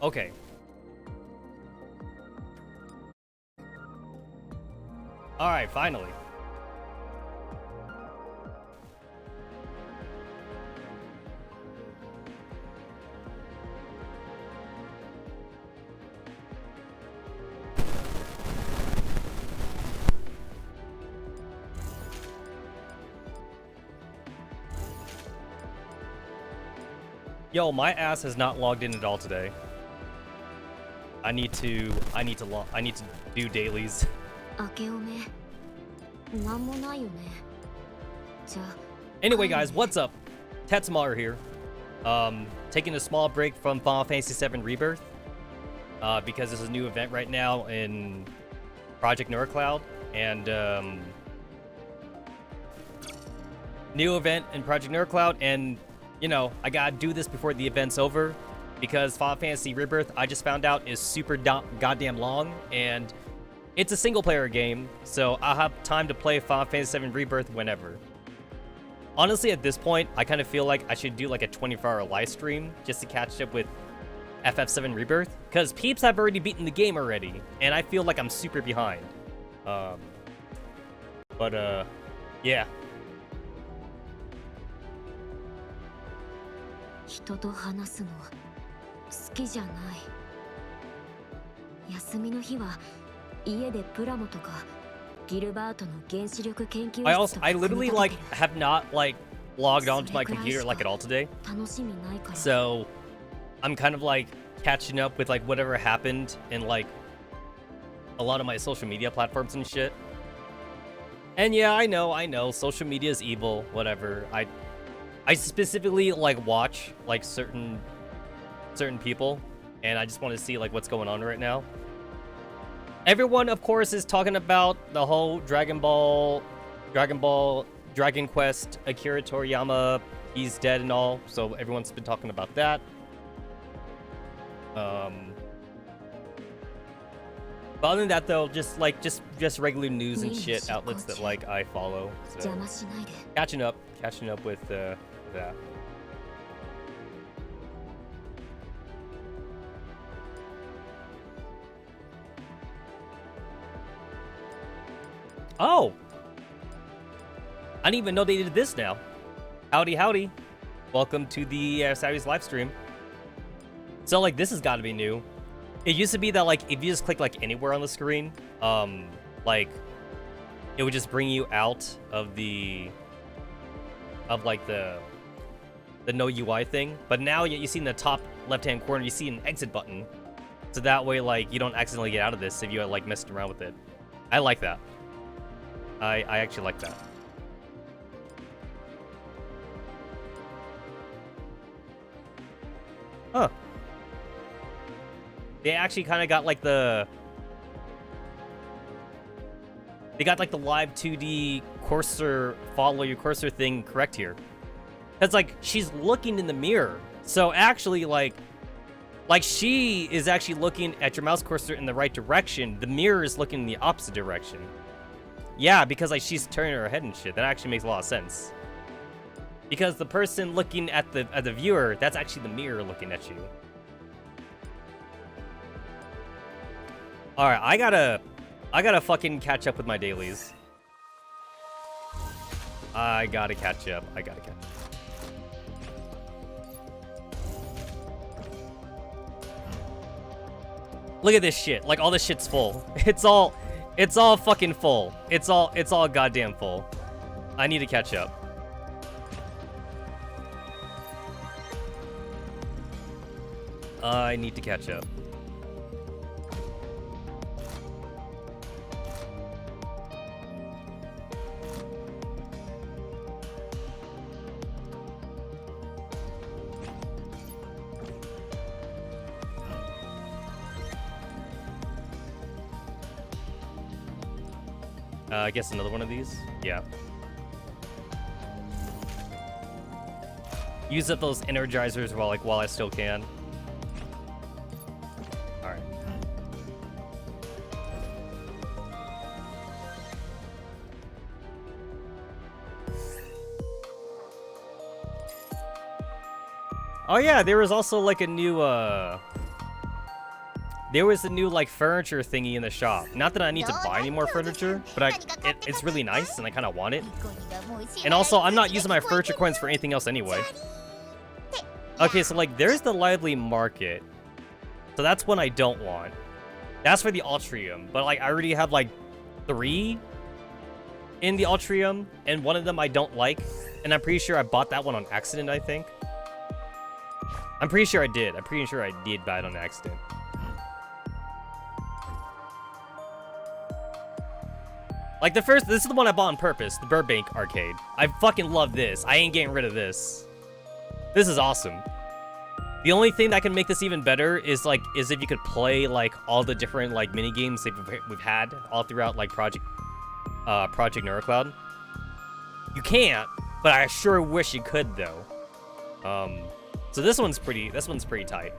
Okay. Alright, finally. Yo, my ass has not logged in at all today. I need to do dailies. Anyway, guys, what's up? Tetsamaru here. Taking a small break from Final Fantasy VII Rebirth. Because there's a new event right now in Project Neurocloud, and new event in Project Neurocloud, and you know, I gotta do this before the event's over, because Final Fantasy Rebirth, I just found out, is super goddamn long, and it's a single-player game, so I'll have time to play Final Fantasy VII Rebirth whenever. Honestly, at this point, I kind of feel like I should do like a 24-hour live stream just to catch up with FF7 Rebirth, because peeps have already beaten the game already, and I feel like I'm super behind. Yeah. 人と話すの好きじゃない。休みの日は家でプラモとかギルバートの原子力研究室とか I literally like have not like logged onto my computer like at all today. So I'm kind of like catching up with like whatever happened in like a lot of my social media platforms and shit. And yeah, I know social media is evil, whatever. I specifically like watch like certain people, and I just want to see like what's going on right now. Everyone, of course, is talking about the whole Dragon Quest, Akira Toriyama, he's dead and all, so everyone's been talking about that. But other than that, though, just regular news and shit outlets that like I follow. So catching up with that. Oh! I didn't even know they did this now. Howdy, howdy. Welcome to the Saturday's live stream. So, like, this has got to be new. It used to be that, like, if you just click, like, anywhere on the screen, like, it would just bring you out of the no UI thing. But now you see in the top left-hand corner, you see an exit button. So that way, like, you don't accidentally get out of this if you, like, messed around with it. I like that. I actually like that. Huh. They actually kind of got, like, they got, like, the live 2D cursor, follow your cursor thing correct here. Because, like, she's looking in the mirror. So, actually, like, she is actually looking at your mouse cursor in the right direction. The mirror is looking in the opposite direction. Yeah, because, like, she's turning her head and shit. That actually makes a lot of sense. Because the person looking at the viewer, that's actually the mirror looking at you. Alright, I gotta fucking catch up with my dailies. I gotta catch up. Look at this shit. Like, all this shit's full. It's all fucking full. It's all goddamn full. I need to catch up. I need to catch up. I guess another one of these? Yeah. Use up those energizers while I still can. Alright. Oh yeah, there was also like a new there was a new like furniture thingy in the shop. Not that I need to buy any more furniture, but it's really nice and I kind of want it. And also, I'm not using my furniture coins for anything else anyway. Okay, so like there's the lively market. So that's one I don't want. That's for the Altrium, but like I already have like 3 in the Altrium, and one of them I don't like, and I'm pretty sure I bought that one on accident, I think. I'm pretty sure I did. I'm pretty sure I did buy it on accident. Like this is the one I bought on purpose, the Burbank arcade. I fucking love this. I ain't getting rid of this. This is awesome. The only thing that can make this even better is if you could play like all the different like mini games that we've had all throughout like Project NeuroCloud. You can't, but I sure wish you could though. So this one's pretty tight.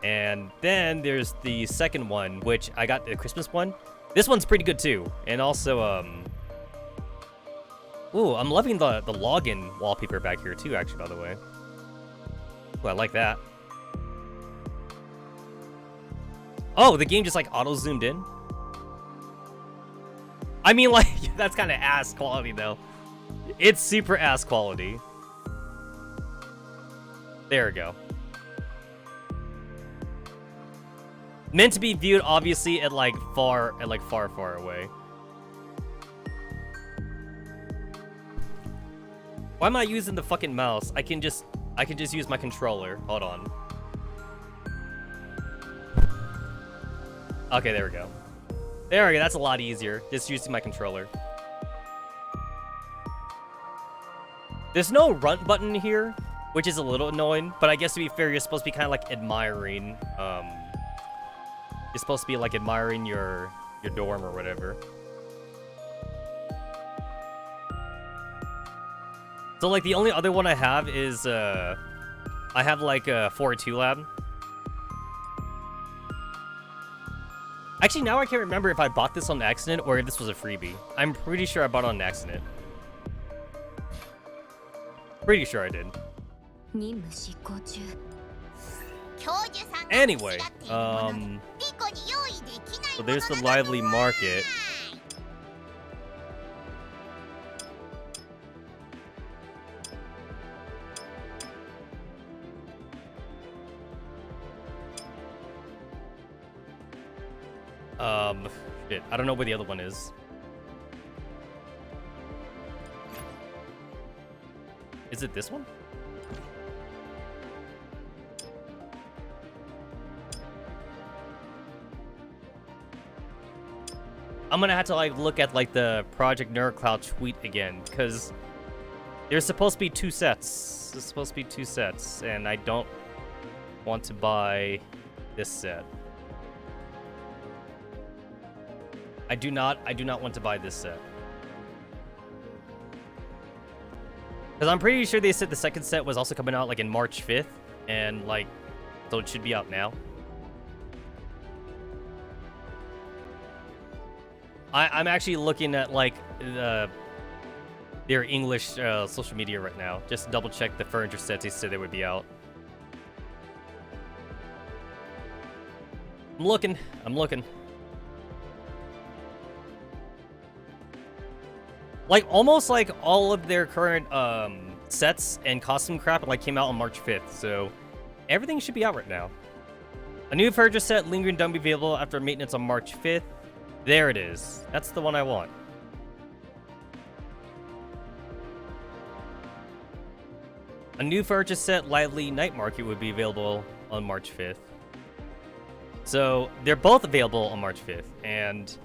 And then there's the second one, which I got the Christmas one. This one's pretty good too. And also ooh, I'm loving the login wallpaper back here too, actually, by the way. Ooh, I like that. Oh, the game just like auto zoomed in. I mean, like, that's kind of ass quality though. It's super ass quality. There we go. Meant to be viewed obviously at like far away. Why am I using the fucking mouse? I can just use my controller. Hold on. Okay, there we go. There we go. That's a lot easier. Just using my controller. There's no run button here, which is a little annoying. But I guess to be fair, you're supposed to be kind of like admiring. You're supposed to be like admiring your dorm or whatever. So like the only other one I have is I have like a 4-2 lab. Actually, now I can't remember if I bought this on accident or if this was a freebie. I'm pretty sure I bought it on accident. Pretty sure I did. Anyway, so there's the lively market. Shit, I don't know where the other one is. Is it this one? I'm gonna have to like look at like the Project NeuroCloud tweet again, because there's supposed to be 2 sets. There's supposed to be 2 sets, and I don't want to buy this set. I do not want to buy this set. Because I'm pretty sure they said the second set was also coming out like in March 5th, and like, so it should be out now. I'm actually looking at like their English social media right now, just to double check the furniture sets they said they would be out. I'm looking. Like almost like all of their current sets and costume crap like came out on March 5th, so everything should be out right now. A new furniture set, Lingering Dumb, available after maintenance on March 5th. There it is. That's the one I want. A new furniture set, Lively Night Market, would be available on March 5th. So they're both available on March 5th, and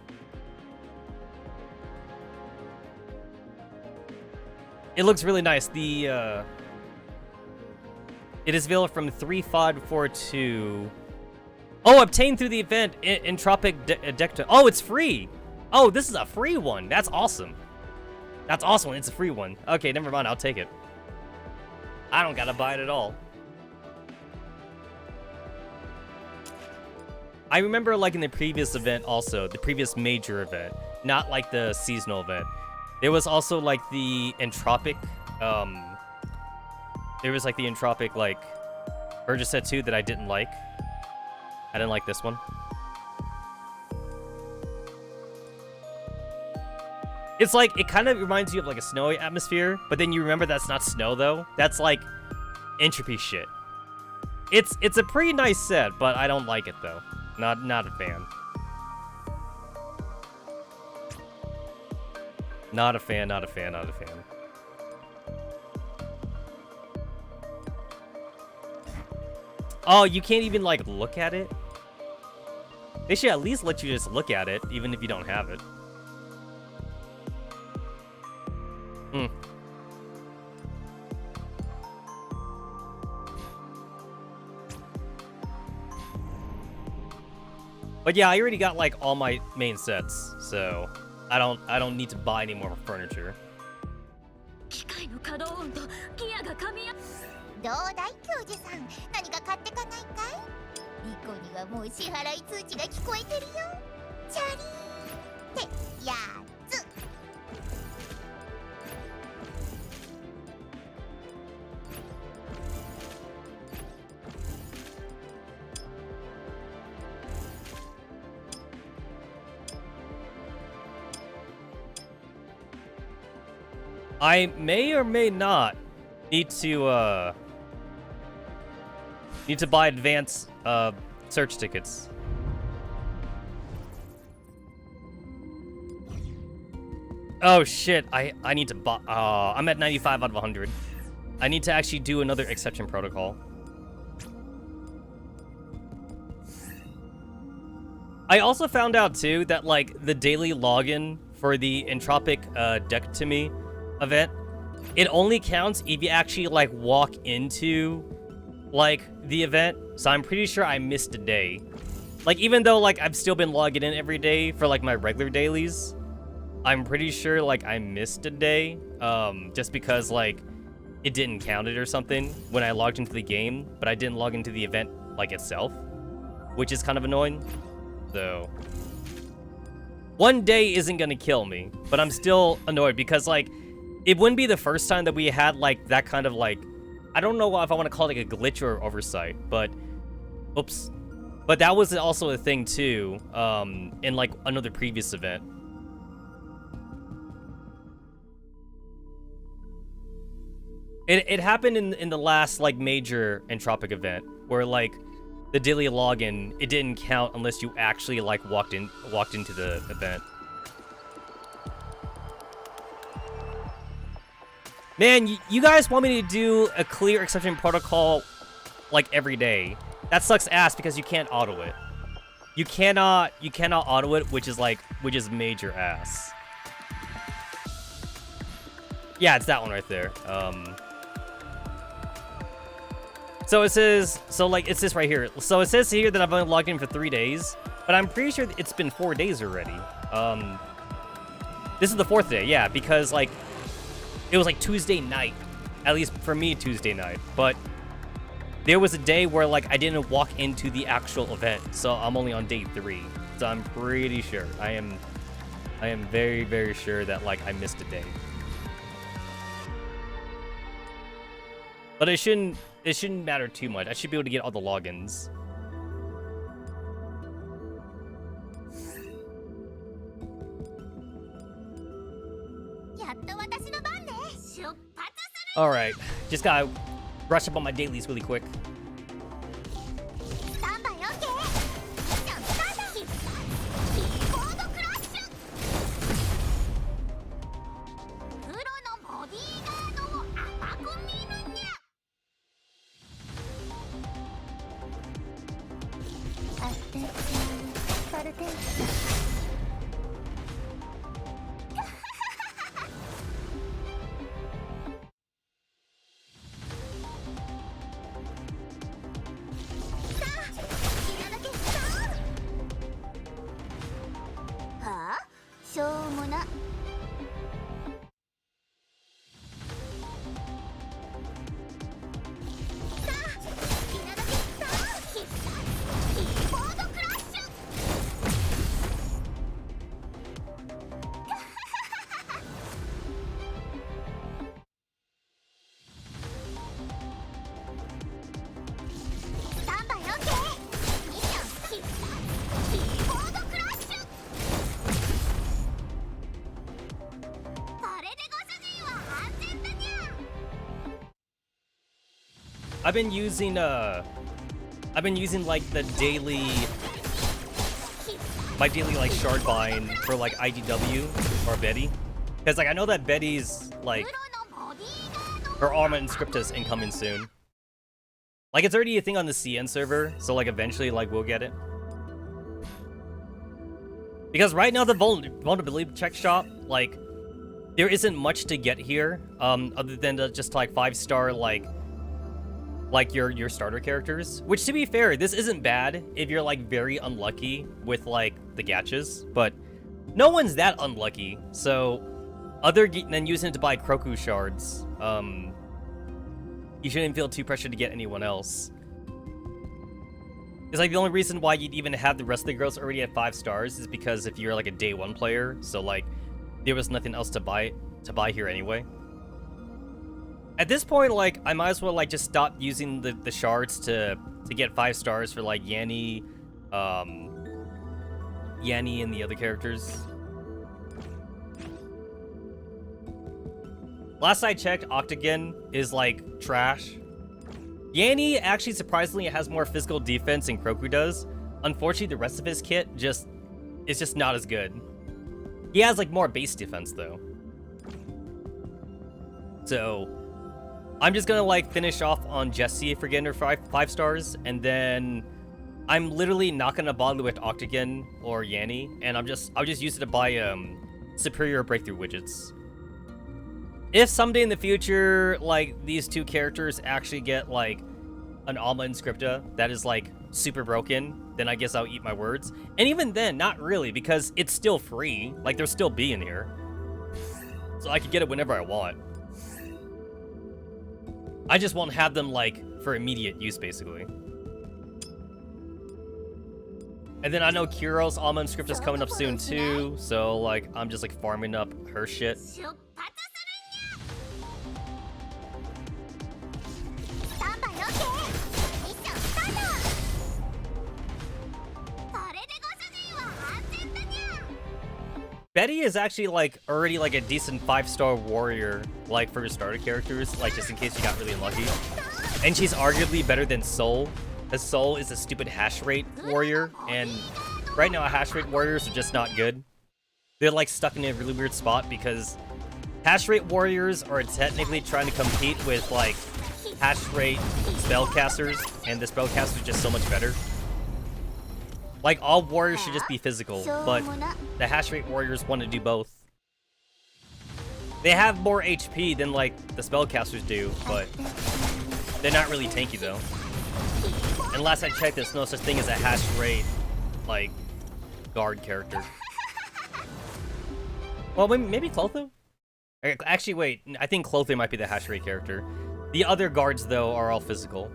it looks really nice. The it is available from 3542. Oh, obtained through the event Entropic Dichotomy. Oh, it's free. Oh, this is a free one. That's awesome. That's awesome. It's a free one. Okay, never mind. I'll take it. I don't gotta buy it at all. I remember, like in the previous event, also the previous major event, not like the seasonal event. There was also like the Entropic. There was like the Entropic like Burgess set 2 that I didn't like. I didn't like this one. It's like, it kind of reminds you of like a snowy atmosphere, but then you remember that's not snow though. That's like entropy shit. It's a pretty nice set, but I don't like it though. Not a fan. Not a fan, not a fan, not a fan. Oh, you can't even like look at it? They should at least let you just look at it, even if you don't have it. Hmm. But yeah, I already got like all my main sets, so I don't need to buy any more furniture. 機械の稼働音とギアが噛み合う。どうだい教授さん、何か買ってかないかい？リコにはもう支払い通知が聞こえてるよ。チャリーってやつ。I may or may not need to buy advance search tickets. Oh shit, I need to buy I'm at 95 out of 100. I need to actually do another exception protocol. I also found out too that like the daily login for the Entropic Dichotomy Event, it only counts if you actually like walk into like the event. So I'm pretty sure I missed a day. Like even though like I've still been logging in every day for like my regular dailies, I'm pretty sure like I missed a day just because like it didn't count it or something when I logged into the game, but I didn't log into the event like itself, which is kind of annoying. So one day isn't gonna kill me, but I'm still annoyed because like it wouldn't be the first time that we had like that kind of like, I don't know if I want to call it like a glitch or oversight, but oops. But that was also a thing too, in like another previous event. It happened in the last like major Entropic event where like the daily login, it didn't count unless you actually like walked into the event. Man, you guys want me to do a clear exception protocol like every day. That sucks ass because you can't auto it. You cannot auto it, which is major ass. Yeah, it's that one right there. So it says, it's this right here. So it says here that I've only logged in for 3 days, but I'm pretty sure it's been 4 days already. This is the 4th day, yeah, because like it was like Tuesday night, at least for me Tuesday night, but there was a day where like I didn't walk into the actual event, so I'm only on day 3. So I'm pretty sure, I am very, very sure that like I missed a day. But it shouldn't matter too much. I should be able to get all the logins. All right, just gotta brush up on my dailies really quick. I've been using like the daily, my daily like shard bind for like IDW or Betty, because like I know that Betty's like her armor and script is incoming soon. Like it's already a thing on the CN server, so like eventually like we'll get it. Because right now the vulnerability check shop, like there isn't much to get here, other than just like 5-star like your starter characters. Which, to be fair, this isn't bad if you're like very unlucky with like the gachas, but no one's that unlucky. So other than using it to buy Kroku shards, you shouldn't feel too pressured to get anyone else. It's like the only reason why you'd even have the rest of the girls already at 5 stars is because if you're like a day 1 player, so like there was nothing else to buy here anyway. At this point, like I might as well like just stop using the shards to get 5 stars for like Yanni, Yanni and the other characters. Last I checked, Octagon is like trash. Yanni actually surprisingly has more physical defense than Kroku does. Unfortunately, the rest of his kit is just not as good. He has like more base defense though. So I'm just gonna like finish off on Jessie for getting her 5 stars, and then I'm literally not gonna bother with Octagon or Yanni, and I'll just use it to buy superior breakthrough widgets. If someday in the future, like, these 2 characters actually get, like, an Alma Inscripta that is, like, super broken, then I guess I'll eat my words. And even then, not really, because it's still free. Like, there'll still be in here. So I can get it whenever I want. I just won't have them, like, for immediate use, basically. And then I know Kuro's Alma Inscripta is coming up soon, too. So, like, I'm just, like, farming up her shit. Betty is actually, like, already, like, a decent 5-star warrior, like, for her starter characters, like, just in case you got really unlucky. And she's arguably better than Soul, because Soul is a stupid hash rate warrior, and right now hash rate warriors are just not good. They're, like, stuck in a really weird spot, because hash rate warriors are technically trying to compete with, like, hash rate spellcasters, and the spellcasters are just so much better. Like, all warriors should just be physical, but the hash rate warriors want to do both. They have more HP than, like, the spellcasters do, but they're not really tanky, though. And last I checked, there's no such thing as a hash rate, like, guard character. Well, maybe Clotho? Actually, wait, I think Clotho might be the hash rate character. The other guards, though, are all physical.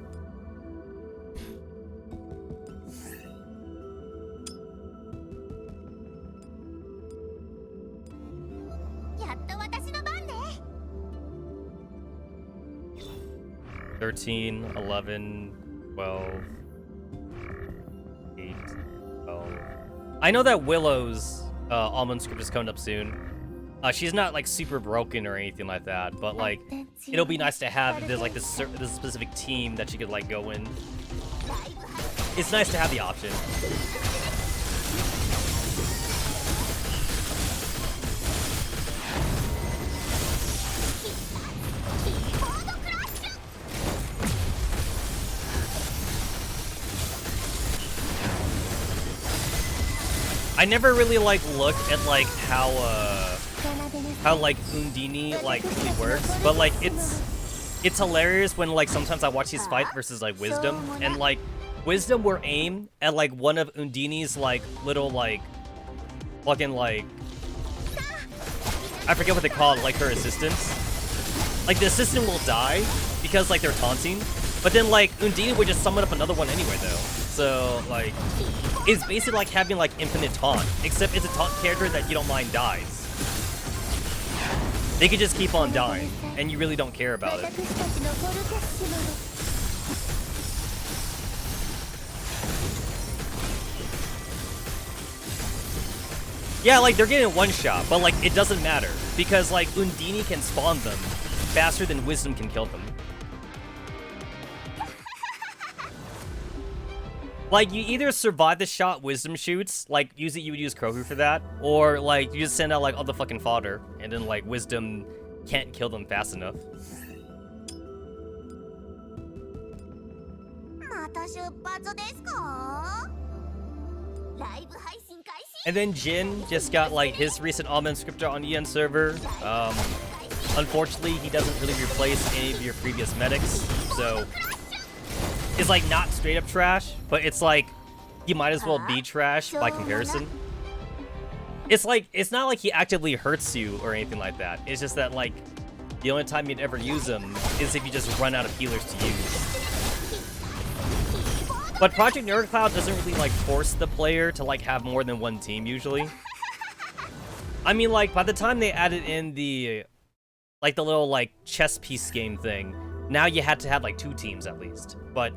"13, 11, 12, 8, 12. I know that Willow's Almond Script is coming up soon. She's not like super broken or anything like that, but like it'll be nice to have if there's like this specific team that she could like go in. It's nice to have the option. I never really like looked at like how like Undine like really works, but like it's hilarious when like sometimes I watch these fight versus like Wisdom, and like Wisdom will aim at like one of Undine's like little like fucking like I forget what they call it, like her assistants. Like the assistant will die because like they're taunting, but then like Undine would just summon up another one anyway though. So like it's basically like having like infinite taunt, except it's a taunt character that you don't mind dies. They could just keep on dying, and you really don't care about it. Yeah, like they're getting one shot, but like it doesn't matter because like Undine can spawn them faster than Wisdom can kill them. Like, you either survive the shot wisdom shoots, like, you would use Kroku for that, or, like, you just send out, like, all the fucking fodder, and then, like, wisdom can't kill them fast enough. And then Jin just got, like, his recent Almond scripter on EN server. Unfortunately, he doesn't really replace any of your previous medics, so it's, like, not straight up trash, but it's, like, he might as well be trash by comparison. It's, like, it's not like he actively hurts you or anything like that. It's just that, like, the only time you'd ever use him is if you just run out of healers to use. But Project Nerdcloud doesn't really, like, force the player to, like, have more than one team, usually. I mean, like, by the time they added in the, like, the little, like, chess piece game thing, now you had to have, like, 2 teams at least. But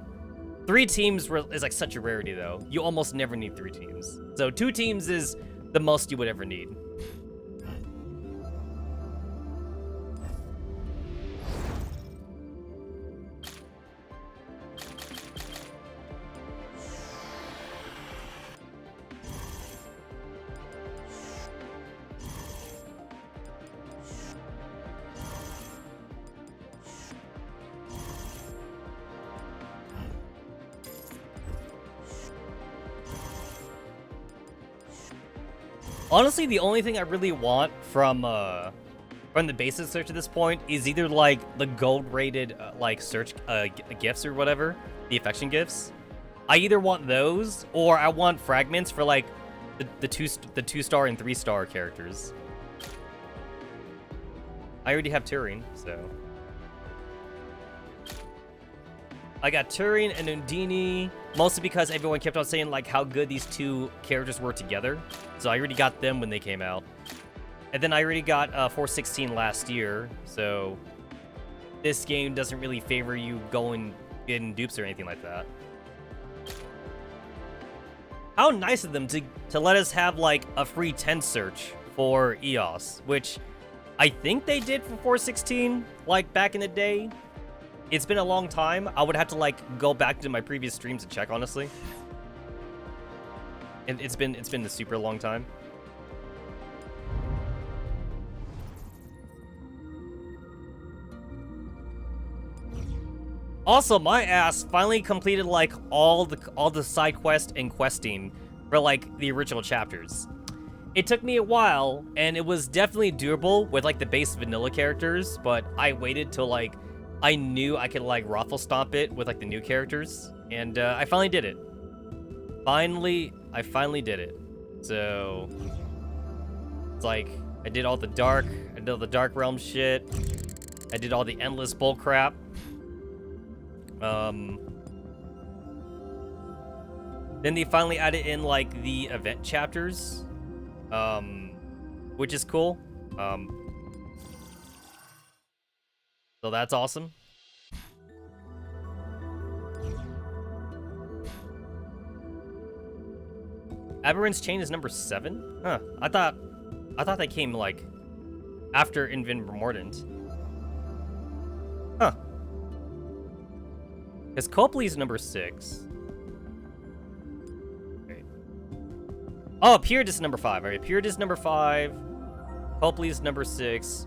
3 teams is, like, such a rarity, though. You almost never need 3 teams. So 2 teams is the most you would ever need. Honestly, the only thing I really want from the basic search at this point is either, like, the gold-rated, like, search gifts or whatever, the affection gifts. I either want those, or I want fragments for, like, the 2-star and 3-star characters. I already have Turing, so I got Turing and Undini, mostly because everyone kept on saying, like, how good these 2 characters were together. So I already got them when they came out. And then I already got 416 last year, so this game doesn't really favor you going in dupes or anything like that. How nice of them to let us have, like, a free 10 search for EOS, which I think they did for 416, like, back in the day. It's been a long time. I would have to, like, go back to my previous streams and check, honestly. And it's been a super long time. Also, my ass finally completed, like, all the side quest and questing for, like, the original chapters. It took me a while, and it was definitely doable with, like, the base vanilla characters, but I waited till, like, I knew I could, like, raffle stomp it with, like, the new characters, and I finally did it. I finally did it. So it's like I did all the dark realm shit. I did all the endless bull crap. Then they finally added in, like, the event chapters, which is cool. So that's awesome. Aberrant's Chain is number 7? Huh. I thought that came, like, after Invin Mordant. Huh. Because Copley's number 6. Okay. Oh, Pyrid is number 5. Alright, Pyrid is number 5. Copley's number 6.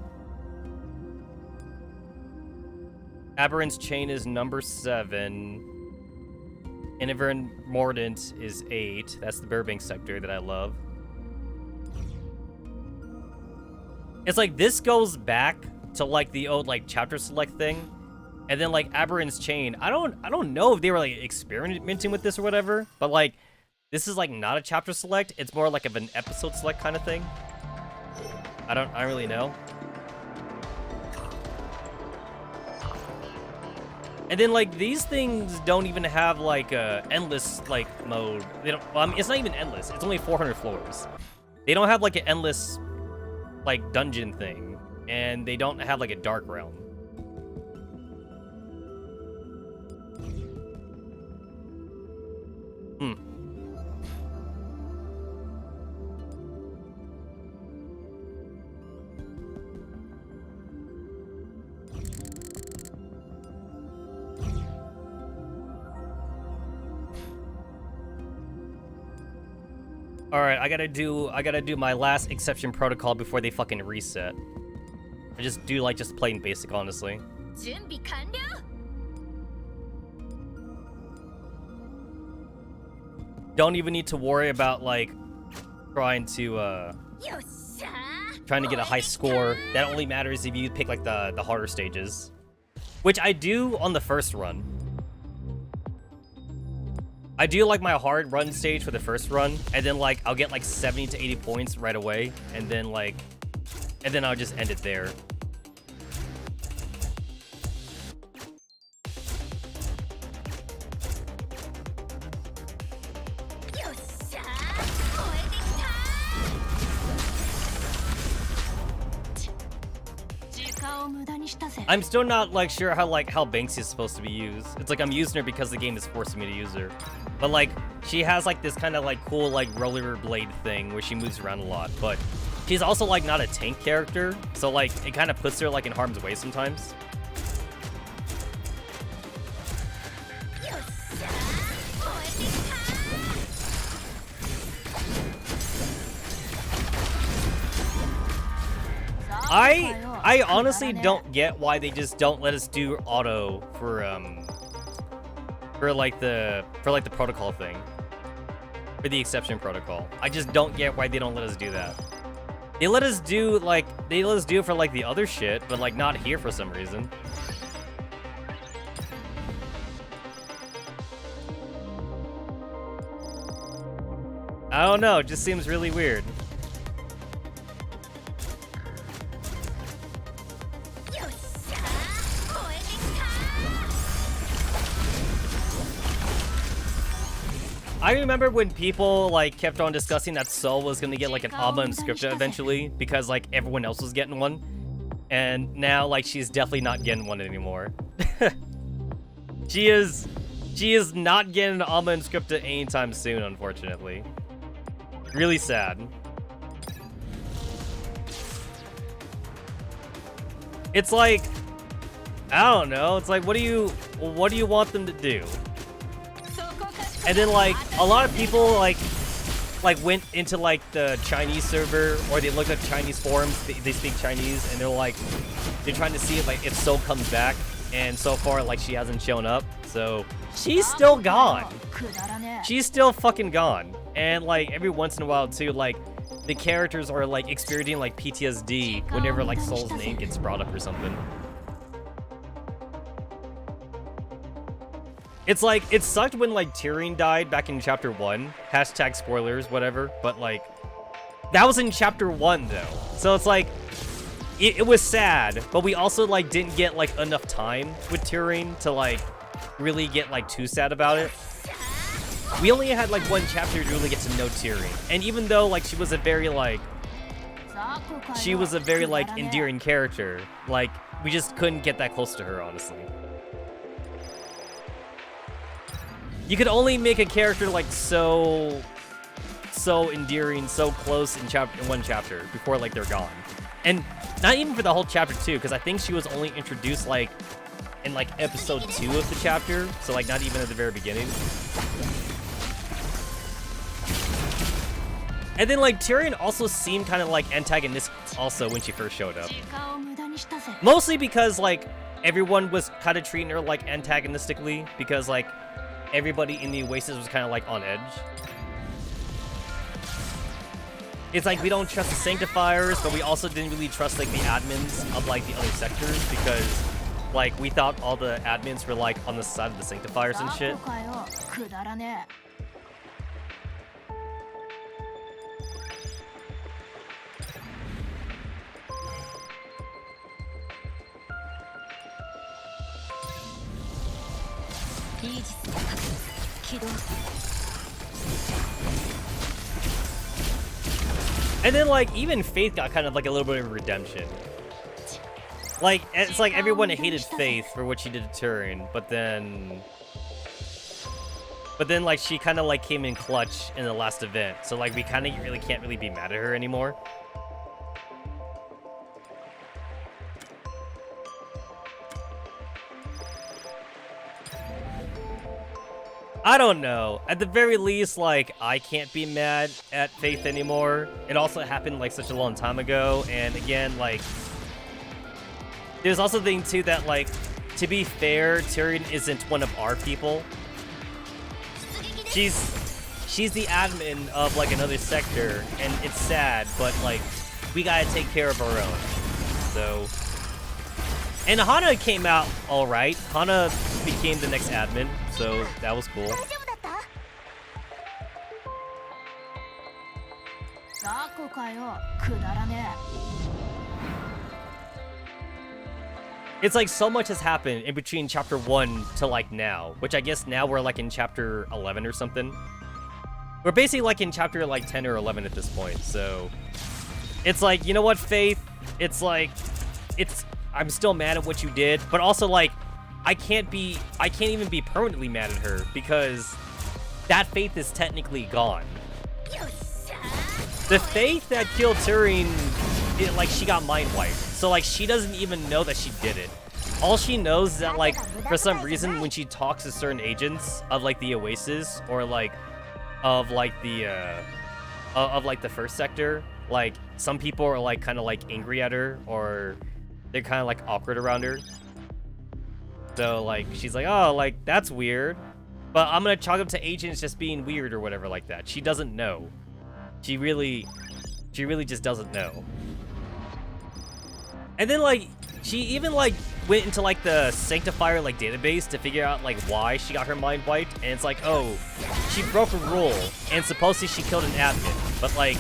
Aberrant's Chain is number 7. Invin Mordant is 8. That's the Burbank sector that I love. It's like this goes back to, like, the old, like, chapter select thing. And then, like, Aberrant's Chain, I don't know if they were, like, experimenting with this or whatever, but, like, this is, like, not a chapter select. It's more like of an episode select kind of thing. I don't really know. And then, like, these things don't even have, like, a endless, like, mode. They don't, well, I mean, it's not even endless. It's only 400 floors. They don't have, like, an endless, like, dungeon thing. And they don't have, like, a dark realm. All right, I gotta do my last exception protocol before they fucking reset. I just do like just plain basic, honestly. Don't even need to worry about like trying to get a high score. That only matters if you pick like the harder stages, which I do on the first run. I do like my hard run stage for the first run, and then like I'll get like 70 to 80 points right away, and then I'll just end it there. I'm still not like sure how Bankseat is supposed to be used. It's like I'm using her because the game is forcing me to use her. But like she has like this kind of like cool like rollerblade thing where she moves around a lot. But she's also like not a tank character, so like it kind of puts her like in harm's way sometimes. I honestly don't get why they just don't let us do auto for like the protocol thing. For the exception protocol. I just don't get why they don't let us do that. They let us do it for like the other shit, but like not here for some reason. I don't know, it just seems really weird. I remember when people like kept on discussing that Sol was gonna get like an Alma Inscripta eventually because like everyone else was getting one, and now like she's definitely not getting one anymore. She is not getting an Alma Inscripta anytime soon, unfortunately. Really sad. It's like, I don't know. It's like, what do you want them to do? And then like a lot of people like went into like the Chinese server, or they looked at Chinese forums. They speak Chinese, and they're trying to see if Sol comes back. And so far, like, she hasn't shown up. So she's still gone. She's still fucking gone. And like every once in a while too, like the characters are like experiencing like PTSD whenever like Sol's name gets brought up or something. It's like, it sucked when like Tyrion died back in chapter 1. Hashtag spoilers, whatever. But like, that was in chapter 1 though. So it's like, it was sad, but we also like didn't get like enough time with Tyrion to like really get like too sad about it. We only had like one chapter to really get to know Tyrion. And even though like she was a very like endearing character, like we just couldn't get that close to her, honestly. You could only make a character like so endearing, so close in one chapter before like they're gone. And not even for the whole chapter 2, because I think she was only introduced like in like episode 2 of the chapter, so like not even at the very beginning. And then like Tyrion also seemed kind of like antagonistic also when she first showed up. Mostly because like everyone was kind of treating her like antagonistically, because like everybody in the Oasis was kind of like on edge. It's like we don't trust the Sanctifiers, but we also didn't really trust like the admins of like the other sectors, because like we thought all the admins were like on the side of the Sanctifiers and shit. And then like even Faith got kind of like a little bit of redemption. Like it's like everyone hated Faith for what she did to Tyrion, but then like she kind of like came in clutch in the last event, so like we kind of really can't really be mad at her anymore. I don't know. At the very least, like, I can't be mad at Faith anymore. It also happened, like, such a long time ago. And again, like, there's also the thing, too, that, like, to be fair, Tyrion isn't one of our people. She's the admin of, like, another sector. And it's sad, but, like, we gotta take care of our own. So... And Hana came out alright. Hana became the next admin, so that was cool. It's like so much has happened in between chapter 1 to like now, which I guess now we're like in chapter 11 or something. We're basically like in chapter like 10 or 11 at this point, so... It's like, you know what, Faith? It's like, I'm still mad at what you did, but also like, I can't even be permanently mad at her because that Faith is technically gone. The Faith that killed Tyrion, like she got mind wiped, so like she doesn't even know that she did it. All she knows is that like for some reason when she talks to certain agents of like the Oasis or like of like the first sector, like some people are like kind of like angry at her or they're kind of like awkward around her. So like she's like, oh, like that's weird, but I'm gonna chalk up to agents just being weird or whatever like that. She doesn't know. She really just doesn't know. And then like she even like went into like the Sanctifier like database to figure out like why she got her mind wiped, and it's like, oh, she broke a rule and supposedly she killed an admin, but like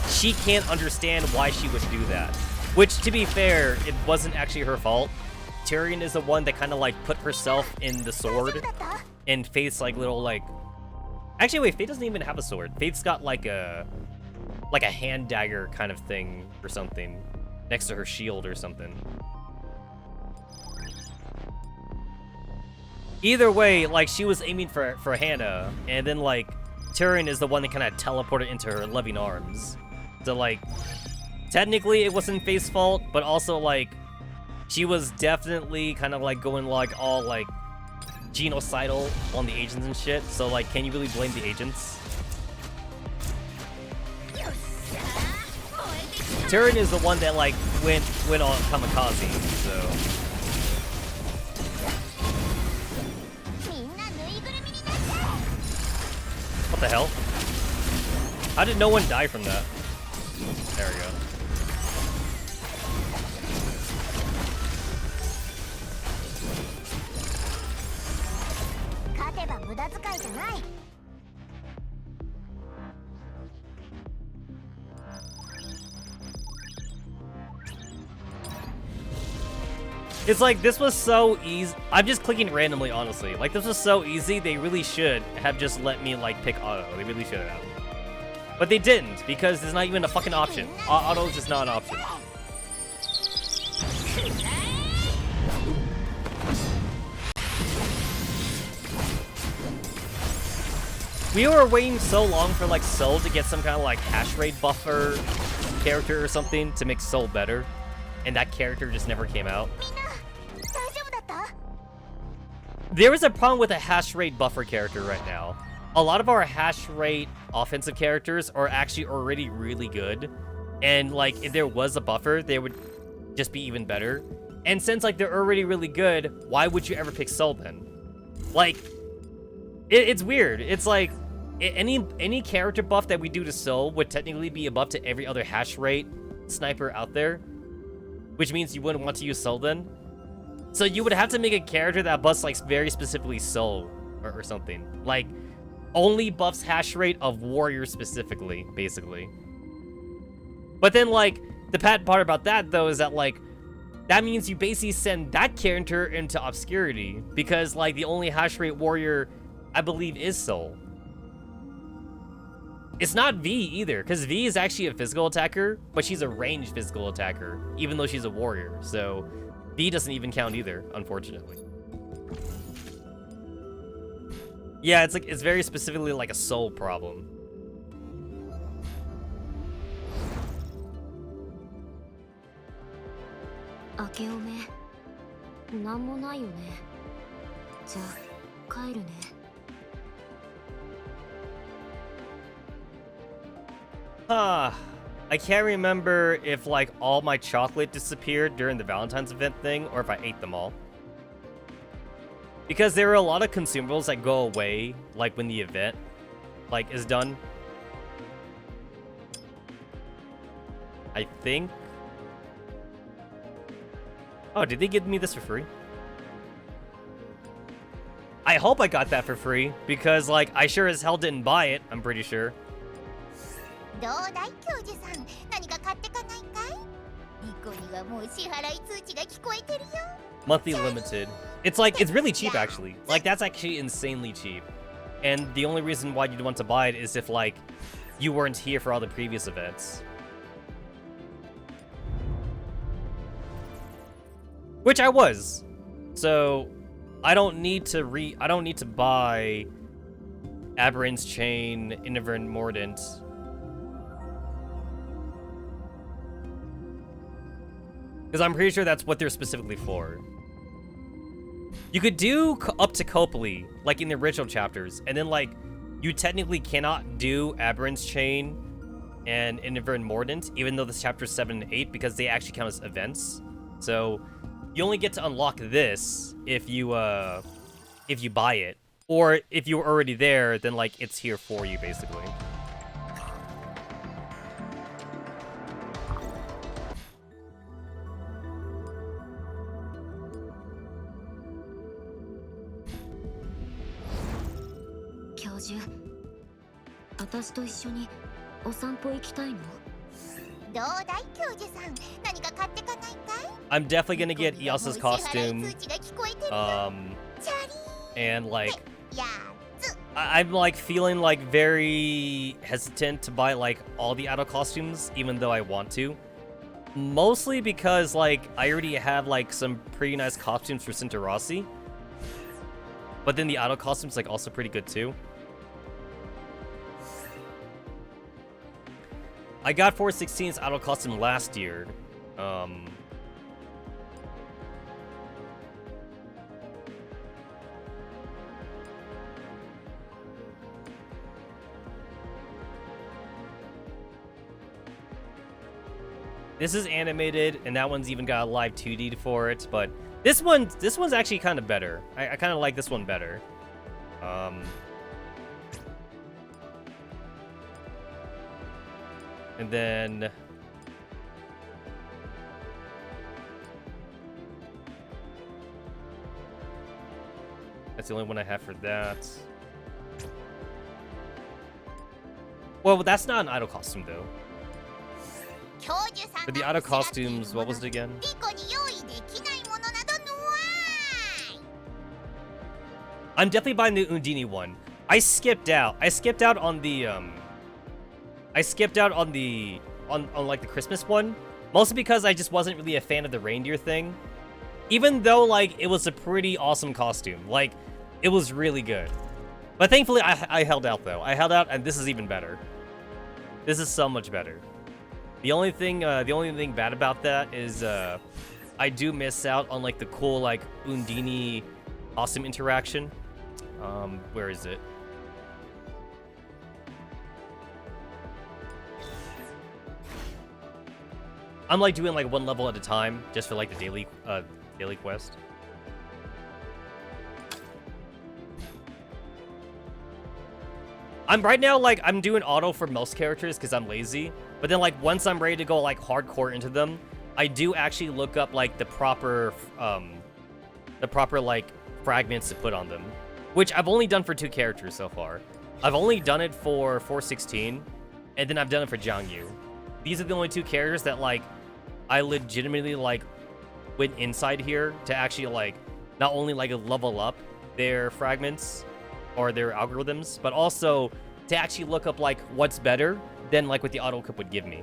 she can't understand why she would do that. Which, to be fair, it wasn't actually her fault. Tyrion is the one that kind of like put herself in the sword, and Faith's like little like. Actually, wait, Faith doesn't even have a sword. Faith's got like a hand dagger kind of thing or something next to her shield or something. Either way, like she was aiming for Hannah, and then like Tyrion is the one that kind of teleported into her loving arms. So like. Technically, it wasn't Faith's fault, but also, like, she was definitely kind of, like, going, like, all, like, genocidal on the agents and shit. So, like, can you really blame the agents? Tyrion is the one that, like, went on kamikaze, so... What the hell? How did no one die from that? There we go. It's like, this was so easy. I'm just clicking randomly, honestly. Like, this was so easy, they really should have just let me, like, pick auto. They really should have. But they didn't, because there's not even a fucking option. Auto is just not an option. We were waiting so long for, like, Soul to get some kind of, like, hash rate buffer character or something to make Soul better. And that character just never came out. There is a problem with a hash rate buffer character right now. A lot of our hash rate offensive characters are actually already really good. And, like, if there was a buffer, they would just be even better. And since, like, they're already really good, why would you ever pick Soul then? Like, it's weird. It's like, any character buff that we do to Soul would technically be a buff to every other hash rate sniper out there. Which means you wouldn't want to use Soul then. So you would have to make a character that buffs, like, very specifically Soul or something. Like, only buffs hash rate of warriors specifically, basically. But then, like, the bad part about that, though, is that, like, that means you basically send that character into obscurity. Because, like, the only hash rate warrior, I believe, is Soul. It's not V either, because V is actually a physical attacker, but she's a ranged physical attacker, even though she's a warrior. So V doesn't even count either, unfortunately. Yeah, it's like, it's very specifically like a Soul problem. I can't remember if like all my chocolate disappeared during the Valentine's event thing or if I ate them all. Because there are a lot of consumables that go away like when the event like is done. I think. Oh, did they give me this for free? I hope I got that for free because like I sure as hell didn't buy it, I'm pretty sure. Monthly limited. It's like, it's really cheap actually. Like that's actually insanely cheap. And the only reason why you'd want to buy it is if like you weren't here for all the previous events. Which I was. So I don't need to buy Aberrant's Chain, Inverent Mordant. Because I'm pretty sure that's what they're specifically for. You could do up to Copley, like in the original chapters, and then like you technically cannot do Aberrant's Chain and Inverent Mordant, even though this chapters 7 and 8, because they actually count as events. So you only get to unlock this if you buy it, or if you were already there, then like it's here for you basically. I'm definitely gonna get Elsa's costume. And like, I'm like feeling like very hesitant to buy like all the idol costumes, even though I want to. Mostly because like I already have like some pretty nice costumes for Cinta. But then the idol costume's like also pretty good too. I got 416's idol costume last year. This is animated, and that one's even got a live 2D for it, but this one's actually kind of better. I kind of like this one better. And then that's the only one I have for that. Well, that's not an idol costume though. But the idol costumes, what was it again? I'm definitely buying the Undine one. I skipped out on the on like the Christmas one, mostly because I just wasn't really a fan of the reindeer thing. Even though like it was a pretty awesome costume, like it was really good. But thankfully I held out though. I held out, and this is even better. This is so much better. The only thing bad about that is I do miss out on like the cool like Undine awesome interaction. Where is it? I'm like doing like one level at a time just for like the daily quest. I'm right now like I'm doing auto for most characters because I'm lazy, but then like once I'm ready to go like hardcore into them, I do actually look up like the proper like fragments to put on them, which I've only done for 2 characters so far. I've only done it for 416, and then I've done it for Jiang Yu. These are the only 2 characters that like I legitimately like went inside here to actually like not only like level up their fragments or their algorithms, but also to actually look up like what's better than like what the auto equip would give me.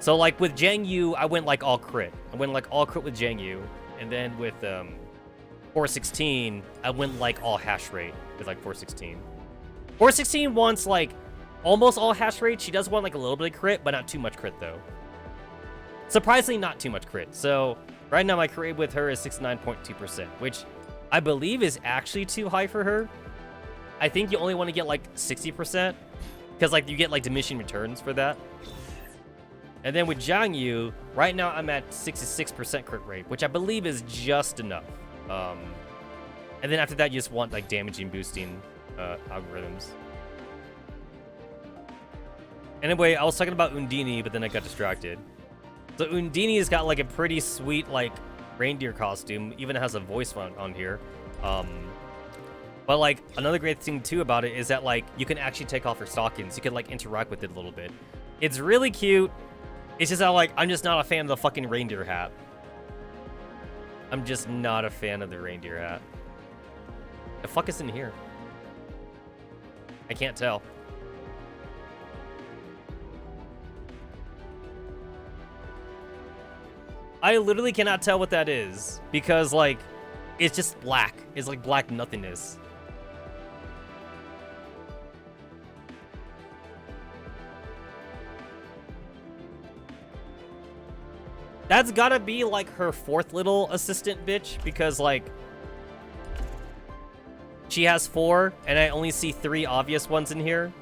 So like with Jiang Yu, I went like all crit. I went like all crit with Jiang Yu, and then with 416, I went like all hash rate with like 416. 416 wants like almost all hash rate. She does want like a little bit of crit, but not too much crit though. Surprisingly, not too much crit. So right now my crit with her is 69.2%, which I believe is actually too high for her. I think you only want to get like 60%. because like you get like diminishing returns for that. And then with Jiang Yu, right now I'm at 66% crit rate, which I believe is just enough. And then after that, you just want like damaging boosting algorithms. Anyway, I was talking about Undini, but then I got distracted. So Undini's got like a pretty sweet like reindeer costume, even has a voice on here. But like another great thing too about it is that like you can actually take off her stockings. You can like interact with it a little bit. It's really cute. It's just that like I'm just not a fan of the fucking reindeer hat. I'm just not a fan of the reindeer hat. The fuck is in here? I can't tell. I literally cannot tell what that is because like it's just black. It's like black nothingness. That's gotta be like her fourth little assistant bitch because like she has 4 and I only see 3 obvious ones in here.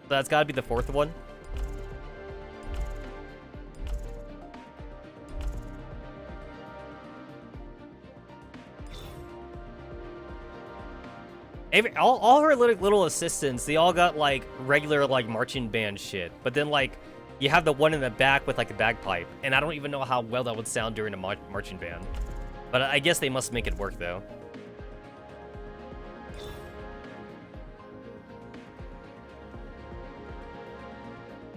So that's gotta be the fourth one. All her little assistants, they all got like regular like marching band shit. But then like you have the one in the back with like a bagpipe, and I don't even know how well that would sound during a marching band. But I guess they must make it work though.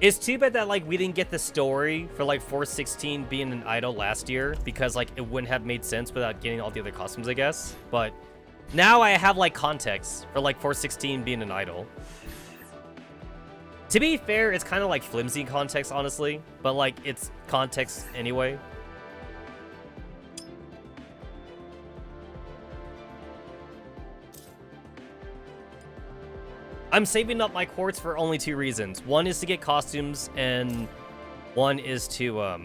It's too bad that like we didn't get the story for like 416 being an idol last year because like it wouldn't have made sense without getting all the other costumes, I guess. But now I have like context for like 416 being an idol. To be fair, it's kind of like flimsy context, honestly, but like it's context anyway. I'm saving up my quartz for only 2 reasons. One is to get costumes, and one is to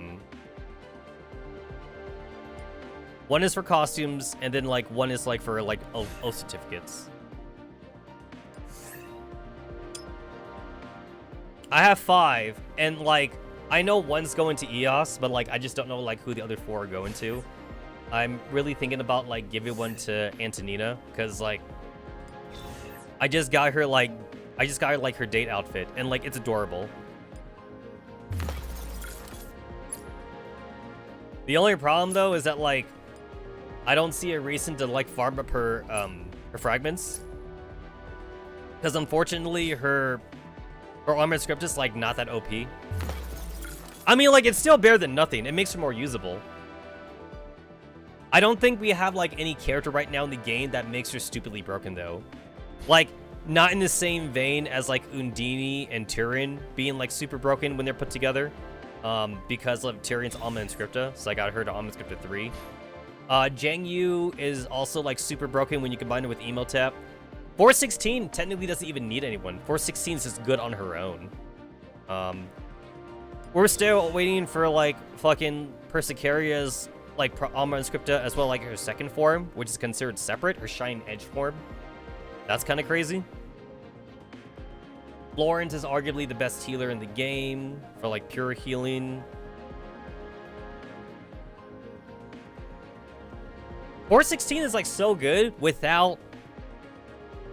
one is for costumes, and then like one is like for like oath certificates. I have 5, and like I know one's going to EOS, but like I just don't know like who the other 4 are going to. I'm really thinking about like giving one to Antonina because like I just got her like her date outfit, and like it's adorable. The only problem though is that like I don't see a reason to like farm up her fragments, because unfortunately her armored script is like not that OP. I mean, like it's still better than nothing. It makes her more usable. I don't think we have like any character right now in the game that makes her stupidly broken though. Like, not in the same vein as like Undini and Turin being like super broken when they're put together, because of Tyrion's Alma Inscripta. So I got her to Alma Inscripta 3. Jiang Yu is also like super broken when you combine it with Emotep. 416 technically doesn't even need anyone. 416 is just good on her own. We're still waiting for like fucking Persicaria's like Alma Inscripta as well, like her second form, which is considered separate, her Shine Edge form. That's kind of crazy. Florence is arguably the best healer in the game for like pure healing. 416 is like so good without...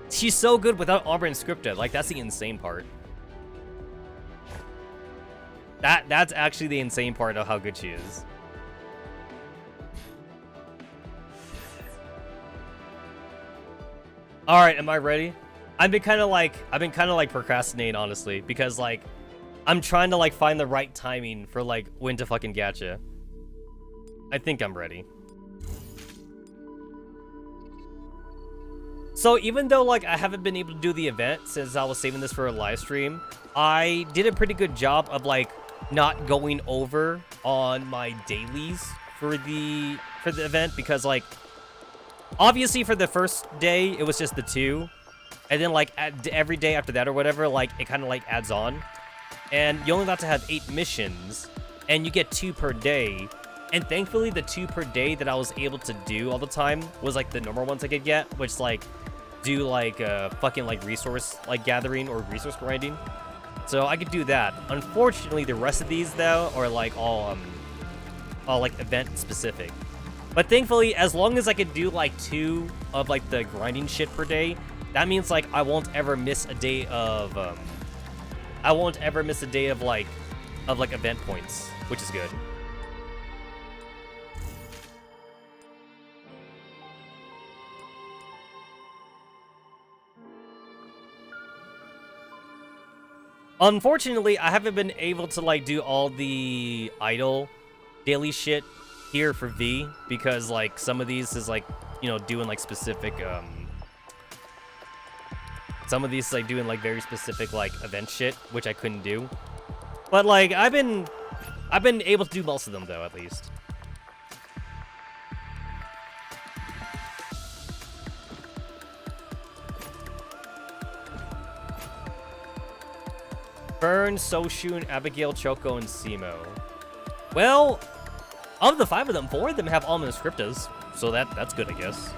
She's so good without Armor Inscripta. Like that's the insane part. That's actually the insane part of how good she is. All right, am I ready? I've been kind of like procrastinating, honestly, because like I'm trying to like find the right timing for like when to fucking gacha. I think I'm ready. So even though like I haven't been able to do the event since I was saving this for a live stream, I did a pretty good job of like not going over on my dailies for the event, because like obviously for the first day it was just the 2, and then like every day after that or whatever, like it kind of like adds on, and you only got to have 8 missions and you get 2 per day. And thankfully the 2 per day that I was able to do all the time was like the normal ones I could get, which like do like fucking like resource like gathering or resource grinding. So I could do that. Unfortunately, the rest of these though are like all like event specific. But thankfully, as long as I could do like 2 of like the grinding shit per day, that means like I won't ever miss a day of like event points, which is good. Unfortunately, I haven't been able to like do all the idle daily shit here for V because like some of these is like, you know, doing like specific some of these is like doing like very specific like event shit, which I couldn't do. But like I've been able to do most of them though, at least. Fern, Soshun, Abigail, Choco, and Simo. Well, of the 5 of them, 4 of them have Almond Scriptas, so that's good, I guess.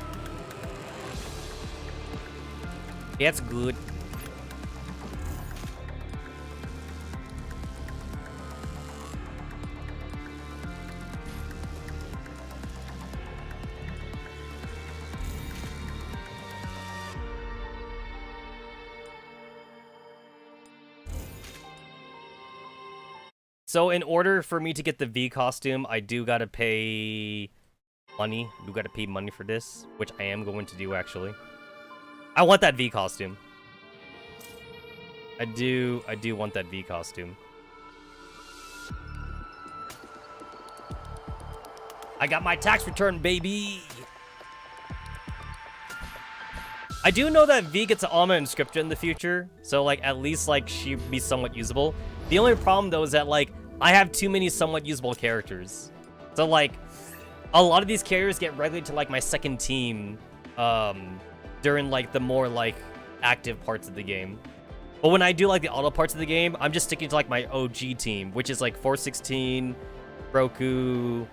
That's good. So in order for me to get the V costume, I do gotta pay money. You gotta pay money for this, which I am going to do actually. I want that V costume. I do want that V costume. I got my tax return, baby. I do know that V gets an Alma and Scripta in the future, so like at least like she'd be somewhat usable. The only problem though is that like I have too many somewhat usable characters. So like a lot of these characters get relegated to like my second team during like the more like active parts of the game. But when I do like the auto parts of the game, I'm just sticking to like my OG team, which is like 416, Roku,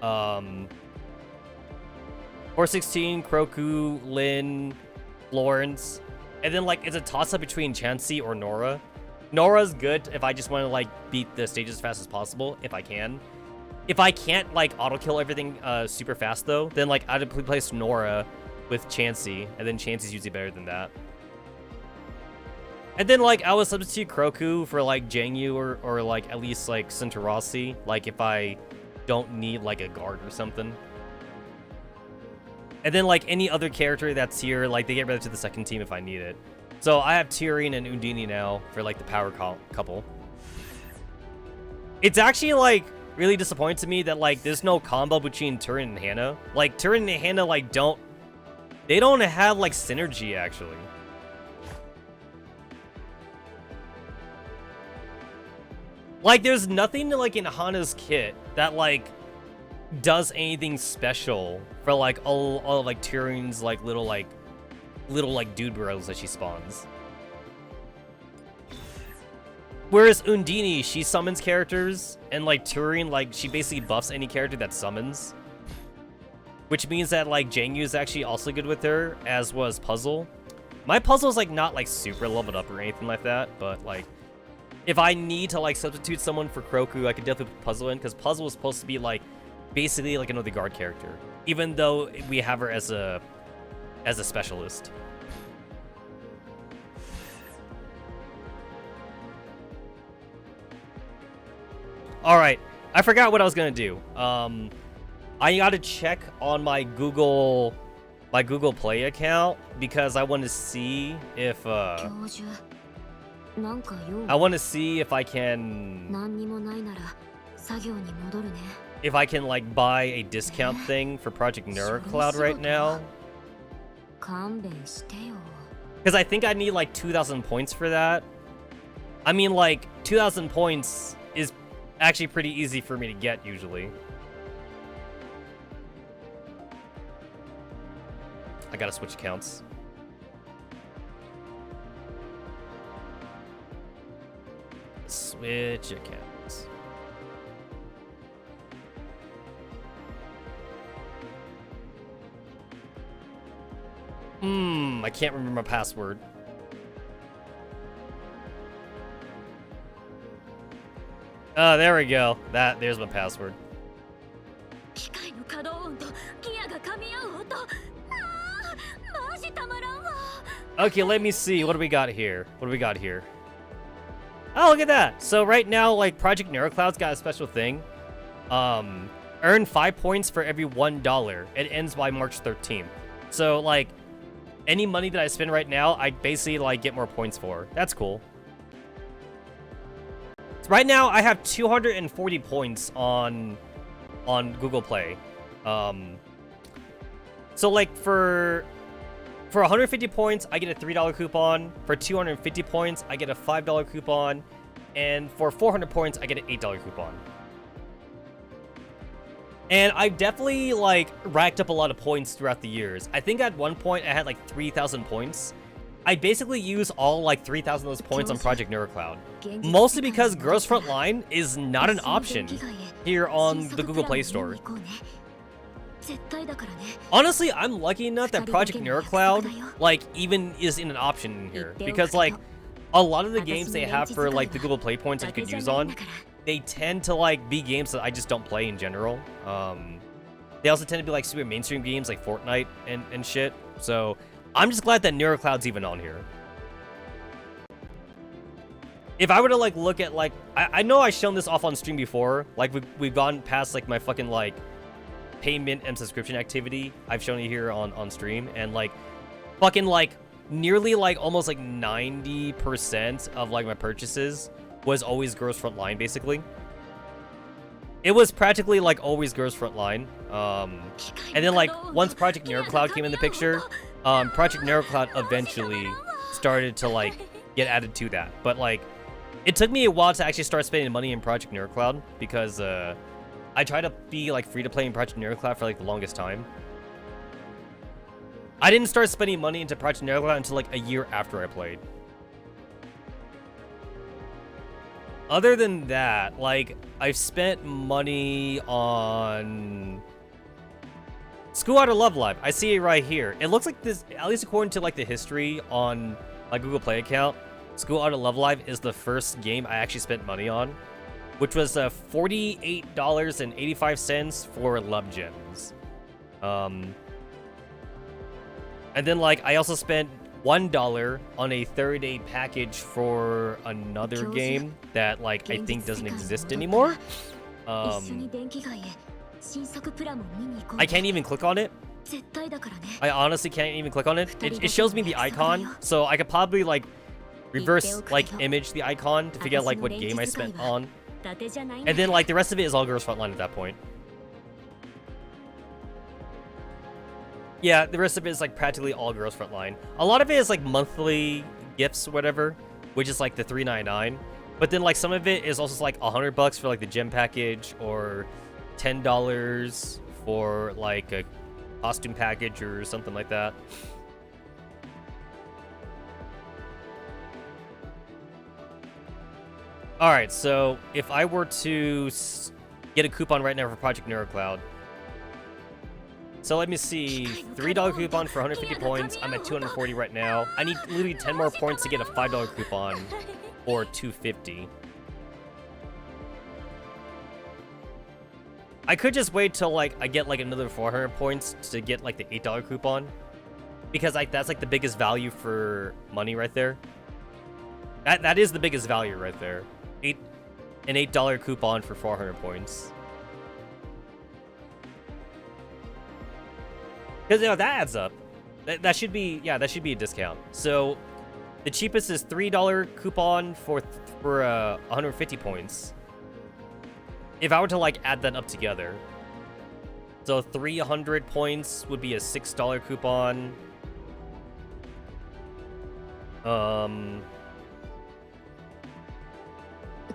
416, Kroku, Lin, Florence, and then like it's a toss-up between Chansey or Nora. Nora's good if I just want to like beat the stages as fast as possible, if I can. If I can't like auto-kill everything super fast though, then like I'd place Nora with Chansey, and then Chansey's usually better than that. And then like I would substitute Kroku for like Jangyu or like at least like Centerossi, like if I don't need like a guard or something. And then like any other character that's here, like they get rid to the second team if I need it. So I have Tyrion and Undine now for like the power couple. It's actually like really disappointing to me that like there's no combo between Tyrion and Hannah. Like Tyrion and Hannah like don't have like synergy actually. Like there's nothing like in Hannah's kit that like does anything special for like all of like Tyrion's like little dude bros that she spawns. Whereas Undine, she summons characters, and like Tyrion, like she basically buffs any character that summons. Which means that like Jangyu is actually also good with her, as was Puzzle. My Puzzle's like not like super leveled up or anything like that, but like if I need to like substitute someone for Kroku, I could definitely put Puzzle in, because Puzzle is supposed to be like basically like another guard character, even though we have her as a specialist. All right, I forgot what I was gonna do. I gotta check on my Google Play account because I want to see if I can like buy a discount thing for Project NeuroCloud right now. Because I think I need like 2,000 points for that. I mean, like 2,000 points is actually pretty easy for me to get usually. I gotta switch accounts. Switch accounts. I can't remember my password. Oh, there we go. There's my password. 機械の稼働音とギアが噛み合う音。マジたまらんわ。 Okay, let me see. What do we got here? What do we got here? Oh, look at that. So right now, like, Project NeuroCloud's got a special thing. Earn 5 points for every $1. It ends by March 13th. So, like, any money that I spend right now, I basically, like, get more points for. That's cool. So right now, I have 240 points on Google Play. So, like, for 150 points, I get a $3 coupon. For 250 points, I get a $5 coupon. And for 400 points, I get an $8 coupon. And I've definitely, like, racked up a lot of points throughout the years. I think at one point, I had, like, 3,000 points. I basically use all, like, 3,000 of those points on Project NeuroCloud. Mostly because Gross Frontline is not an option here on the Google Play Store. Honestly, I'm lucky enough that Project NeuroCloud, like, even is in an option in here. Because, like, a lot of the games they have for, like, the Google Play points that you could use on, they tend to, like, be games that I just don't play in general. They also tend to be, like, super mainstream games, like Fortnite and shit. So, I'm just glad that NeuroCloud's even on here. If I were to, like, look at, like... I know I've shown this off on stream before. Like, we've gone past, like, my fucking, like... payment and subscription activity. I've shown it here on stream, and like fucking like nearly like almost like 90% of like my purchases was always Gross Frontline. Basically, it was practically like always Gross Frontline. And then like once Project NeuroCloud came in the picture, Project NeuroCloud eventually started to like get added to that. But like it took me a while to actually start spending money in Project NeuroCloud because I tried to be, like, free-to-play in Project NeuroCloud for, like, the longest time. I didn't start spending money into Project NeuroCloud until, like, a year after I played. Other than that, like, I've spent money on... School Out of Love Live. I see it right here. It looks like this, at least according to, like, the history on my Google Play account, School Out of Love Live is the first game I actually spent money on, which was $48.85 for Love Gems. And then, like, I also spent $1 on a 30-day package for another game that, like, I think doesn't exist anymore. I can't even click on it. I honestly can't even click on it. It shows me the icon, so I could probably, like, reverse, like, image the icon to figure out, like, what game I spent on. And then, like, the rest of it is all Gross Frontline at that point. Yeah, the rest of it is, like, practically all Gross Frontline. A lot of it is, like, monthly gifts or whatever, which is, like, the $3.99. But then, like, some of it is also, like, $100 for, like, the gem package, or $10 for, like, a costume package or something like that. Alright, so if I were to get a coupon right now for Project NeuroCloud. So let me see, $3 coupon for 150 points. I'm at 240 right now. I need literally 10 more points to get a $5 coupon for 250. I could just wait till like I get like another 400 points to get like the $8 coupon, because like that's like the biggest value for money right there. That is the biggest value right there. An $8 coupon for 400 points. Because, you know, that adds up. That should be, yeah, that should be a discount. So, the cheapest is $3 coupon for 150 points. If I were to, like, add that up together. So, 300 points would be a $6 coupon.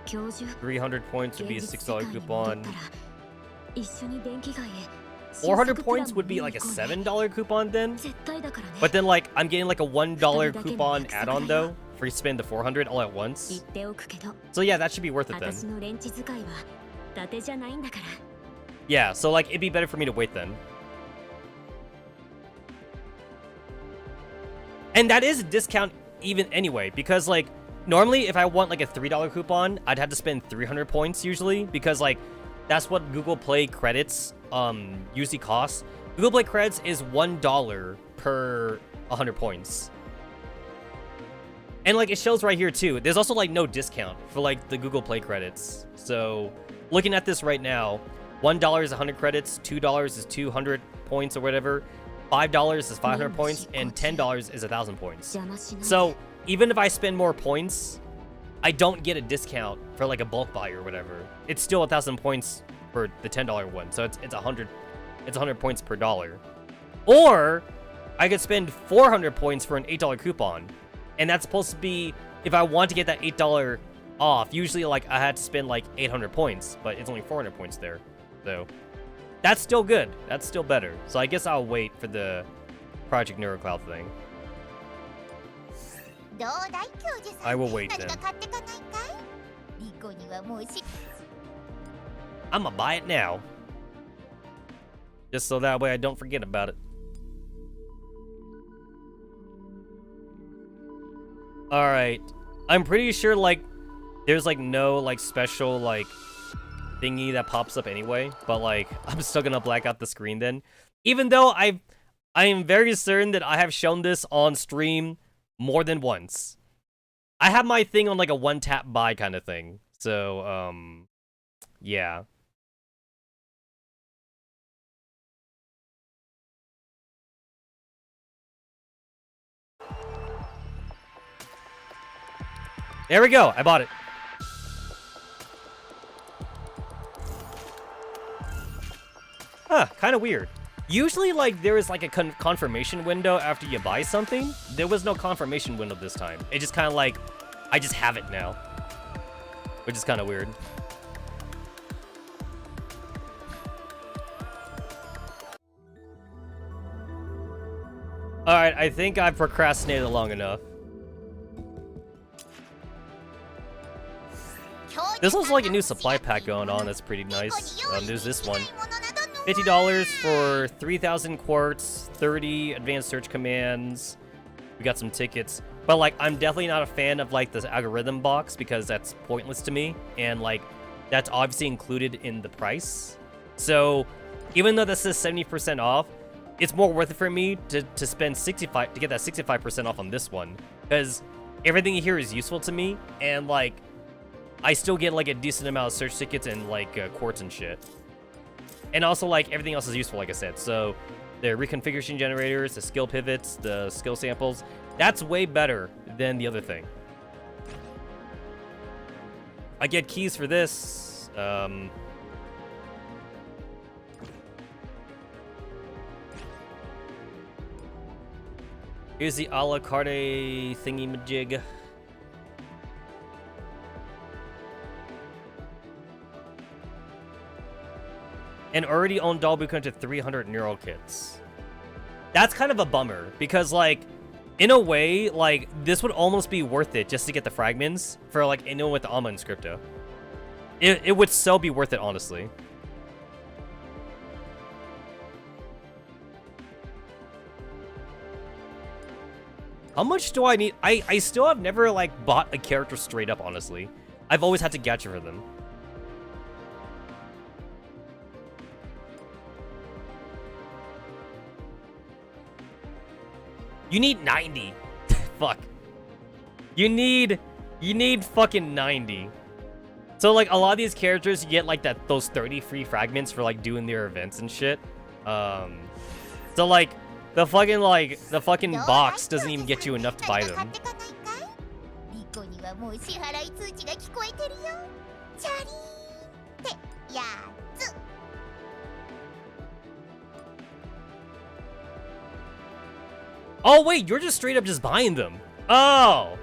300 points would be a $6 coupon. 400 points would be like a $7 coupon then. But then like I'm getting like a $1 coupon add-on though for you spend the 400 all at once. So yeah, that should be worth it then. Yeah, so like it'd be better for me to wait then. And that is a discount even anyway, because like normally if I want like a $3 coupon, I'd have to spend 300 points usually, because like that's what Google Play credits usually costs. Google Play credits is $1 per 100 points. And like it shows right here too. There's also like no discount for like the Google Play credits. So looking at this right now, $1 is 100 credits, $2 is 200 points or whatever, $5 is 500 points, and $10 is 1,000 points. So even if I spend more points, I don't get a discount for like a bulk buy or whatever. It's still 1,000 points for the $10 one. So it's 100 points per dollar. Or I could spend 400 points for an $8 coupon. And that's supposed to be, if I want to get that $8 off, usually like I had to spend like 800 points, but it's only 400 points there. So that's still good. That's still better. So I guess I'll wait for the Project NeuroCloud thing. I will wait then. I'm gonna buy it now. Just so that way I don't forget about it. Alright. I'm pretty sure, like, there's, like, no, like, special, like, thingy that pops up anyway. But, like, I'm still gonna black out the screen then. Even though I am very certain that I have shown this on stream more than once. I have my thing on, like, a one-tap buy kind of thing. So, yeah. There we go. I bought it. Huh, kind of weird. Usually, like, there is, like, a confirmation window after you buy something. There was no confirmation window this time. It just kind of, like, I just have it now. Which is kind of weird. Alright, I think I've procrastinated long enough. There's also like a new supply pack going on that's pretty nice. There's this one. $50 for 3,000 quartz, 30 advanced search commands. We got some tickets. But like, I'm definitely not a fan of like this algorithm box because that's pointless to me. And like, that's obviously included in the price. So even though this is 70% off, it's more worth it for me to spend 65 to get that 65% off on this one. Because everything here is useful to me. And like, I still get like a decent amount of search tickets and like quartz and shit. And also like everything else is useful, like I said. So the reconfiguration generators, the skill pivots, the skill samples, that's way better than the other thing. I get keys for this. Here's the a la carte thingy-majig. And already own doll boot to 300 neural kits. That's kind of a bummer because like, in a way, like this would almost be worth it just to get the fragments for like anyone with the Alma Inscripta. It would so be worth it, honestly. How much do I need? I still have never like bought a character straight up, honestly. I've always had to gacha for them. You need 90. Fuck. You need fucking 90. So like a lot of these characters, you get like those 30 free fragments for like doing their events and shit. So like the fucking box doesn't even get you enough to buy them. Oh wait, you're just straight up just buying them. Oh.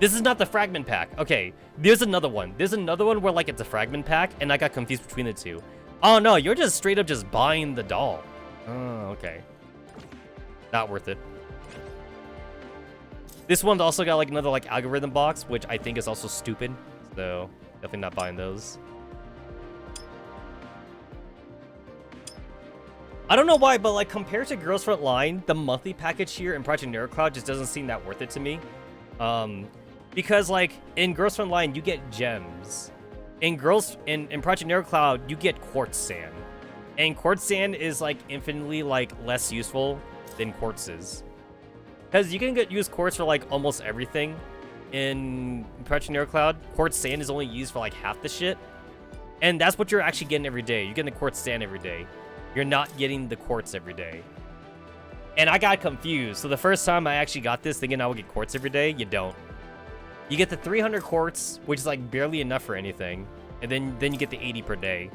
This is not the fragment pack. Okay, there's another one. There's another one where like it's a fragment pack and I got confused between the two. Oh no, you're just straight up just buying the doll. Oh, okay. Not worth it. This one's also got like another like algorithm box, which I think is also stupid. So definitely not buying those. I don't know why, but like compared to Girls Front Line, the monthly package here in Project Neurocloud just doesn't seem that worth it to me. Because like in Girls Front Line, you get gems. In Project Neurocloud, you get quartz sand. And quartz sand is like infinitely like less useful than quartzes. Because you can use quartz for like almost everything in Project Neurocloud. Quartz sand is only used for like half the shit. And that's what you're actually getting every day. You're getting the quartz sand every day. You're not getting the quartz every day. And I got confused. So the first time I actually got this thinking I would get quartz every day, you don't. You get the 300 quartz, which is like barely enough for anything. And then you get the 80 per day.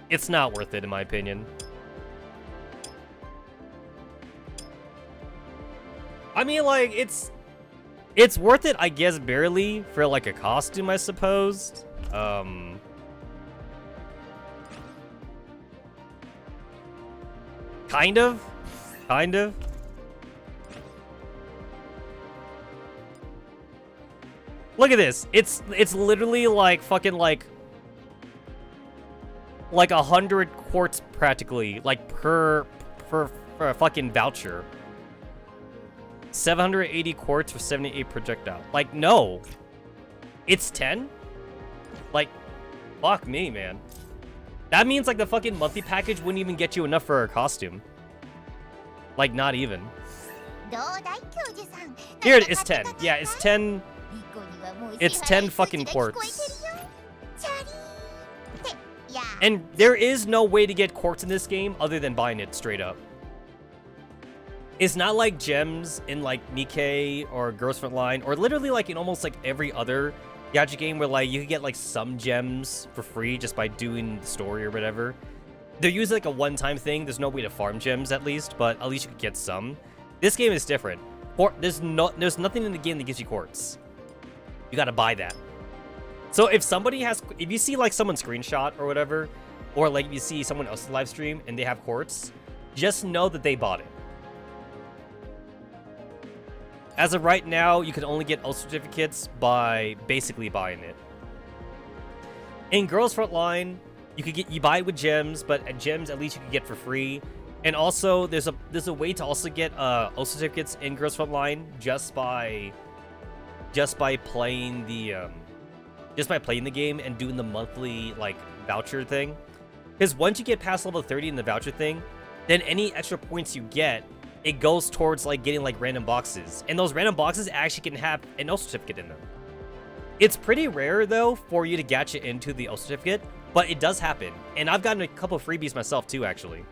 It's not worth it in my opinion. I mean, like, it's worth it, I guess, barely for like a costume, I suppose. Kind of. Look at this. It's literally like fucking like 100 quartz practically, like per fucking voucher. 780 quartz for 78 projectile. Like, no. It's 10? Like, fuck me, man. That means like the fucking monthly package wouldn't even get you enough for a costume. Like, not even. Here it is 10. Yeah, it's 10. It's 10 fucking quartz. And there is no way to get quartz in this game other than buying it straight up. It's not like gems in like Nikkei or Girls Front Line, or literally like in almost like every other gacha game where like you can get like some gems for free just by doing the story or whatever. They're usually like a one-time thing. There's no way to farm gems at least, but at least you could get some. This game is different. There's nothing in the game that gives you quartz. You gotta buy that. So if you see like someone's screenshot or whatever, or like you see someone else's live stream and they have quartz, just know that they bought it. As of right now, you can only get ult certificates by basically buying it. In Girls Front Line, you buy it with gems, but at gems at least you can get for free. And also there's a way to also get ult certificates in Girls Front Line just by playing the game and doing the monthly like voucher thing. Because once you get past level 30 in the voucher thing, then any extra points you get, it goes towards like getting like random boxes, and those random boxes actually can have an ult certificate in them. It's pretty rare though for you to gacha into the ult certificate, but it does happen, and I've gotten a couple freebies myself too actually.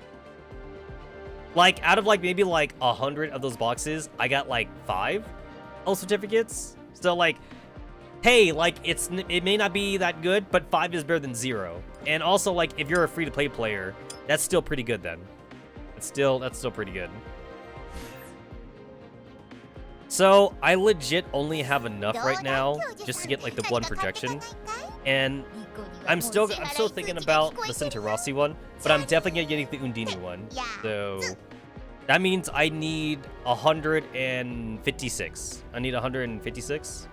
Like out of like maybe like 100 of those boxes, I got like 5 ult certificates. So like, hey, like it may not be that good, but 5 is better than 0. And also like if you're a free-to-play player, that's still pretty good then. That's still pretty good. So I legit only have enough right now just to get like the one projection, and I'm still thinking about the Centerossi one, but I'm definitely gonna get the Undini one. So that means I need 156. I need 156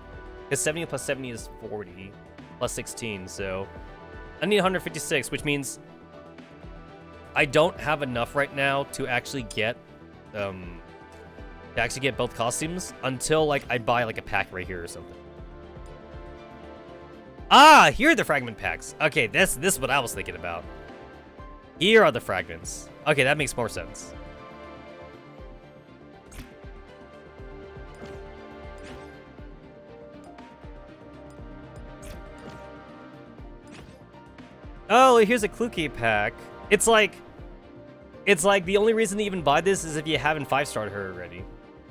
because 70 plus 70 is 40 plus 16. So I need 156, which means I don't have enough right now to actually get both costumes until like I buy like a pack right here or something. Ah, here are the fragment packs. Okay, this is what I was thinking about. Here are the fragments. Okay, that makes more sense. Oh, here's a Kluki pack. It's like the only reason to even buy this is if you haven't 5-starred her already.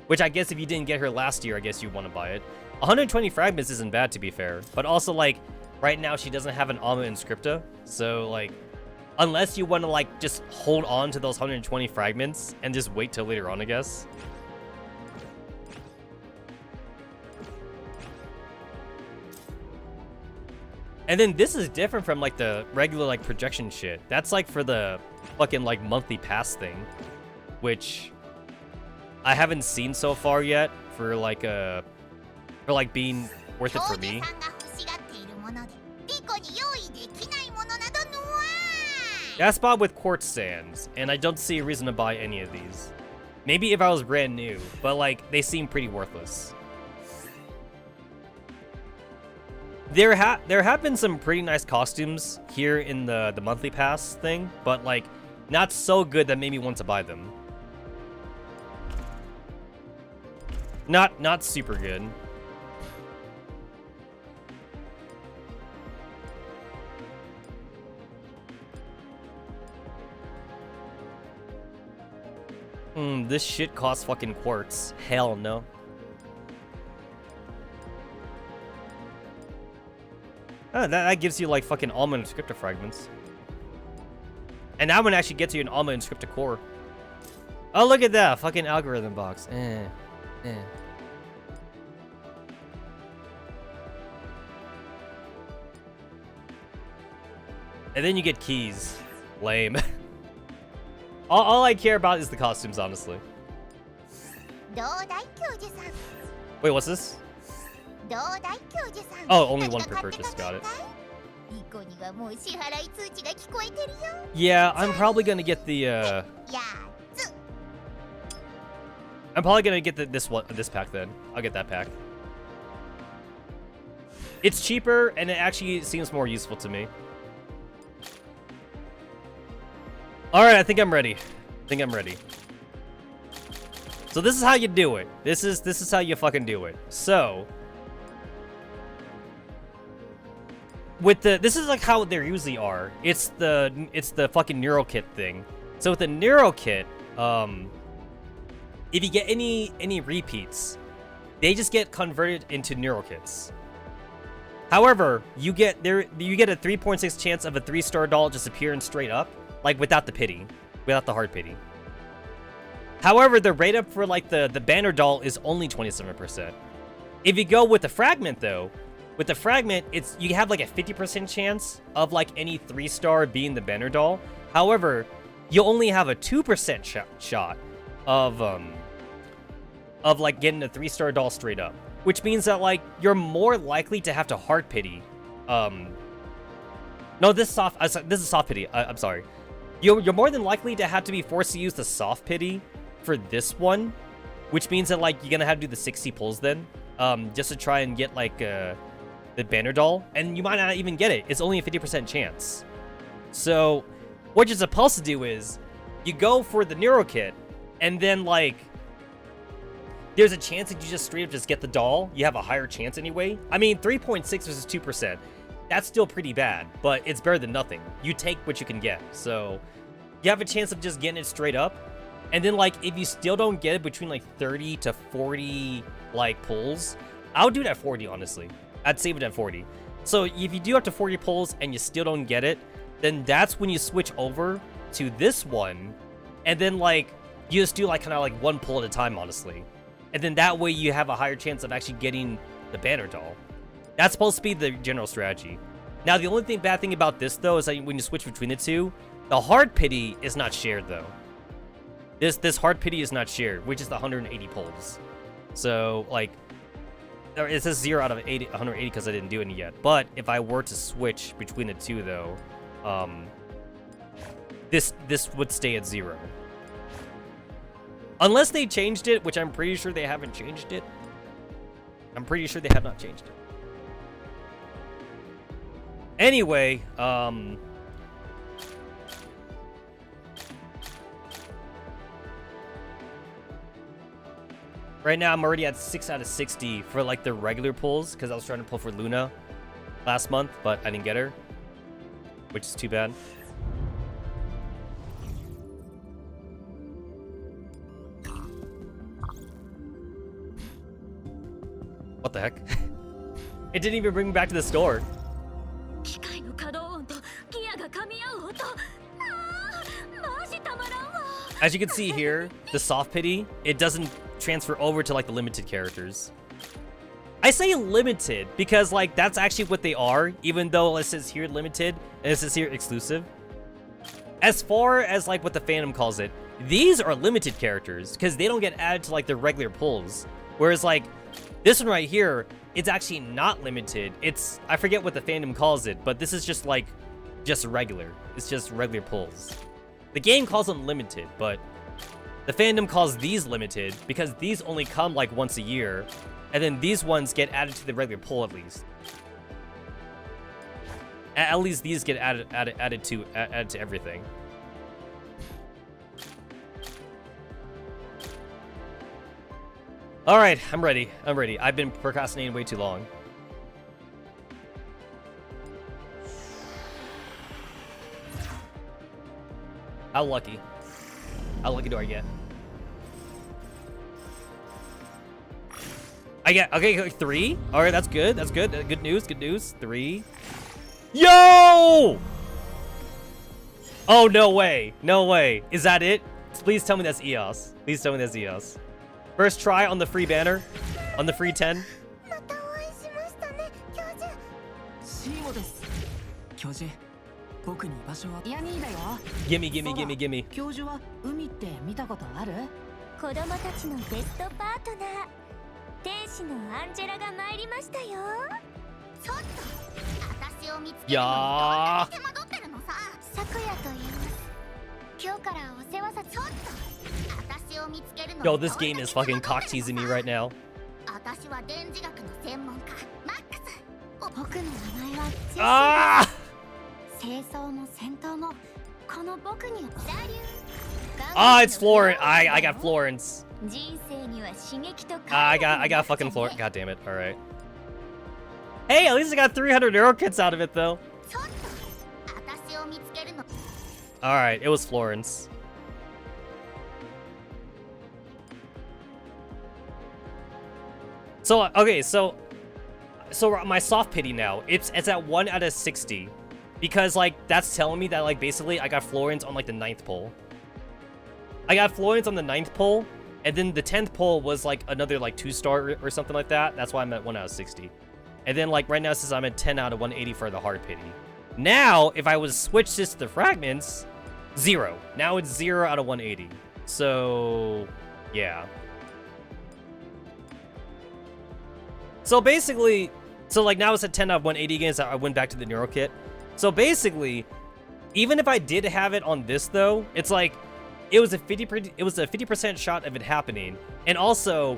Which I guess if you didn't get her last year, I guess you want to buy it. 120 fragments isn't bad, to be fair. But also, like, right now she doesn't have an Alma Inscripta. So, like, unless you want to, like, just hold on to those 120 fragments and just wait till later on, I guess. And then this is different from, like, the regular, like, projection shit. That's, like, for the fucking, like, monthly pass thing. Which I haven't seen so far yet for being worth it for me. That's bought with quartz sands, and I don't see a reason to buy any of these. Maybe if I was brand new, but like, they seem pretty worthless. There have been some pretty nice costumes here in the monthly pass thing, but like, not so good that made me want to buy them. Not super good. This shit costs fucking quartz. Hell no. Oh, that gives you like fucking almond inscriptor fragments. And that one actually gets you an almond inscriptor core. Oh, look at that fucking algorithm box. And then you get keys. Lame. All I care about is the costumes, honestly. Wait, what's this? Oh, only one per purchase. Got it. Yeah, I'm probably gonna get the I'm probably gonna get this pack then. I'll get that pack. It's cheaper and it actually seems more useful to me. Alright, I think I'm ready. So this is how you do it. This is how you fucking do it. So with this is like how there usually are. It's the fucking Neuro Kit thing. So with the Neuro Kit, if you get any repeats, they just get converted into Neuro Kits. However, you get a 3.6 chance of a 3-star doll just appearing straight up, like without the pity, without the hard pity. However, the rate up for like the banner doll is only 27%. If you go with the fragment though, with the fragment, you have like a 50% chance of like any 3-star being the banner doll. However, you only have a 2% shot of like getting a 3-star doll straight up, which means that like you're more likely to have to hard pity. No, this is soft pity. I'm sorry. You're more than likely to have to be forced to use the soft pity for this one, which means that like you're gonna have to do the 60 pulls then, just to try and get like the banner doll, and you might not even get it. It's only a 50% chance. So what you're supposed to do is you go for the Neuro Kit, and then like there's a chance that you just straight up just get the doll. You have a higher chance anyway. I mean, 3.6 versus 2%. That's still pretty bad, but it's better than nothing. You take what you can get. So you have a chance of just getting it straight up. And then like if you still don't get it between like 30 to 40 like pulls, I would do it at 40, honestly. I'd save it at 40. So if you do up to 40 pulls and you still don't get it, then that's when you switch over to this one. And then like you just do like kind of like one pull at a time, honestly. And then that way you have a higher chance of actually getting the banner doll. That's supposed to be the general strategy. Now, the only bad thing about this, though, is that when you switch between the two, the hard pity is not shared, though. This hard pity is not shared, which is the 180 pulls. So, like, it says 0 out of 180 because I didn't do any yet. But if I were to switch between the two, though, this would stay at 0. Unless they changed it, which I'm pretty sure they haven't changed it. I'm pretty sure they have not changed it. Anyway, right now I'm already at 6 out of 60 for like the regular pulls because I was trying to pull for Luna last month, but I didn't get her, which is too bad. What the heck? It didn't even bring me back to the store. As you can see here, the soft pity, it doesn't transfer over to like the limited characters. I say limited because like that's actually what they are, even though it says here limited and it says here exclusive. As far as like what the fandom calls it, these are limited characters because they don't get added to like the regular pulls. Whereas like this one right here, it's actually not limited. I forget what the fandom calls it, but this is just like just regular. It's just regular pulls. The game calls them limited, but the fandom calls these limited because these only come like once a year, and then these ones get added to the regular pull at least. At least these get added to everything. All right, I'm ready. I've been procrastinating way too long. How lucky? How lucky do I get? I get, okay, 3. All right, that's good. That's good. Good news. Good news. 3. Yo! Oh, no way. No way. Is that it? Please tell me that's EOS. Please tell me that's EOS. First try on the free banner. On the free 10. Gimme, gimme, gimme, gimme. 子供たちのベストパートナー天使のアンジェラが参りましたよ。ちょっと私を見つけるのにどんやなに手間取ってるのさ。昨夜と言います。今日からお世話さちょっと私を見つけるのに Yo, this game is fucking cock teasing me right now. 私は電磁学の専門家マックス。僕の名前はジェシー。Ah! 清掃も戦闘もこの僕によって。Ah, it's Florence. I got Florence. 人生には刺激と I got fucking Florence. God damn it. All right. Hey, at least I got 300 euro kits out of it though. ちょっと私を見つけるの。 All right, it was Florence. So okay, so my soft pity now, it's at 1 out of 60, because like that's telling me that like basically I got Florence on like the 9th pull. I got Florence on the 9th pull, and then the 10th pull was like another like 2-star or something like that. That's why I'm at 1 out of 60. And then like right now since I'm at 10 out of 180 for the hard pity. Now if I was to switch this to the fragments, 0. Now it's 0 out of 180. So yeah. So basically, so like now it's at 10 out of 180 again, so I went back to the Neuro Kit. So basically, even if I did have it on this though, it's like it was a 50% shot of it happening. And also,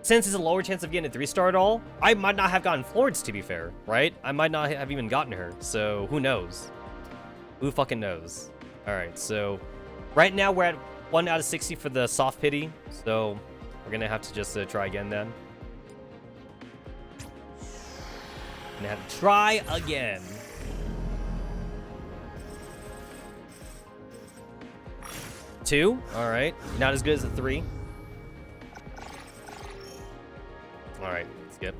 since it's a lower chance of getting a 3-star at all, I might not have gotten Florence, to be fair, right? I might not have even gotten her. So who knows? Who fucking knows? All right, so right now we're at 1 out of 60 for the soft pity. So we're gonna have to just try again then. Gonna have to try again. Two. All right. Not as good as a 3. All right. Skip.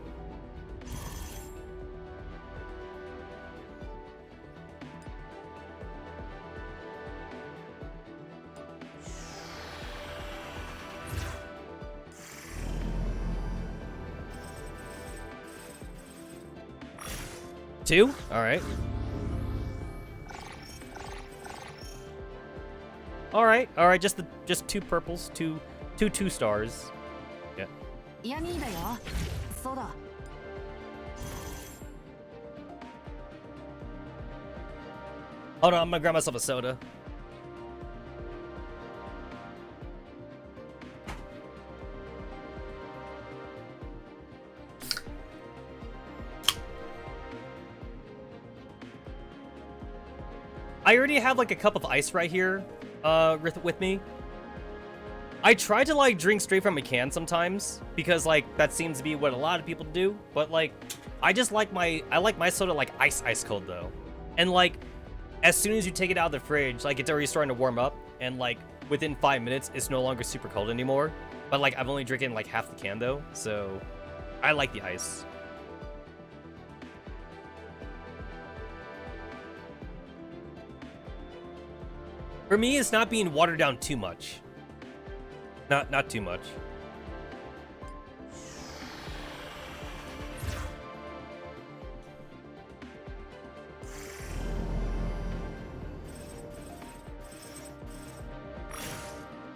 Two. All right. All right, just 2 purples, two 2-stars. Yeah. Hold on, I'm gonna grab myself a soda. I already have like a cup of ice right here. With me. I try to like drink straight from a can sometimes because like that seems to be what a lot of people do, but like I like my soda like ice cold though. And like as soon as you take it out of the fridge, like it's already starting to warm up, and like within 5 minutes it's no longer super cold anymore. But like I've only drinking like half the can though, so I like the ice. For me, it's not being watered down too much. Not too much.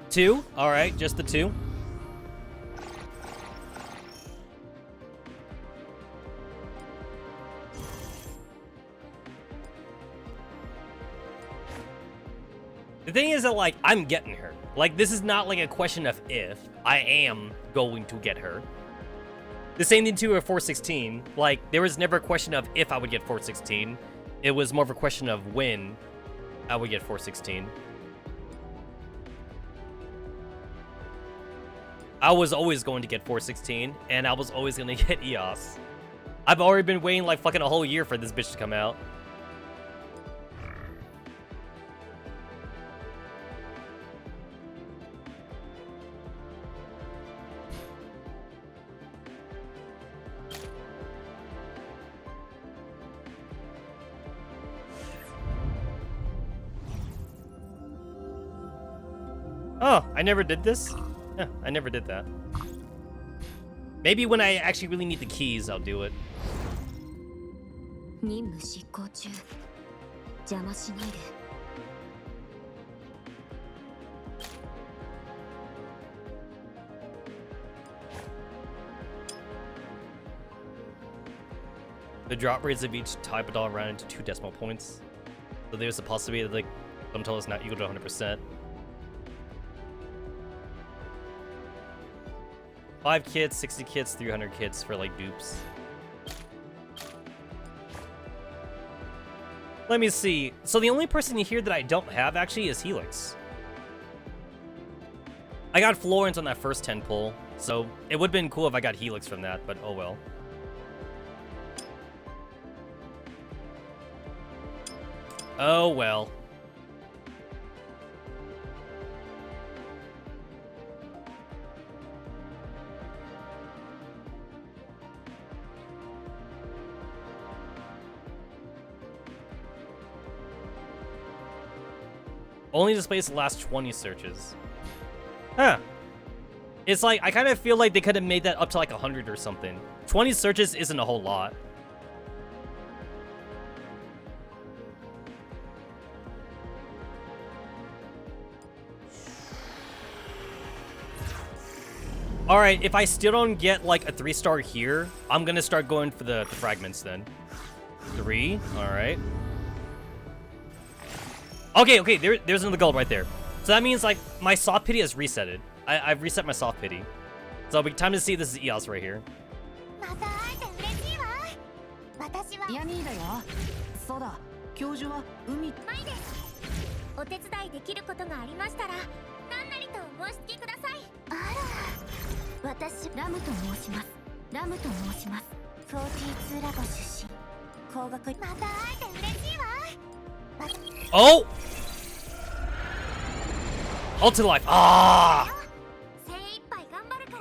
Two? Alright, just the 2. The thing is that, like, I'm getting her. Like, this is not, like, a question of if. I am going to get her. The same thing, too, with 416. Like, there was never a question of if I would get 416. It was more of a question of when I would get 416. I was always going to get 416, and I was always going to get EOS. I've already been waiting, like, fucking a whole year for this bitch to come out. Oh, I never did this? Yeah, I never did that. Maybe when I actually really need the keys, I'll do it. The drop rates of each type of dollar round into 2 decimal points. So there's a possibility that, like, some total is not equal to 100%. 5 kits, 60 kits, 300 kits for, like, dupes. Let me see. So the only person here that I don't have, actually, is Helix. I got Florence on that first 10 pull, so it would have been cool if I got Helix from that, but oh well. Oh well. Only displays the last 20 searches. Huh. It's like, I kind of feel like they could have made that up to like 100 or something. 20 searches isn't a whole lot. Alright, if I still don't get like a 3-star here, I'm gonna start going for the fragments then. 3, alright. Okay, there's another gold right there. So that means, like, my soft pity has resetted. I've reset my soft pity. So it'll be time to see if this is EOS right here. Oh! Ulti life. Ah!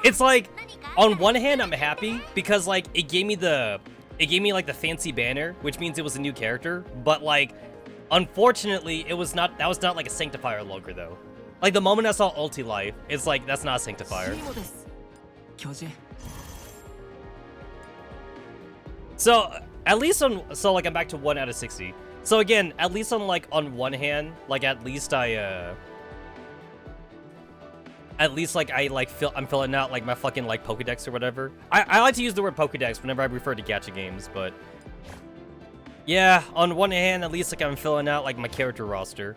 It's like, on one hand, I'm happy because like it gave me like the fancy banner, which means it was a new character. But like, unfortunately, that was not like a sanctifier logger though. Like the moment I saw ulti life, it's like that's not a sanctifier. So at least like I'm back to 1 out of 60. So again, at least on one hand, like at least I'm filling out like my fucking like Pokedex or whatever. I like to use the word Pokedex whenever I refer to gacha games, but yeah, on one hand, at least like I'm filling out like my character roster.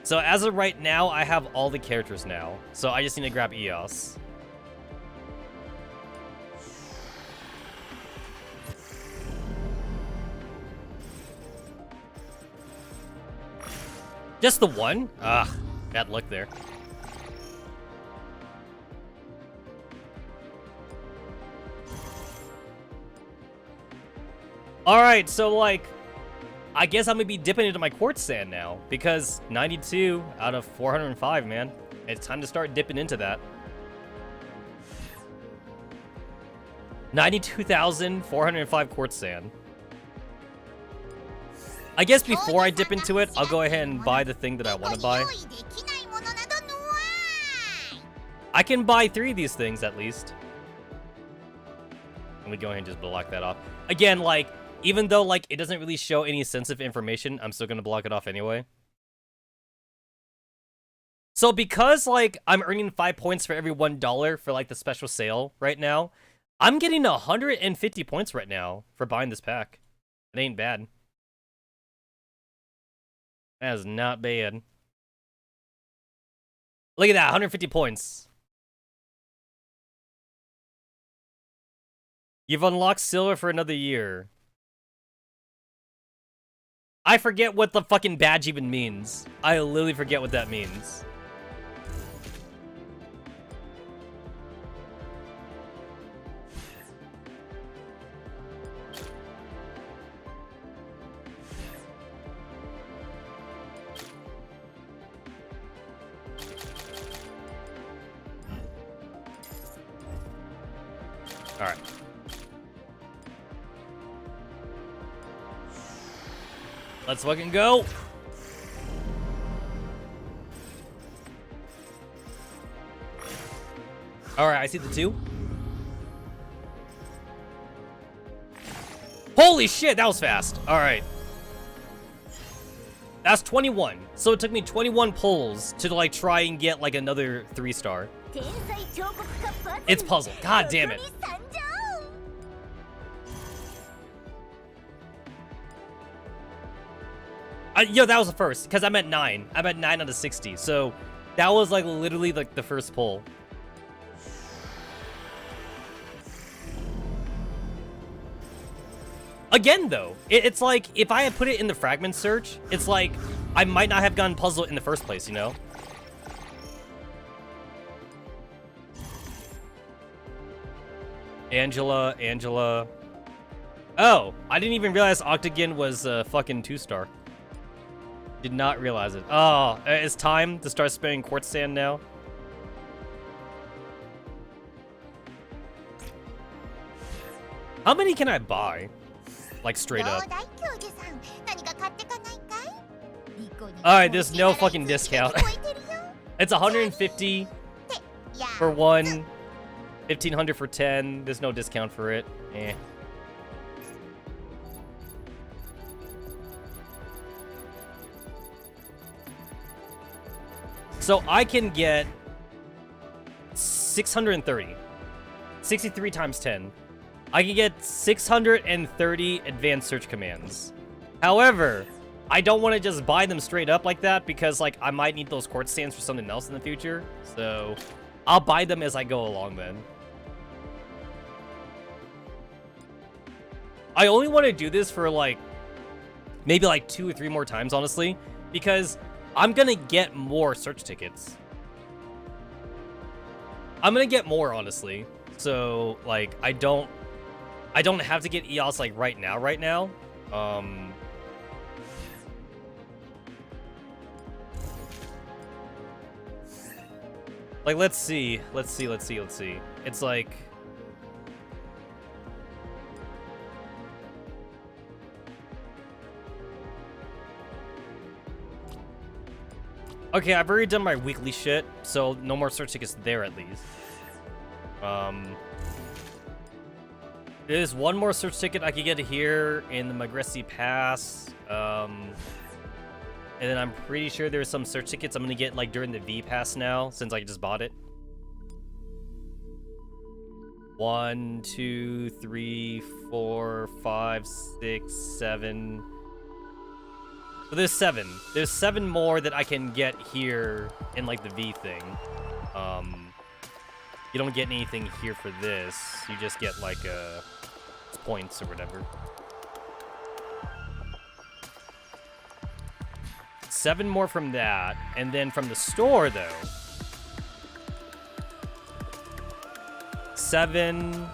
So as of right now, I have all the characters now. So I just need to grab EOS. Just the one? Ah, bad luck there. Alright, so like, I guess I'm gonna be dipping into my quartz sand now, because 92 out of 405, man. It's time to start dipping into that. 92,405 quartz sand. I guess before I dip into it, I'll go ahead and buy the thing that I want to buy. I can buy 3 of these things at least. Let me go ahead and just block that off. Again, like, even though like it doesn't really show any sensitive information, I'm still gonna block it off anyway. So because like I'm earning 5 points for every $1 for like the special sale right now, I'm getting 150 points right now for buying this pack. It ain't bad. That is not bad. Look at that, 150 points. You've unlocked silver for another year. I forget what the fucking badge even means. I literally forget what that means. All right. Let's fucking go. All right, I see the 2. Holy shit, that was fast. All right. That's 21. So it took me 21 pulls to like try and get like another 3-star. It's puzzle. God damn it. Yo, that was the first, because I'm at 9. I'm at 9 out of 60. So that was like literally like the first pull. Again, though, it's like if I had put it in the fragment search, it's like I might not have gotten puzzle in the first place, you know? Angela. Oh, I didn't even realize Octagon was a fucking 2-star. Did not realize it. Oh, it's time to start spamming quartz sand now. How many can I buy? Like straight up. Alright, there's no fucking discount. It's 150 for 1, 1500 for 10. There's no discount for it. Eh. So I can get 630. 63 times 10. I can get 630 advanced search commands. However, I don't want to just buy them straight up like that because like I might need those quartz sands for something else in the future. So I'll buy them as I go along then. I only want to do this for like maybe like 2 or 3 more times, honestly, because I'm gonna get more search tickets. I'm gonna get more, honestly. So, like, I don't have to get EOS, like, right now. Like, let's see. It's like... Okay, I've already done my weekly shit, so no more search tickets there at least. There's one more search ticket I could get here in the Magressi Pass. And then I'm pretty sure there's some search tickets I'm gonna get like during the V Pass now, since I just bought it. 1, 2, 3, 4, 5, 6, 7. So there's 7. There's 7 more that I can get here in like the V thing. You don't get anything here for this. You just get like points or whatever. 7 more from that, and then from the store though. 7,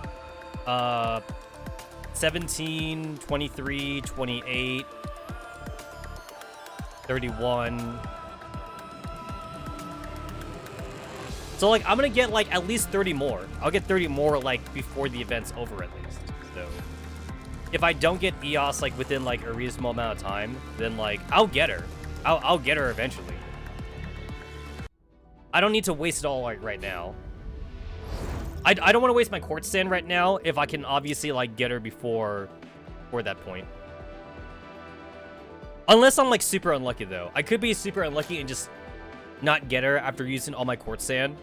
17, 23, 28, 31. So like I'm gonna get like at least 30 more. I'll get 30 more like before the event's over at least. So if I don't get EOS like within like a reasonable amount of time, then like I'll get her. I'll get her eventually. I don't need to waste it all like right now. I don't want to waste my quartz sand right now if I can obviously like get her before that point. Unless I'm like super unlucky though. I could be super unlucky and just not get her after using all my quartz sand.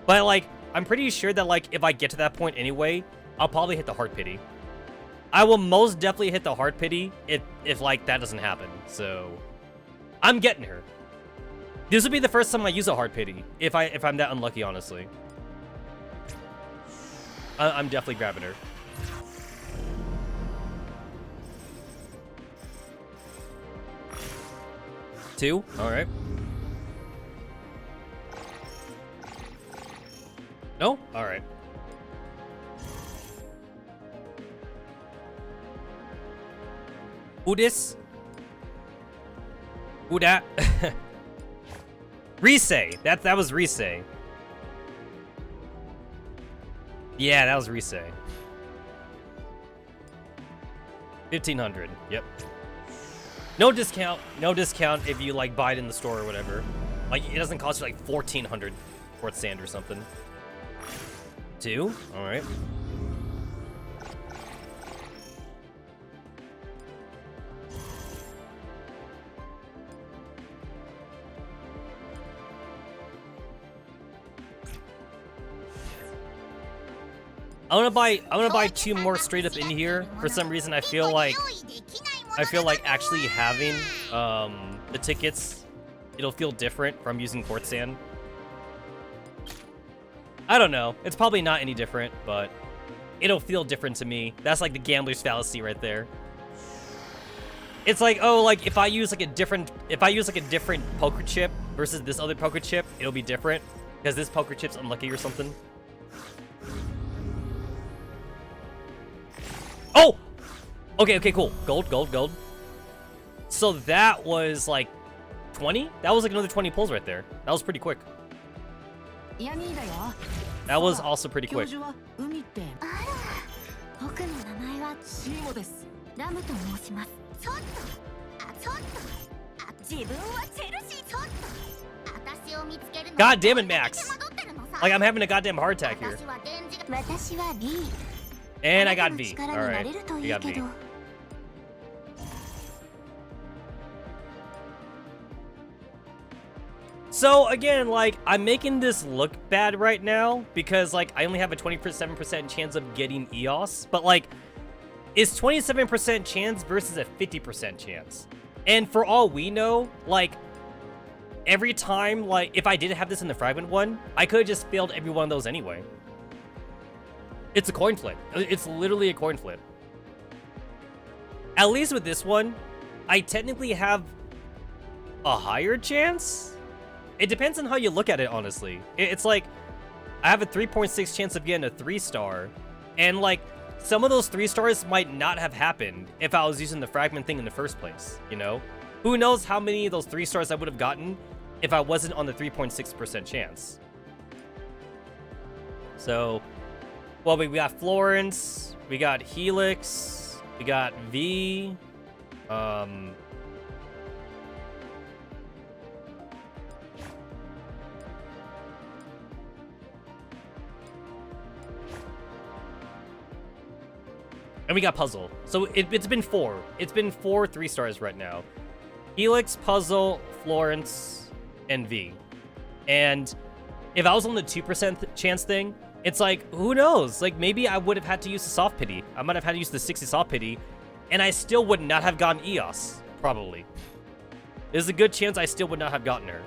But like I'm pretty sure that like if I get to that point anyway, I'll probably hit the heart pity. I will most definitely hit the heart pity if like that doesn't happen. So I'm getting her. This would be the first time I use a hard pity, if I'm that unlucky, honestly. I'm definitely grabbing her. Two, all right. No, all right. Who this? Who that? Risei. That was Risei. Yeah, that was Risei. 1500. Yep. No discount. No discount if you like buy it in the store or whatever. Like it doesn't cost you like 1400 quartz sand or something. Two. All right. I'm gonna buy two more straight up in here. For some reason, I feel like actually having the tickets, it'll feel different from using quartz sand. I don't know. It's probably not any different, but it'll feel different to me. That's like the gambler's fallacy right there. It's like, oh, like if I use like a different poker chip versus this other poker chip, it'll be different because this poker chip's unlucky or something. Oh! Okay, cool. Gold. So that was like 20? That was like another 20 pulls right there. That was pretty quick. That was also pretty quick. God damn it, Max. Like, I'm having a goddamn heart attack here. And I got V. Alright, we got V. So again, like, I'm making this look bad right now because, like, I only have a 27% chance of getting EOS, but, like, it's 27% chance versus a 50% chance. And for all we know, like, every time, like, if I didn't have this in the fragment one, I could have just failed every one of those anyway. It's a coin flip. It's literally a coin flip. At least with this one, I technically have a higher chance. It depends on how you look at it, honestly. It's like, I have a 3.6 chance of getting a 3-star, and like, some of those 3 stars might not have happened if I was using the fragment thing in the first place, you know? Who knows how many of those 3 stars I would have gotten if I wasn't on the 3.6% chance. So, well, we got Florence, we got Helix, we got V, and we got Puzzle. So it's been 4. It's been 4 3-stars right now. Helix, Puzzle, Florence, and V. And if I was on the 2% chance thing, it's like, who knows? Like, maybe I would have had to use the soft pity. I might have had to use the 60 soft pity, and I still would not have gotten EOS, probably. There's a good chance I still would not have gotten her.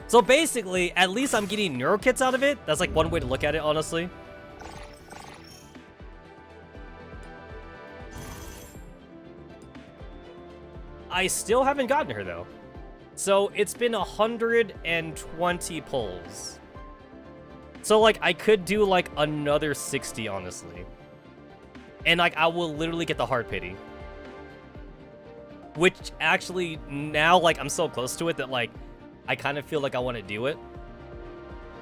So basically, at least I'm getting neuro kits out of it. That's like one way to look at it, honestly. I still haven't gotten her, though. So it's been 120 pulls. So, like, I could do, like, another 60, honestly. And, like, I will literally get the hard pity. Which, actually, now, like, I'm so close to it that, like, I kind of feel like I want to do it.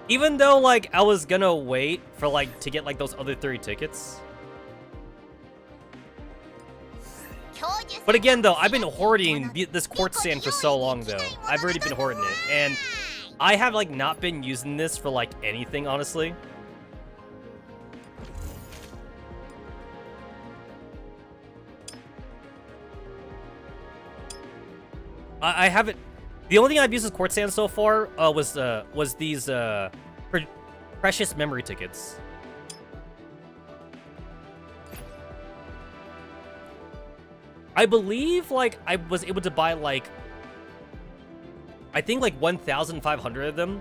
Even though, like, I was gonna wait for, like, to get, like, those other 30 tickets. But again, though, I've been hoarding this quartz sand for so long, though. I've already been hoarding it, and I have, like, not been using this for, like, anything, honestly. I haven't... The only thing I've used with quartz sand so far was these precious memory tickets. I believe like I was able to buy like I think like 1,500 of them,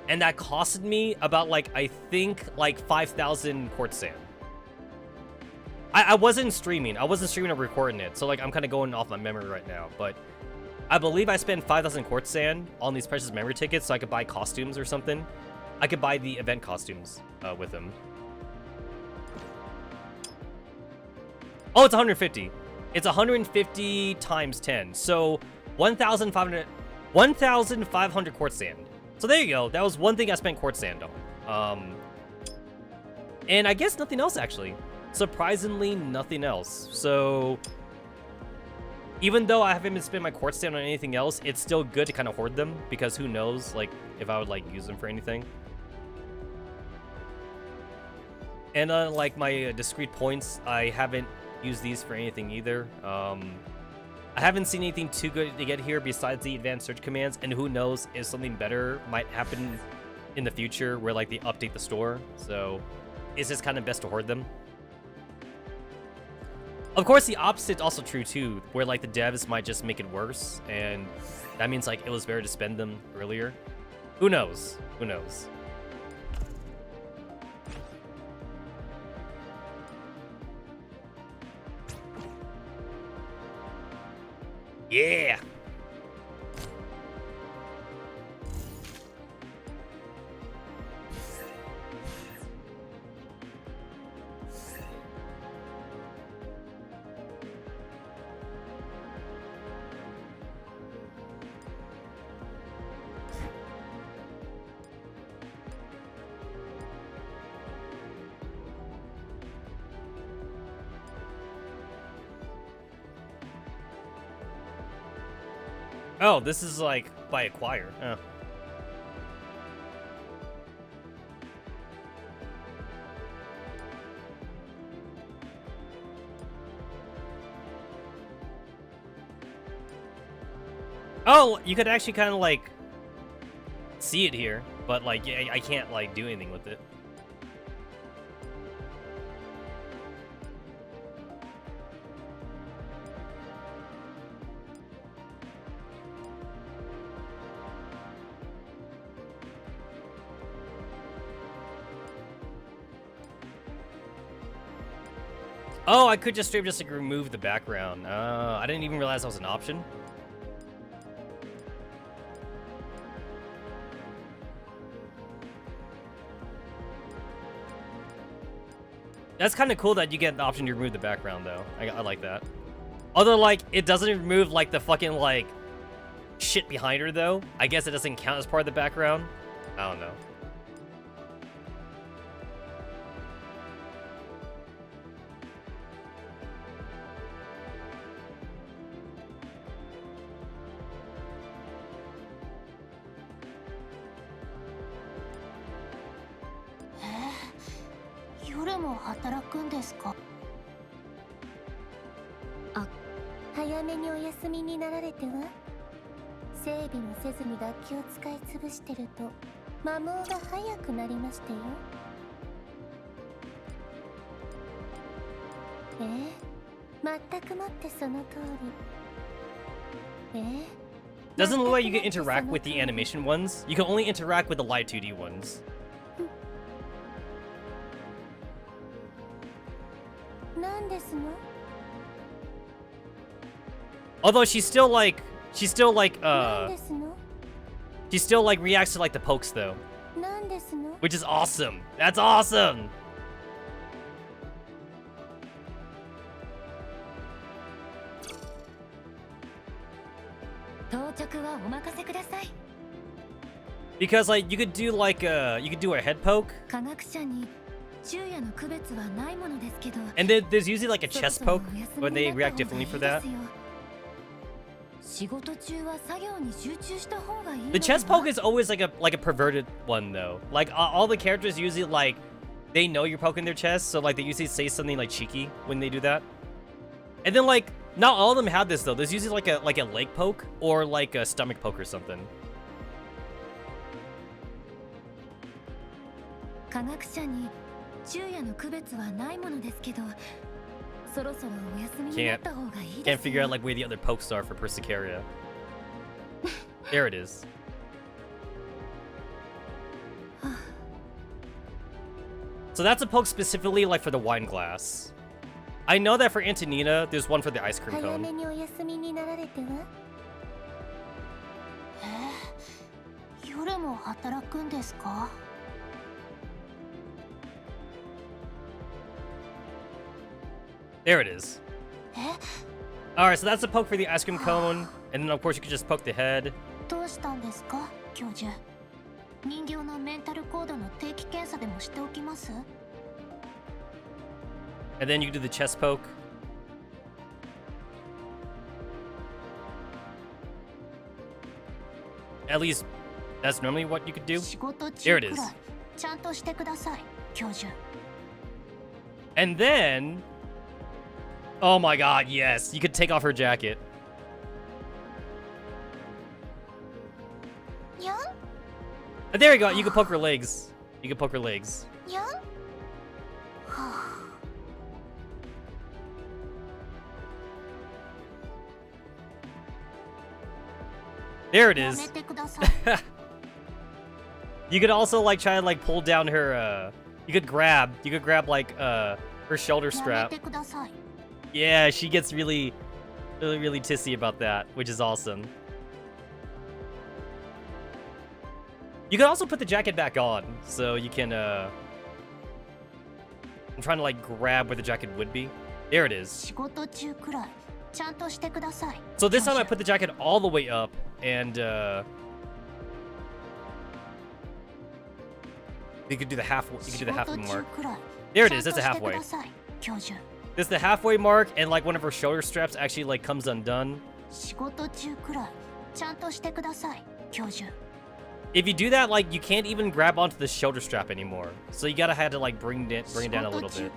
and that costed me about like I think like 5,000 quartz sand. I wasn't streaming. I wasn't streaming or recording it, so like I'm kind of going off my memory right now. But I believe I spent 5,000 quartz sand on these precious memory tickets, so I could buy costumes or something. I could buy the event costumes with them. Oh, it's 150. It's 150 times 10, so 1,500 quartz sand. So there you go. That was one thing I spent quartz sand on. And I guess nothing else actually. Surprisingly, nothing else. So even though I haven't been spending my quartz sand on anything else, it's still good to kind of hoard them, because who knows, like, if I would, like, use them for anything. And like my discrete points, I haven't used these for anything either. I haven't seen anything too good to get here besides the advanced search commands, and who knows if something better might happen in the future where, like, they update the store. So it's just kind of best to hoard them. Of course, the opposite's also true too, where like the devs might just make it worse, and that means like it was better to spend them earlier. Who knows? Who knows? Yeah! Oh, this is like by acquire. Oh. Oh, you could actually kind of like see it here, but like I can't like do anything with it. Oh, I could just straight just like remove the background. I didn't even realize that was an option. That's kind of cool that you get the option to remove the background, though. I like that. Although, like, it doesn't remove, like, the fucking, like, shit behind her, though. I guess it doesn't count as part of the background. I don't know. Doesn't look like you can interact with the animation ones. You can only interact with the live 2D ones. Although she still like reacts to like the pokes though, which is awesome. That's awesome. Because like you could do like a head poke. And then there's usually like a chest poke when they react differently for that. The chest poke is always like a perverted one though. Like all the characters usually like they know you're poking their chest, so like they usually say something like cheeky when they do that. And then like not all of them have this though. There's usually like a leg poke or like a stomach poke or something. Can't figure out like where the other pokes are for Persicaria. There it is. So that's a poke specifically like for the wine glass. I know that for Antonina, there's one for the ice cream cone. There it is. Alright, so that's a poke for the ice cream cone, and then of course you could just poke the head. And then you do the chest poke. At least, that's normally what you could do. There it is. And then... Oh my god, yes. You could take off her jacket. And there you go. You can poke her legs. You can poke her legs. There it is. You could also like try to like pull down her you could grab like her shoulder strap. Yeah, she gets really tissy about that, which is awesome. You can also put the jacket back on, so you can I'm trying to like grab where the jacket would be. There it is. So this time I put the jacket all the way up, and you could do the halfway. You could do the halfway mark. There it is. That's a halfway. This is the halfway mark, and like one of her shoulder straps actually like comes undone. If you do that, like you can't even grab onto the shoulder strap anymore. So you gotta have to like bring it down a little bit.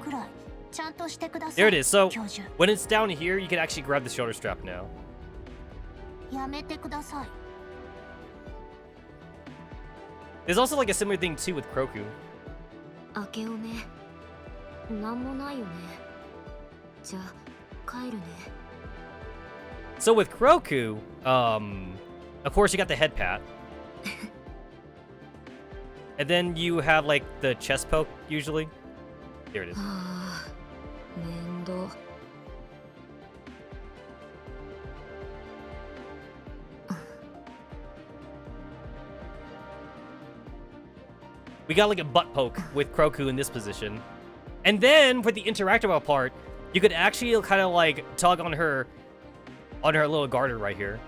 There it is. So when it's down here, you can actually grab the shoulder strap now. There's also like a similar thing too with Kroku. So with Kroku, of course you got the head pat. And then you have like the chest poke usually. Here it is. We got like a butt poke with Kroku in this position. And then for the interactable part, you could actually kind of like tug on her little garter right here.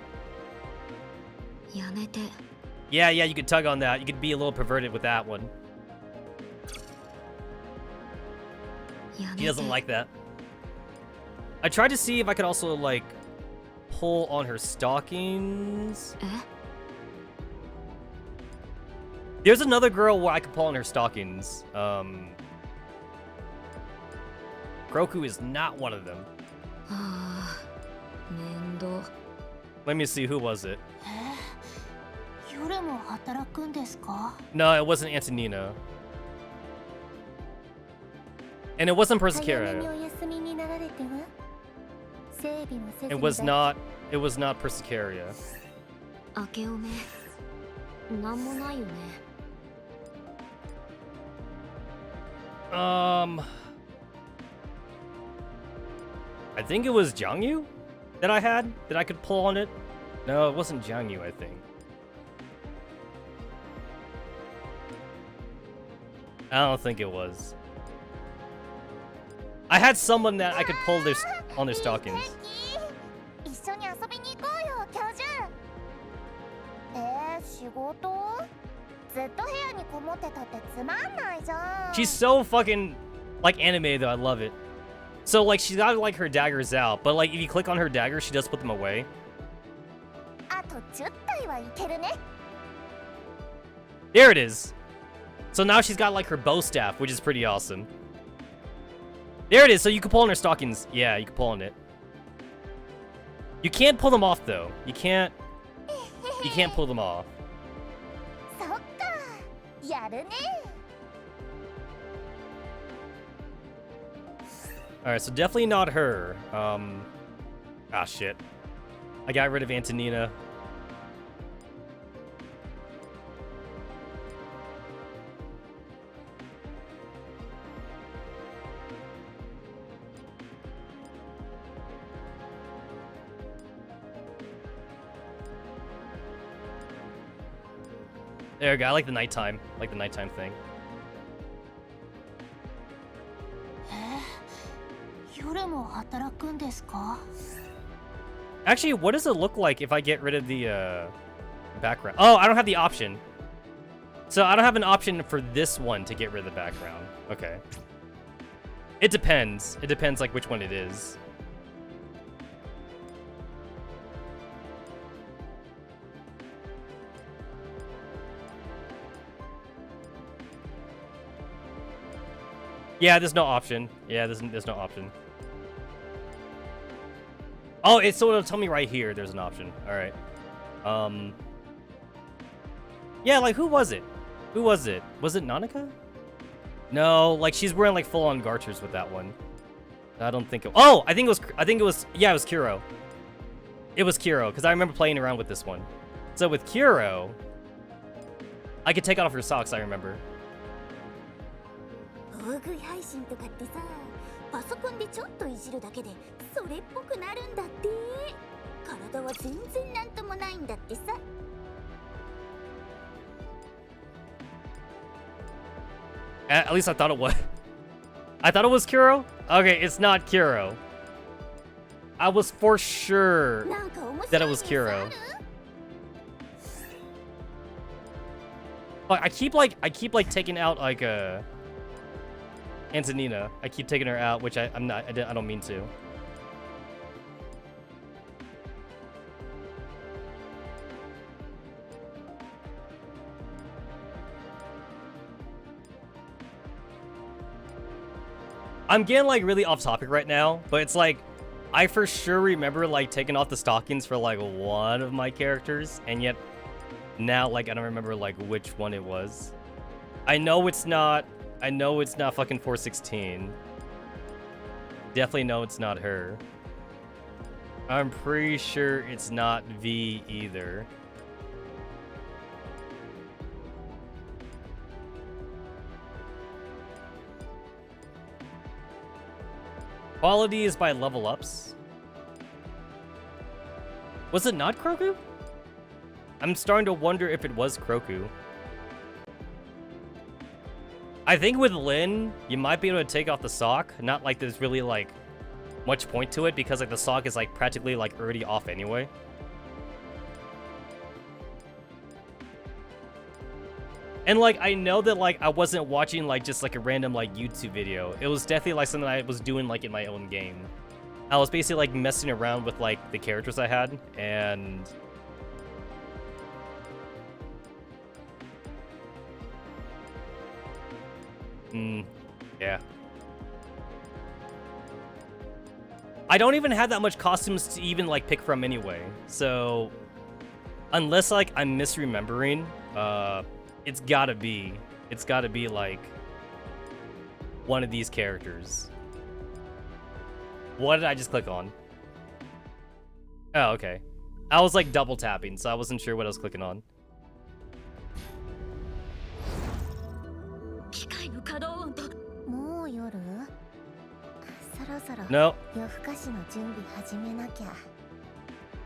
Yeah, you could tug on that. You could be a little perverted with that one. He doesn't like that. I tried to see if I could also like pull on her stockings. There's another girl where I could pull on her stockings. Kroku is not one of them. Let me see, who was it? No, it wasn't Antonina. And it wasn't Persicaria. It was not Persicaria. I think it was Jiangyu that I could pull on it. No, it wasn't Jiangyu, I think. I don't think it was. I had someone that I could pull on their stockings. She's so fucking like anime though, I love it. So like she's got like her daggers out, but like if you click on her daggers, she does put them away. There it is. So now she's got like her bow staff, which is pretty awesome. There it is. So you can pull on her stockings. Yeah, you can pull on it. You can't pull them off though. You can't pull them off. Alright, so definitely not her. Ah, shit. I got rid of Antonina. There we go. I like the nighttime. I like the nighttime thing. Actually, what does it look like if I get rid of the background? Oh, I don't have the option. So I don't have an option for this one to get rid of the background. Okay. It depends. It depends like which one it is. Yeah, there's no option. Yeah, there's no option. Oh, so it'll tell me right here there's an option. All right. Yeah, like who was it? Who was it? Was it Nanika? No, like she's wearing like full-on garters with that one. I don't think it. Oh, I think it was. Yeah, it was Kuro. It was Kuro because I remember playing around with this one. So with Kuro, I could take off her socks. I remember. 大食い配信とかってさ、パソコンでちょっといじるだけでそれっぽくなるんだって。体は全然なんともないんだってさ。At least I thought it was. I thought it was Kuro? Okay, it's not Kuro. I was for sure that it was Kuro. But I keep like taking out like Antonina. I keep taking her out, which I don't mean to. I'm getting like really off topic right now, but it's like I for sure remember like taking off the stockings for like one of my characters, and yet now like I don't remember like which one it was. I know it's not fucking 416. Definitely know it's not her. I'm pretty sure it's not V either. Quality is by level ups. Was it not Kroku? I'm starting to wonder if it was Kroku. I think with Lin, you might be able to take off the sock. Not like there's really like much point to it because like the sock is like practically like already off anyway. And like I know that like I wasn't watching like just like a random like YouTube video. It was definitely like something I was doing like in my own game. I was basically like messing around with like the characters I had and yeah. I don't even have that much costumes to even like pick from anyway. So unless like I'm misremembering, it's gotta be like one of these characters. What did I just click on? Oh, okay. I was like double tapping, so I wasn't sure what I was clicking on. No.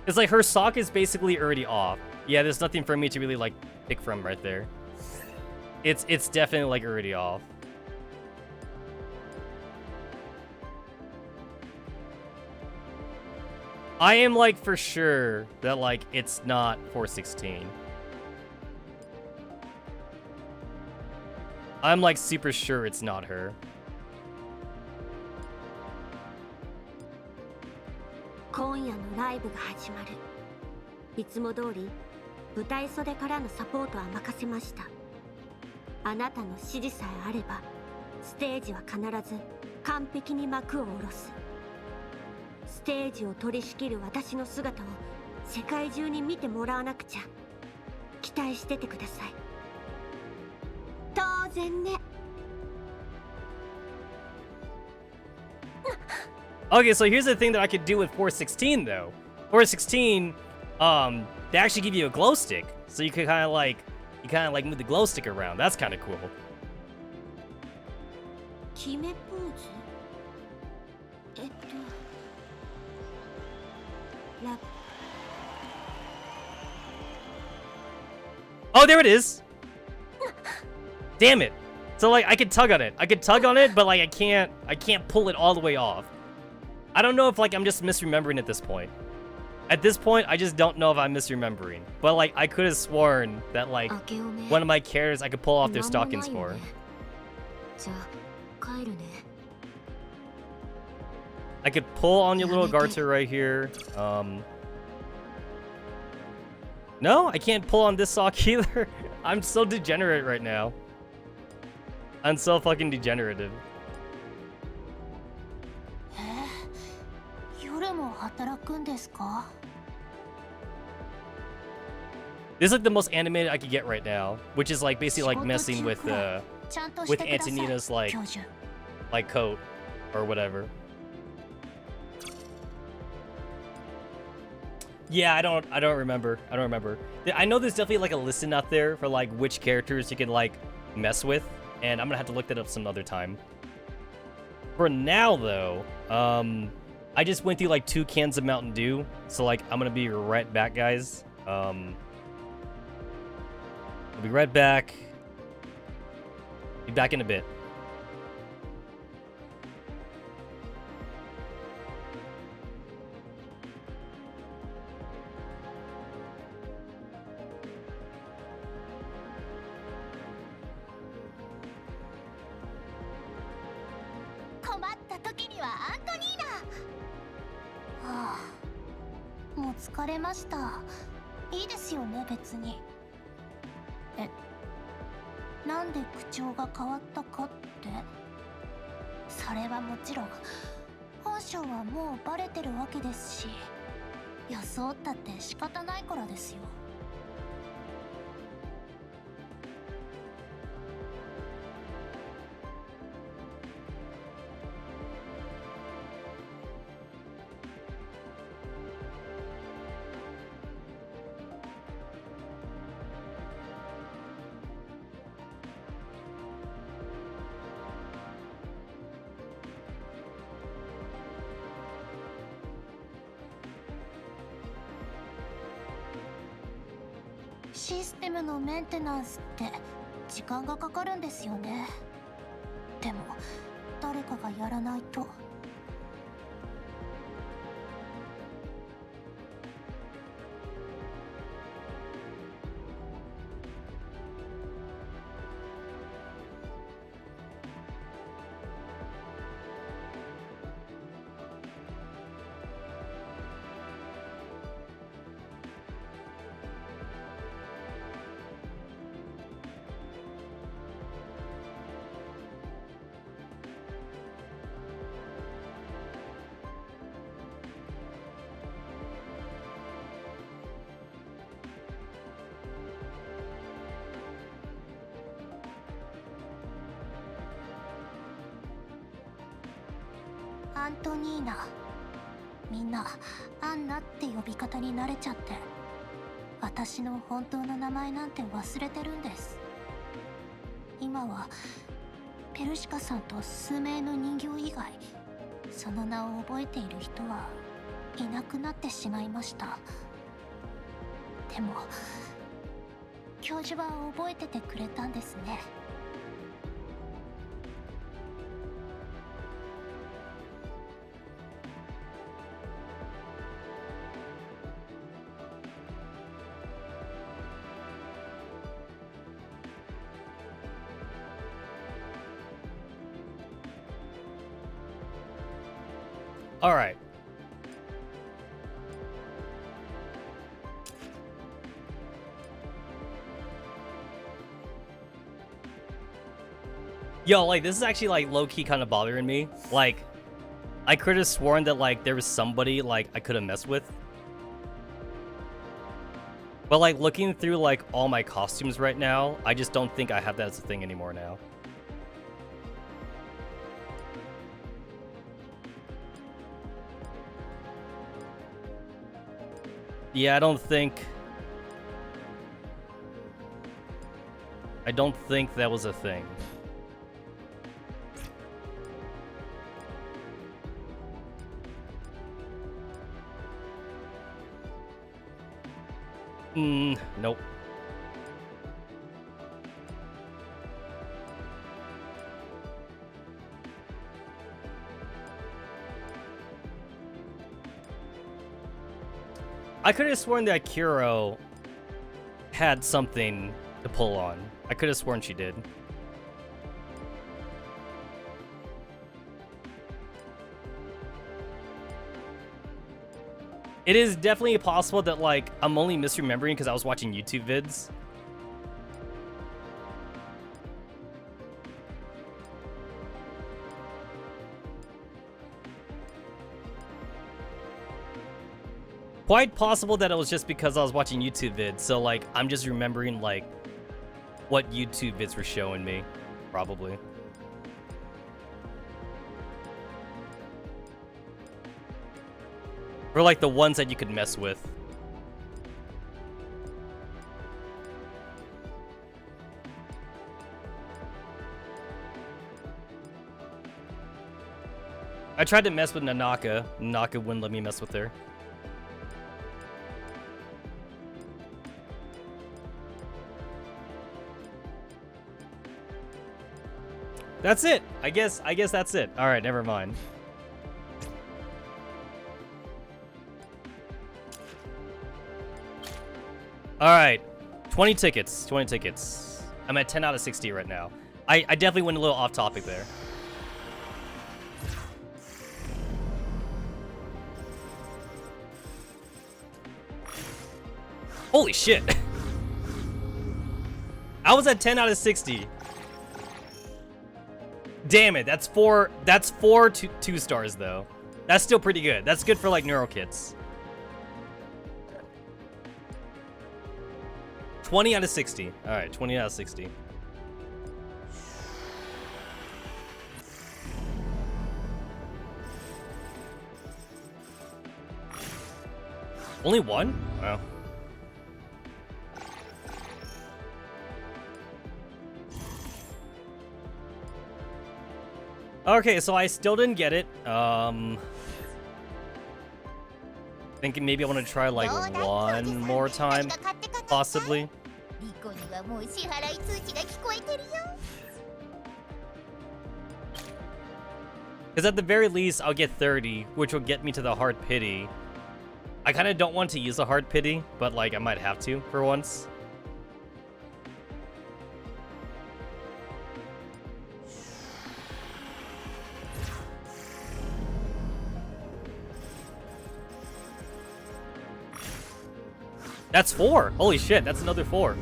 It's like her sock is basically already off. Yeah, there's nothing for me to really like pick from right there. It's definitely like already off. I am like for sure that like it's not 416. I'm like super sure it's not her. Okay, so here's the thing that I could do with 416 though. 416, they actually give you a glow stick, so you could kind of like move the glow stick around. That's kind of cool. 決めポーズラ Oh, there it is. Damn it. So like I could tug on it. But like I can't pull it all the way off. I don't know if like I'm just misremembering at this point. At this point, I just don't know if I'm misremembering. But like I could have sworn that like one of my characters I could pull off their stockings for. じゃあ帰るね I could pull on your little garter right here. No, I can't pull on this sock either. I'm so degenerate right now. I'm so fucking degenerative. 夜も働くんですか This is like the most animated I could get right now, which is like basically like messing with Antonina's like coat or whatever. Yeah, I don't remember. I know there's definitely like a listen out there for like which characters you can like mess with, and I'm gonna have to look that up some other time. For now though, I just went through like 2 cans of Mountain Dew, so like I'm gonna be right back, guys. I'll be right back. Be back in a bit. Ah, もう疲れました。いいですよね、別に。なんで口調が変わったかって。それはもちろん、本性はもうバレてるわけですし、装ったって仕方ないからですよ。システムのメンテナンスって時間がかかるんですよね。でも誰かがやらないと。アントニーナ、みんなアンナって呼び方に慣れちゃって、私の本当の名前なんて忘れてるんです。今はペルシカさんと数名の人形以外、その名を覚えている人はいなくなってしまいました。でも教授は覚えててくれたんですね。All right. Yo, like, this is actually, like, low-key kind of bothering me. Like, I could have sworn that, like, there was somebody, like, I could have messed with. But, like, looking through, like, all my costumes right now, I just don't think I have that as a thing anymore now. Yeah, I don't think that was a thing. Nope. I could have sworn that Kuro had something to pull on. I could have sworn she did. It is definitely possible that, like, I'm only misremembering because I was watching YouTube vids. Quite possible that it was just because I was watching YouTube vids, so, like, I'm just remembering, like, what YouTube vids were showing me, probably. Or, like, the ones that you could mess with. I tried to mess with Nanaka. Nanaka wouldn't let me mess with her. That's it. I guess that's it. All right, never mind. All right, 20 tickets. 20 tickets. I'm at 10 out of 60 right now. I definitely went a little off topic there. Holy shit. I was at 10 out of 60. Damn it, that's four two stars though. That's still pretty good. That's good for like neuro kits. 20 out of 60. All right, 20 out of 60. Only one? Wow. Okay, so I still didn't get it. Thinking maybe I want to try like one more time, possibly. Because at the very least, I'll get 30, which will get me to the hard pity. I kind of don't want to use a hard pity, but like I might have to for once. That's 4. Holy shit, that's another 4.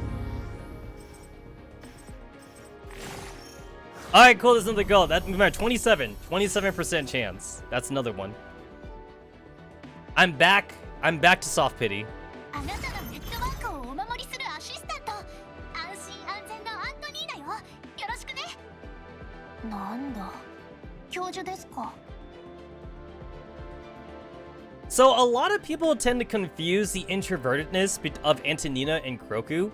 Alright, cool, there's another goal. That's 27% chance. That's another one. I'm back to soft pity. So a lot of people tend to confuse the introvertedness of Antonina and Kroku,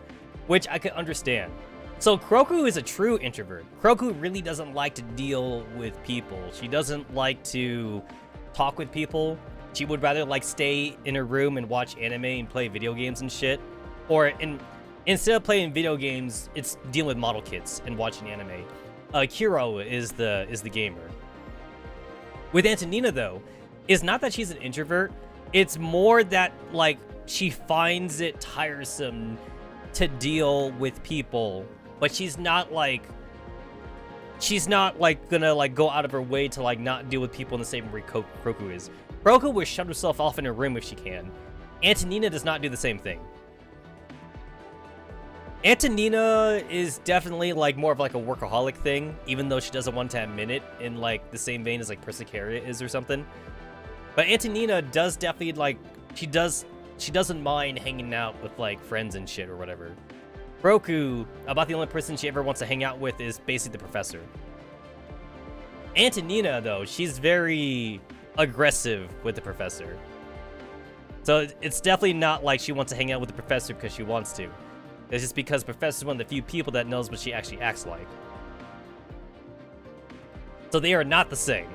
which I could understand. So Kroku is a true introvert. Kroku really doesn't like to deal with people. She doesn't like to talk with people. She would rather like stay in her room and watch anime and play video games and shit. Or instead of playing video games, it's dealing with model kits and watching anime. Kiro is the gamer. With Antonina though, it's not that she's an introvert, it's more that, like, she finds it tiresome to deal with people, but she's not, like, gonna, like, go out of her way to, like, not deal with people in the same way Kroku is. Kroku will shut herself off in her room if she can. Antonina does not do the same thing. Antonina is definitely, like, more of, like, a workaholic thing, even though she doesn't want to admit it in, like, the same vein as, like, Persicaria is or something. But Antonina does definitely, like, she doesn't mind hanging out with, like, friends and shit or whatever. Roku, about the only person she ever wants to hang out with is basically the professor. Antonina, though, she's very aggressive with the professor. So it's definitely not like she wants to hang out with the professor because she wants to. It's just because Professor's one of the few people that knows what she actually acts like. So they are not the same.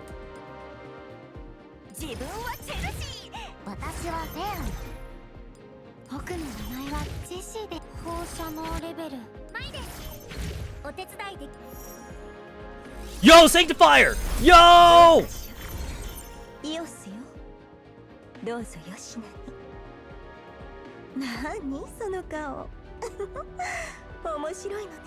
自分はチェルシー。私はフェアン。僕の名前はジェシーで放射能レベル。マイです。お手伝いで。Yo, Sanctifier! Yo! イオスよ。どうぞよしなに。何その顔。面白いのね。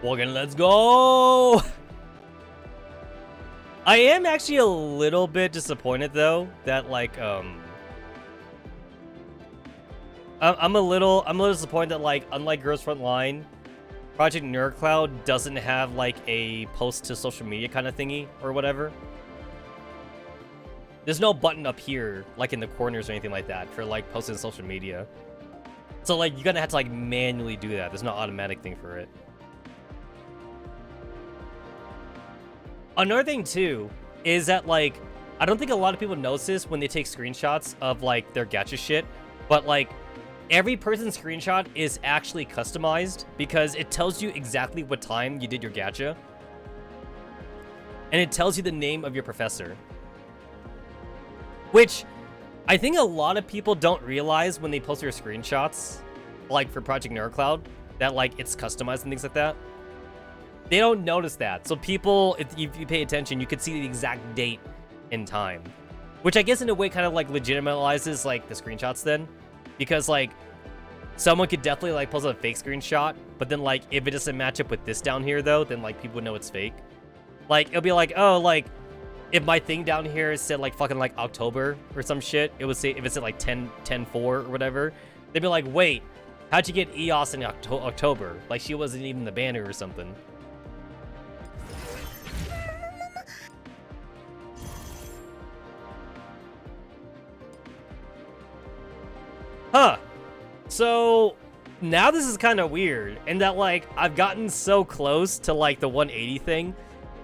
Well, then let's go! I am actually a little bit disappointed though that like I'm a little disappointed that like unlike Girls Frontline, Project Neurocloud doesn't have like a post to social media kind of thingy or whatever. There's no button up here like in the corners or anything like that for like posting to social media. So like you're gonna have to like manually do that. There's no automatic thing for it. Another thing too is that like I don't think a lot of people notice this when they take screenshots of like their gacha shit, but like every person's screenshot is actually customized because it tells you exactly what time you did your gacha, and it tells you the name of your professor, which I think a lot of people don't realize when they post their screenshots, like for Project Neurocloud, that like it's customized and things like that. They don't notice that. So people, if you pay attention, you could see the exact date and time. Which I guess in a way kind of like legitimizes like the screenshots then. Because like, someone could definitely like post a fake screenshot, but then like, if it doesn't match up with this down here though, then like people would know it's fake. Like, it'll be like, oh, like, if my thing down here said like fucking like October or some shit, it would say, if it said like 10-4 or whatever, they'd be like, wait, how'd you get EOS in October? Like she wasn't even the banner or something. Huh. So now this is kind of weird in that like I've gotten so close to like the 180 thing.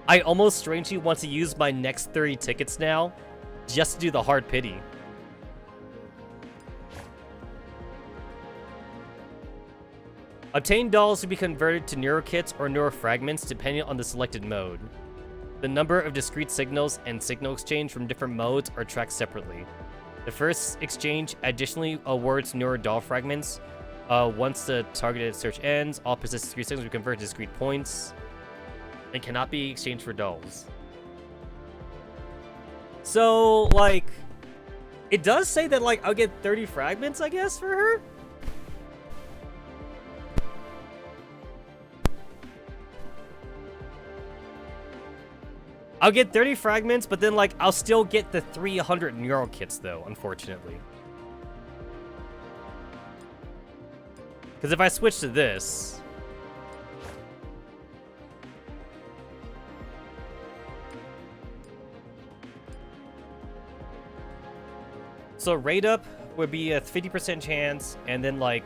I almost strangely want to use my next 30 tickets now just to do the hard pity. Obtain dolls to be converted to neurokits or neurofragments depending on the selected mode. The number of discrete signals and signal exchange from different modes are tracked separately. The first exchange additionally awards neurodoll fragments. Once the targeted search ends, all persistent discrete signals will convert to discrete points and cannot be exchanged for dolls. So, like, it does say that, like, I'll get 30 fragments, I guess, for her? I'll get 30 fragments, but then, like, I'll still get the 300 neural kits, though, unfortunately. Because if I switch to this... So, rate up would be a 50% chance, and then, like...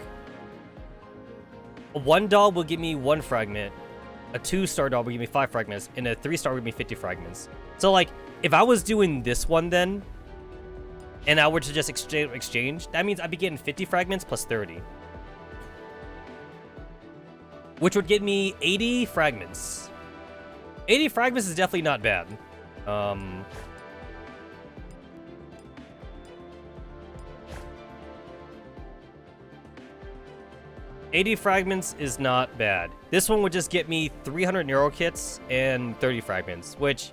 one doll will give me 1 fragment. A 2-star doll will give me 5 fragments, and a 3-star will give me 50 fragments. So, like, if I was doing this one then, and I were to just exchange, that means I'd be getting 50 fragments plus 30. Which would get me 80 fragments. 80 fragments is definitely not bad. 80 fragments is not bad. This one would just get me 300 neural kits and 30 fragments, which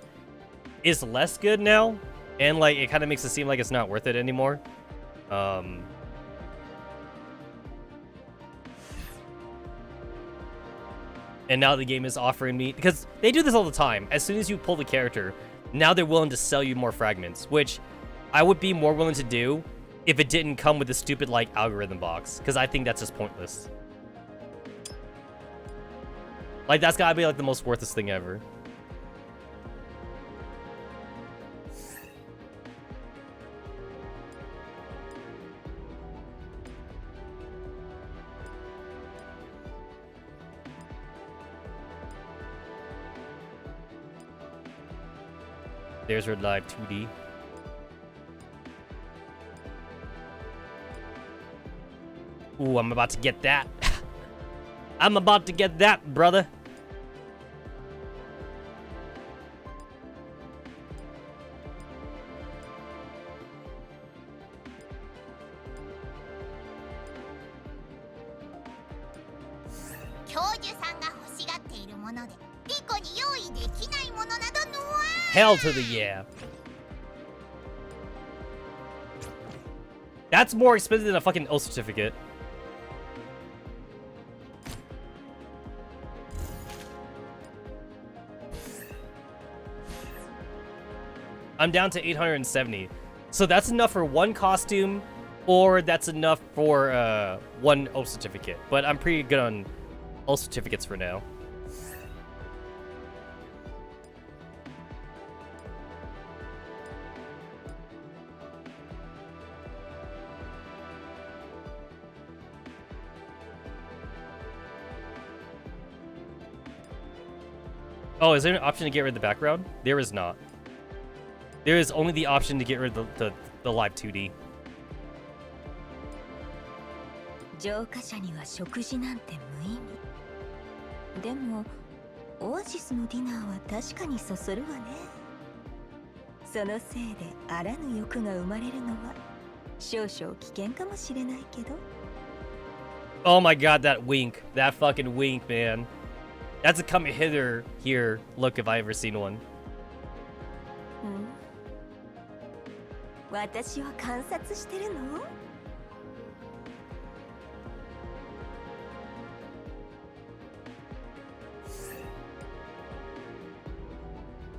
is less good now. And like, it kind of makes it seem like it's not worth it anymore. And now the game is offering me, because they do this all the time. As soon as you pull the character, now they're willing to sell you more fragments, which I would be more willing to do if it didn't come with the stupid like algorithm box, because I think that's just pointless. Like, that's gotta be, like, the most worthless thing ever. There's Red Live 2D. Ooh, I'm about to get that. I'm about to get that, brother. Hell to the yeah. That's more expensive than a fucking O certificate. I'm down to 870. So that's enough for one costume, or that's enough for one O certificate. But I'm pretty good on O certificates for now. Oh, is there an option to get rid of the background? There is not. There is only the option to get rid of the live 2D. 浄化者には食事なんて無意味。でも、オアシスのディナーは確かにそそるわね。そのせいであらぬ欲が生まれるのは少々危険かもしれないけど。Oh my god, that wink. That fucking wink, man. That's a come hither here look if I ever seen one. 私を観察してるの?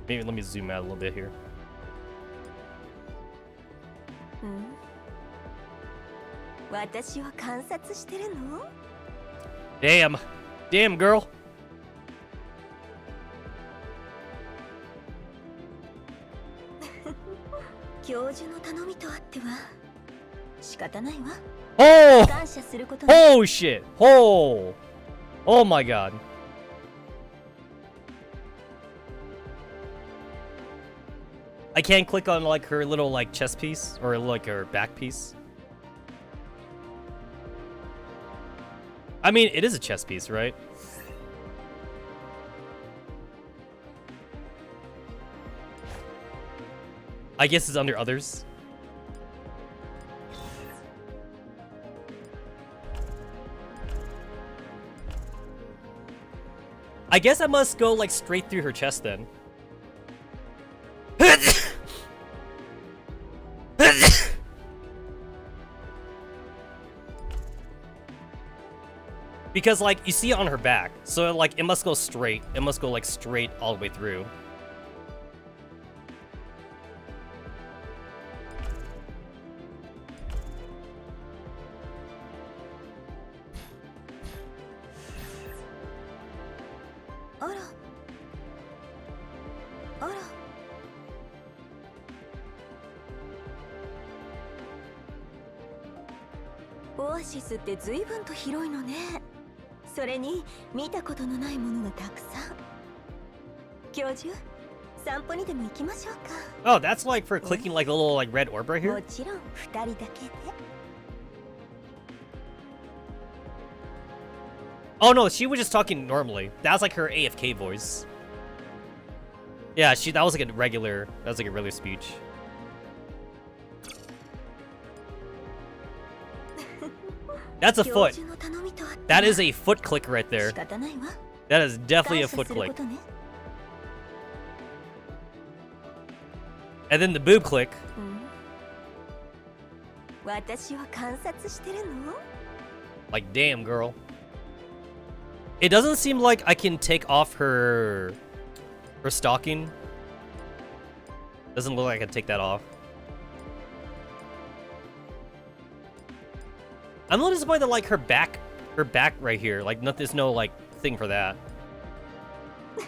Maybe let me zoom out a little bit here. Damn. Damn, girl. 教授の頼みとあっては仕方ないわ。Oh! 感謝すること。 Oh shit! Oh! Oh my god. I can't click on like her little like chest piece or like her back piece. I mean, it is a chest piece, right? I guess it's under others. I guess I must go like straight through her chest then. Because like you see it on her back, so like it must go straight. It must go like straight all the way through. Oasis って随分と広いのね。それに見たことのないものがたくさん。教授、散歩にでも行きましょうか。Oh, that's like for clicking like a little like red orb right here? もちろん二人だけで。Oh no, she was just talking normally. That was like her AFK voice. Yeah, that was like a regular speech. That's a foot. That is a foot click right there. That is definitely a foot click. And then the boob click. Like, damn, girl. It doesn't seem like I can take off her stocking. Doesn't look like I can take that off. I'm a little disappointed like her back right here. Like, there's no like thing for that.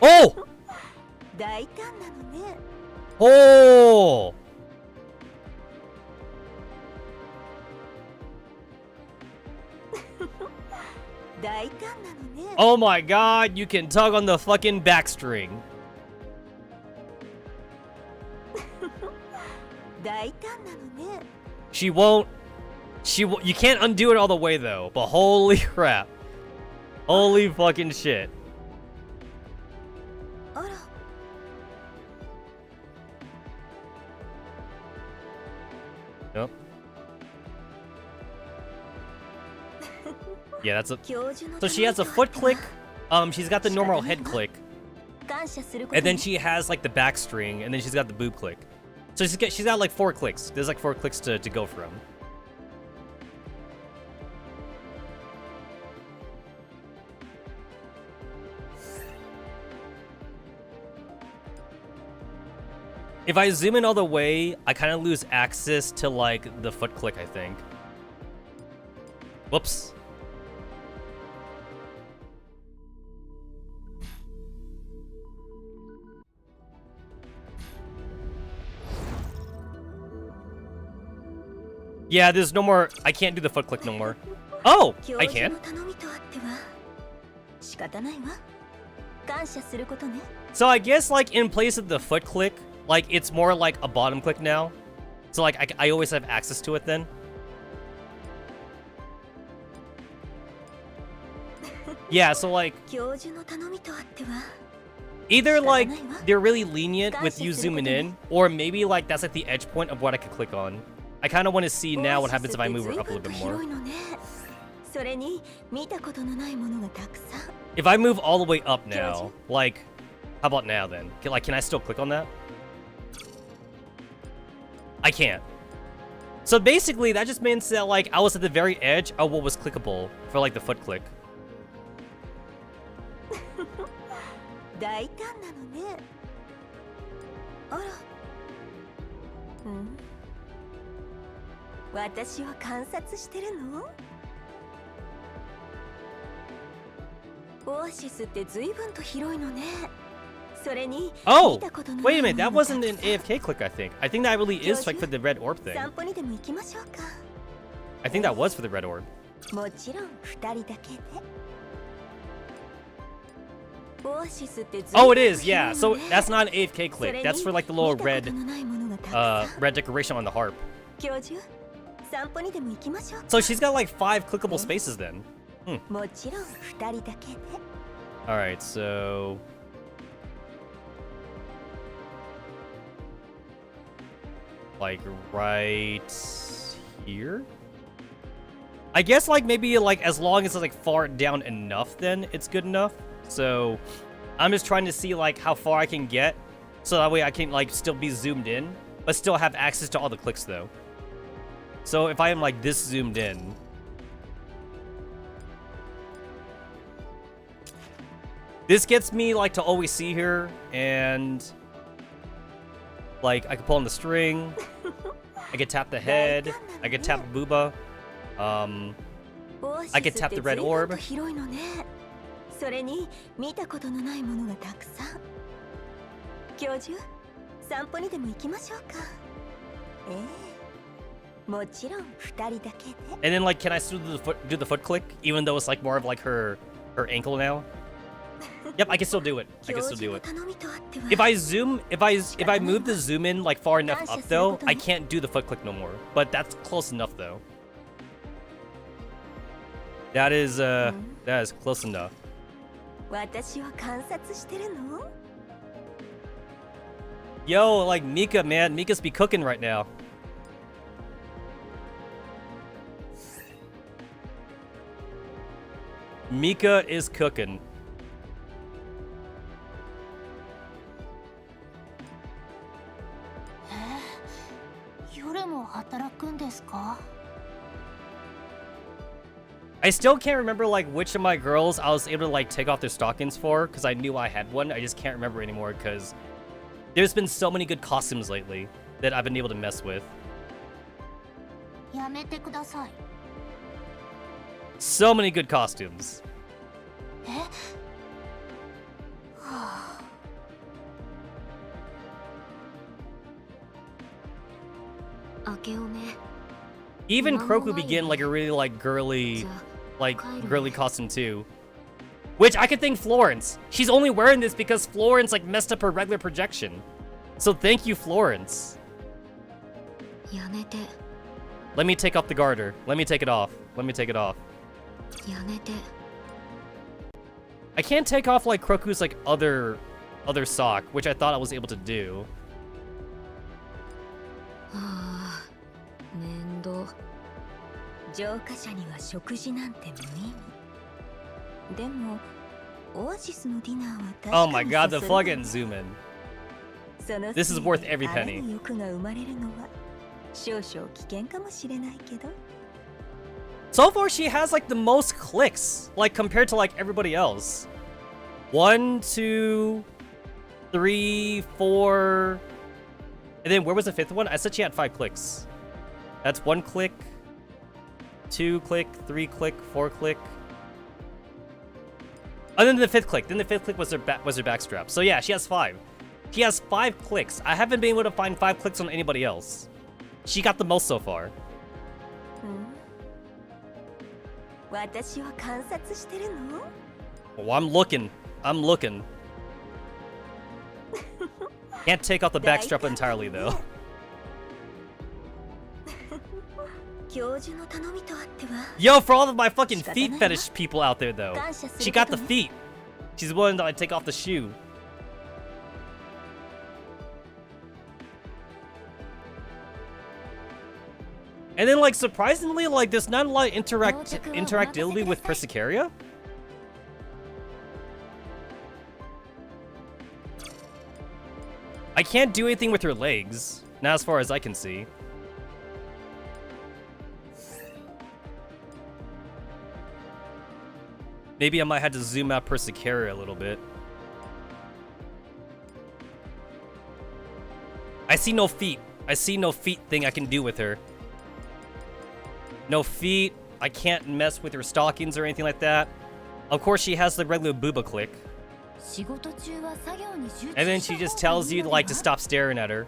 Oh! Oh! Oh my god, you can tug on the fucking back string. You can't undo it all the way though, but holy crap. Holy fucking shit. Yep. Yeah, that's a... So she has a foot click, she's got the normal head click, and then she has like the back string, and then she's got the boob click. So she's got like 4 clicks. There's like 4 clicks to go from. If I zoom in all the way, I kind of lose access to like the foot click, I think. Whoops. Yeah, there's no more. I can't do the foot click no more. Oh, I can. So I guess like in place of the foot click, like it's more like a bottom click now. So like I always have access to it then. Yeah, so like either like they're really lenient with you zooming in, or maybe like that's like the edge point of what I could click on. I kind of want to see now what happens if I move her up a little bit more. If I move all the way up now, like, how about now then? Can I still click on that? I can't. So basically, that just means that like I was at the very edge of what was clickable for like the foot click. Oh, wait a minute, that wasn't an AFK click, I think. I think that really is like for the red orb thing. I think that was for the red orb. Oh, it is, yeah. So that's not an AFK click. That's for like the little red decoration on the harp. So she's got like 5 clickable spaces then. Alright, so... like right here? I guess like maybe like as long as it's like far down enough then it's good enough. So I'm just trying to see like how far I can get so that way I can like still be zoomed in but still have access to all the clicks though. So if I am like this zoomed in, this gets me like to always see her, and like I can pull on the string, I can tap the head, I can tap booba, I can tap the red orb. And then like can I still do the foot click even though it's like more of like her ankle now? Yep, I can still do it. I can still do it. If I move the zoom in like far enough up though, I can't do the foot click no more. But that's close enough though. That is close enough. Yo, like Mika, man, Mika's be cooking right now. Mika is cooking. I still can't remember like which of my girls I was able to like take off their stockings for because I knew I had one. I just can't remember anymore because there's been so many good costumes lately that I've been able to mess with. So many good costumes. Even Kroku began like a really like girly costume too. Which I could thank Florence. She's only wearing this because Florence like messed up her regular projection. So thank you, Florence. Let me take off the garter. Let me take it off. Let me take it off. やめて I can't take off like Kroku's like other sock, which I thought I was able to do. はあ面倒浄化者には食事なんて無意味でもオアシスのディナーは確かに Oh my god, the そそるわね fucking zoom in. その This is worth every あら penny. ぬ欲が生まれるのは少々危険かもしれないけど So far, she has like the most clicks, like compared to like everybody else. 1, 2, 3, 4. And then where was the fifth one? I said she had 5 clicks. That's 1 click, 2 click, 3 click, 4 click. And then the 5th click. Then the 5th click was her backstrap. So yeah, she has 5. She has 5 clicks. I haven't been able to find 5 clicks on anybody else. She got the most so far. 私を観察してるの Oh, I'm looking. I'm looking. Can't take off the backstrap entirely though. 教授の頼みとあっては Yo, for all of my fucking feet fetish people out there though, she got the feet. She's willing to like take off the shoe. And then like surprisingly, like there's not a lot of interactability with Persicaria. I can't do anything with her legs, not as far as I can see. Maybe I might have to zoom out Persicaria a little bit. I see no feet. I see no feet thing I can do with her. No feet. I can't mess with her stockings or anything like that. Of course, she has the regular booba click. 仕事中は作業に集中 And then she just tells you like to stop staring at her.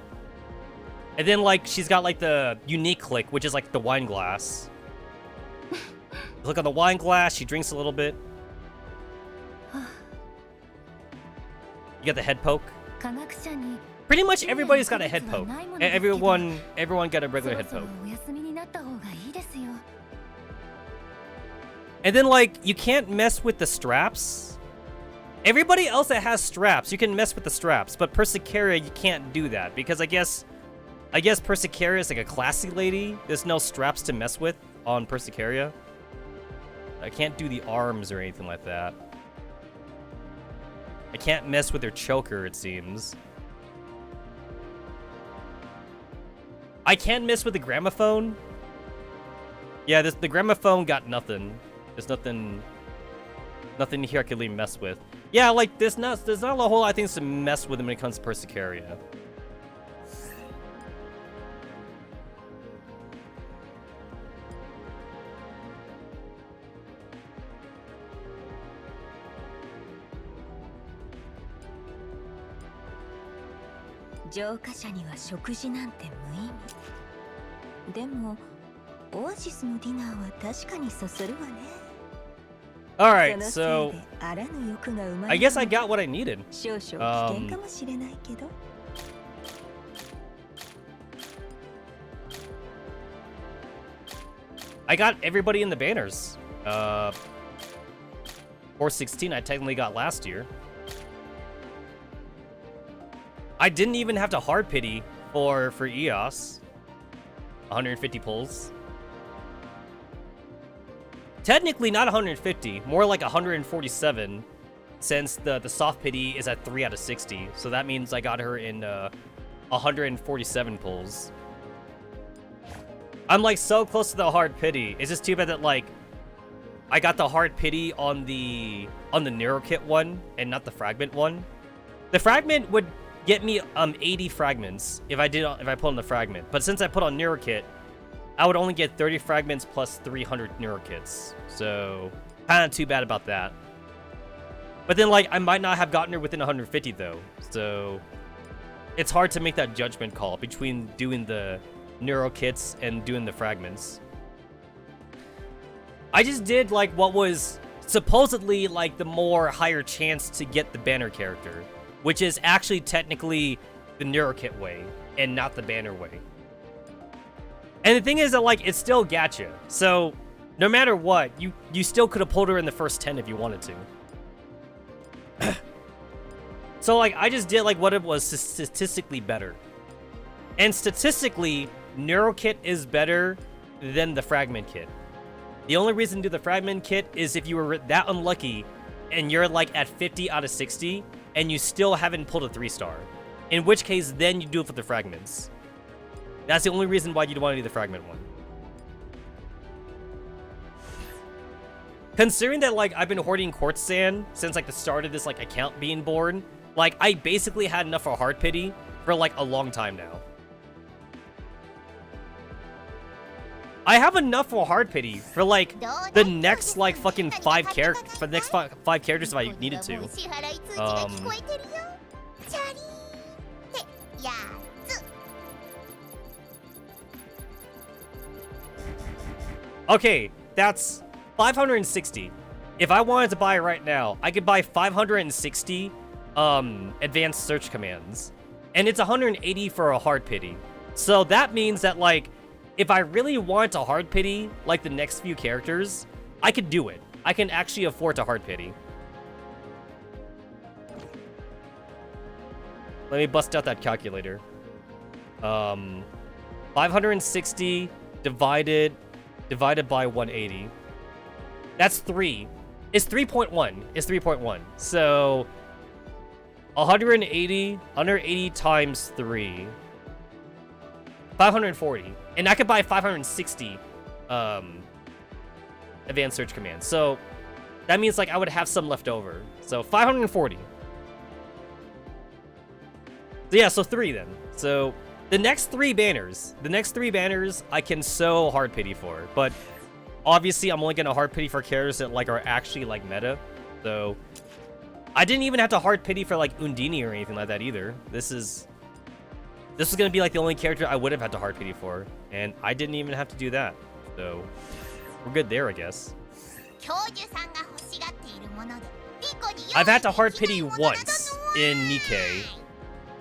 And then like she's got like the unique click, which is like the wine glass. Look on the wine glass, she drinks a little bit. You got the head poke. 科学者に Pretty much everybody's got a head poke. Everyone got a そ regular ろ head そろ poke. お休みになった方がいいですよ And then like you can't mess with the straps. Everybody else that has straps, you can mess with the straps, but Persicaria you can't do that because I guess Persicaria is like a classy lady. There's no straps to mess with on Persicaria. I can't do the arms or anything like that. I can't mess with her choker, it seems. I can't mess with the gramophone. Yeah, the gramophone got nothing. There's nothing here I could really mess with. Yeah, like there's not a whole lot of things to mess with when it comes to Persicaria. Alright, so I guess I got what I needed. I got everybody in the banners. 416 I technically got last year. I didn't even have to hard pity for EOS. 150 pulls. Technically not 150, more like 147, since the soft pity is at 3 out of 60. So that means I got her in 147 pulls. I'm like so close to the hard pity. It's just too bad that like I got the hard pity on the Neuro Kit one and not the fragment one. The fragment would get me 80 fragments if I put on the fragment, but since I put on Neuro Kit, I would only get 30 fragments plus 300 Neuro Kits. So kind of too bad about that. But then like I might not have gotten her within 150 though, so it's hard to make that judgment call between doing the Neuro Kits and doing the fragments. I just did like what was supposedly like the more higher chance to get the banner character, which is actually technically the Neuro Kit way and not the banner way. And the thing is that, like, it's still gacha. So, no matter what, you still could have pulled her in the first 10 if you wanted to. So, like, I just did, like, what it was statistically better. And statistically, Neuro Kit is better than the Fragment Kit. The only reason to do the Fragment Kit is if you were that unlucky and you're, like, at 50 out of 60 and you still haven't pulled a 3-star. In which case, then you do it for the Fragments. That's the only reason why you'd want to do the Fragment one. Considering that, like, I've been hoarding Quartz Sand since, like, the start of this, like, account being born, like, I basically had enough for Hard Pity for, like, a long time now. I have enough for Hard Pity for, like, the next, like, fucking 5 characters, for the next five characters if I needed to. Okay, that's 560. If I wanted to buy it right now, I could buy 560 advanced search commands. And it's 180 for a Hard Pity. So that means that, like, if I really wanted to Hard Pity, like, the next few characters, I could do it. I can actually afford to Hard Pity. Let me bust out that calculator. 560 divided by 180. That's 3. It's 3.1. It's 3.1. So 180 times 3. 540. And I could buy 560 advanced search commands. So that means, like, I would have some left over. So 540. So yeah, so 3 then. So the next 3 banners I can so Hard Pity for, but obviously I'm only gonna Hard Pity for characters that, like, are actually, like, meta. So I didn't even have to Hard Pity for, like, Undini or anything like that either. This is gonna be, like, the only character I would have had to Hard Pity for, and I didn't even have to do that. So we're good there, I guess. I've had to Hard Pity once in Nikkei.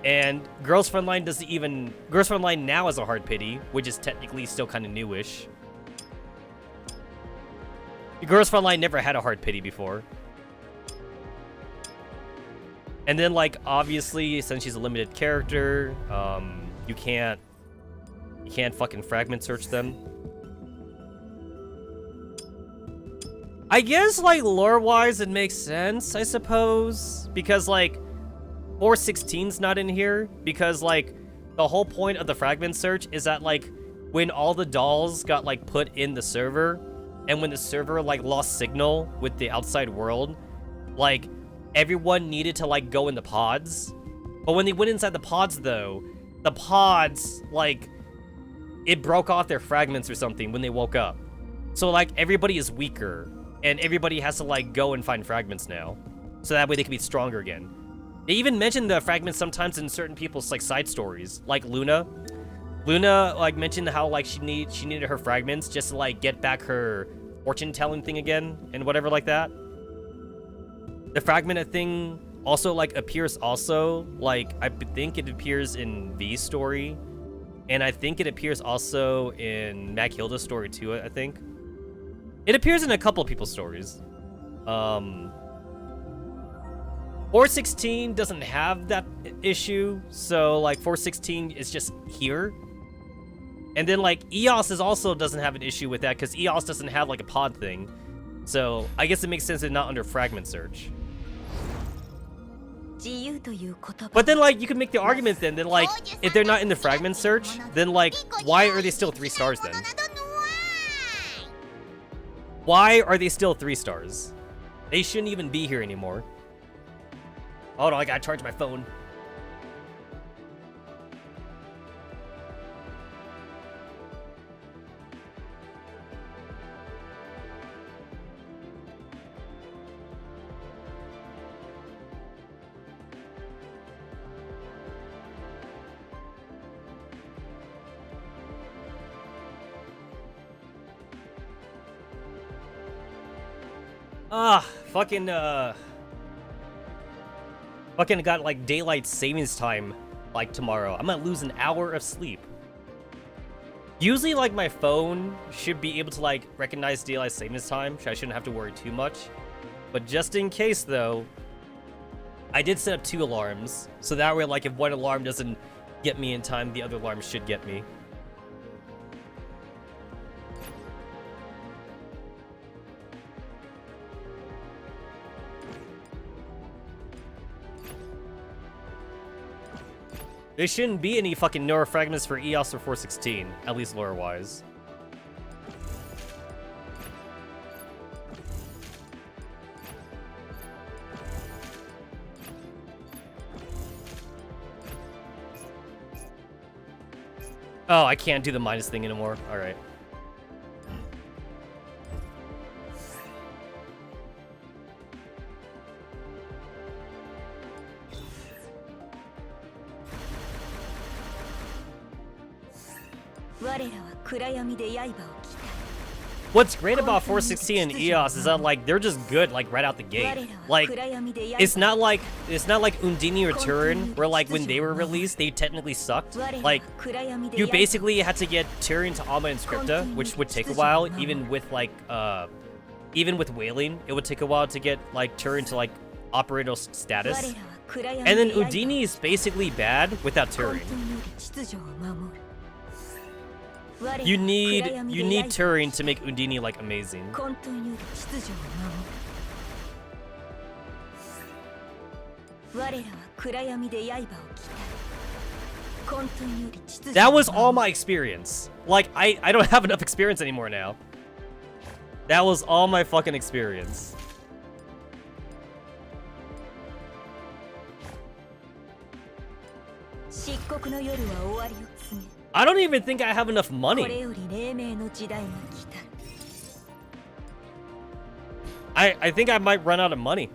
And Girls Frontline doesn't even... Girls Frontline now is a Hard Pity, which is technically still kind of newish. Girls Frontline never had a Hard Pity before. And then, like, obviously, since she's a limited character, you can't fucking fragment search them. I guess, like, lore-wise, it makes sense, I suppose. Because, like, 416's not in here because, like, the whole point of the fragment search is that, like, when all the dolls got, like, put in the server and when the server, like, lost signal with the outside world, like, everyone needed to, like, go in the pods. But when they went inside the pods, though, the pods, like, it broke off their fragments or something when they woke up. So, like, everybody is weaker and everybody has to, like, go and find fragments now. So that way they can be stronger again. They even mentioned the fragments sometimes in certain people's, like, side stories, like Luna. Luna, like, mentioned how, like, she needed her fragments just to, like, get back her fortune-telling thing again and whatever like that. The fragment thing also, like, appears also, like, I think it appears in V's story, and I think it appears also in Mac Hilda's story too, I think. It appears in a couple of people's stories. 416 doesn't have that issue, so, like, 416 is just here. And then, like, EOS also doesn't have an issue with that, because EOS doesn't have, like, a pod thing. So, I guess it makes sense it's not under fragment search. But then, like, you could make the argument then, that, like, if they're not in the fragment search, then, like, why are they still 3 stars then? Why are they still 3 stars? They shouldn't even be here anymore. Hold on, I gotta charge my phone. Fucking got, like, daylight savings time, like, tomorrow. I might lose an hour of sleep. Usually, like, my phone should be able to, like, recognize daylight savings time, so I shouldn't have to worry too much. But just in case, though, I did set up 2 alarms, so that way, like, if one alarm doesn't get me in time, the other alarm should get me. There shouldn't be any fucking neurofragments for EOS or 416, at least lore-wise. Oh, I can't do the minus thing anymore. Alright. What's great about 416 and EOS is that, like, they're just good, like, right out the gate. Like, it's not like Undine or Turin, where, like, when they were released, they technically sucked. Like, you basically had to get Turin to Alma and Scripta, which would take a while, even with, like, even with Wailing, it would take a while to get, like, Turin to, like, operational status. And then Undine is basically bad without Turin. You need Turing to make Undine, like, amazing. That was all my experience. Like, I don't have enough experience anymore now. That was all my fucking experience. I don't even think I have enough money. I think I might run out of money.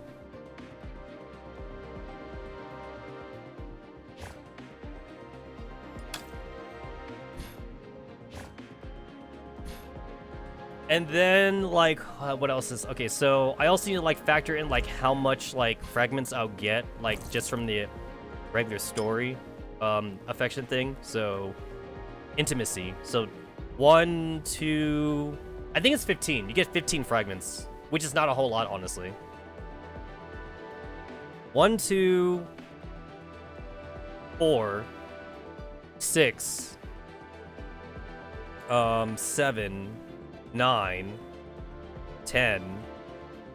And then, like, what else is... Okay, so I also need to, like, factor in, like, how much, like, fragments I'll get, like, just from the regular story affection thing. So... Intimacy. So 1, 2, I think it's 15. You get 15 fragments, which is not a whole lot, honestly. 1, 2, 4, 6, 7, 9, 10,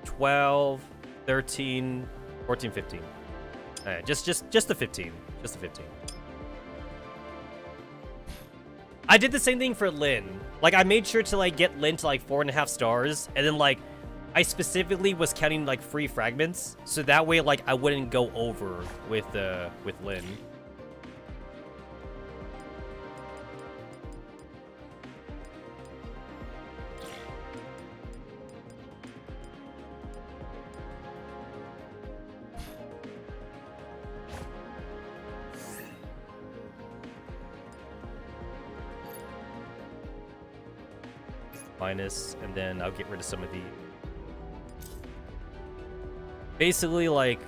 12, 13, 14, 15. All right, just the 15. Just the 15. I did the same thing for Lin. Like, I made sure to, like, get Lin to, like, 4.5 stars. And then, like, I specifically was counting, like, free fragments. So that way, like, I wouldn't go over with Lin. Minus, and then I'll get rid of some of the... Basically, like,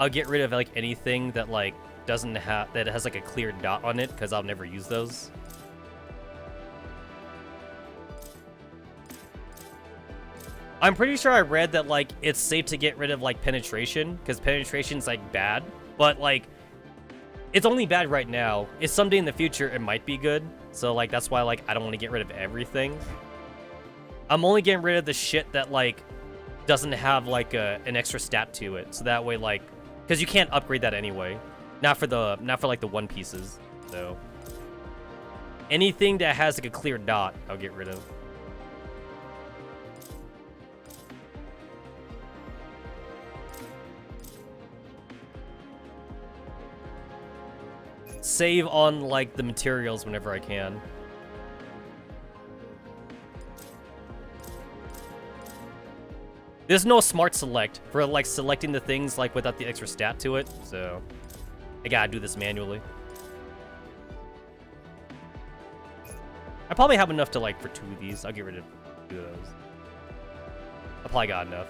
I'll get rid of, like, anything that, like, doesn't have... that has, like, a clear dot on it, because I'll never use those. I'm pretty sure I read that, like, it's safe to get rid of, like, penetration, because penetration's, like, bad, but, like, it's only bad right now. It's someday in the future, it might be good, so, like, that's why, like, I don't want to get rid of everything. I'm only getting rid of the shit that, like, doesn't have, like, an extra stat to it. So that way, like, because you can't upgrade that anyway. Not for, like, the One Pieces. So, anything that has, like, a clear dot, I'll get rid of. Save on, like, the materials whenever I can. There's no smart select for, like, selecting the things, like, without the extra stat to it, so I gotta do this manually. I probably have enough to, like, for 2 of these. I'll get rid of 2 of those. I probably got enough.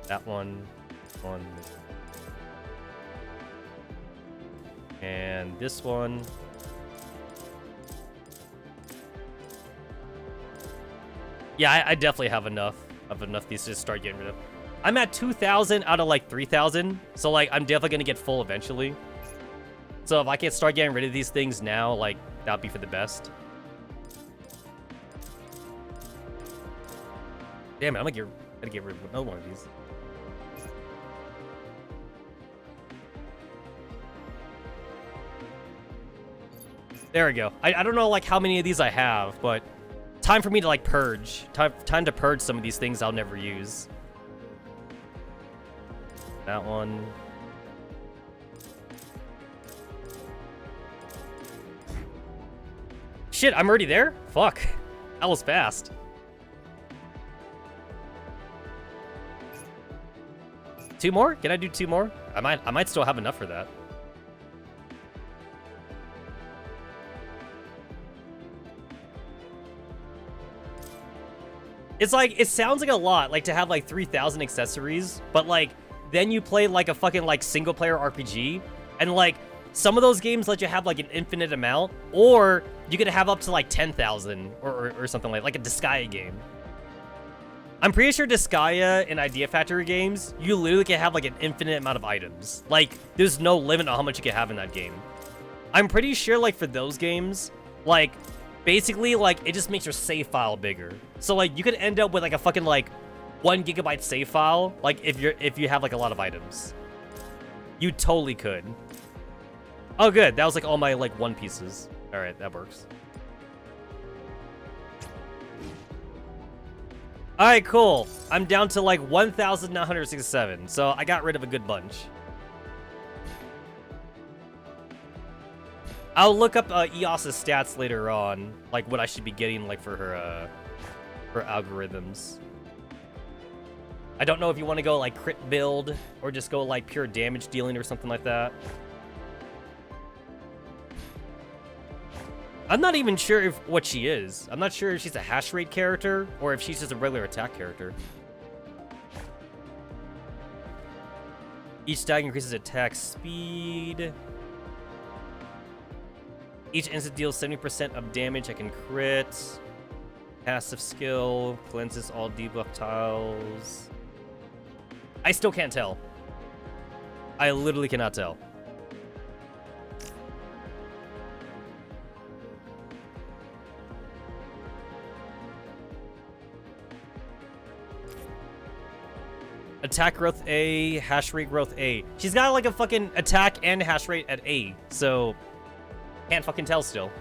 That one, and this one. Yeah, I definitely have enough these to start getting rid of. I'm at 2,000 out of like 3,000, so like I'm definitely gonna get full eventually. So if I can start getting rid of these things now, like that'd be for the best. Damn it, I'm gonna get rid of another one of these. There we go. I don't know like how many of these I have, but time for me to like purge. Time to purge some of these things I'll never use. That one. Shit, I'm already there? Fuck. That was fast. Two more? Can I do two more? I might still have enough for that. It's like, it sounds like a lot, like to have like 3,000 accessories, but like, then you play like a fucking like single player RPG, and like, some of those games let you have like an infinite amount, or you could have up to like 10,000 or something like a Disgaea game. I'm pretty sure Disgaea and Idea Factory games, you literally can have like an infinite amount of items. Like, there's no limit on how much you can have in that game. I'm pretty sure like for those games, like, basically, like, it just makes your save file bigger. So, like, you could end up with, like, a fucking, like, 1 GB save file, like, if you have, like, a lot of items. You totally could. Oh, good. That was, like, all my, like, One Pieces. Alright, that works. Alright, cool. I'm down to, like, 1,967, so I got rid of a good bunch. I'll look up EOS's stats later on, like what I should be getting like for her algorithms. I don't know if you want to go like crit build or just go like pure damage dealing or something like that. I'm not even sure if what she is. I'm not sure if she's a hash rate character or if she's just a regular attack character. Each stack increases attack speed. Each instant deals 70% of damage. I can crit. Passive skill. Cleanses all debuff tiles. I still can't tell. I literally cannot tell. Attack growth A, hash rate growth A. She's got like a fucking attack and hash rate at A, so can't fucking tell still.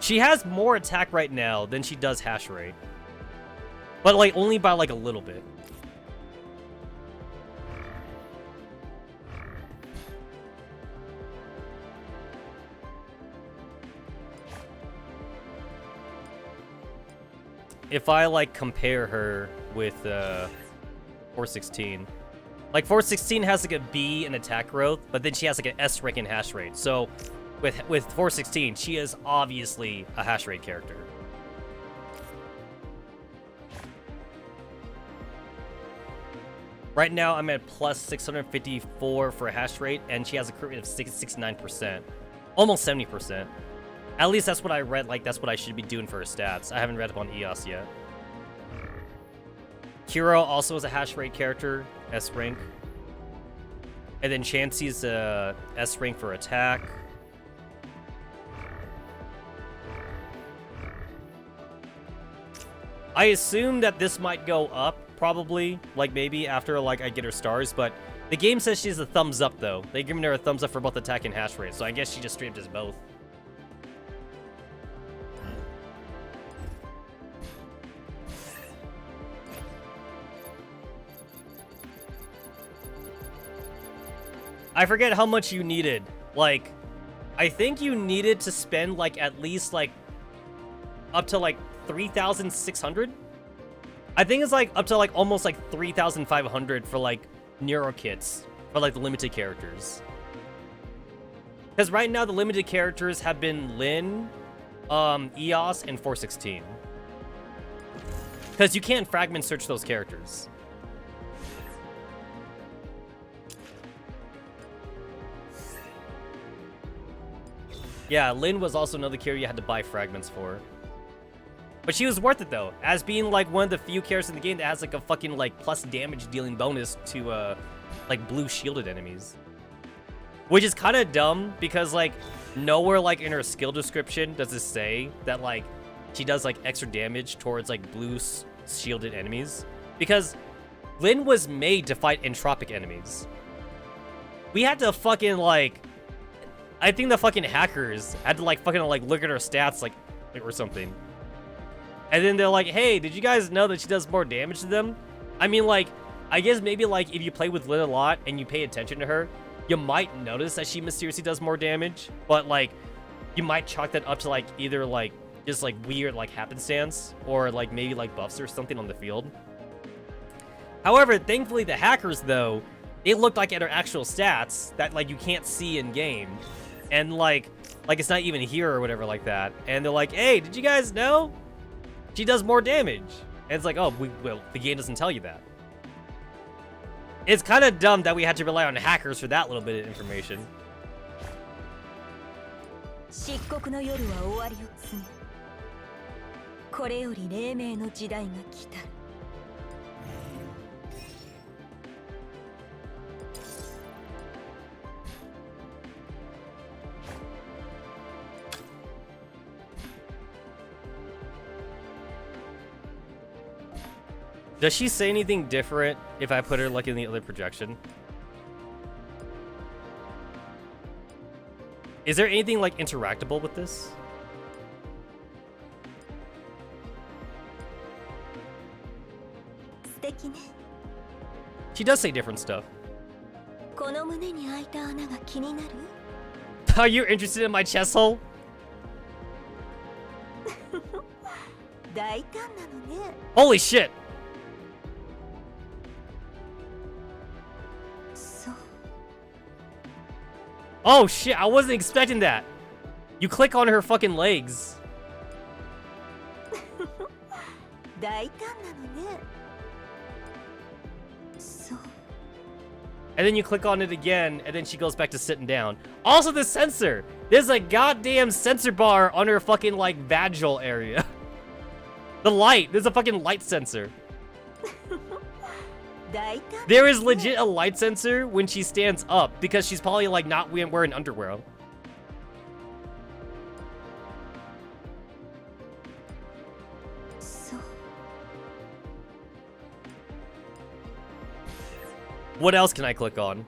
She has more attack right now than she does hash rate. But like only by like a little bit. If I like compare her with 416. Like 416 has like a B in attack growth, but then she has like an S rank in hash rate. So with 416, she is obviously a hash rate character. Right now I'm at plus 654 for hash rate, and she has a crit rate of 69%. Almost 70%. At least that's what I read, like that's what I should be doing for her stats. I haven't read up on EOS yet. Kuro also is a hash rate character, S rank. And then Chansey's S rank for attack. I assume that this might go up, probably, like maybe after like I get her stars, but the game says she's a thumbs up though. They're giving her a thumbs up for both attack and hash rate, so I guess she just straight up does both. I forget how much you needed. Like, I think you needed to spend like at least like up to like 3,600. I think it's like up to like almost like 3,500 for like Neuro kits for like the limited characters. Because right now the limited characters have been Lin, EOS, and 416. Because you can't fragment search those characters. Yeah, Lynn was also another character you had to buy fragments for. But she was worth it though, as being like one of the few characters in the game that has like a fucking like plus damage dealing bonus to like blue shielded enemies. Which is kind of dumb because like nowhere like in her skill description does it say that like she does like extra damage towards like blue shielded enemies. Because Lynn was made to fight entropic enemies. We had to fucking like, I think the fucking hackers had to like fucking like look at her stats like or something. And then they're like, hey, did you guys know that she does more damage to them? I mean, like, I guess maybe, like, if you play with Lynn a lot and you pay attention to her, you might notice that she mysteriously does more damage. But, like, you might chalk that up to, like, either, like, just, like, weird, like, happenstance or, like, maybe, like, buffs or something on the field. However, thankfully, the hackers, though, it looked like at her actual stats that, like, you can't see in-game. And, like, it's not even here or whatever like that. And they're like, hey, did you guys know? She does more damage. And it's like, oh, well, the game doesn't tell you that. It's kind of dumb that we had to rely on hackers for that little bit of information. Does she say anything different if I put her like in the other projection? Is there anything like interactable with this? She does say different stuff. Are you interested in my chest hole? Holy shit! Oh shit, I wasn't expecting that. You click on her fucking legs. And then you click on it again, and then she goes back to sitting down. Also, the sensor. There's a goddamn sensor bar on her fucking, like, vaginal area. The light. There's a fucking light sensor. There is legit a light sensor when she stands up because she's probably like not wearing underwear. What else can I click on?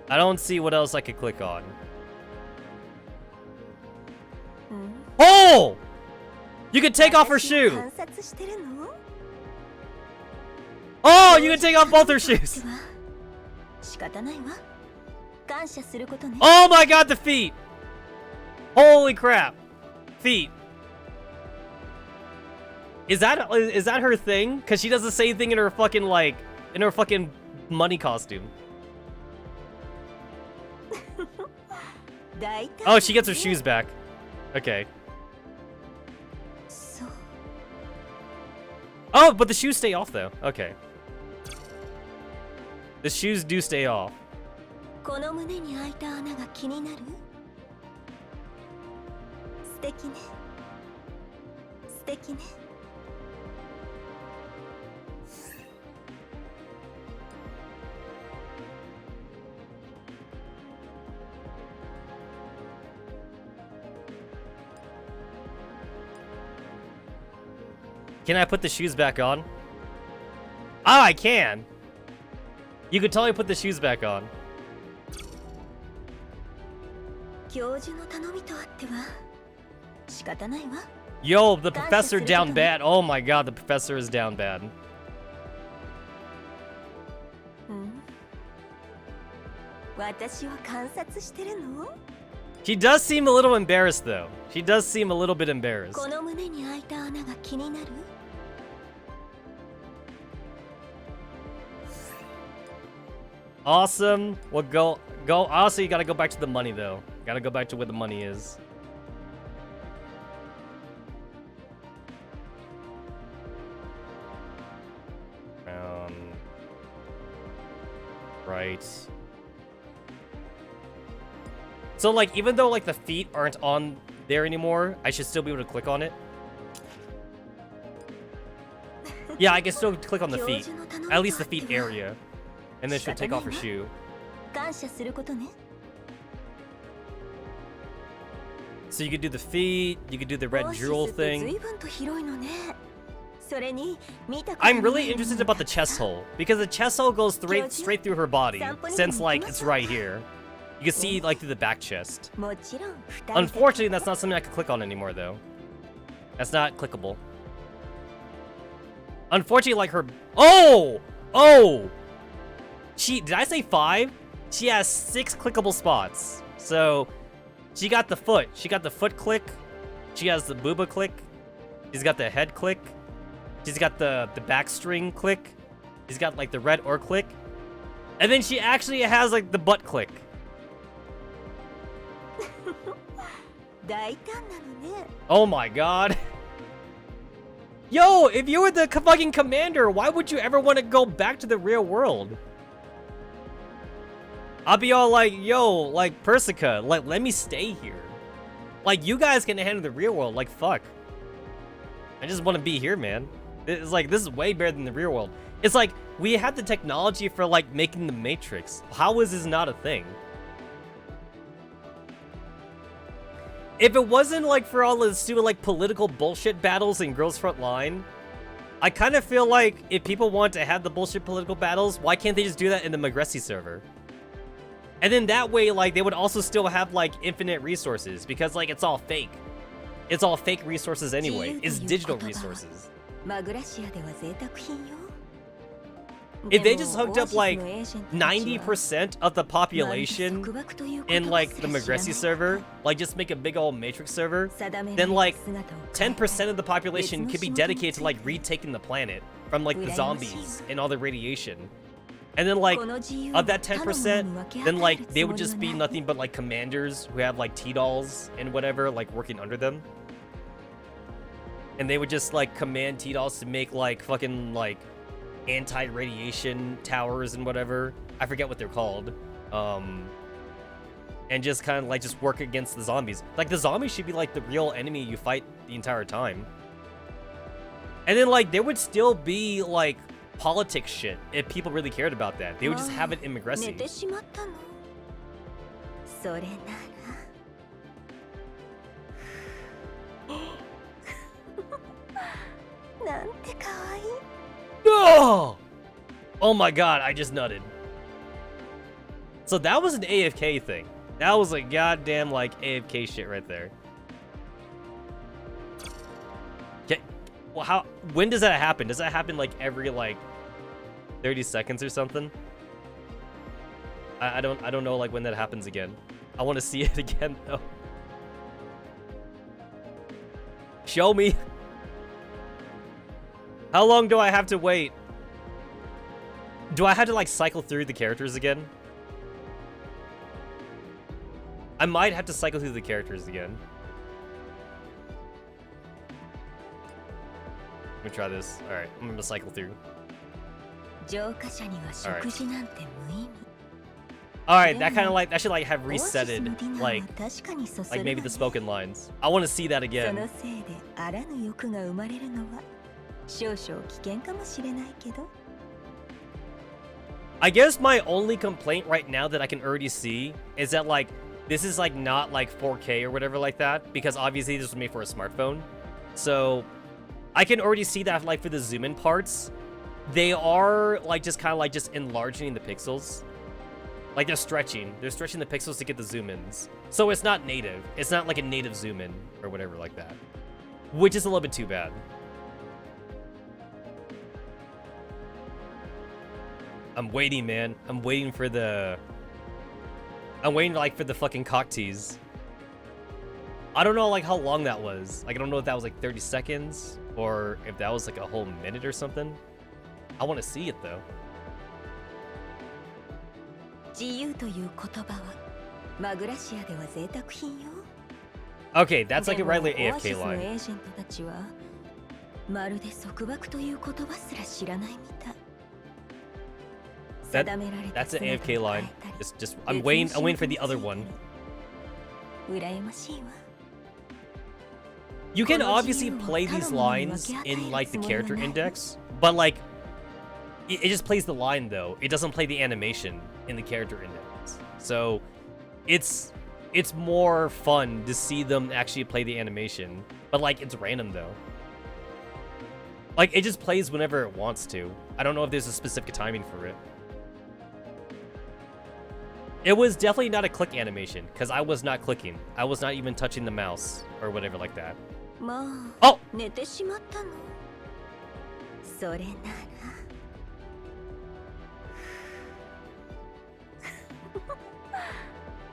I don't see what else I could click on. Oh! You can take off her shoe! Oh, you can take off both her shoes! Oh my god, the feet! Holy crap. Feet. Is that her thing? Cause she does the same thing in her fucking like in her fucking money costume. Oh, she gets her shoes back. Okay. Oh, but the shoes stay off though. Okay. The shoes do stay off. Can I put the shoes back on? Oh, I can. You could totally put the shoes back on. Yo, the professor down bad. Oh my god, the professor is down bad. She does seem a little embarrassed though. She does seem a little bit embarrassed. Awesome. Well, go. Also, you gotta go back to the money though. Gotta go back to where the money is. Right. So like, even though like the feet aren't on there anymore, I should still be able to click on it. Yeah, I can still click on the feet. At least the feet area. And then she'll take off her shoe. So you could do the feet, you could do the red jewel thing. I'm really interested about the chest hole, because the chest hole goes straight through her body, since like it's right here. You can see like through the back chest. Unfortunately, that's not something I can click on anymore though. That's not clickable. Unfortunately, like her... Oh! Did I say 5? She has 6 clickable spots. So, she got the foot. She got the foot click. She has the booba click. She's got the head click. She's got the back string click. She's got like the red or click. And then she actually has like the butt click. Oh my god. Yo, if you were the fucking commander, why would you ever want to go back to the real world? I'll be all like, yo, like, Persica, like, let me stay here. Like, you guys can handle the real world, like, fuck. I just want to be here, man. It's like, this is way better than the real world. It's like, we have the technology for, like, making the Matrix. How is this not a thing? If it wasn't, like, for all the stupid, like, political bullshit battles in Girls Front Line, I kind of feel like if people want to have the bullshit political battles, why can't they just do that in the Magressi server? And then that way, like, they would also still have, like, infinite resources, because, like, it's all fake. It's all fake resources anyway. It's digital resources. If they just hooked up, like, 90% of the population in, like, the Magressi server, like, just make a big old Matrix server, then, like, 10% of the population could be dedicated to, like, retaking the planet from, like, the zombies and all the radiation. And then, like, of that 10%, then, like, they would just be nothing but, like, commanders who have, like, T-dolls and whatever, like, working under them. And they would just, like, command T-dolls to make, like, fucking, like, anti-radiation towers and whatever. I forget what they're called. And just kind of, like, just work against the zombies. Like, the zombies should be, like, the real enemy you fight the entire time. And then, like, there would still be, like, politics shit if people really cared about that. They would just have it in Magressi. No! Oh my god, I just nutted. So that was an AFK thing. That was like goddamn like AFK shit right there. Okay. Well, when does that happen? Does that happen like every like 30 seconds or something? I don't know like when that happens again. I want to see it again though. Show me. How long do I have to wait? Do I have to like cycle through the characters again? I might have to cycle through the characters again. Let me try this. Alright, I'm gonna cycle through. Alright, that kind of like, that should like have resetted, like maybe the spoken lines. I want to see that again. I guess my only complaint right now that I can already see is that like this is like not like 4K or whatever like that, because obviously this was made for a smartphone. So I can already see that like for the zoom in parts, they are like just kind of like just enlarging the pixels. Like they're stretching the pixels to get the zoom ins. So it's not native. It's not like a native zoom in or whatever like that, which is a little bit too bad. I'm waiting, man. I'm waiting like for the fucking cock tease. I don't know like how long that was. Like I don't know if that was like 30 seconds or if that was like a whole minute or something. I want to see it though. Okay, that's like a regular AFK line. That's an AFK line. I'm waiting for the other one. 羨ましいわ。 You can obviously play these lines in like the character index, but like it just plays the line though. It doesn't play the animation in the character index. So it's more fun to see them actually play the animation. But like it's random though. Like it just plays whenever it wants to. I don't know if there's a specific timing for it. It was definitely not a click animation because I was not clicking. I was not even touching the mouse or whatever like that. Oh! 寝てしまったの。それな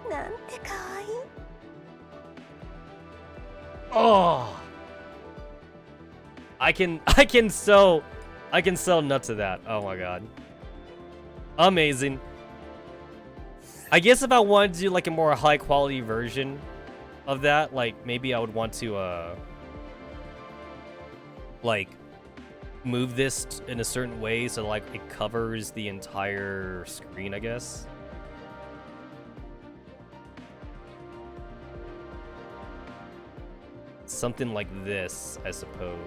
ら。なんて可愛い。Oh! I can so nut to that. Oh my god. Amazing. I guess if I wanted to do like a more high quality version of that, like maybe I would want to like move this in a certain way so like it covers the entire screen, I guess. Something like this, I suppose.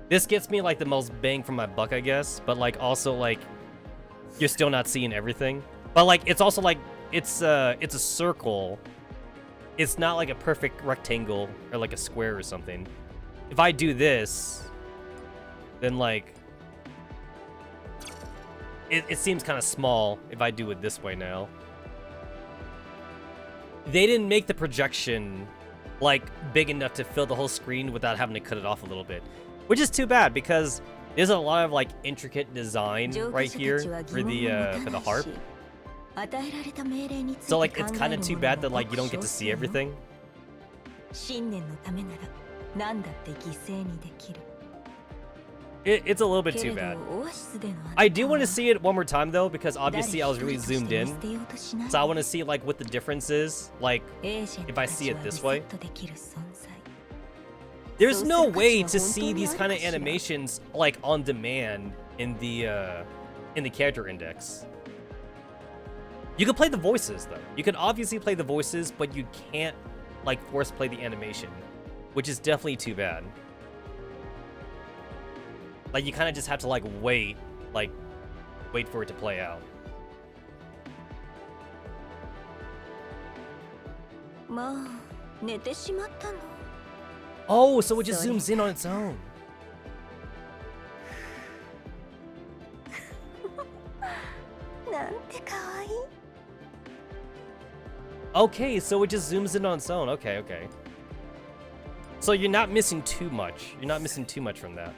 This gets me like the most bang for my buck, I guess, but like also like you're still not seeing everything. But like it's also like it's a circle. It's not like a perfect rectangle or like a square or something. If I do this, then like it seems kind of small if I do it this way now. They didn't make the projection like big enough to fill the whole screen without having to cut it off a little bit, which is too bad because there's a lot of like intricate design right here for the harp. So like it's kind of too bad that like you don't get to see everything. It's a little bit too bad. I do want to see it one more time though, because obviously I was really zoomed in. So I want to see like what the difference is, like if I see it this way. There's no way to see these kind of animations like on demand in the character index. You can play the voices though. You can obviously play the voices, but you can't like force play the animation, which is definitely too bad. Like you kind of just have to like wait for it to play out. Oh, so it just zooms in on its own. Okay, so it just zooms in on its own. Okay, okay. So you're not missing too much. You're not missing too much from that.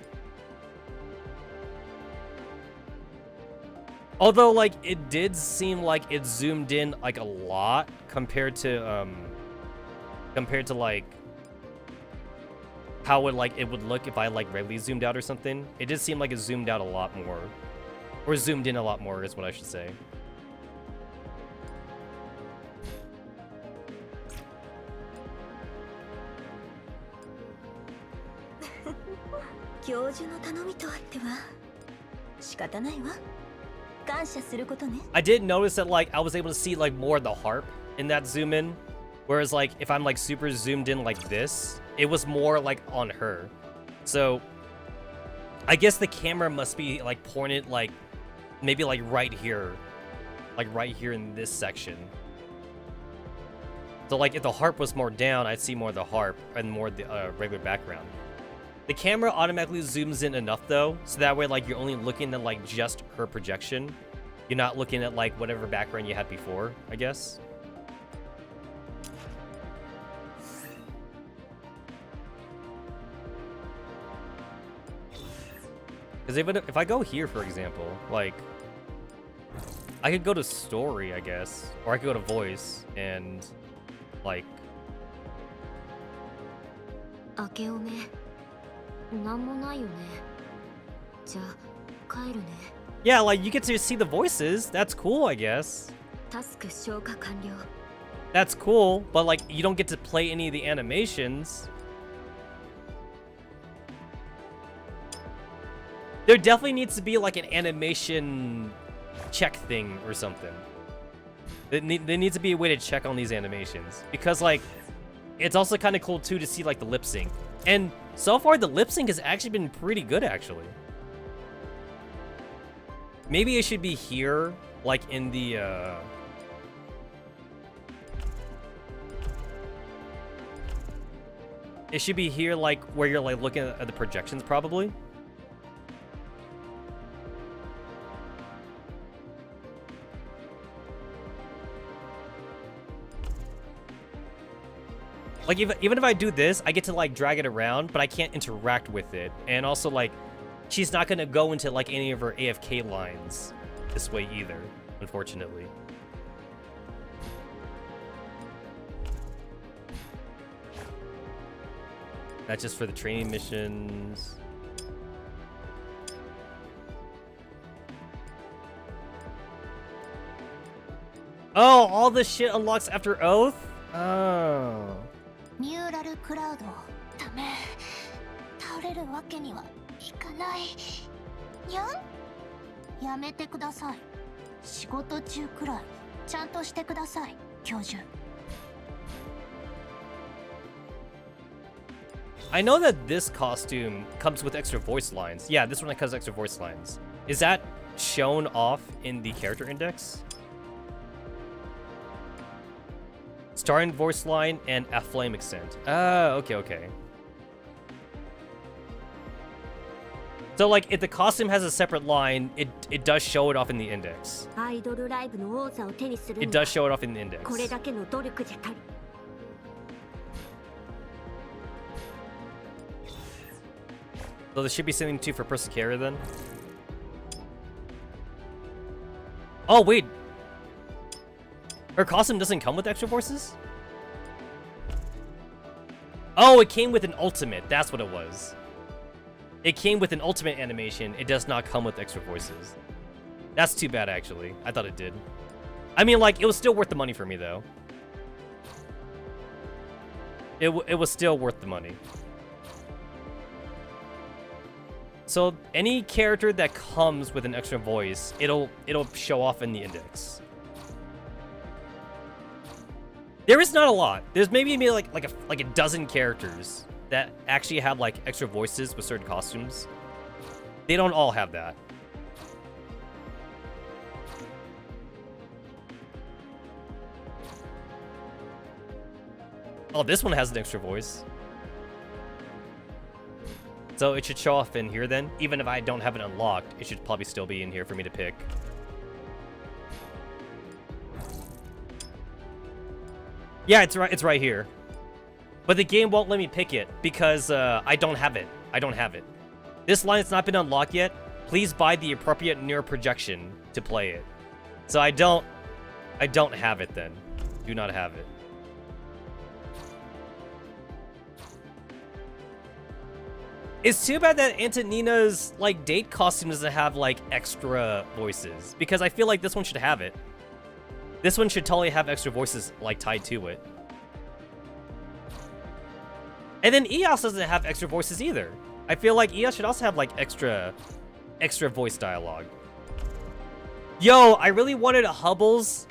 Although, like, it did seem like it zoomed in, like, a lot compared to like, how it would look if I, like, regularly zoomed out or something. It did seem like it zoomed out a lot more. Or zoomed in a lot more, is what I should say. I did notice that like I was able to see like more of the harp in that zoom in, whereas like if I'm like super zoomed in like this, it was more like on her. So I guess the camera must be like pointed like maybe like right here in this section. So like if the harp was more down, I'd see more of the harp and more of the regular background. The camera automatically zooms in enough though, so that way like you're only looking at like just her projection. You're not looking at like whatever background you had before, I guess. Because if I go here, for example, like I could go to story, I guess, or I could go to voice and like. Yeah, like you get to see the voices. That's cool, I guess. That's cool, but like you don't get to play any of the animations. There definitely needs to be like an animation check thing or something. There needs to be a way to check on these animations, because like it's also kind of cool too to see like the lip sync. And so far the lip sync has actually been pretty good actually. Maybe it should be here, like in the it should be here, like where you're like looking at the projections probably. Like, even if I do this, I get to, like, drag it around, but I can't interact with it. And also, like, she's not gonna go into, like, any of her AFK lines this way either, unfortunately. That's just for the training missions. Oh, all this shit unlocks after Oath? Oh. ミューラルクラウドダメ倒れるわけにはいかないにゃんやめてください仕事中くらいちゃんとしてください教授 I know that this costume comes with extra voice lines. Yeah, this one has extra voice lines. Is that shown off in the character index? Starring voice line and a flame accent. Okay. So, like, if the costume has a separate line, it does show it off in the index. It does show it off in the index. So there should be something too for Persicera then. Oh, wait. Her costume doesn't come with extra voices? Oh, it came with an ultimate. That's what it was. It came with an ultimate animation. It does not come with extra voices. That's too bad, actually. I thought it did. I mean, like, it was still worth the money for me, though. It was still worth the money. So, any character that comes with an extra voice, it'll show off in the index. There is not a lot. There's maybe like a dozen characters that actually have like extra voices with certain costumes. They don't all have that. Oh, this one has an extra voice. So it should show off in here then. Even if I don't have it unlocked, it should probably still be in here for me to pick. Yeah, it's right here. But the game won't let me pick it because I don't have it. This line has not been unlocked yet. Please buy the appropriate mirror projection to play it. So I don't have it then. Do not have it. It's too bad that Antonina's like date costume doesn't have like extra voices, because I feel like this one should have it. This one should totally have extra voices, like, tied to it. And then EOS doesn't have extra voices either. I feel like EOS should also have, like, extra voice dialogue. Yo, I really wanted a Hubble's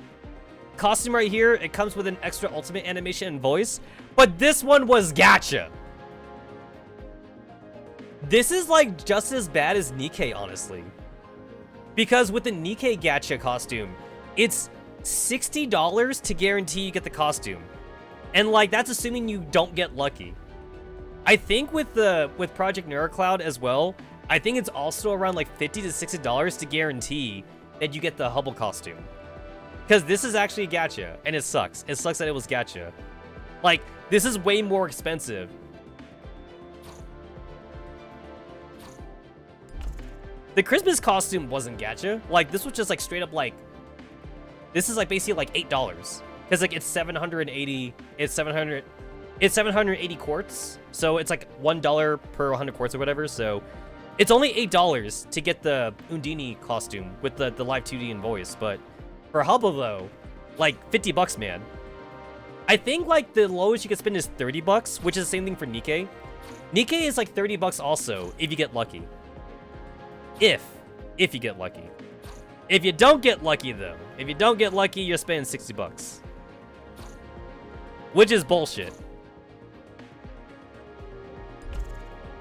costume right here. It comes with an extra ultimate animation and voice. But this one was gacha. This is, like, just as bad as Nikkei, honestly. Because with the Nikkei gacha costume, it's $60 to guarantee you get the costume, and like that's assuming you don't get lucky. I think with Project NeuroCloud as well, I think it's also around like $50 to $60 to guarantee that you get the Hubble costume, because this is actually a gacha and it sucks. It sucks that it was gacha. Like, this is way more expensive. The Christmas costume wasn't gacha. Like, this was just like straight up like, this is like basically like $8, because like it's 780. It's 780 quartz, so it's like $1 per 100 quartz or whatever. So it's only $8 to get the Undine costume with the live 2D and voice. But for Hubble though, like $50, man. I think like the lowest you can spend is $30, which is the same thing for Nikkei. Nikkei is like $30 also if you get lucky. If you get lucky. If you don't get lucky, though, if you don't get lucky, you're spending 60 bucks. Which is bullshit.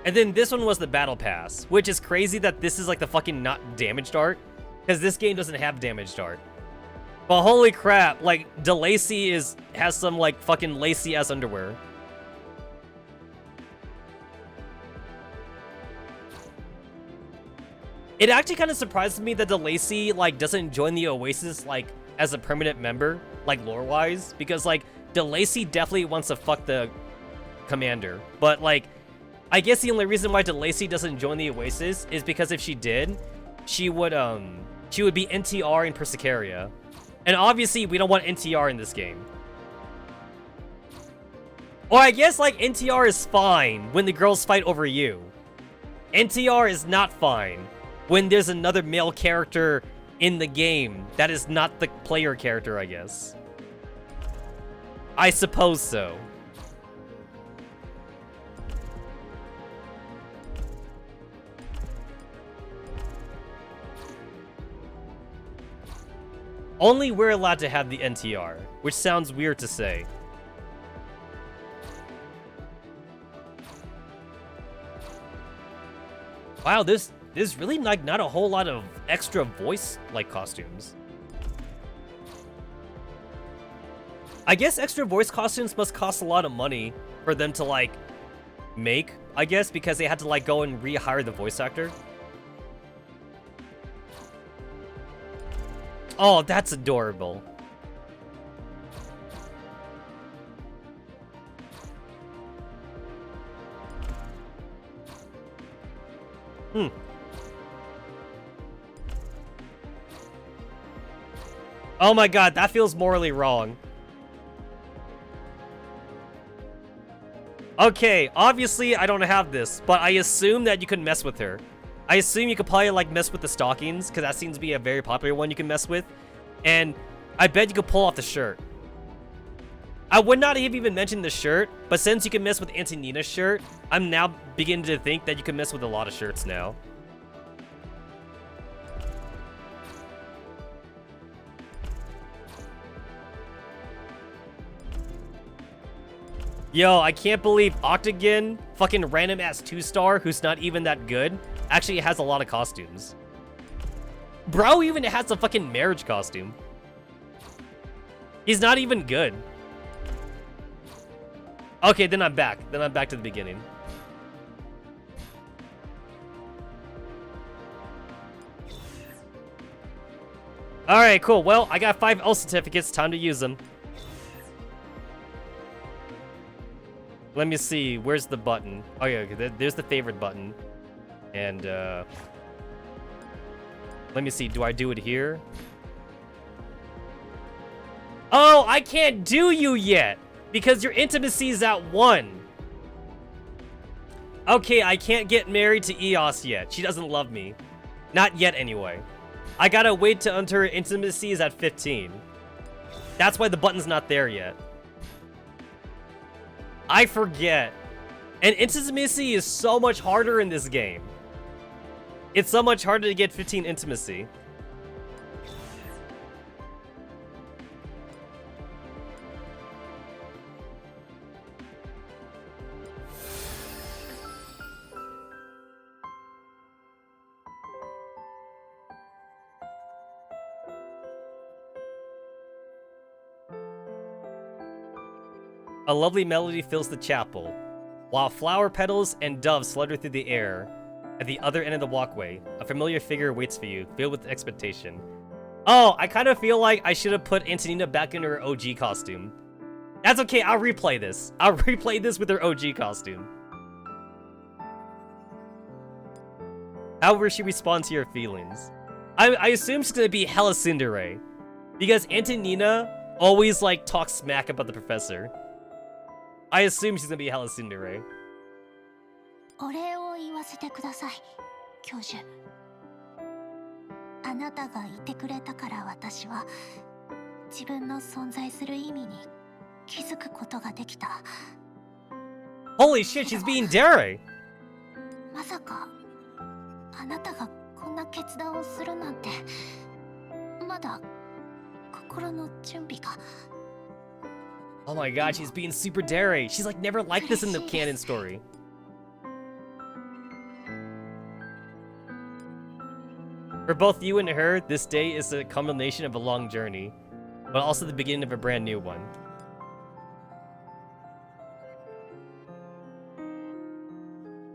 And then this one was the Battle Pass, which is crazy that this is like the fucking not damaged art, because this game doesn't have damaged art. But holy crap, like, DeLacy has some, like, fucking lacy-ass underwear. It actually kind of surprises me that DeLacy, like, doesn't join the Oasis, like, as a permanent member, like, lore-wise. Because, like, DeLacy definitely wants to fuck the commander. But, like, I guess the only reason why DeLacy doesn't join the Oasis is because if she did, she would be NTR in Persicaria. And obviously, we don't want NTR in this game. Or I guess, like, NTR is fine when the girls fight over you. NTR is not fine when there's another male character in the game that is not the player character, I guess. I suppose so. Only we're allowed to have the NTR, which sounds weird to say. Wow, there's really like not a whole lot of extra voice like costumes. I guess extra voice costumes must cost a lot of money for them to like make, I guess, because they had to like go and rehire the voice actor. Oh, that's adorable. Oh my god, that feels morally wrong. Okay, obviously I don't have this, but I assume that you can mess with her. I assume you could probably like mess with the stockings, because that seems to be a very popular one you can mess with. And I bet you could pull off the shirt. I would not have even mentioned the shirt, but since you can mess with Antonina's shirt, I'm now beginning to think that you can mess with a lot of shirts now. Yo, I can't believe Octagon, fucking random ass 2-star who's not even that good, actually has a lot of costumes. Bro even has a fucking marriage costume. He's not even good. Okay, then I'm back. Then I'm back to the beginning. Alright, cool. Well, I got 5 L certificates. Time to use them. Let me see. Where's the button? Oh, yeah. Okay, there's the favorite button. And, let me see. Do I do it here? Oh, I can't do you yet! Because your intimacy is at 1. Okay, I can't get married to Eos yet. She doesn't love me. Not yet, anyway. I gotta wait to until her intimacy is at 15. That's why the button's not there yet. I forget. And intimacy is so much harder in this game. It's so much harder to get 15 intimacy. A lovely melody fills the chapel, while flower petals and doves flutter through the air. At the other end of the walkway, a familiar figure waits for you, filled with expectation. Oh, I kind of feel like I should have put Antonina back in her OG costume. That's okay, I'll replay this. I'll replay this with her OG costume. How will she respond to your feelings? I assume she's gonna be hella tsundere, because Antonina always like talks smack about the professor. I assume she's gonna be hella tsundere. お礼を言わせてください、教授。あなたがいてくれたから私は自分の存在する意味に気づくことができた。Holy shit, she's being dare! まさかあなたがこんな決断をするなんてまだ心の準備が。 Oh my god, she's being super daring. She's like never like this in the canon story. For both you and her, this day is a culmination of a long journey, but also the beginning of a brand new one.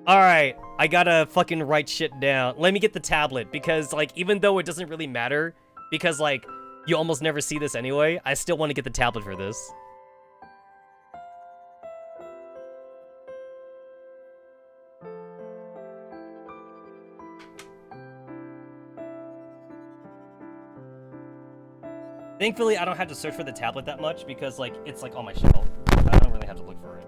Alright, I gotta fucking write shit down. Let me get the tablet, because, like, even though it doesn't really matter, because, like, you almost never see this anyway, I still want to get the tablet for this. Thankfully, I don't have to search for the tablet that much because, like, it's, like, on my shelf. I don't really have to look for it.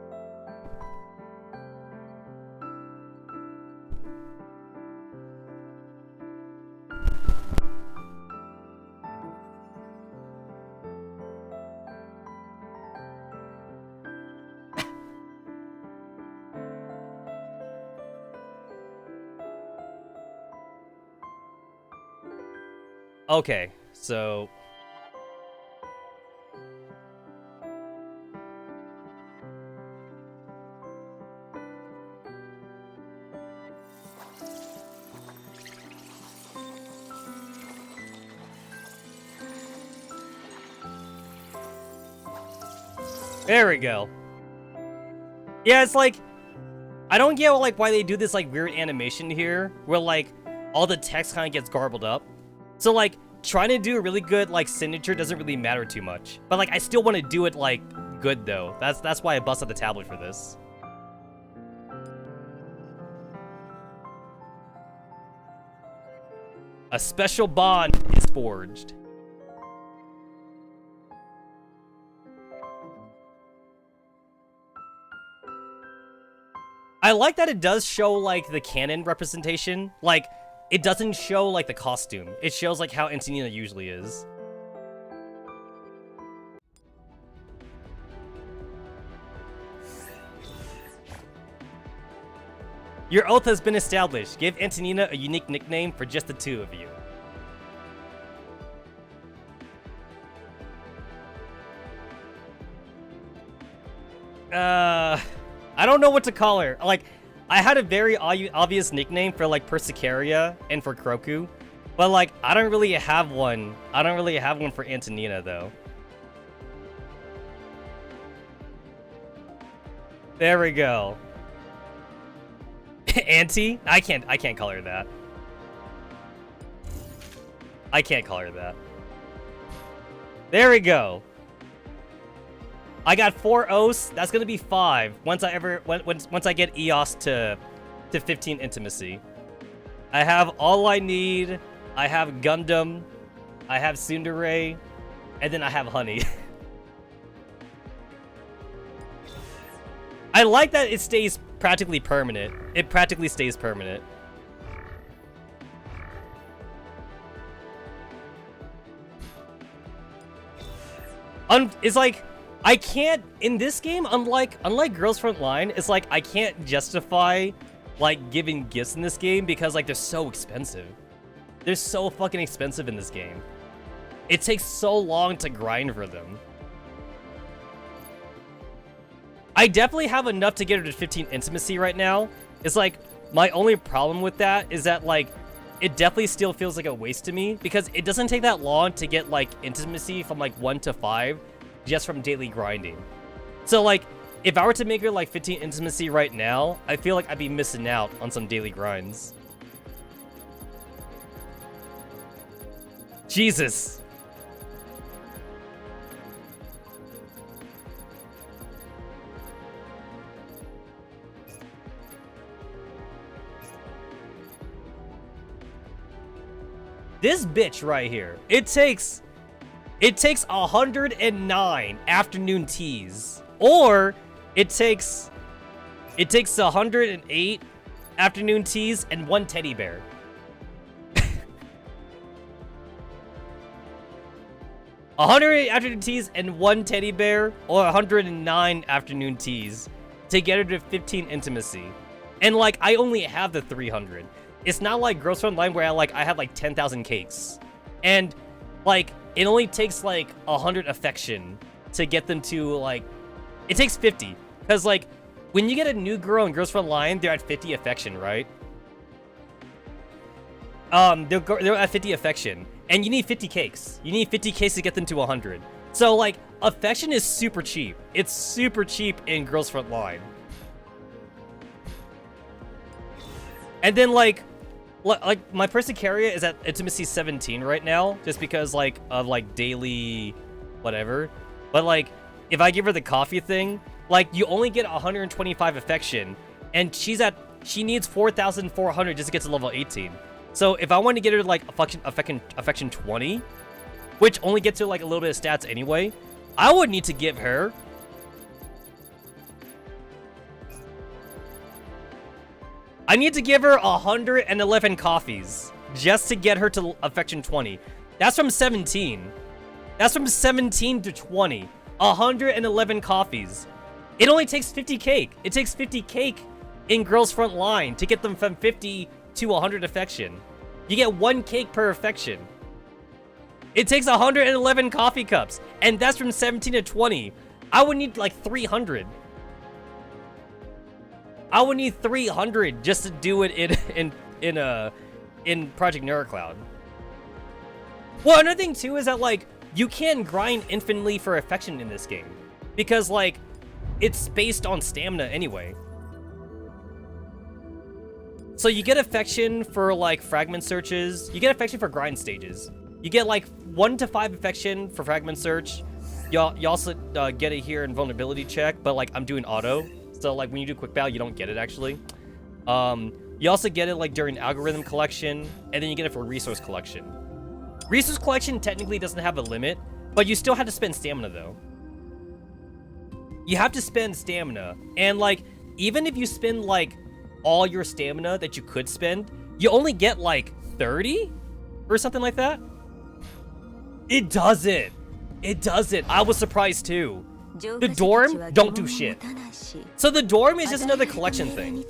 Okay, so... There we go. Yeah, it's like, I don't get like why they do this like weird animation here, where like all the text kind of gets garbled up. So like trying to do a really good like signature doesn't really matter too much. But like I still want to do it like good though. That's why I busted the tablet for this. A special bond is forged. I like that it does show, like, the canon representation. Like, it doesn't show, like, the costume. It shows, like, how Antonina usually is. Your oath has been established. Give Antonina a unique nickname for just the two of you. I don't know what to call her. Like, I had a very obvious nickname for, like, Persicaria and for Kroku. But, like, I don't really have one. I don't really have one for Antonina, though. There we go. Auntie? I can't call her that. I can't call her that. There we go. I got 4 oaths. That's gonna be 5 once I get EOS to 15 intimacy. I have all I need. I have Gundam. I have Tsundere, and then I have Honey. I like that it stays practically permanent. It practically stays permanent. It's like, I can't, in this game, unlike Girls Front Line, it's like, I can't justify, like, giving gifts in this game because, like, they're so expensive. They're so fucking expensive in this game. It takes so long to grind for them. I definitely have enough to get her to 15 intimacy right now. It's like, my only problem with that is that, like, it definitely still feels like a waste to me because it doesn't take that long to get, like, intimacy from, like, 1 to 5 just from daily grinding. So, like, if I were to make her, like, 15 intimacy right now, I feel like I'd be missing out on some daily grinds. Jesus. This bitch right here, it takes 109 afternoon teas, or it takes 108 afternoon teas and 1 teddy bear. 108 afternoon teas and 1 teddy bear, or 109 afternoon teas to get her to 15 intimacy. And, like, I only have the 300. it's not like Girls From Online where I had like 10,000 cakes. And like it only takes like 100 affection to get them to like, it takes 50. Because like when you get a new girl in Girls From Online, they're at 50 affection, right? They're at 50 affection, and you need 50 cakes. You need 50 cakes to get them to 100. So like, affection is super cheap. It's super cheap in Girls Front Line. And then like my Persicaria is at intimacy 17 right now, just because like of like daily whatever. But like, if I give her the coffee thing, like you only get 125 affection, and she needs 4,400 just to get to level 18. So if I want to get her like affection 20, which only gets her like a little bit of stats anyway, I would need to give her I need to give her 111 coffees just to get her to affection 20. That's from 17. That's from 17 to 20. 111 coffees. It only takes 50 cake. It takes 50 cake in Girls Front Line to get them from 50 to 100 affection. You get 1 cake per affection. It takes 111 coffee cups, and that's from 17 to 20. I would need like 300. I would need 300 just to do it in Project NeuroCloud. Well, another thing too is that like you can grind infinitely for affection in this game, because like it's based on stamina anyway. So you get affection for like fragment searches. You get affection for grind stages. You get like 1 to 5 affection for fragment search. You also get it here in vulnerability check, but like I'm doing auto. So like when you do quick bow, you don't get it actually. You also get it like during algorithm collection, and then you get it for resource collection. Resource collection technically doesn't have a limit, but you still have to spend stamina though. You have to spend stamina, and like even if you spend like all your stamina that you could spend, you only get like 30 or something like that. It doesn't. It doesn't. I was surprised too. The dorm don't do shit. So the dorm is just another collection thing.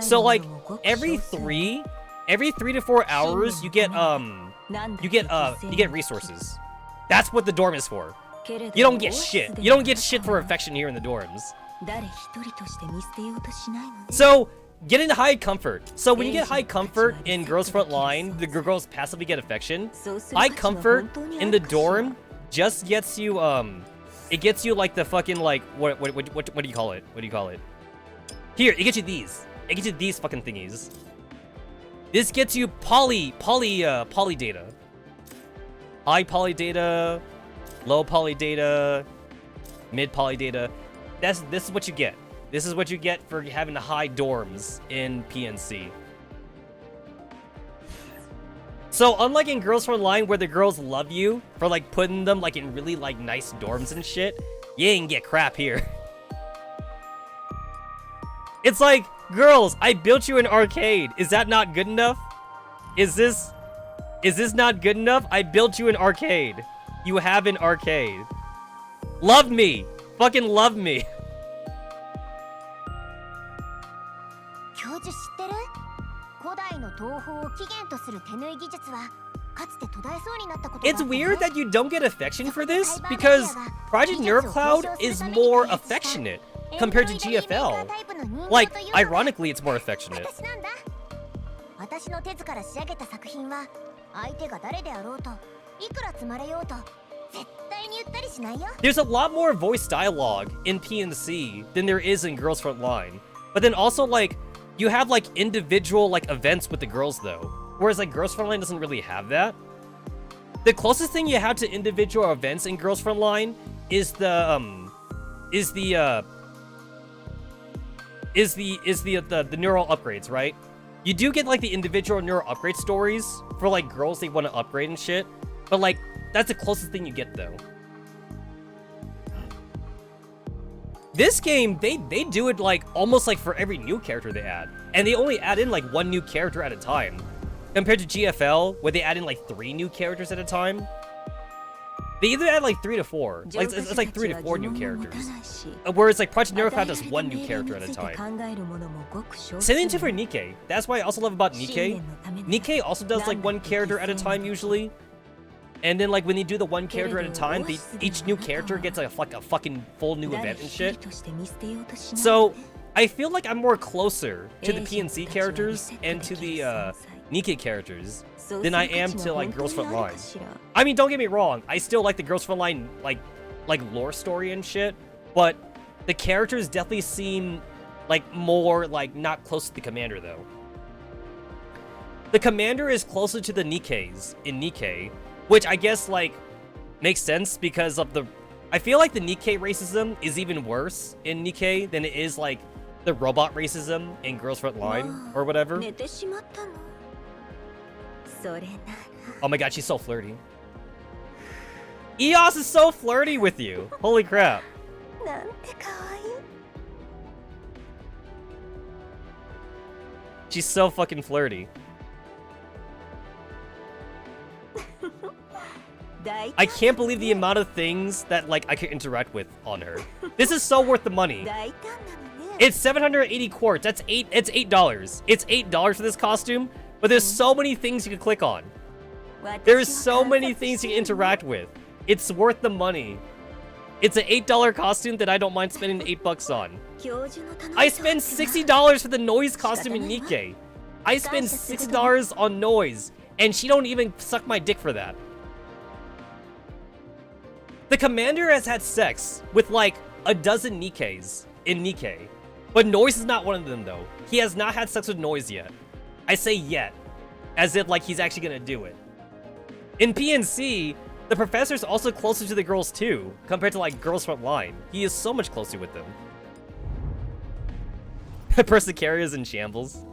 So like every 3 to 4 hours you get resources. That's what the dorm is for. You don't get shit. You don't get shit for affection here in the dorms. So getting high comfort. So when you get high comfort in Girls Front Line, the girls passively get affection. High comfort in the dorm just gets you it gets you like the fucking like what do you call it? What do you call it? Here, it gets you these. It gets you these fucking thingies. This gets you poly data. High poly data, low poly data, mid poly data. This is what you get. This is what you get for having high dorms in PNC. So unlike in Girls Front Line where the girls love you for like putting them like in really like nice dorms and shit, you ain't get crap here. It's like, girls, I built you an arcade. Is that not good enough? Is this not good enough? I built you an arcade. You have an arcade. Love me. Fucking love me. It's weird that you don't get affection for this, because Project NeuroCloud is more affectionate compared to GFL. Like, ironically, it's more affectionate. There's a lot more voice dialogue in PNC than there is in Girls Front Line. But then also, like, you have, like, individual, like, events with the girls, though. Whereas, like, Girls Front Line doesn't really have that. The closest thing you have to individual events in Girls Front Line is the neural upgrades, right? You do get, like, the individual neural upgrade stories for, like, girls they want to upgrade and shit. But, like, that's the closest thing you get, though. This game, they do it, like, almost, like, for every new character they add. And they only add in, like, 1 new character at a time. Compared to GFL, where they add in, like, 3 new characters at a time. They either add like 3 to 4. Like it's like 3 to 4 new characters. Whereas like Project Neurocloud does 1 new character at a time. Same thing too for Nikkei. That's why I also love about Nikkei. Nikkei also does like 1 character at a time usually. And then like when they do the 1 character at a time, each new character gets like a fucking full new event and shit. So I feel like I'm more closer to the PNC characters and to the Nikkei characters than I am to like Girls Front Line. I mean, don't get me wrong, I still like the Girls Front Line like lore story and shit, but the characters definitely seem like more like not close to the commander though. The commander is closer to the Nikkeis in Nikkei, which I guess like makes sense because of the I feel like the Nikkei racism is even worse in Nikkei than it is like the robot racism in Girls Front Line or whatever. Oh my god, she's so flirty. Eos is so flirty with you. Holy crap. She's so fucking flirty. I can't believe the amount of things that like I could interact with on her. This is so worth the money. It's 780 quartz. It's $8. It's $8 for this costume, but there's so many things you can click on. There's so many things you can interact with. It's worth the money. It's an $8 costume that I don't mind spending $8 on. I spend $60 for the noise costume in Nikkei. I spend $60 on noise, and she don't even suck my dick for that. The commander has had sex with like a dozen Nikkeis in Nikkei, but Noise is not one of them though. He has not had sex with Noise yet. I say yet, as if like he's actually gonna do it. In PNC, the professor's also closer to the girls too, compared to like Girls Front Line. He is so much closer with them. Persicaria's in shambles.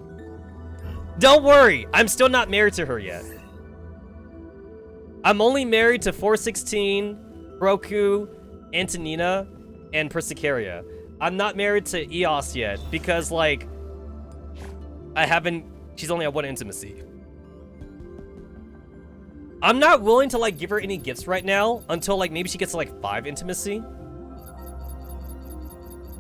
Don't worry, I'm still not married to her yet. I'm only married to 416, Roku, Antonina, and Persicaria. I'm not married to Eos yet because, like, she's only at 1 intimacy. I'm not willing to, like, give her any gifts right now until, like, maybe she gets to, like, 5 intimacy.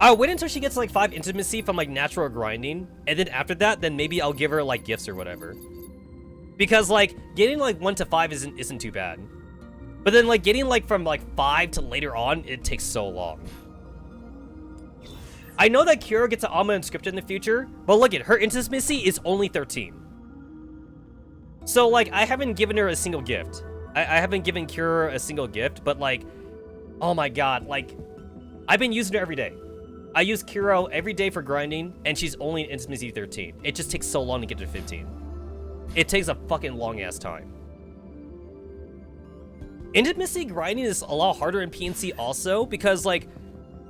I'll wait until she gets, like, 5 intimacy from, like, natural grinding, and then after that, then maybe I'll give her, like, gifts or whatever. Because, like, getting, like, 1 to 5 isn't too bad. But then, like, getting, like, from, like, 5 to later on, it takes so long. I know that Kira gets an Alma Inscripted in the future, but look at her intimacy is only 13. So, like, I haven't given her a single gift. I haven't given Kira a single gift, but, like, oh my god, like, I've been using her every day. I use Kira every day for grinding, and she's only in intimacy 13. It just takes so long to get to 15. It takes a fucking long-ass time. Intimacy grinding is a lot harder in PNC also because, like,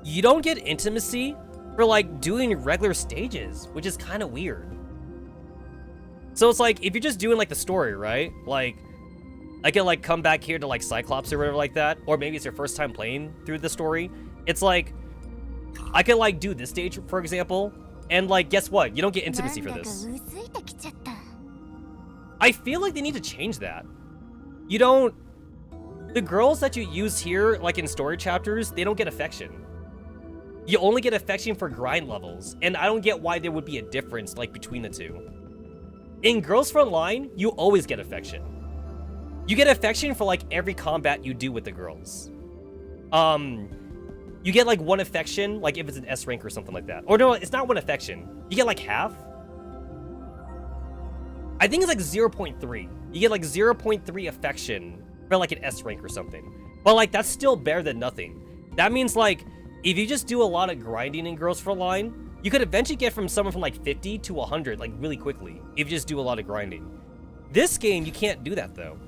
you don't get intimacy for, like, doing regular stages, which is kind of weird. So it's like, if you're just doing, like, the story, right? Like, I can, like, come back here to, like, Cyclops or whatever like that, or maybe it's your first time playing through the story. It's like, I could, like, do this stage, for example, and, like, guess what? You don't get intimacy for this. I feel like they need to change that. You don't... The girls that you use here, like in story chapters, they don't get affection. You only get affection for grind levels, and I don't get why there would be a difference, like, between the two. In Girls Front Line, you always get affection. You get affection for, like, every combat you do with the girls. You get, like, 1 affection, like, if it's an S rank or something like that. Or no, it's not 1 affection. You get, like, half. I think it's, like, 0.3. You get, like, 0.3 affection for, like, an S rank or something. But, like, that's still better than nothing. That means, like, if you just do a lot of grinding in Girls Front Line, you could eventually get from someone from, like, 50 to 100, like, really quickly, if you just do a lot of grinding. This game, you can't do that, though.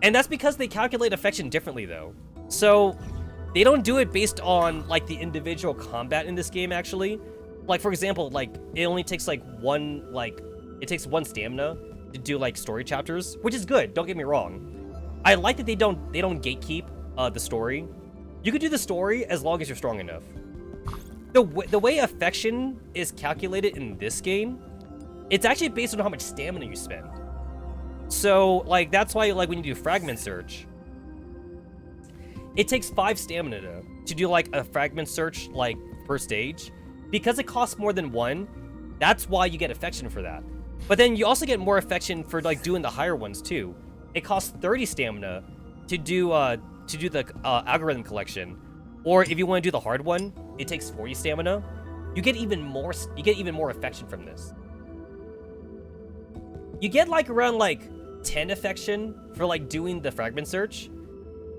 And that's because they calculate affection differently, though. So, they don't do it based on, like, the individual combat in this game, actually. Like, for example, like, it only takes, like, it takes 1 stamina to do, like, story chapters, which is good, don't get me wrong. I like that they don't gatekeep the story. You could do the story as long as you're strong enough. The way affection is calculated in this game, it's actually based on how much stamina you spend. So, like, that's why, like, when you do fragment search, it takes 5 stamina to do, like, a fragment search, like, per stage. Because it costs more than 1, that's why you get affection for that. But then you also get more affection for, like, doing the higher ones, too. It costs 30 stamina to do the algorithm collection. Or if you want to do the hard one, it takes 40 stamina. You get even more affection from this. You get, like, around, like, 10 affection for, like, doing the fragment search.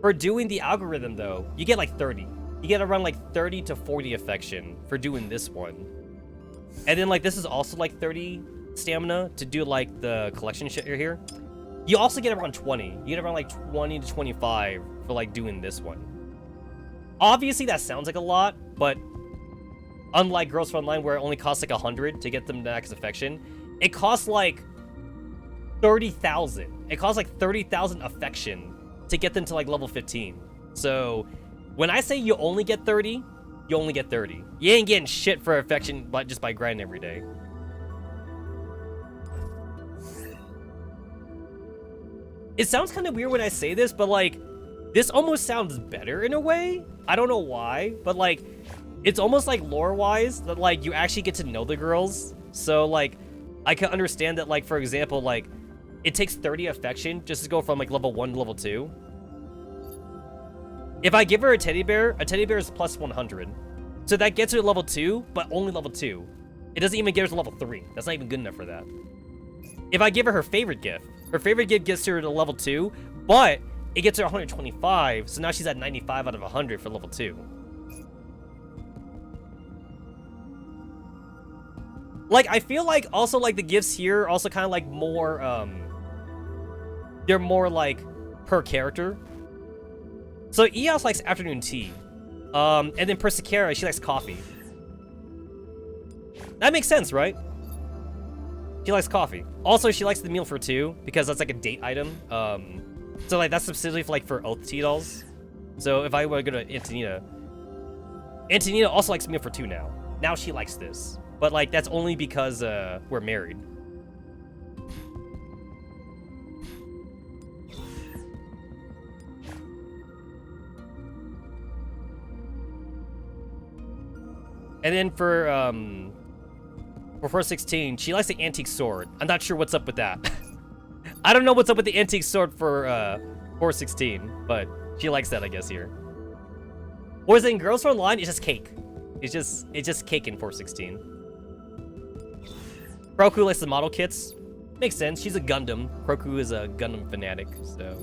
For doing the algorithm, though, you get, like, 30. You get around, like, 30 to 40 affection for doing this one. And then, like, this is also, like, 30 stamina to do, like, the collection shit here. You also get around 20. You get around, like, 20 to 25 for, like, doing this one. Obviously, that sounds like a lot, but unlike Girls from Online, where it only costs, like, 100 to get them to max affection, it costs, like, 30,000. It costs like 30,000 affection to get them to like level 15. So when I say you only get 30, you only get 30. You ain't getting shit for affection but just by grinding every day. It sounds kind of weird when I say this, but like this almost sounds better in a way. I don't know why, but like it's almost like lore-wise that like you actually get to know the girls. So like I can understand that, like, for example, like it takes 30 affection just to go from like level 1 to level 2. If I give her a teddy bear is plus 100. So that gets her to level 2, but only level 2. It doesn't even get her to level 3. That's not even good enough for that. If I give her favorite gift gets her to level 2, but it gets her 125, so now she's at 95 out of 100 for level 2. Like, I feel like also, like, the gifts here are also kind of, like, more, they're more, like, per character. So, Eos likes afternoon tea. And then Persicara, she likes coffee. That makes sense, right? She likes coffee. Also, she likes the meal for 2, because that's, like, a date item. So, like, that's specifically for, like, for Oath Tea dolls. So, if I were to go to Antonina also likes meal for 2 now. Now she likes this. But, like, that's only because, we're married. And then for 416, she likes the antique sword. I'm not sure what's up with that. I don't know what's up with the antique sword for, 416, but she likes that, I guess, here. Whereas in Girls From Online, it's just cake. It's just cake in 416. Kroku likes the model kits. Makes sense. She's a Gundam. Kroku is a Gundam fanatic, so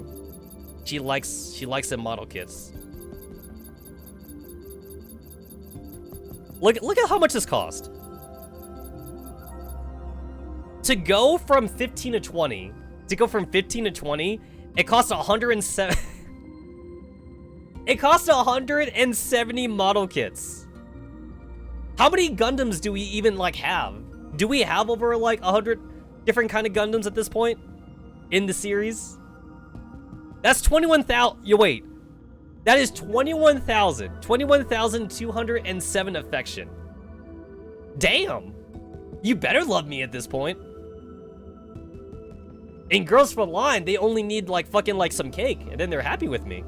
she likes the model kits. Look at how much this cost. To go from 15 to 20, it costs 107. It costs 170 model kits. How many Gundams do we even like have? Do we have over like 100 different kind of Gundams at this point in the series? That's 21,000. You wait. That is 21,207 affection. Damn. You better love me at this point. In Girls From Online, they only need like fucking like some cake and then they're happy with me.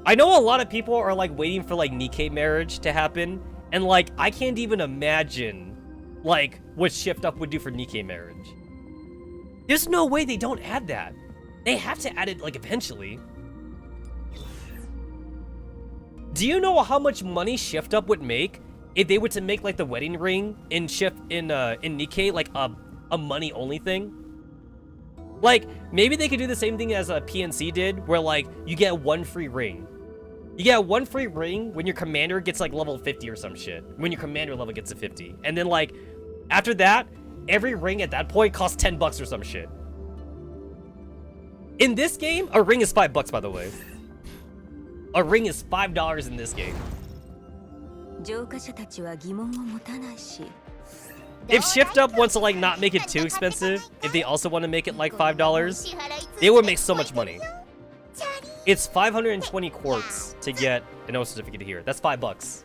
I know a lot of people are like waiting for like Nikkei marriage to happen, and like I can't even imagine like what Shift Up would do for Nikkei marriage. There's no way they don't add that. They have to add it like eventually. Do you know how much money Shift Up would make if they were to make like the wedding ring in Nikkei like a money only thing? Like maybe they could do the same thing as a PNC did, where like you get one free ring. You get one free ring when your commander gets like level 50 or some shit. When your commander level gets to 50. And then like, after that, every ring at that point costs 10 bucks or some shit. In this game, a ring is 5 bucks, by the way. A ring is $5 in this game. If Shift Up wants to like not make it too expensive, if they also want to make it like $5, they would make so much money. It's 520 quartz to get an O certificate here. That's 5 bucks.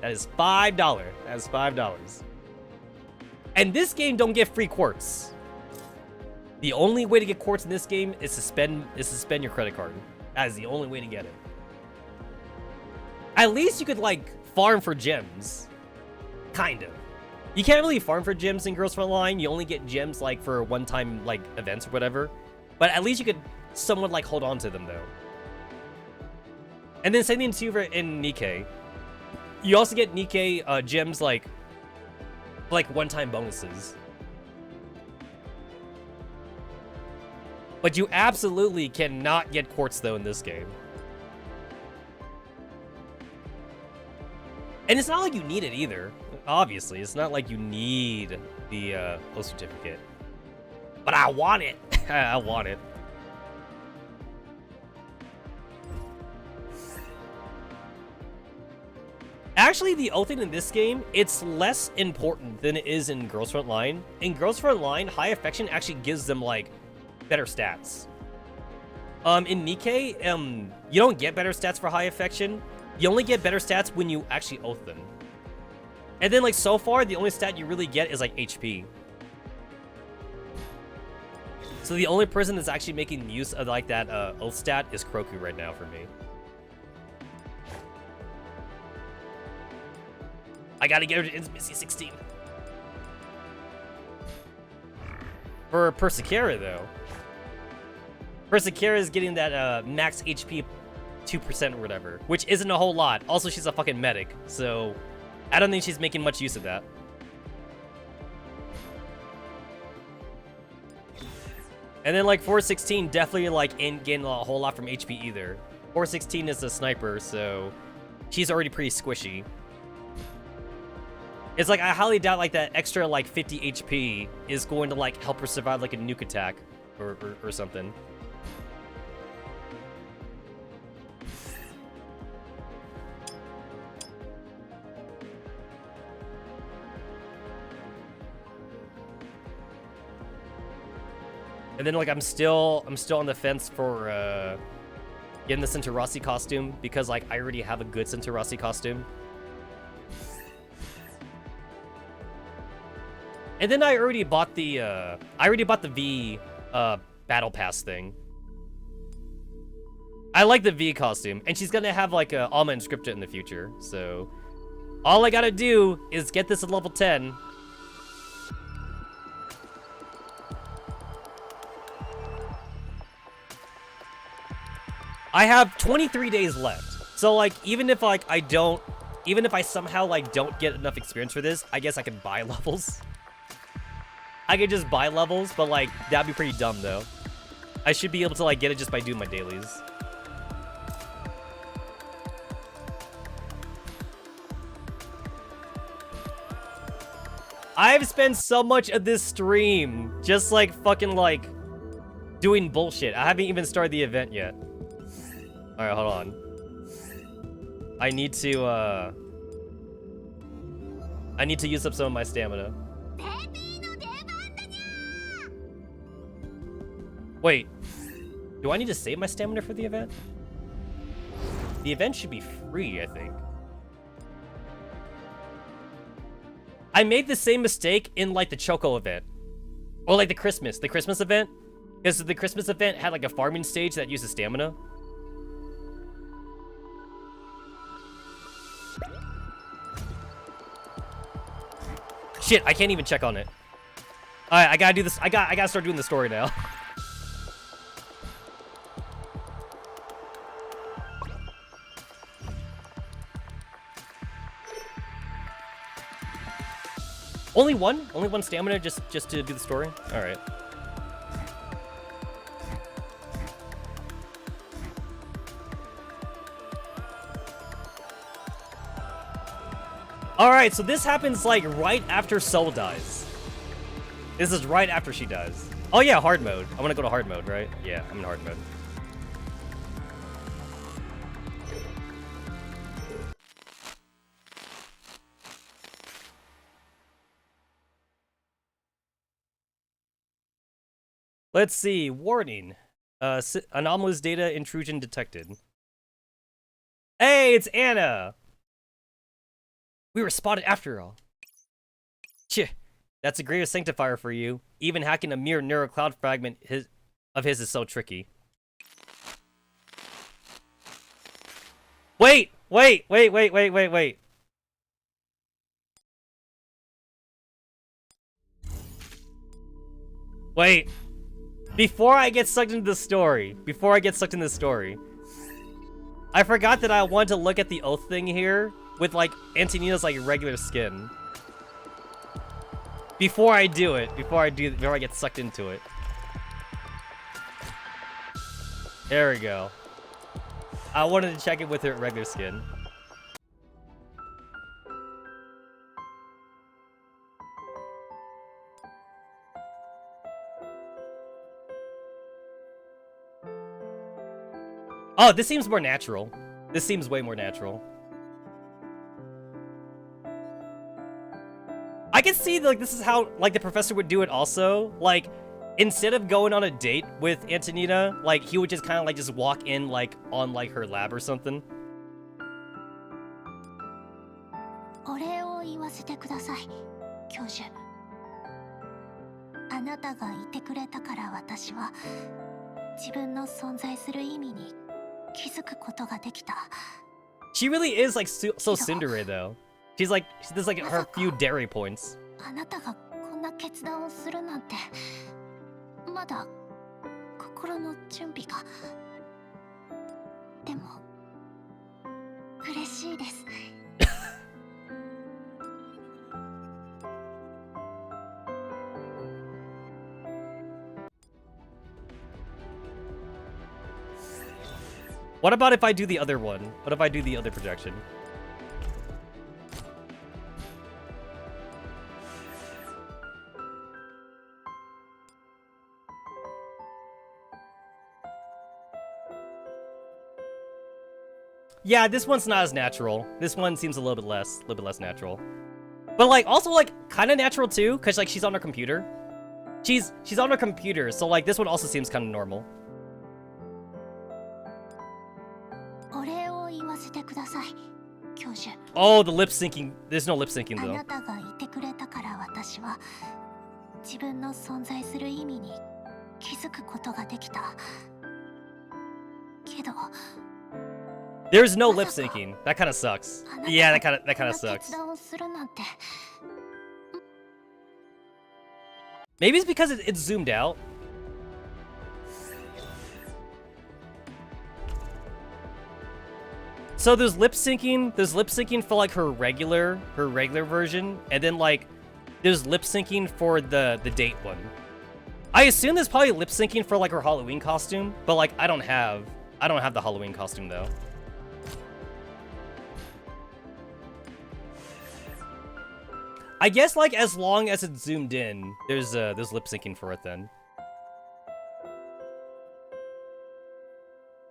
That is $5. That is $5. And this game don't get free quartz. The only way to get quartz in this game is to spend your credit card. That is the only way to get it. At least you could like farm for gems. Kind of. You can't really farm for gems in Girls Frontline. You only get gems like for one-time like events or whatever. But at least you could somewhat like hold on to them though. And then same thing too for in Nikkei. You also get Nikkei gems like one-time bonuses. But you absolutely cannot get quartz though in this game. And it's not like you need it either. Obviously, it's not like you need the O certificate. But I want it. I want it. Actually, the O thing in this game, it's less important than it is in Girls Frontline. In Girls Frontline, High Affection actually gives them, like, better stats. In Nikkei, you don't get better stats for High Affection. You only get better stats when you actually oath them. And then, like, so far, the only stat you really get is, like, HP. So the only person that's actually making use of, like, that oath stat is Kroku right now for me. I gotta get her to Intimacy 16. For Persicera, though. Persicera is getting that max HP 2% or whatever, which isn't a whole lot. Also, she's a fucking medic, so I don't think she's making much use of that. And then, like, 416 definitely, like, ain't getting a whole lot from HP either. 416 is a sniper, so she's already pretty squishy. It's like, I highly doubt, like, that extra, like, 50 HP is going to, like, help her survive, like, a nuke attack or something. And then, like, I'm still on the fence for getting the Centurasi costume because, like, I already have a good Centurasi costume. And then I already bought the V battle pass thing. I like the V costume, and she's gonna have like a Alma Inscripta in the future. So all I gotta do is get this at level 10. I have 23 days left. So like even if I somehow like don't get enough experience for this, I guess I can buy levels. I could just buy levels, but like that'd be pretty dumb though. I should be able to like get it just by doing my dailies. I've spent so much of this stream just like fucking like doing bullshit. I haven't even started the event yet. Alright, hold on. I need to use up some of my stamina. Wait, do I need to save my stamina for the event? The event should be free, I think. I made the same mistake in like the Choco event. Or like the Christmas event. Because the Christmas event had like a farming stage that uses stamina. Shit, I can't even check on it. Alright, I gotta do this. I gotta start doing the story now. Only one stamina just to do the story? Alright. Alright, so this happens like right after Soul dies. This is right after she dies. Oh yeah, hard mode. I want to go to hard mode, right? Yeah, I'm in hard mode. Let's see. Warning. Anomalous data intrusion detected. Hey, it's Anna! We were spotted after all. Cheh, that's a greater sanctifier for you. Even hacking a mere neurocloud fragment of his is so tricky. Wait! Wait! Before I get sucked into the story, I forgot that I wanted to look at the oath thing here with, like, Antonina's, like, regular skin. Before I get sucked into it. There we go. I wanted to check it with her regular skin. Oh, this seems more natural. This seems way more natural. I can see, like, this is how, like, the professor would do it also. Like, instead of going on a date with Antonina, like, he would just kind of, like, just walk in, like, on, like, her lab or something. お礼を言わせてください、教授。あなたがいてくれたから私は自分の存在する意味に気づくことができた。She really is, like, so tsundere, though. She's like, there's, like, her few dairy points. あなたがこんな決断をするなんて、まだ心の準備が。でも嬉しいです。What about if I do the other one? What if I do the other projection? Yeah, this one's not as natural. This one seems a little bit less natural. But, like, also, like, kind of natural too, because, like, she's on her computer. She's on her computer, so, like, this one also seems kind of normal. Oh, the lip syncing. There's no lip syncing though. There's no lip syncing. That kind of sucks. Yeah, that kind of sucks. Maybe it's because it's zoomed out. So there's lip syncing for, like, her regular version, and then, like, there's lip syncing for the date one. I assume there's probably lip syncing for, like, her Halloween costume, but, like, I don't have the Halloween costume though. I guess, like, as long as it's zoomed in, there's lip syncing for it then.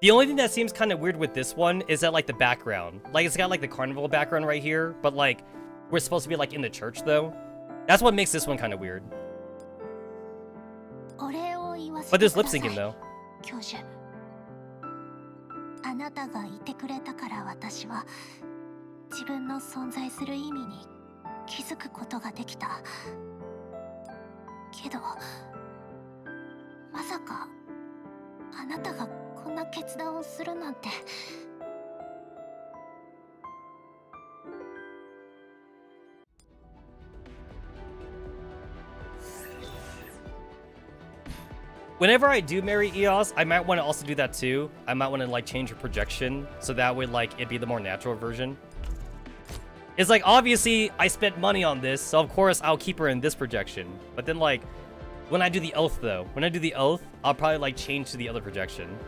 The only thing that seems kind of weird with this one is that, like, the background. Like, it's got, like, the carnival background right here, but, like, we're supposed to be, like, in the church, though. That's what makes this one kind of weird. But there's lip syncing, though. Whenever I do marry EOS, I might want to also do that too. I might want to, like, change her projection so that way, like, it'd be the more natural version. It's like, obviously, I spent money on this, so of course I'll keep her in this projection. But then, like, when I do the oath, though, I'll probably, like, change to the other projection.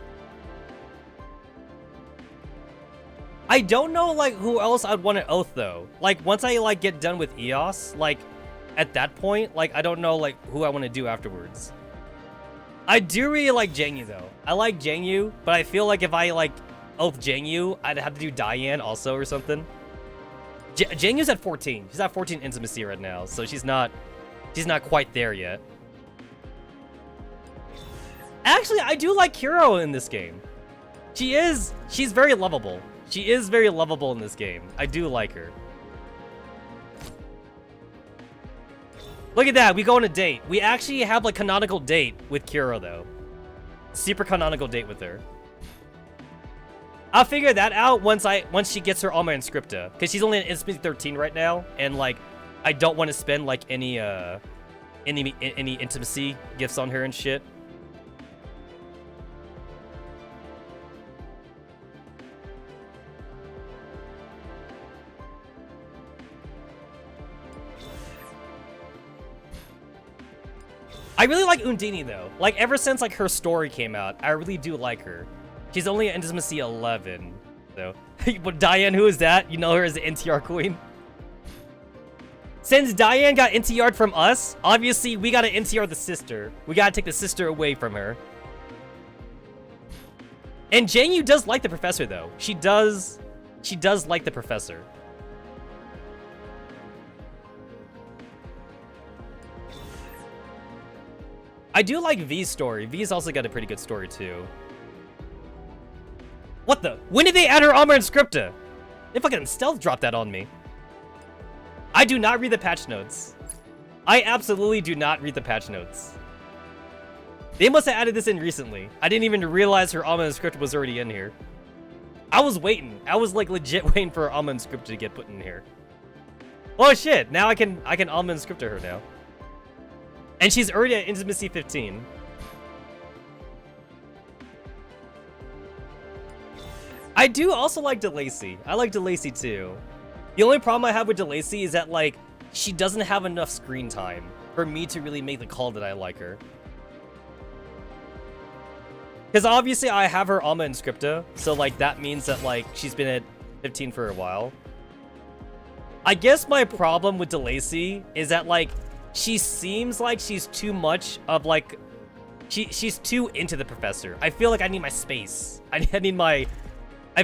I don't know, like, who else I'd want to oath, though. Like, once I, like, get done with EOS, like, at that point, like, I don't know, like, who I want to do afterwards. I do really like Jangyu, though. I like Jangyu, but I feel like if I, like, oath Jangyu, I'd have to do Diane also or something. Jangyu's at 14. She's at 14 intimacy right now, so she's not quite there yet. Actually, I do like Kuro in this game. She's very lovable. She is very lovable in this game. I do like her. Look at that, we go on a date. We actually have like canonical date with Kira though. Super canonical date with her. I'll figure that out once she gets her Alma Inscripta, because she's only in Intimacy 13 right now, and like I don't want to spend like any intimacy gifts on her and shit. I really like Undine though. Like ever since like her story came out, I really do like her. She's only at Intimacy 11, though. But Diane, who is that? You know her as the NTR queen. Since Diane got NTR'd from us, obviously we gotta NTR the sister. We gotta take the sister away from her. And Janyu does like the professor though. She does like the professor. I do like V's story. V's also got a pretty good story too. What the? When did they add her Alma Inscripta? They fucking stealth dropped that on me. I do not read the patch notes. I absolutely do not read the patch notes. They must have added this in recently. I didn't even realize her Alma Inscripta was already in here. I was waiting. I was like legit waiting for her Alma Inscripta to get put in here. Oh shit, now I can Alma Inscripta her now. And she's already at Intimacy 15. I do also like DeLacy. I like DeLacy too. The only problem I have with DeLacy is that, like, she doesn't have enough screen time for me to really make the call that I like her. Because obviously I have her Alma Inscripta, so, like, that means that, like, she's been at 15 for a while. I guess my problem with DeLacy is that, like, she seems like she's too much of, like, she's too into the professor. I feel like I need my space. I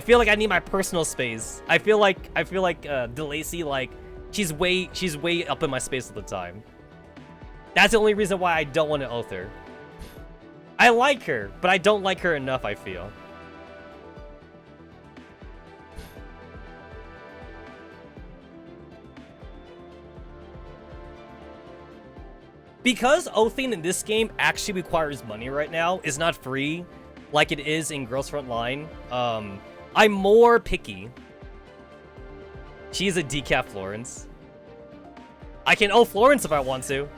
feel like I need my personal space. I feel like DeLacy, like, she's way up in my space all the time. That's the only reason why I don't want to oath her. I like her, but I don't like her enough, I feel. Because oathing in this game actually requires money right now, it's not free like it is in Girls Frontline, I'm more picky. She's a decaf Florence. I can oath Florence if I want to.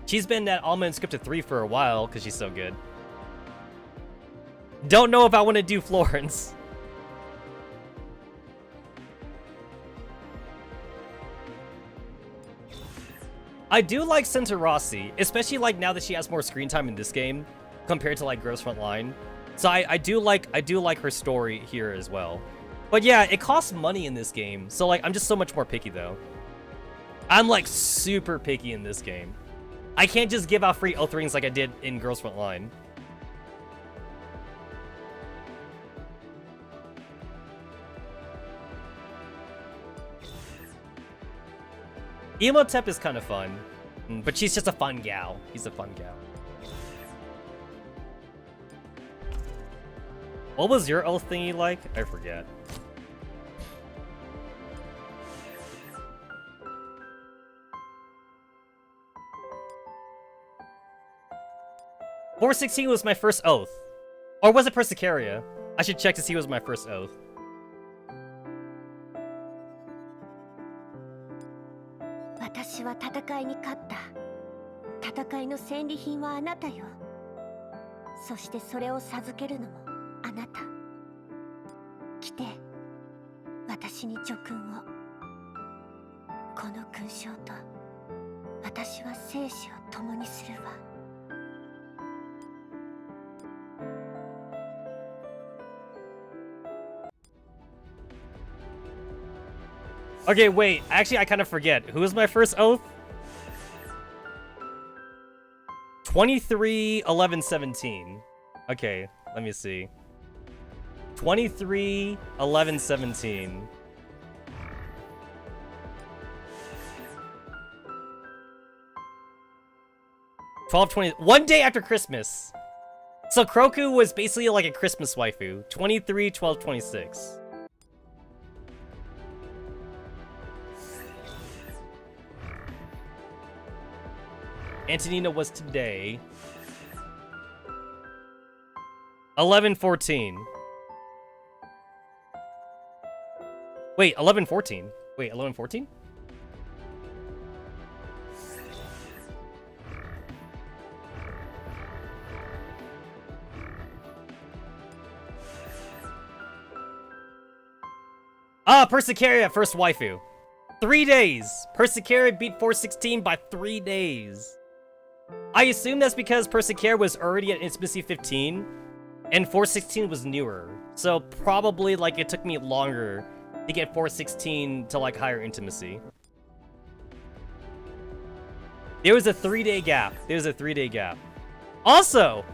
She's been at Alma Inscripta 3 for a while because she's so good. Don't know if I want to do Florence. I do like Senta Rossi, especially like now that she has more screen time in this game compared to like Girls Frontline. So I do like her story here as well. But yeah, it costs money in this game. So like I'm just so much more picky though. I'm like super picky in this game. I can't just give out free oath rings like I did in Girls Frontline. Emotep is kind of fun, but she's just a fun gal. He's a fun gal. What was your oath thingy like? I forget. .416 was my first oath. Or was it Persicaria? I should check to see what was my first oath. Okay, wait. Actually, I kind of forget. Who was my first oath? 23/11/17. Okay, let me see. 23/11/17. 12/20. 1 day after Christmas. So Kroku was basically like a Christmas waifu. 23/12/26. Antonina was today. 11:14. Wait, 11:14. Wait, 11:14? Ah, Persicaria, first waifu. 3 days. Persicaria beat 416 by 3 days. I assume that's because Persicaria was already at Intimacy 15, and 416 was newer. So probably, like, it took me longer to get 416 to, like, higher Intimacy. There was a 3-day gap. There's a 3-day gap. Also,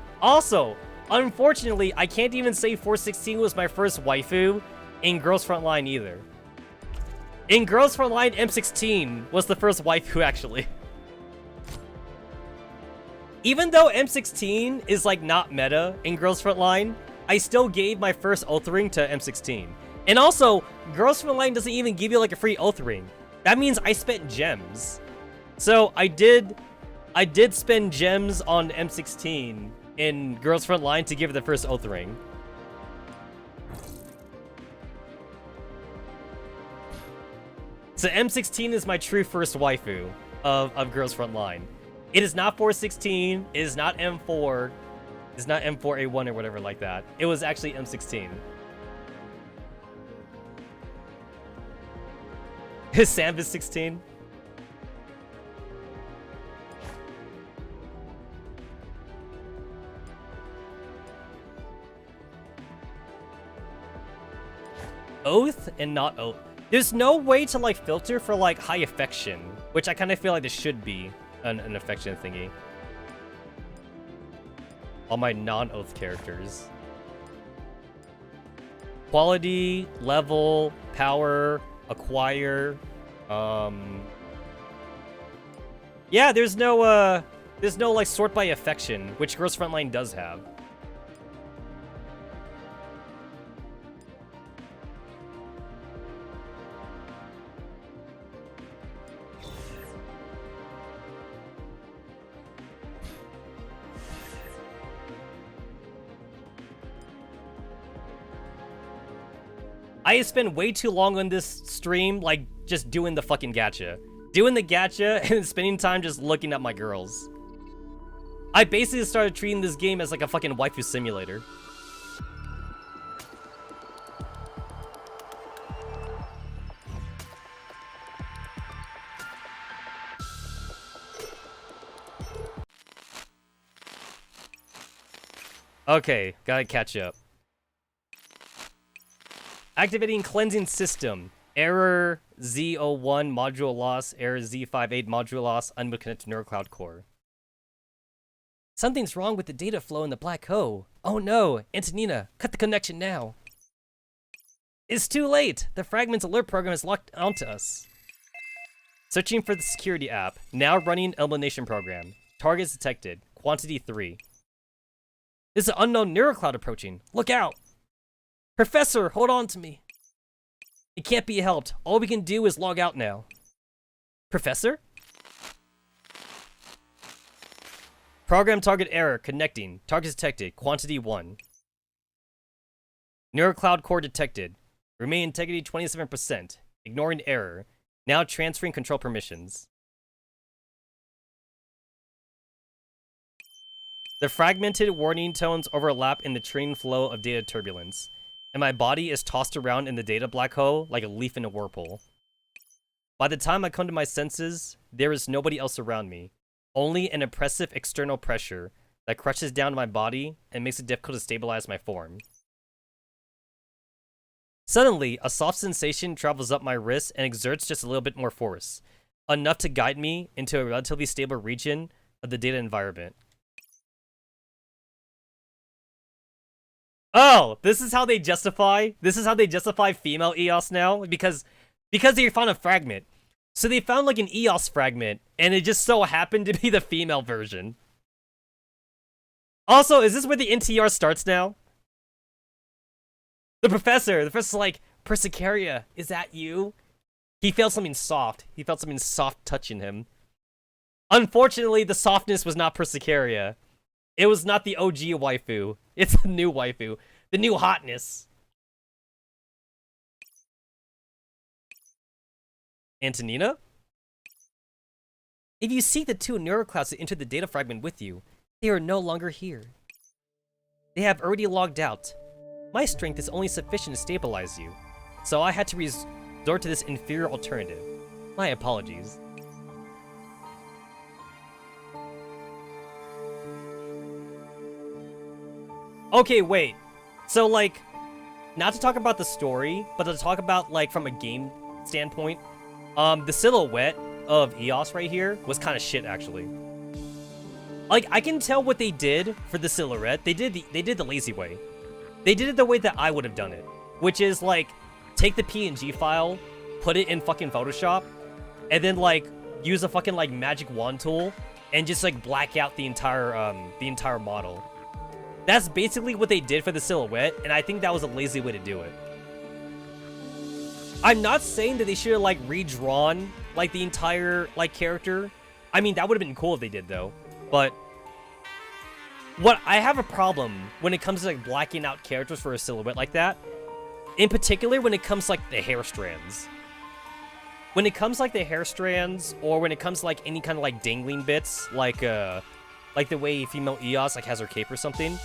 unfortunately, I can't even say 416 was my first waifu in Girls Frontline either. In Girls Frontline, M16 was the first waifu, actually. Even though M16 is, like, not meta in Girls Frontline, I still gave my first oath ring to M16. And also, Girls Frontline doesn't even give you, like, a free oath ring. That means I spent gems. So, I did spend gems on M16 in Girls Frontline to give her the first oath ring. So M16 is my true first waifu of Girls Frontline. It is not 416, it is not M4, it's not M4A1 or whatever like that. It was actually M16. His Sam is 16? Oath and not oath. There's no way to, like, filter for, like, high affection, which I kind of feel like this should be an affection thingy. All my non-oath characters. Quality, level, power, acquire. Yeah, there's no, like, sort by affection, which Girls Frontline does have. I spent way too long on this stream, like, just doing the fucking gacha. Doing the gacha and spending time just looking at my girls. I basically started treating this game as like a fucking waifu simulator. Okay, gotta catch up. Activating cleansing system. Error Z01 module loss. Error Z58 module loss. Unable to connect to neurocloud core. Something's wrong with the data flow in the black hole. Oh no, Antonina, cut the connection now. It's too late. The fragments alert program is locked onto us. Searching for the security app. Now running elimination program. Targets detected. Quantity 3. There's an unknown neurocloud approaching. Look out. Professor, hold on to me. It can't be helped. All we can do is log out now. Professor? Program target error. Connecting. Target detected. Quantity 1. Neurocloud core detected. Remain integrity 27%. Ignoring error. Now transferring control permissions. The fragmented warning tones overlap in the train flow of data turbulence, and my body is tossed around in the data black hole like a leaf in a whirlpool. By the time I come to my senses, there is nobody else around me, only an oppressive external pressure that crushes down my body and makes it difficult to stabilize my form. Suddenly, a soft sensation travels up my wrist and exerts just a little bit more force, enough to guide me into a relatively stable region of the data environment. Oh, this is how they justify female EOS now? Because they found a fragment. So they found like an EOS fragment, and it just so happened to be the female version. Also, is this where the NTR starts now? The professor's like, Persicaria, is that you? He felt something soft. He felt something soft touching him. Unfortunately, the softness was not Persicaria. It was not the OG waifu. It's the new waifu. The new hotness. Antonina? If you seek the two neuroclouds that entered the data fragment with you, they are no longer here. They have already logged out. My strength is only sufficient to stabilize you, so I had to resort to this inferior alternative. My apologies. Okay, wait. So, like, not to talk about the story, but to talk about, like, from a game standpoint, the silhouette of Eos right here was kind of shit, actually. Like, I can tell what they did for the silhouette. They did the lazy way. They did it the way that I would have done it, which is, like, take the PNG file, put it in fucking Photoshop, and then, like, use a fucking, like, magic wand tool, and just, like, black out the entire model. That's basically what they did for the silhouette, and I think that was a lazy way to do it. I'm not saying that they should have, like, redrawn, like, the entire, like, character. I mean, that would have been cool if they did, though. But what I have a problem when it comes to, like, blacking out characters for a silhouette like that, in particular when it comes to, like, the hair strands. When it comes to, like, the hair strands, or when it comes to, like, any kind of, like, dangling bits, like the way female Eos, like, has her cape or something,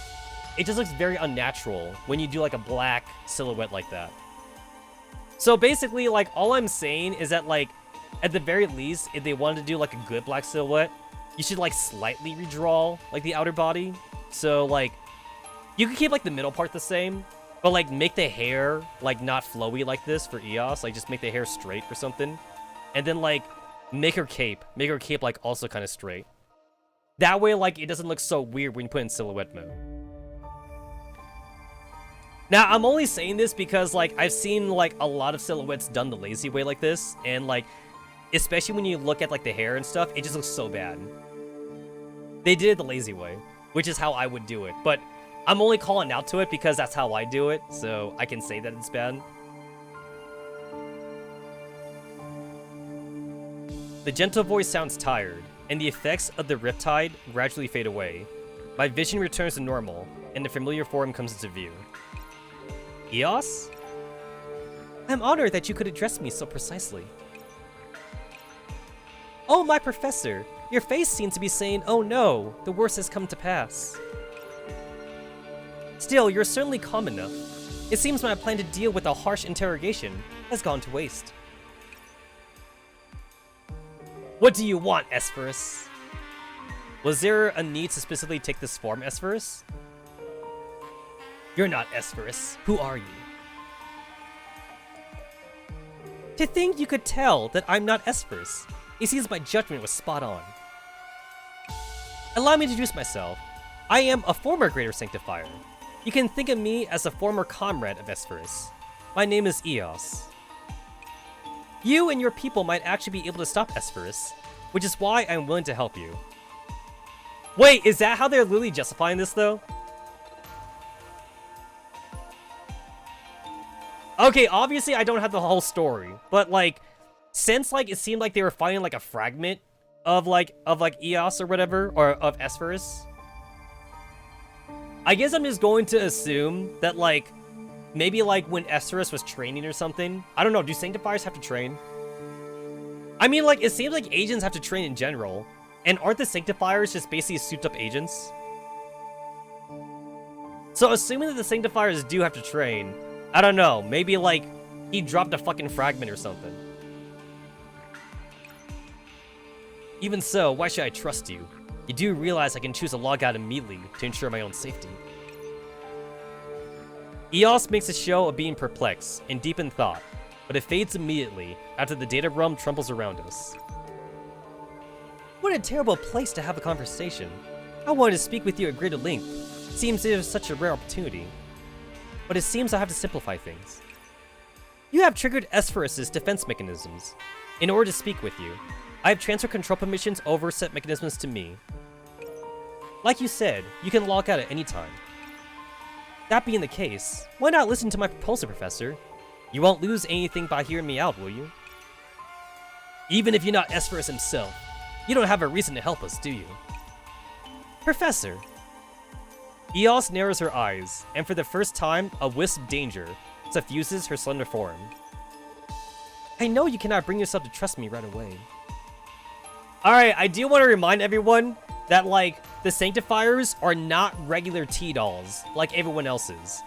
it just looks very unnatural when you do, like, a black silhouette like that. So basically, like, all I'm saying is that, like, at the very least, if they wanted to do, like, a good black silhouette, you should, like, slightly redraw, like, the outer body. So, like, you could keep, like, the middle part the same, but, like, make the hair, like, not flowy like this for Eos. Like, just make the hair straight or something. And then, like, make her cape, like, also kind of straight. That way, like, it doesn't look so weird when you put it in silhouette mode. Now, I'm only saying this because, like, I've seen, like, a lot of silhouettes done the lazy way like this, and, like, especially when you look at, like, the hair and stuff, it just looks so bad. They did it the lazy way, which is how I would do it, but I'm only calling out to it because that's how I do it, so I can say that it's bad. The gentle voice sounds tired, and the effects of the riptide gradually fade away. My vision returns to normal, and the familiar form comes into view. Eos? I'm honored that you could address me so precisely. Oh, my professor! Your face seems to be saying, oh no, the worst has come to pass. Still, you're certainly calm enough. It seems my plan to deal with a harsh interrogation has gone to waste. What do you want, Esperus? Was there a need to specifically take this form, Esperus? You're not Esperus. Who are you? To think you could tell that I'm not Esperus. It seems my judgment was spot on. Allow me to introduce myself. I am a former Greater Sanctifier. You can think of me as a former comrade of Esperus. My name is Eos. You and your people might actually be able to stop Esperus, which is why I'm willing to help you. Wait, is that how they're literally justifying this, though? Okay, obviously I don't have the whole story, but, like, since, like, it seemed like they were finding, like, a fragment of Eos or whatever, or of Esperus, I guess I'm just going to assume that, like, maybe, like, when Esperus was training or something, I don't know, do Sanctifiers have to train? I mean, like, it seems like agents have to train in general, and aren't the Sanctifiers just basically souped-up agents? So, assuming that the Sanctifiers do have to train, I don't know, maybe, like, he dropped a fucking fragment or something. Even so, why should I trust you? You do realize I can choose to log out immediately to ensure my own safety. Eos makes a show of being perplexed and deep in thought, but it fades immediately after the data realm trembles around us. What a terrible place to have a conversation. I wanted to speak with you at greater length. Seems it is such a rare opportunity. But it seems I have to simplify things. You have triggered Esperus' defense mechanisms. In order to speak with you, I have transferred control permissions over set mechanisms to me. Like you said, you can log out at any time. That being the case, why not listen to my proposal, Professor? You won't lose anything by hearing me out, will you? Even if you're not Esperus himself, You don't have a reason to help us, do you? Professor. Eos narrows her eyes, and for the first time, a wisp of danger suffuses her slender form. I know you cannot bring yourself to trust me right away. Alright, I do want to remind everyone that, like, the Sanctifiers are not regular T-dolls, like everyone else's.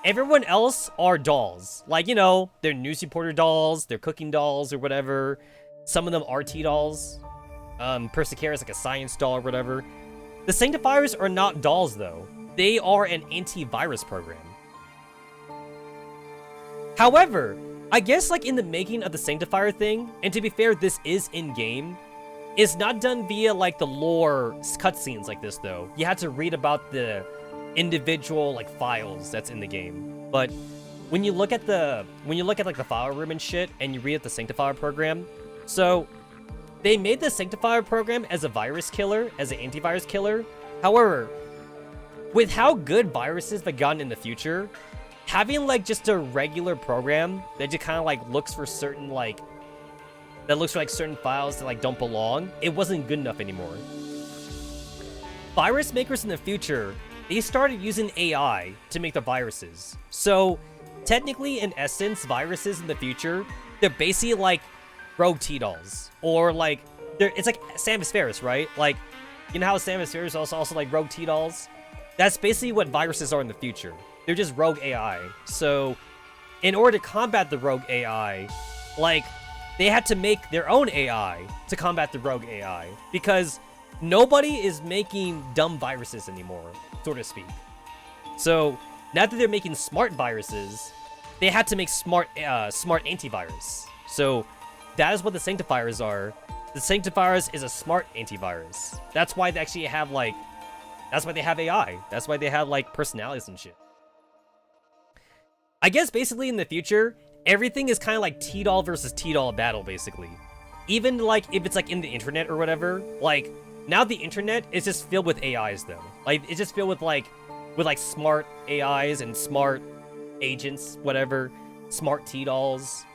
Everyone else are dolls. Like, you know, they're news reporter dolls, they're cooking dolls, or whatever. Some of them are T-dolls. Persicara is like a science doll or whatever. The Sanctifiers are not dolls, though. They are an antivirus program. However, I guess, like, in the making of the Sanctifier thing, and to be fair, this is in-game, it's not done via, like, the lore cutscenes like this, though. You had to read about the individual, like, files that's in the game. But when you look at like, the file room and shit, and you read at the Sanctifier program, so they made the Sanctifier program as a virus killer, as an antivirus killer. However, with how good viruses have gotten in the future, having, like, just a regular program that just kind of, like, looks for certain, like, certain files that, like, don't belong, it wasn't good enough anymore. Virus makers in the future, they started using AI to make the viruses. So, technically, in essence, viruses in the future, they're basically like rogue T-dolls. Or, like, it's like Samus Ferris, right? Like, you know how Samus Ferris is also like rogue T-dolls? That's basically what viruses are in the future. They're just rogue AI. So, in order to combat the rogue AI, like, they had to make their own AI to combat the rogue AI. Because nobody is making dumb viruses anymore, so to speak. So, now that they're making smart viruses, they had to make smart antivirus. So, that is what the Sanctifiers are. The Sanctifiers is a smart antivirus. That's why they actually have, like, that's why they have AI. That's why they have, like, personalities and shit. I guess basically in the future, everything is kind of like T-doll versus T-doll battle, basically. Even, like, if it's, like, in the internet or whatever, like, now the internet is just filled with AIs, though. Like, it's just filled with, like, smart AIs and smart agents, whatever. Smart T-dolls.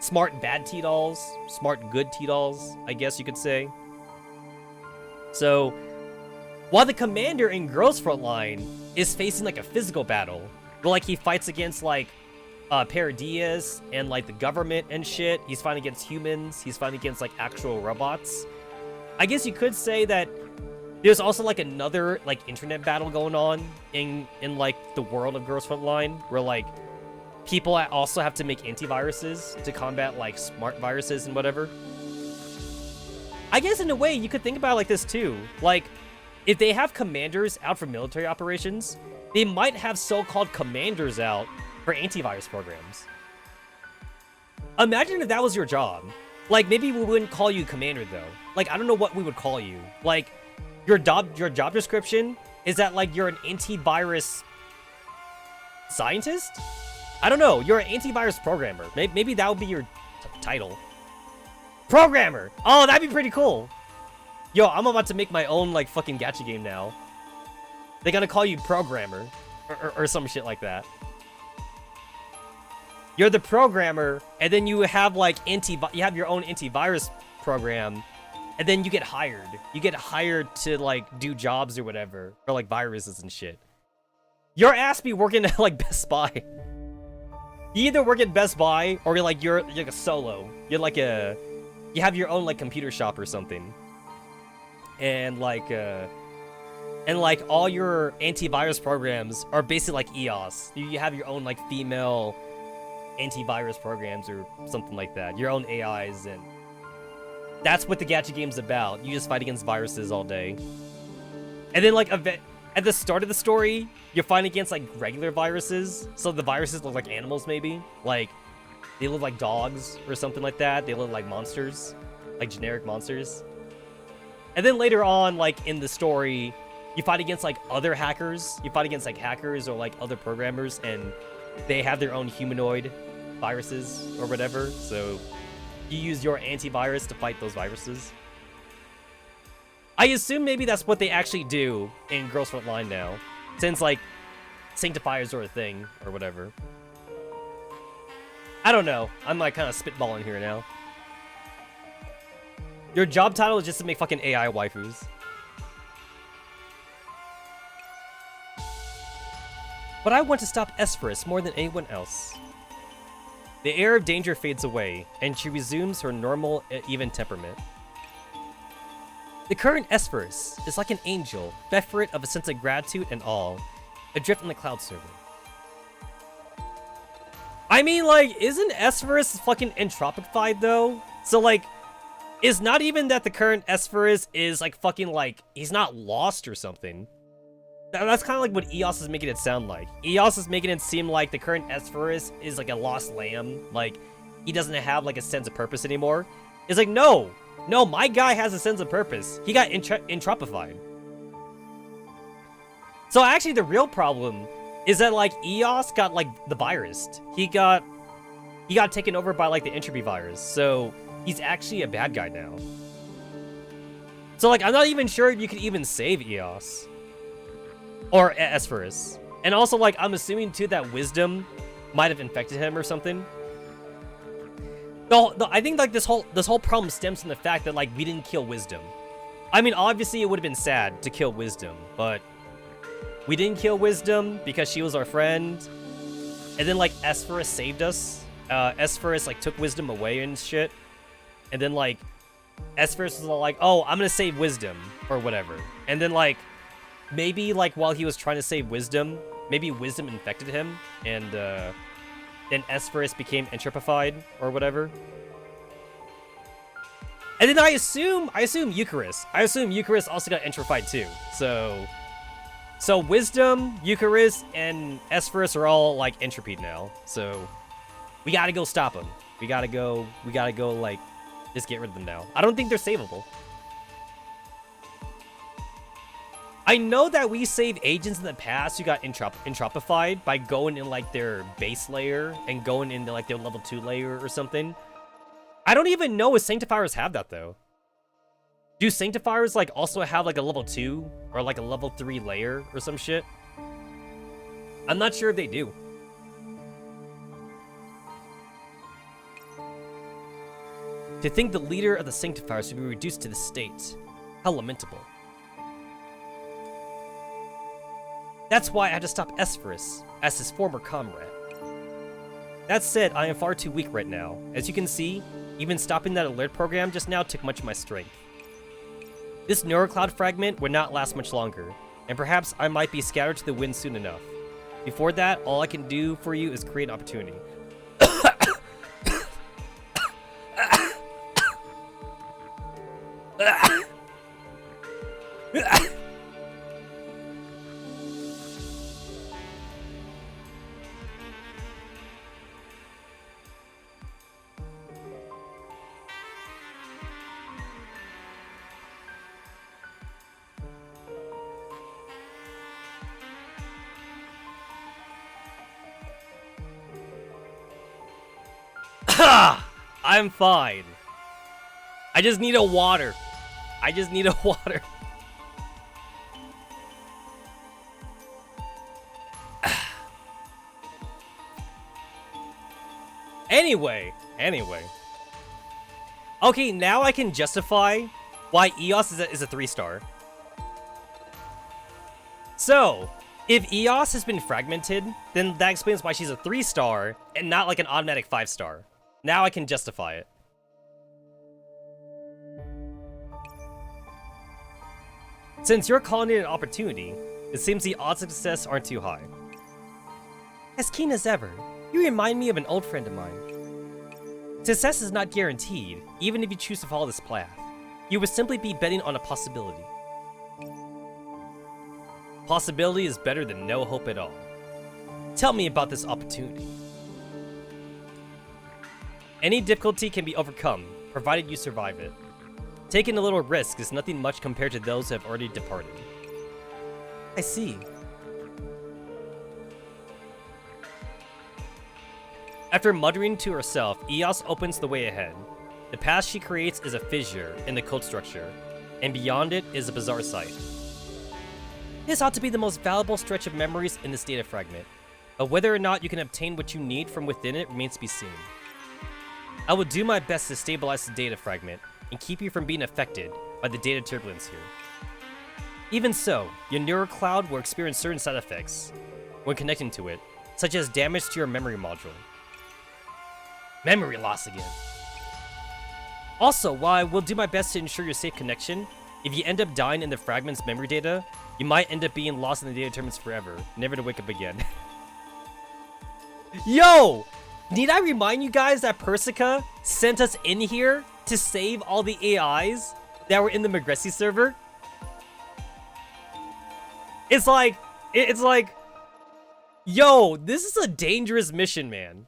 Smart bad T-dolls. Smart good T-dolls, I guess you could say. So, while the commander in Girls Frontline is facing, like, a physical battle, where, like, he fights against, like, Paradias and, like, the government and shit. He's fighting against humans. He's fighting against, like, actual robots. I guess you could say that there's also, like, another, like, internet battle going on in like, the world of Girls Frontline, where, like, people also have to make antiviruses to combat, like, smart viruses and whatever. I guess in a way, you could think about it like this, too. Like, if they have commanders out for military operations, they might have so-called commanders out for antivirus programs. Imagine if that was your job. Like, maybe we wouldn't call you commander, though. Like, I don't know what we would call you. Like, your job description is that, like, you're an antivirus scientist? I don't know. You're an antivirus programmer. Maybe that would be your title. Programmer! Oh, that'd be pretty cool. Yo, I'm about to make my own, like, fucking gacha game now. They're gonna call you programmer. Or some shit like that. You're the programmer, and then you have, like, you have your own antivirus program, and then you get hired. You get hired to, like, do jobs or whatever, or, like, viruses and shit. Your ass be working at, like, Best Buy. You either work at Best Buy, or you're like a solo. You're like you have your own, like, computer shop or something. And, like, all your antivirus programs are basically like EOS. You have your own, like, female antivirus programs or something like that. Your own AIs, and that's what the gacha game's about. You just fight against viruses all day. And then, like, at the start of the story, you're fighting against, like, regular viruses. So the viruses look like animals, maybe. Like, they look like dogs or something like that. They look like monsters. Like, generic monsters. And then later on, like, in the story, you fight against, like, other hackers. You fight against, like, hackers or, like, other programmers, and they have their own humanoid viruses or whatever. So you use your antivirus to fight those viruses. I assume maybe that's what they actually do in Girls Frontline now, since, like, Sanctifiers are a thing or whatever. I don't know. I'm, like, kind of spitballing here now. Your job title is just to make fucking AI waifus. But I want to stop Esperis more than anyone else. The air of danger fades away, and she resumes her normal, even temperament. The current Esperis is like an angel, bereft of a sense of gratitude and awe, adrift in the cloud server. I mean, like, isn't Esperis fucking entropified, though? So, like, it's not even that the current Esperis is, like, fucking, like, he's not lost or something. That's kind of like what EOS is making it sound like. EOS is making it seem like the current Esperis is like a lost lamb. Like, he doesn't have like a sense of purpose anymore. It's like, no, my guy has a sense of purpose. He got entropified. So actually the real problem is that like EOS got like the virus. He got taken over by like the entropy virus. So he's actually a bad guy now. So like, I'm not even sure if you could even save EOS. Or Esperis. And also, like, I'm assuming, too, that Wisdom might have infected him or something. I think, like, this whole problem stems from the fact that, like, we didn't kill Wisdom. I mean, obviously, it would have been sad to kill Wisdom, but we didn't kill Wisdom because she was our friend. And then, like, Esperis saved us. Esperis, like, took Wisdom away and shit. And then, like, Esperis was all like, oh, I'm gonna save Wisdom, or whatever. And then, like, maybe, like, while he was trying to save Wisdom, maybe Wisdom infected him, and, then Esperis became entropified, or whatever. And then I assume Eucharist. I assume Eucharist also got entropified, too. So Wisdom, Eucharist, and Esperis are all, like, entropied now. So, we gotta go stop them. We gotta go, like, just get rid of them now. I don't think they're savable. I know that we saved agents in the past who got entropified by going in, like, their base layer and going into, like, their level 2 layer or something. I don't even know if Sanctifiers have that, though. Do Sanctifiers, like, also have, like, a level 2 or, like, a level 3 layer or some shit? I'm not sure if they do. To think the leader of the Sanctifiers would be reduced to this state. How lamentable. That's why I had to stop Esperis, as his former comrade. That said, I am far too weak right now. As you can see, even stopping that alert program just now took much of my strength. This neurocloud fragment would not last much longer, and perhaps I might be scattered to the wind soon enough. Before that, all I can do for you is create an opportunity. I'm fine. I just need a water. I just need a water. Anyway. Okay, now I can justify why EOS is a 3-star. So, if EOS has been fragmented, then that explains why she's a 3-star and not like an automatic 5-star. Now I can justify it. Since you're calling it an opportunity, it seems the odds of success aren't too high. As keen as ever, you remind me of an old friend of mine. Success is not guaranteed, even if you choose to follow this path. You would simply be betting on a possibility. Possibility is better than no hope at all. Tell me about this opportunity. Any difficulty can be overcome, provided you survive it. Taking a little risk is nothing much compared to those who have already departed. I see. After muttering to herself, Eos opens the way ahead. The path she creates is a fissure in the code structure, and beyond it is a bizarre sight. This ought to be the most valuable stretch of memories in this data fragment, but whether or not you can obtain what you need from within it remains to be seen. I will do my best to stabilize the data fragment, and keep you from being affected by the data turbulence here. Even so, your neural cloud will experience certain side effects when connecting to it, such as damage to your memory module. Memory loss again. Also, while I will do my best to ensure your safe connection, if you end up dying in the fragment's memory data, you might end up being lost in the data turbulence forever, never to wake up again. Yo! Need I remind you guys that Persica sent us in here to save all the AIs that were in the Magressi server? It's like, yo, this is a dangerous mission, man.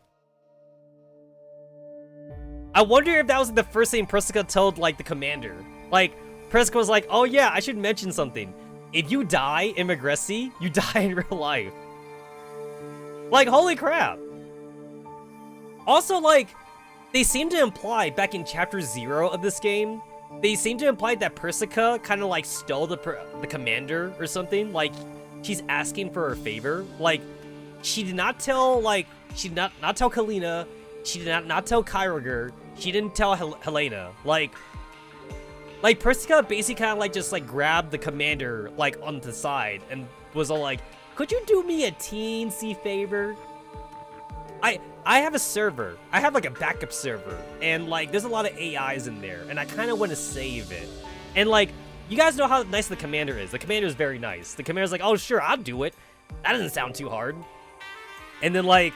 I wonder if that was the first thing Persica told, like, the commander. Like, Persica was like, oh yeah, I should mention something. If you die in Magressi, you die in real life. Like, holy crap. Also, like, they seem to imply back in chapter 0 of this game, they seem to imply that Persica kind of like stole the commander or something. Like, she's asking for a favor. Like, she did not tell, like, she did not tell Kalina. She did not tell Kyroger. She didn't tell Helena. Like Persica basically kind of like just like grabbed the commander like on the side and was all like, could you do me a teensy favor? I have a server. I have like a backup server, and like there's a lot of AIs in there, and I kind of want to save it. And like, you guys know how nice the commander is. The commander is very nice. The commander's like, oh sure, I'll do it. That doesn't sound too hard. And then like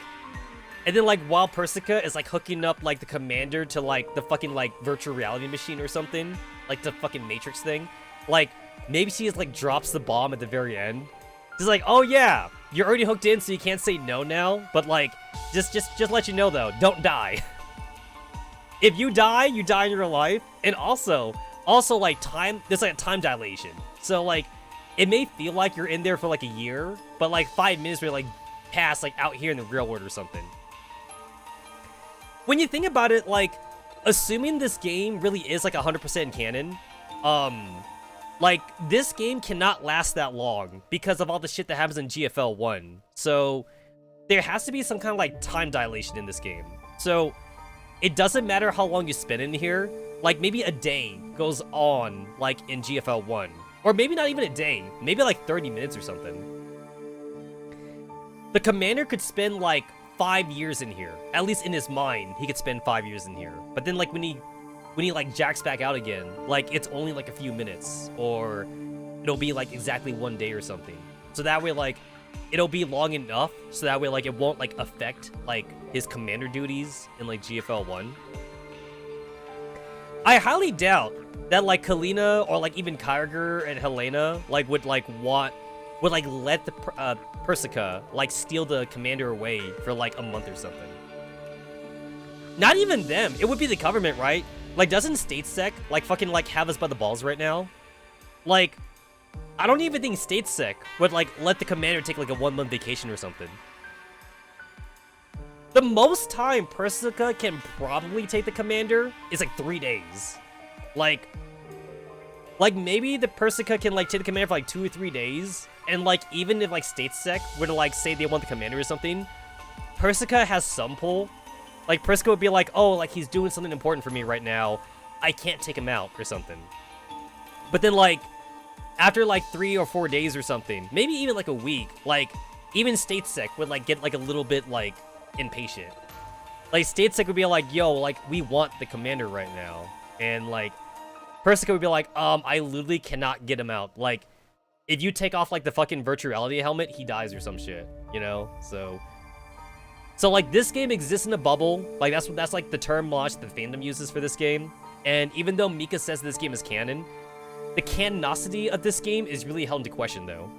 while Persica is like hooking up like the commander to like the fucking like virtual reality machine or something, like the fucking Matrix thing, like maybe she just like drops the bomb at the very end. She's like, oh yeah, you're already hooked in, so you can't say no now. But like, just let you know though, don't die. If you die in your life. And also like time, there's like a time dilation. So like, it may feel like you're in there for like a year, but like 5 minutes will like pass like out here in the real world or something. When you think about it, like, assuming this game really is like 100% canon, like, this game cannot last that long because of all the shit that happens in GFL 1. So, there has to be some kind of, like, time dilation in this game. So, it doesn't matter how long you spend in here. Like, maybe a day goes on, like, in GFL 1. Or maybe not even a day. Maybe, like, 30 minutes or something. The commander could spend, like, 5 years in here. At least in his mind, he could spend 5 years in here. But then, like, when he like jacks back out again, like it's only like a few minutes, or it'll be like exactly 1 day or something. So that way, like, it'll be long enough so that way like it won't like affect like his commander duties in like GFL 1. I highly doubt that like Kalina or like even Kyroger and Helena like would let the Persica like steal the commander away for like a month or something. Not even them. It would be the government, right? Like, doesn't StateSec, like, fucking, like, have us by the balls right now? Like, I don't even think StateSec would, like, let the commander take, like, a 1 month vacation or something. The most time Persica can probably take the commander is, like, 3 days. Like, maybe the Persica can, like, take the commander for, like, 2 or 3 days, and, like, even if, like, StateSec were to, like, say they want the commander or something, Persica has some pull. Like, Persica would be like, oh, like, he's doing something important for me right now. I can't take him out or something. But then, like, after, like, 3 or 4 days or something, maybe even, like, a week, like, even StateSec would, like, get, like, a little bit, like, impatient. Like, StateSec would be like, yo, like, we want the commander right now. And, like, Persica would be like, I literally cannot get him out. Like, if you take off, like, the fucking virtual reality helmet, he dies or some shit, you know? So, like, this game exists in a bubble. Like, that's like, the term launch that fandom uses for this game. And even though Mika says this game is canon, the canonicity of this game is really held into question, though.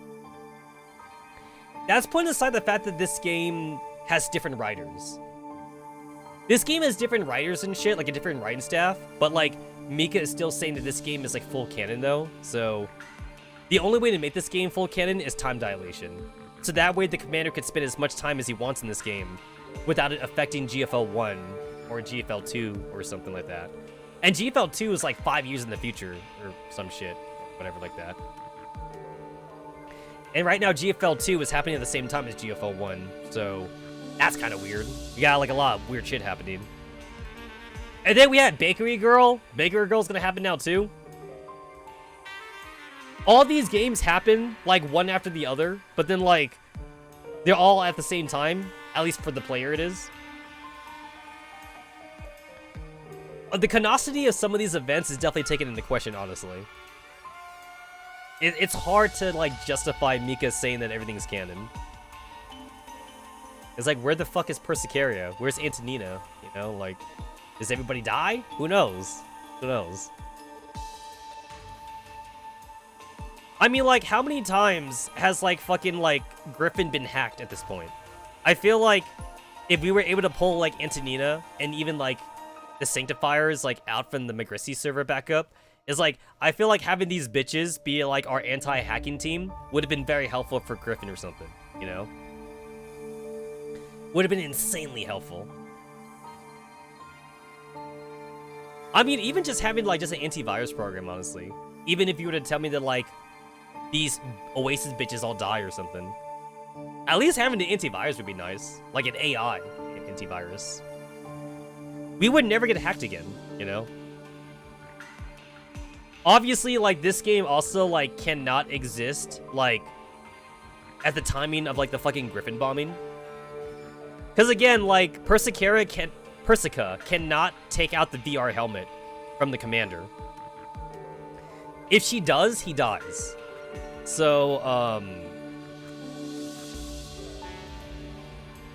That's putting aside the fact that this game has different writers. This game has different writers and shit, like a different writing staff. But, like, Mika is still saying that this game is, like, full canon, though. So, the only way to make this game full canon is time dilation. So that way the commander could spend as much time as he wants in this game without it affecting GFL 1 or GFL 2 or something like that. And GFL 2 is like 5 years in the future or some shit, whatever like that. And right now GFL 2 is happening at the same time as GFL 1, so that's kind of weird. You got like a lot of weird shit happening. And then we had Bakery Girl. Bakery Girl's gonna happen now too. All these games happen like one after the other, but then like they're all at the same time. At least for the player, it is. The canonicity of some of these events is definitely taken into question, honestly. It's hard to like justify Mika saying that everything's canon. It's like, where the fuck is Persicaria? Where's Antonina? You know, like, does everybody die? Who knows? Who knows? I mean, like, how many times has, like, fucking, like, Griffin been hacked at this point? I feel like if we were able to pull, like, Antonina and even, like, the Sanctifiers, like, out from the Magrissi server back up, is like, I feel like having these bitches be, like, our anti-hacking team would have been very helpful for Griffin or something, you know? Would have been insanely helpful. I mean, even just having, like, just an antivirus program, honestly. Even if you were to tell me that, like, these Oasis bitches all die or something. At least having the antivirus would be nice. Like an AI antivirus. We would never get hacked again, you know? Obviously, like, this game also, like, cannot exist, like, at the timing of, like, the fucking Griffin bombing. Because, again, like, Persica cannot take out the VR helmet from the commander. If she does, he dies. So,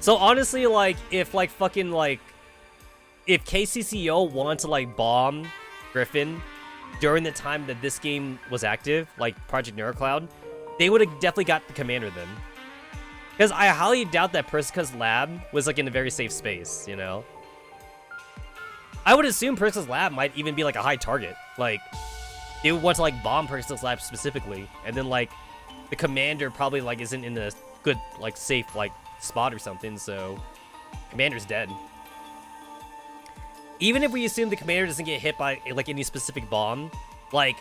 So, honestly, like, if, like, fucking, like, if KCCO wanted to, like, bomb Griffin during the time that this game was active, like Project NeuroCloud, they would have definitely got the commander then. Because I highly doubt that Persica's lab was, like, in a very safe space, you know? I would assume Persica's lab might even be, like, a high target. Like, they would want to, like, bomb Persica's lab specifically, and then, like, the commander probably, like, isn't in a good, like, safe, like, spot or something, so commander's dead. Even if we assume the commander doesn't get hit by, like, any specific bomb, like,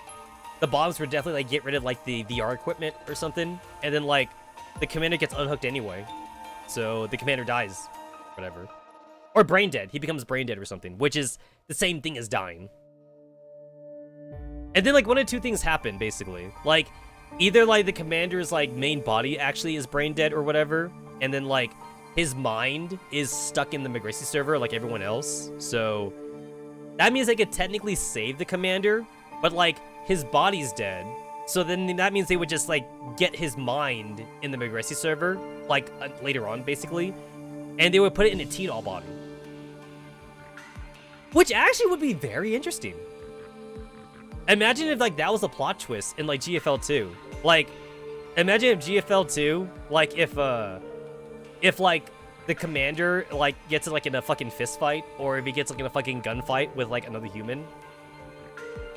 the bombs would definitely, like, get rid of, like, the VR equipment or something, and then, like, the commander gets unhooked anyway. So the commander dies. Whatever. Or brain dead. He becomes brain dead or something, which is the same thing as dying. And then, like, one of two things happen, basically. Like, either, like, the commander's, like, main body actually is brain dead or whatever, and then, like, his mind is stuck in the Magrissi server like everyone else. So that means they could technically save the commander, but, like, his body's dead. So then that means they would just, like, get his mind in the Magrissi server, like, later on, basically, and they would put it in a T-Doll body. Which actually would be very interesting. Imagine if, like, that was a plot twist in, like, GFL 2. Like, imagine if GFL 2, like, if, like, the commander, like, gets, like, in a fucking fist fight, or if he gets, like, in a fucking gunfight with, like, another human.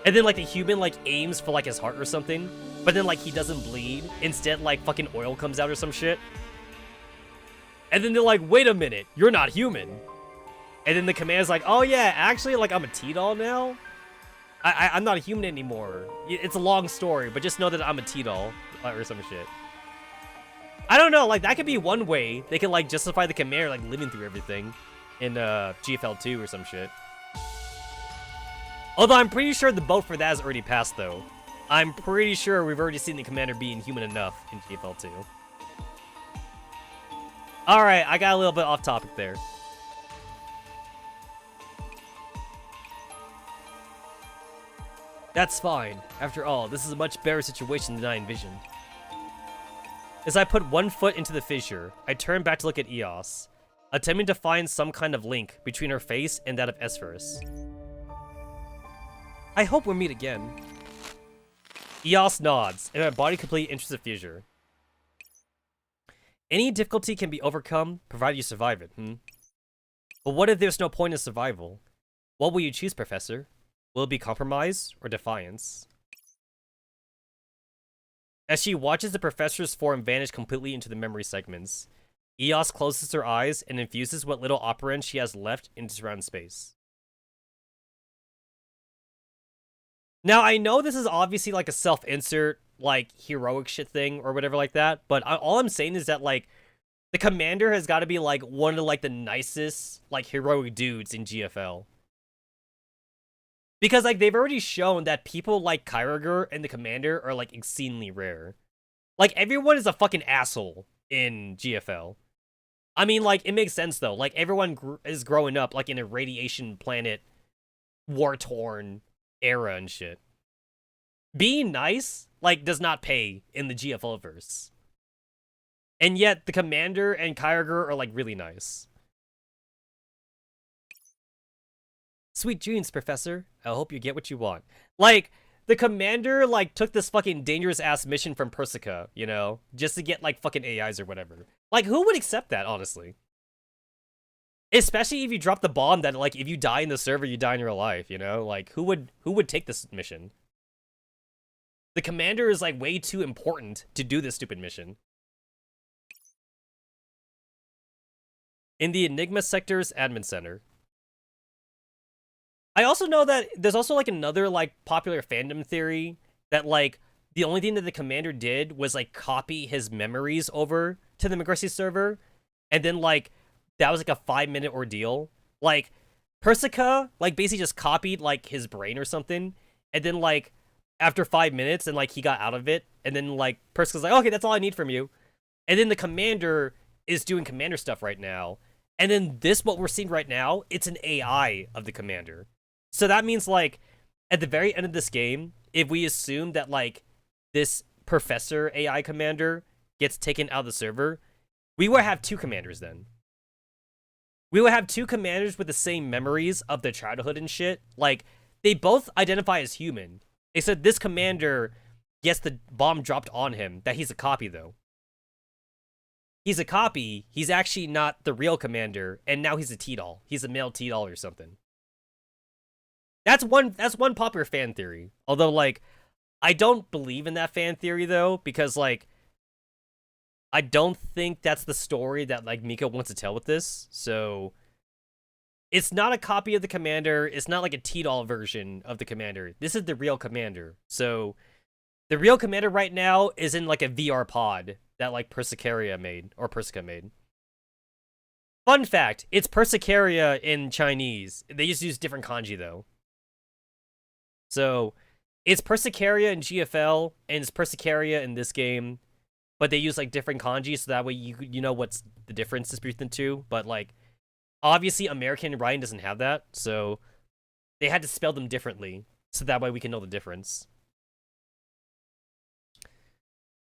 And then, like, the human, like, aims for, like, his heart or something, but then, like, he doesn't bleed. Instead, like, fucking oil comes out or some shit. And then they're like, wait a minute, you're not human. And then the commander's like, oh yeah, actually, like, I'm a T-Doll now? I'm not a human anymore. It's a long story, but just know that I'm a T-Doll, or some shit. I don't know, like, that could be one way they could, like, justify the commander, like, living through everything in, GFL 2 or some shit. Although I'm pretty sure the boat for that has already passed, though. I'm pretty sure we've already seen the commander being human enough in GFL 2. Alright, I got a little bit off topic there. That's fine. After all, this is a much better situation than I envisioned. As I put one foot into the fissure, I turned back to look at Eos, attempting to find some kind of link between her face and that of Esphyrus. I hope we'll meet again. Eos nods, and my body completely enters the fissure. Any difficulty can be overcome, provided you survive it, But what if there's no point in survival? What will you choose, Professor? Will it be compromise or defiance? As she watches the professor's form vanish completely into the memory segments, Eos closes her eyes and infuses what little operand she has left into surround space. Now, I know this is obviously like a self-insert, like, heroic shit thing or whatever like that, but all I'm saying is that, like, the commander has got to be, like, one of, like, the nicest, like, heroic dudes in GFL. Because, like, they've already shown that people like Kyogre and the Commander are, like, exceedingly rare. Like, everyone is a fucking asshole in GFL. I mean, like, it makes sense, though. Like, everyone is growing up, like, in a radiation planet, war-torn era and shit. Being nice, like, does not pay in the GFL-verse. And yet, the Commander and Kyogre are, like, really nice. Sweet dreams, Professor. I hope you get what you want. Like, the Commander, like, took this fucking dangerous-ass mission from Persica, you know? Just to get, like, fucking AIs or whatever. Like, who would accept that, honestly? Especially if you drop the bomb that, like, if you die in the server, you die in real life, you know? Like, who would take this mission? The Commander is, like, way too important to do this stupid mission. In the Enigma Sector's admin center. I also know that there's also, like, another, like, popular fandom theory that, like, the only thing that the Commander did was, like, copy his memories over to the Magresi server, and then, like, that was, like, a 5-minute ordeal. Like, Persica, like, basically just copied, like, his brain or something, and then, like, after 5 minutes, and, like, he got out of it, and then, like, Persica's like, okay, that's all I need from you. And then the Commander is doing Commander stuff right now, and then this, what we're seeing right now, it's an AI of the Commander. So that means, like, at the very end of this game, if we assume that, like, this Professor AI Commander gets taken out of the server, we will have 2 Commanders then. We will have 2 Commanders with the same memories of their childhood and shit. Like, they both identify as human. Except this Commander gets the bomb dropped on him, that he's a copy, though. He's a copy, he's actually not the real Commander, and now he's a T-doll. He's a male T-doll or something. That's one popular fan theory. Although, like, I don't believe in that fan theory, though, because, like, I don't think that's the story that, like, Mika wants to tell with this. So, it's not a copy of the Commander. It's not, like, a T-doll version of the Commander. This is the real Commander. So, the real Commander right now is in, like, a VR pod that, like, Persicaria made, or Persica made. Fun fact, it's Persicaria in Chinese. They just use different kanji, though. So, it's Persicaria in GFL, and it's Persicaria in this game, but they use, like, different kanji, so that way you know what's the differences between the two. But, like, obviously American writing doesn't have that, so they had to spell them differently, so that way we can know the difference.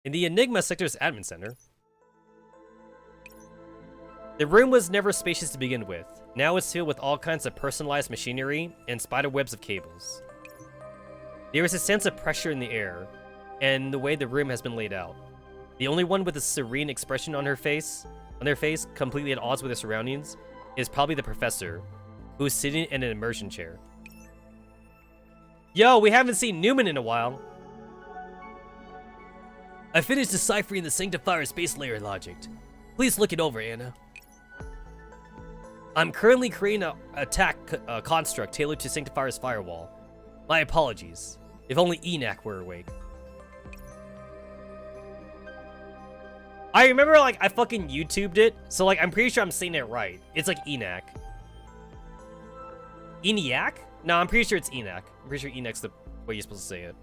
In the Enigma Sector's admin center, the room was never spacious to begin with. Now it's filled with all kinds of personalized machinery and spiderwebs of cables. There is a sense of pressure in the air, and the way the room has been laid out. The only one with a serene expression on their face, completely at odds with their surroundings, is probably the Professor, who is sitting in an immersion chair. Yo, we haven't seen Newman in a while. I finished deciphering the Sanctifier space layer logic. Please look it over, Anna. I'm currently creating an attack construct tailored to Sanctifier's firewall. My apologies. If only Enac were awake. I remember, like, I fucking YouTubed it, so, like, I'm pretty sure I'm saying it right. It's, like, Enac. ENIAC? No, I'm pretty sure it's Enac. I'm pretty sure Enac's the way you're supposed to say it.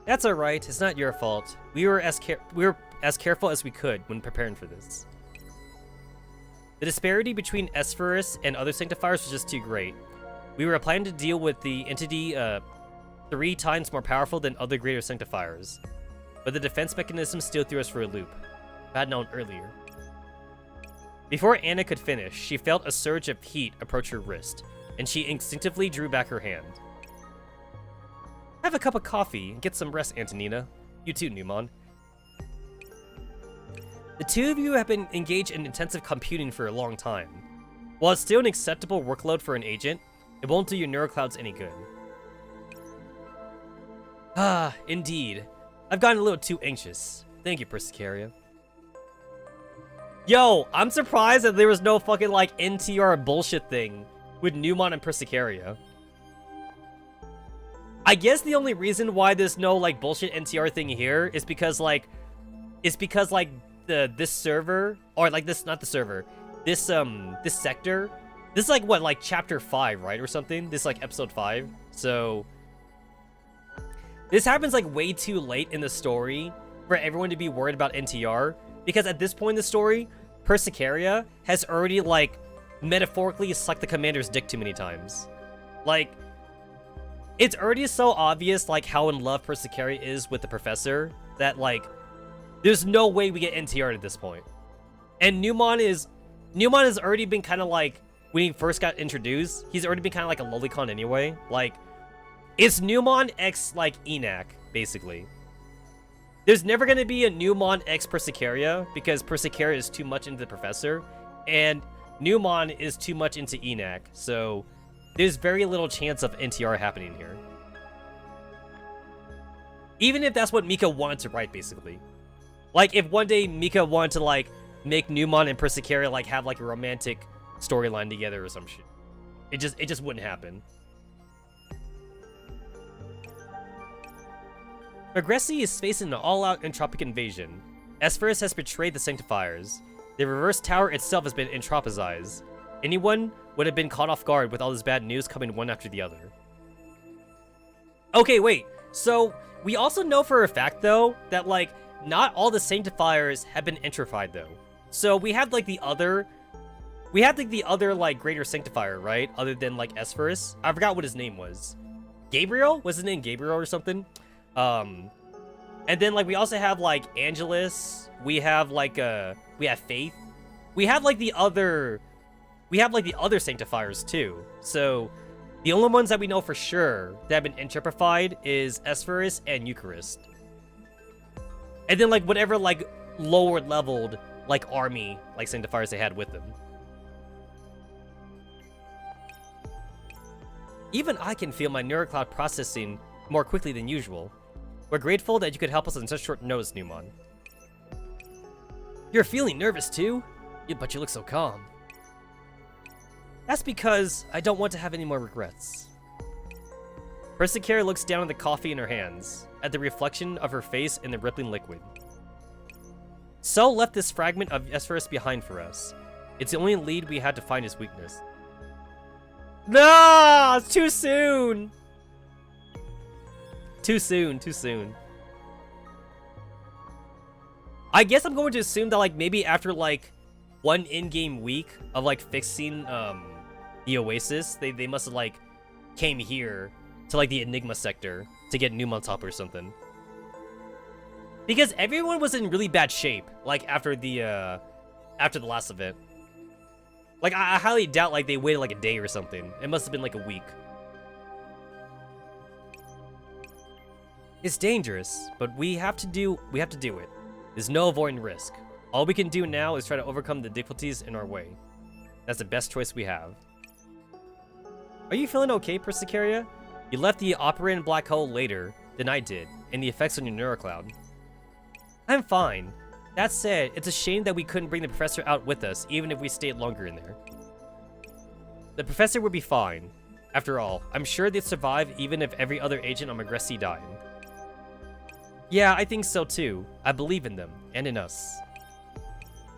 That's alright, it's not your fault. We were as careful as we could when preparing for this. The disparity between Esphorus and other Sanctifiers was just too great. We were planning to deal with the entity 3 times more powerful than other greater Sanctifiers, but the defense mechanism still threw us for a loop. If I had known earlier. Before Anna could finish, she felt a surge of heat approach her wrist, and she instinctively drew back her hand. Have a cup of coffee and get some rest, Antonina. You too, Newman. The two of you have been engaged in intensive computing for a long time. While it's still an acceptable workload for an agent, it won't do your neuroclouds any good. Ah, indeed. I've gotten a little too anxious. Thank you, Persicaria. Yo, I'm surprised that there was no fucking, like, NTR bullshit thing with Newman and Persicaria. I guess the only reason why there's no, like, bullshit NTR thing here is because, like, this server, or, like, this, not the server, this sector This is like what, like chapter 5, right, or something? This is like episode 5. So this happens like way too late in the story for everyone to be worried about NTR, because at this point in the story, Persicaria has already like metaphorically sucked the commander's dick too many times. Like, it's already so obvious like how in love Persicaria is with the professor that like there's no way we get NTR at this point. And Newmon has already been kind of like, when he first got introduced, he's already been kind of like a lolicon anyway. Like, it's Newmon X like Enac, basically. There's never going to be a Newmon X Persicaria because Persicaria is too much into the professor, and Newmon is too much into Enac, so there's very little chance of NTR happening here. Even if that's what Mika wanted to write, basically. Like, if one day Mika wanted to, like, make Newmon and Persicaria, like, have, like, a romantic storyline together or some shit. It just wouldn't happen. Agressi is facing an all-out entropic invasion. Esphyrus has betrayed the Sanctifiers. The reverse tower itself has been entropized. Anyone would have been caught off guard with all this bad news coming one after the other. Okay, wait. So, we also know for a fact, though, that, like, not all the Sanctifiers have been entropied, though. So, we had, like, the other, like, greater Sanctifier, right? Other than, like, Esphyrus. I forgot what his name was. Gabriel? Was his name Gabriel or something? And then, like, we also have, like, Angelus. We have, like, we have Faith. We have, like, the other Sanctifiers, too. So, the only ones that we know for sure that have been entropified is Esphyrus and Eucharist. And then, like, whatever, like, lower-leveled, like, army, like, Sanctifiers they had with them. Even I can feel my neurocloud processing more quickly than usual. We're grateful that you could help us on such short notice, Newmon. You're feeling nervous, too? Yeah, but you look so calm. That's because I don't want to have any more regrets. Persicaria looks down at the coffee in her hands, at the reflection of her face in the rippling liquid. Sol left this fragment of Esphyrus behind for us. It's the only lead we had to find his weakness. No, it's too soon. Too soon. I guess I'm going to assume that, like, maybe after, like, one in-game week of, like, fixing, the Oasis, they must have, like, came here to, like, the Enigma sector to get Newmon top or something. Because everyone was in really bad shape, like, after the last event. Like, I highly doubt, like, they waited, like, a day or something. It must have been, like, a week. It's dangerous, but we have to do it. There's no avoiding risk. All we can do now is try to overcome the difficulties in our way. That's the best choice we have. Are you feeling okay, Persicaria? You left the operating black hole later than I did, and the effects on your neurocloud. I'm fine. That said, it's a shame that we couldn't bring the professor out with us, even if we stayed longer in there. The professor would be fine. After all, I'm sure they'd survive even if every other agent on Agressi died. Yeah, I think so too. I believe in them, and in us.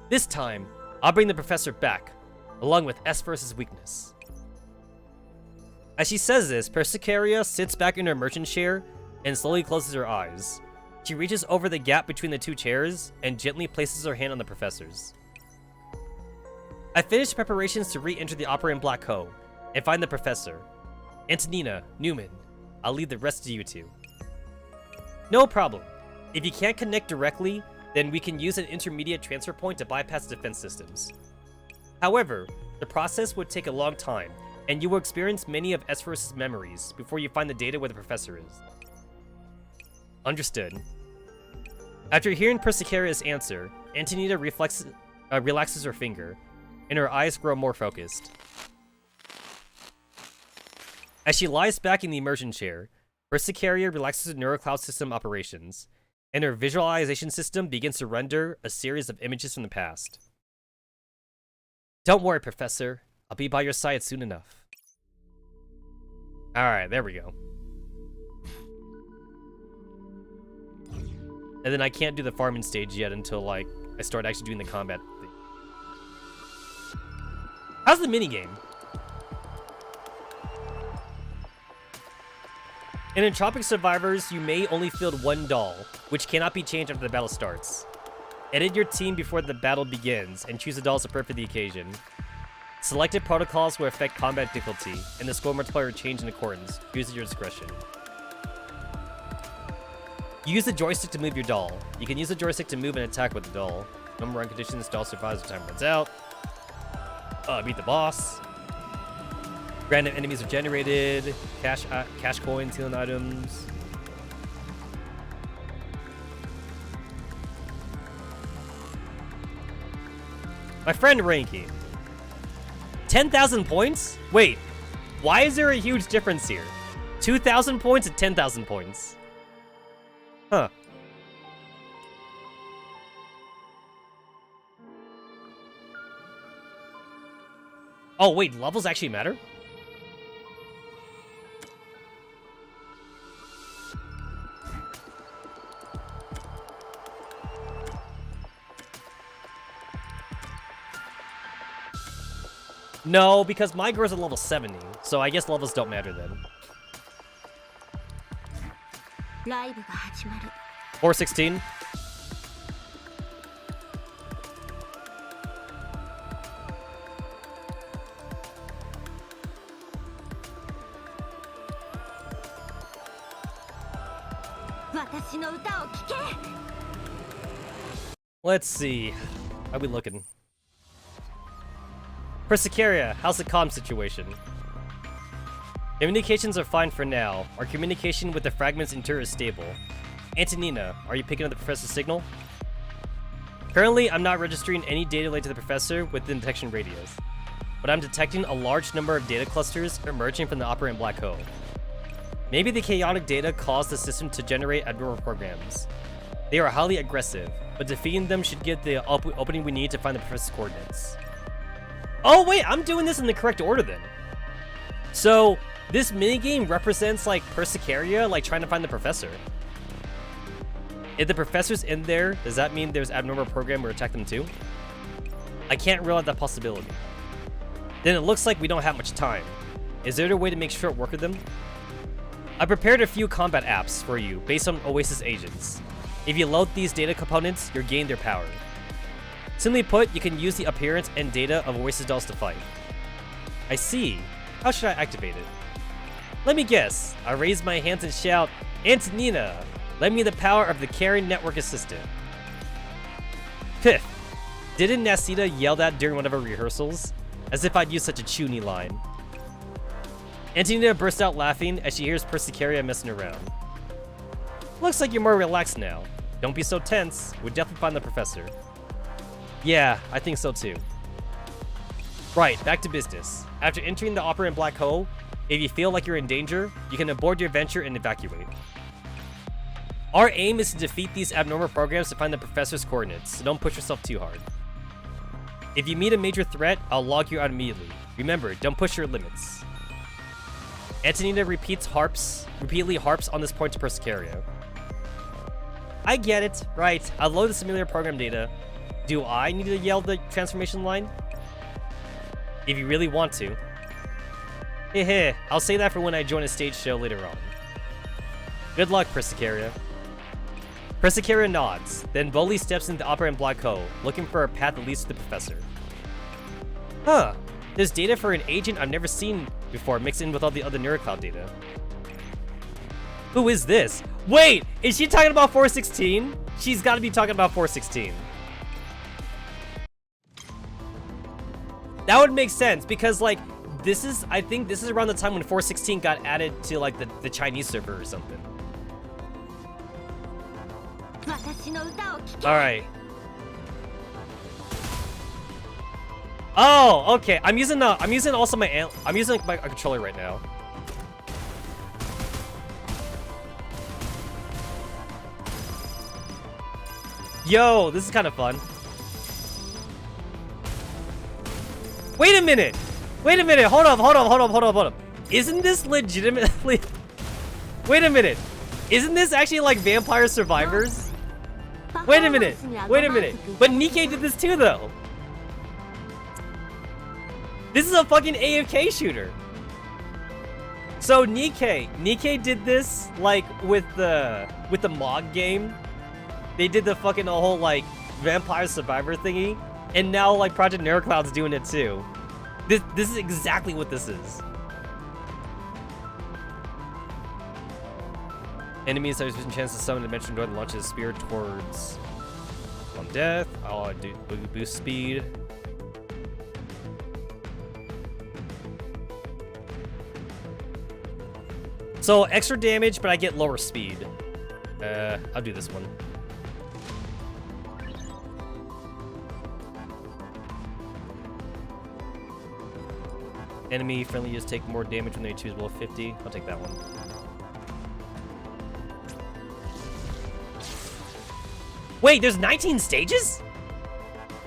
This time, I'll bring the professor back, along with Esphyrus' weakness. As she says this, Persicaria sits back in her merchant chair and slowly closes her eyes. She reaches over the gap between the two chairs and gently places her hand on the professor's. I finished preparations to re-enter the operating black hole and find the professor. Antonina, Newman, I'll leave the rest to you two. No problem. If you can't connect directly, then we can use an intermediate transfer point to bypass defense systems. However, the process would take a long time, and you will experience many of Esphyrus' memories before you find the data where the professor is. Understood. After hearing Persicaria's answer, Antonina relaxes her finger, and her eyes grow more focused. As she lies back in the immersion chair, Persicaria relaxes her neurocloud system operations, and her visualization system begins to render a series of images from the past. Don't worry, Professor. I'll be by your side soon enough. Alright, there we go. And then I can't do the farming stage yet until, like, I start actually doing the combat thing. How's the minigame? In Entropic Survivors, you may only field one doll, which cannot be changed after the battle starts. Edit your team before the battle begins, and choose a doll as appropriate for the occasion. Selected protocols will affect combat difficulty, and the score multiplier will change in accordance. Use at your discretion. Use the joystick to move your doll. You can use the joystick to move and attack with the doll. Number run conditions, doll survives when time runs out. Beat the boss. Random enemies are generated. Cash coins, healing items. My friend Ranky. 10,000 points? Wait, why is there a huge difference here? 2,000 points and 10,000 points. Huh. Oh, wait, levels actually matter? No, because my girl's at level 70, so I guess levels don't matter then. ライブが始まる。 416. Let's see. How we looking? Persicaria, how's the comm situation? Communications are fine for now. Our communication with the fragment's interior is stable. Antonina, are you picking up the professor's signal? Currently, I'm not registering any data related to the professor within detection radius, but I'm detecting a large number of data clusters emerging from the operant black hole. Maybe the chaotic data caused the system to generate abnormal programs. They are highly aggressive, but defeating them should get the opening we need to find the professor's coordinates. Oh wait, I'm doing this in the correct order then. So, this minigame represents like Persicaria, like trying to find the professor. If the professor's in there, does that mean there's abnormal program or attack them too? I can't rule out that possibility. Then it looks like we don't have much time. Is there a way to make short work of them? I prepared a few combat apps for you based on Oasis agents. If you load these data components, you'll gain their power. Simply put, you can use the appearance and data of Oasis dolls to fight. I see. How should I activate it? Let me guess. I raise my hands and shout, Antonina, lend me the power of the Caring Network Assistant. Piff. Didn't Nasita yell that during one of our rehearsals? As if I'd use such a chuny line. Antonina bursts out laughing as she hears Persicaria messing around. Looks like you're more relaxed now. Don't be so tense. We'll definitely find the professor. Yeah, I think so too. Right, back to business. After entering the operant black hole, if you feel like you're in danger, you can abort your venture and evacuate. Our aim is to defeat these abnormal programs to find the professor's coordinates, so don't push yourself too hard. If you meet a major threat, I'll log you out immediately. Remember, don't push your limits. Antonina repeatedly harps on this point to Persicaria. I get it. Right, I'll load the simulator program data. Do I need to yell the transformation line? If you really want to. Heh, I'll say that for when I join a stage show later on. Good luck, Persicaria. Persicaria nods, then boldly steps into the operant black hole, looking for a path that leads to the professor. Huh, there's data for an agent I've never seen before mixed in with all the other Neurocloud data. Who is this? Wait, is she talking about 416? She's gotta be talking about 416. That would make sense, because like, I think this is around the time when 416 got added to like the Chinese server or something. Alright. Oh, okay. I'm using my controller right now. Yo, this is kind of fun. Wait a minute. Hold up. Isn't this legitimately... Wait a minute. Isn't this actually like Vampire Survivors? Wait a minute. But Nikkei did this too, though. This is a fucking AFK shooter. So Nikkei did this like with the Mog game. They did the fucking whole like Vampire Survivor thingy, and now like Project Neurocloud's doing it too. This is exactly what this is. Enemies have a chance to summon a dimension door that launches a spear towards on death. Oh, do boost speed. So extra damage, but I get lower speed. I'll do this one. Enemy friendly just take more damage when they choose below 50. I'll take that one. Wait, there's 19 stages?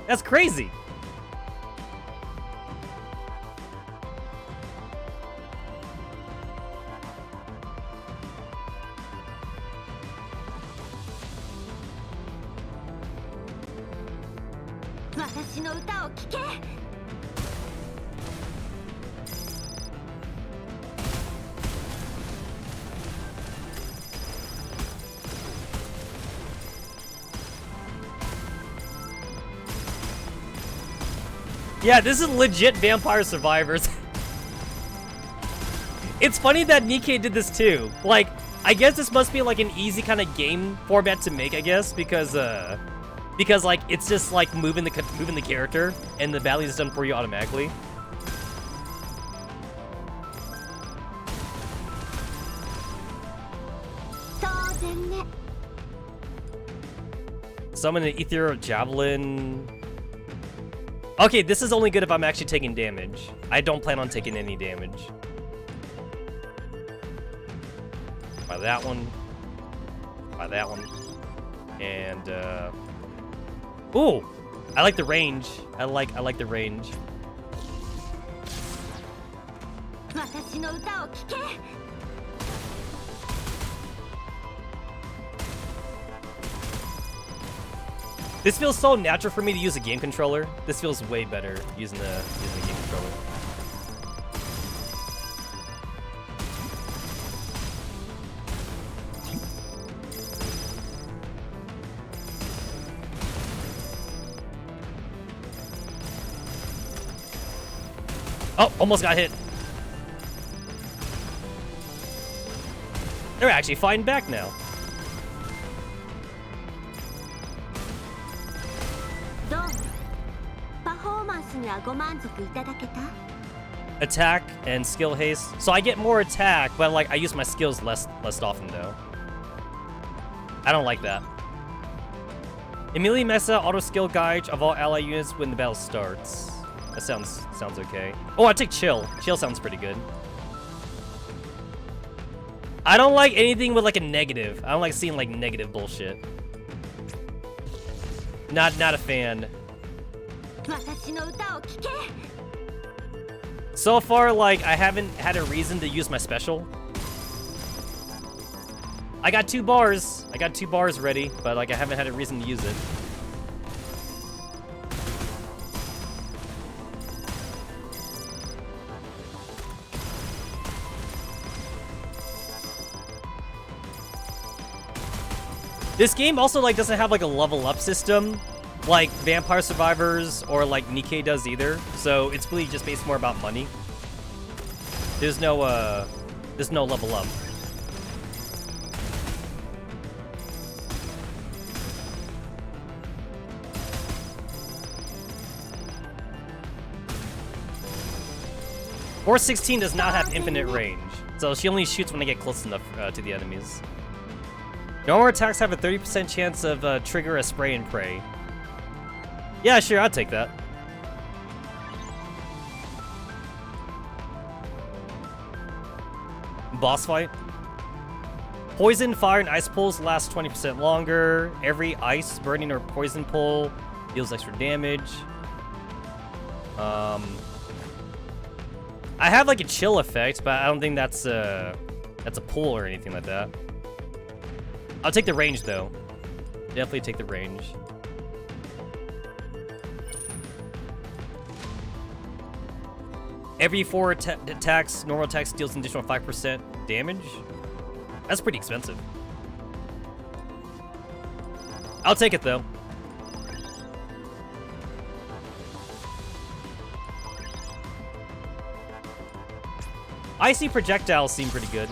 That's crazy. Yeah, this is legit Vampire Survivors. It's funny that Nikkei did this too. Like, I guess this must be like an easy kind of game format to make, I guess, because like it's just like moving the character and the battle is done for you automatically. Summon an Ethereal Javelin. Okay, this is only good if I'm actually taking damage. I don't plan on taking any damage. By that one. By that one. And, ooh! I like the range. I like the range. This feels so natural for me to use a game controller. This feels way better using the game controller. Oh, almost got hit. They're actually fighting back now. Attack and skill haste. So I get more attack, but like I use my skills less often though. I don't like that. Immediately max out auto skill gauge of all ally units when the battle starts. That sounds okay. Oh, I take chill. Chill sounds pretty good. I don't like anything with like a negative. I don't like seeing like negative bullshit. Not a fan. So far, like, I haven't had a reason to use my special. I got 2 bars. I got 2 bars ready, but like I haven't had a reason to use it. This game also like doesn't have like a level up system like Vampire Survivors or like Nikkei does either, so it's really just based more about money. There's no level up. Or 16 does not have infinite range, so she only shoots when they get close enough to the enemies. Normal attacks have a 30% chance of trigger a spray and pray. Yeah, sure, I'll take that. Boss fight. Poison, fire, and ice pulls last 20% longer. Every ice, burning, or poison pull deals extra damage. I have like a chill effect, but I don't think that's a pull or anything like that. I'll take the range though. Definitely take the range. Every 4 attacks, normal attacks deals an additional 5% damage. That's pretty expensive. I'll take it though. Icy projectiles seem pretty good.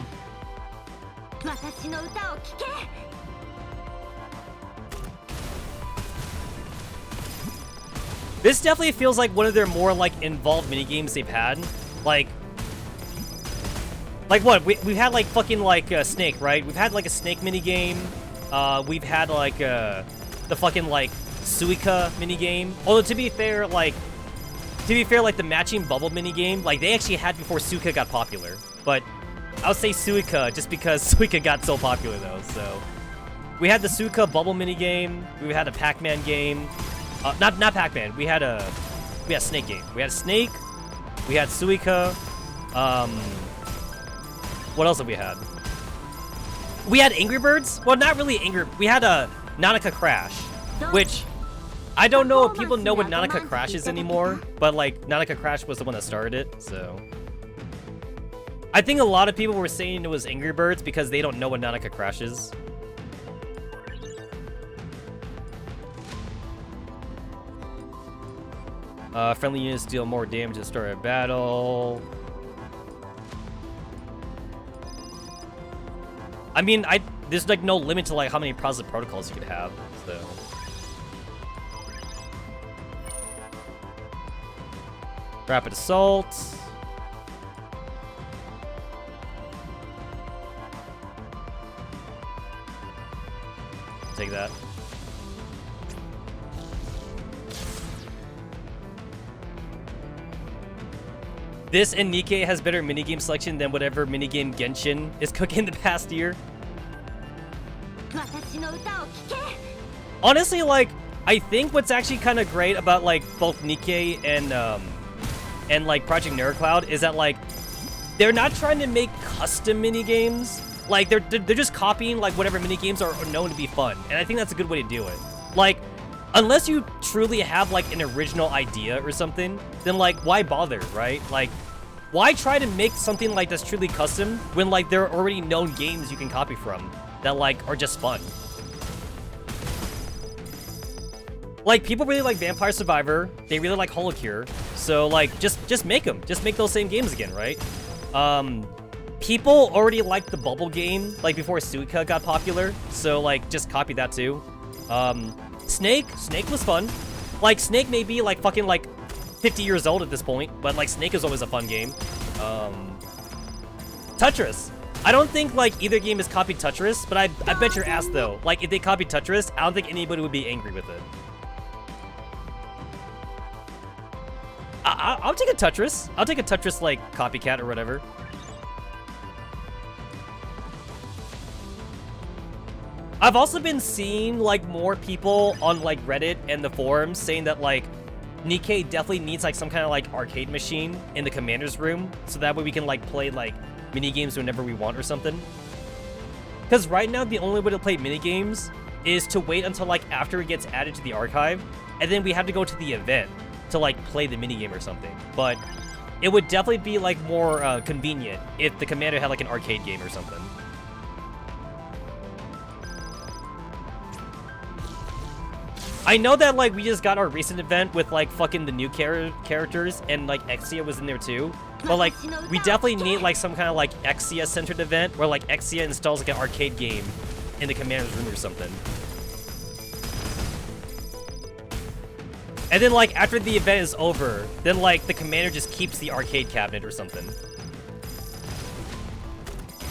This definitely feels like one of their more like involved minigames they've had. Like what? We've had like fucking like Snake, right? We've had like a Snake minigame. We've had like the fucking like Suica minigame. Although to be fair, like the matching bubble minigame, like they actually had before Suica got popular. But I'll say Suica just because Suica got so popular though. So we had the Suica bubble minigame. We had a Pac-Man game. Not Pac-Man. We had a Snake game. We had a Snake. We had Suica. What else have we had? We had Angry Birds. Well, not really Angry. We had a Nanaka Crash, which I don't know if people know what Nanaka Crash is anymore. But like Nanaka Crash was the one that started it, so I think a lot of people were saying it was Angry Birds because they don't know what Nanaka Crash is. Friendly units deal more damage at the start of battle. I mean, there's like no limit to like how many positive protocols you could have, so. Rapid assault. Take that. This and Nikkei has better minigame selection than whatever minigame Genshin is cooking the past year. Honestly, like, I think what's actually kind of great about like both Nikkei and like Project Neurocloud is that like they're not trying to make custom minigames. Like they're just copying like whatever minigames are known to be fun, and I think that's a good way to do it. Like, unless you truly have like an original idea or something, then like why bother, right? Like, why try to make something like that's truly custom when like there are already known games you can copy from that like are just fun? Like, people really like Vampire Survivor, they really like Holocure, so like just make them, just make those same games again, right? People already liked the Bubble game like before Suica got popular, so like just copy that too. Snake was fun. Like, Snake may be like fucking like 50 years old at this point, but like Snake is always a fun game. Tetris. I don't think like either game has copied Tetris, but I bet your ass though, like if they copied Tetris, I don't think anybody would be angry with it. I'll take a Tetris. I'll take a Tetris like copycat or whatever. I've also been seeing like more people on like Reddit and the forums saying that like Nikkei definitely needs like some kind of like arcade machine in the commander's room, so that way we can like play like mini games whenever we want or something. Because right now the only way to play mini games is to wait until like after it gets added to the archive, and then we have to go to the event to like play the mini game or something. But it would definitely be like more convenient if the commander had like an arcade game or something. I know that like we just got our recent event with like fucking the new characters, and like Exia was in there too. But like we definitely need like some kind of like Exia centered event where like Exia installs like an arcade game in the commander's room or something. And then like after the event is over, then like the commander just keeps the arcade cabinet or something.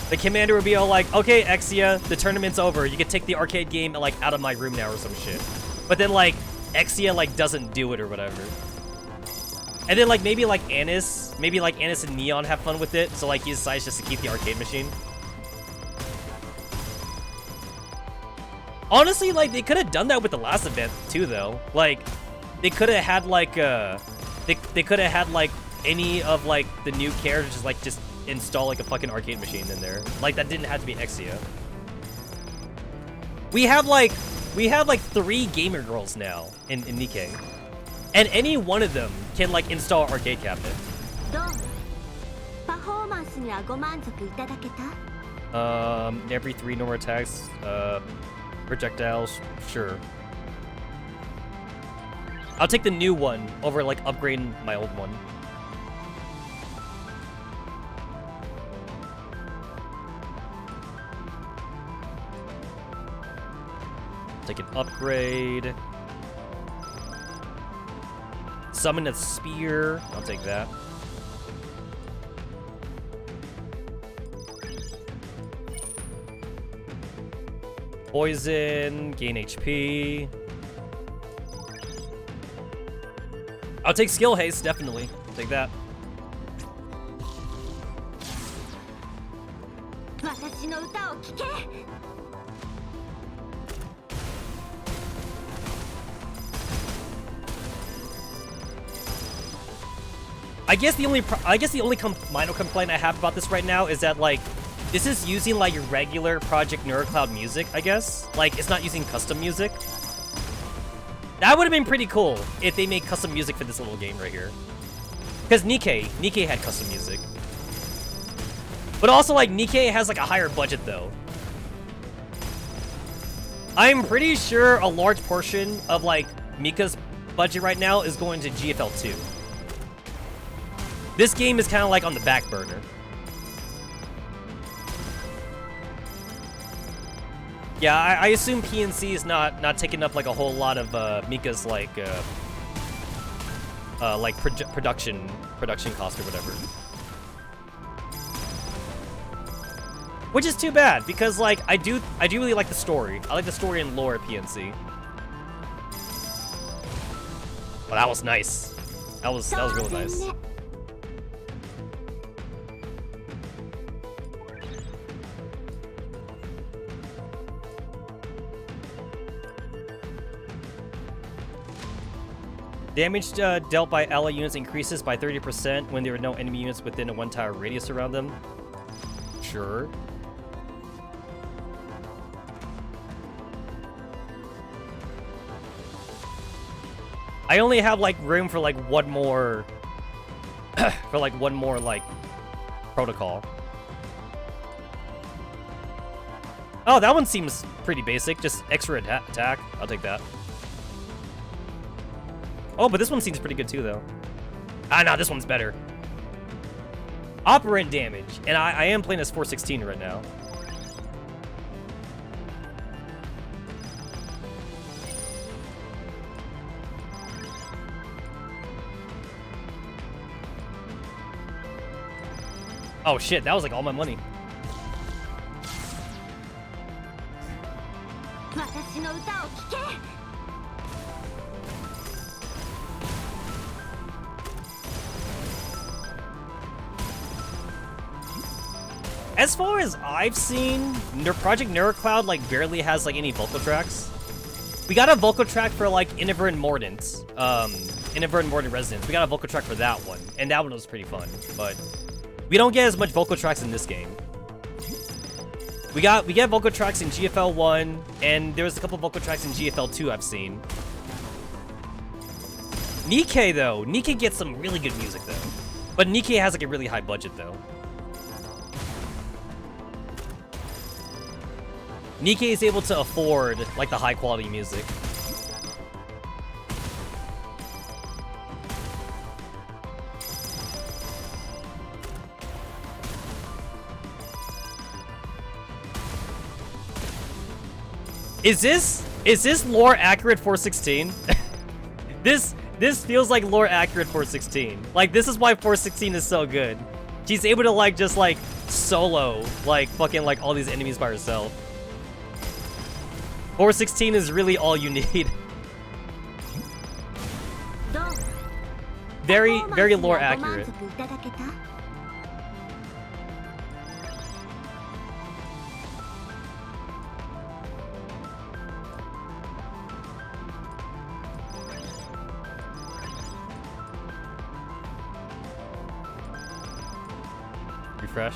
The commander would be all like, okay, Exia, the tournament's over. You can take the arcade game like out of my room now or some shit. But then like Exia like doesn't do it or whatever. And then like maybe like Anis and Neon have fun with it, so like he decides just to keep the arcade machine. Honestly, like they could have done that with the last event too though. Like they could have had like they could have had like any of like the new characters like just install like a fucking arcade machine in there. Like that didn't have to be Exia. We have like 3 gamer girls now in Nikkei, and any one of them can like install an arcade cabinet. Every 3 normal attacks, projectiles, sure. I'll take the new one over like upgrading my old one. Take an upgrade. Summon a spear. I'll take that. Poison, gain HP. I'll take skill haste, definitely. I'll take that. I guess the only minor complaint I have about this right now is that like this is using like your regular Project Neurocloud music, I guess. Like it's not using custom music. That would have been pretty cool if they made custom music for this little game right here. Because Nikkei had custom music. But also like Nikkei has like a higher budget though. I'm pretty sure a large portion of like Mika's budget right now is going to GFL 2. This game is kind of like on the back burner. Yeah, I assume PNC is not taking up like a whole lot of Mika's like production cost or whatever. Which is too bad because like I do really like the story. I like the story and lore at PNC. Well, that was nice. That was really nice. Damage dealt by ally units increases by 30% when there are no enemy units within a 1-tower radius around them. Sure. I only have like room for like one more like protocol. Oh, that one seems pretty basic. Just extra attack. I'll take that. Oh, but this one seems pretty good too, though. Ah, no, this one's better. Operant damage. And I am playing as 416 right now. Oh, shit. That was like all my money. As far as I've seen, Project Neurocloud like barely has like any vocal tracks. We got a vocal track for like Inniver and Mordant, Inniver and Mordant Resonance. We got a vocal track for that one, and that one was pretty fun. But we don't get as much vocal tracks in this game. We get vocal tracks in GFL 1, and there was a couple vocal tracks in GFL 2 I've seen. Nikkei though, Nikkei gets some really good music though, but Nikkei has like a really high budget though. Nikkei is able to afford, like, the high-quality music. Is this lore accurate 416? This feels like lore accurate 416. Like, this is why 416 is so good. She's able to, like, just, like, solo, like, fucking, like, all these enemies by herself. 416 is really all you need. Very, very lore accurate. Refresh.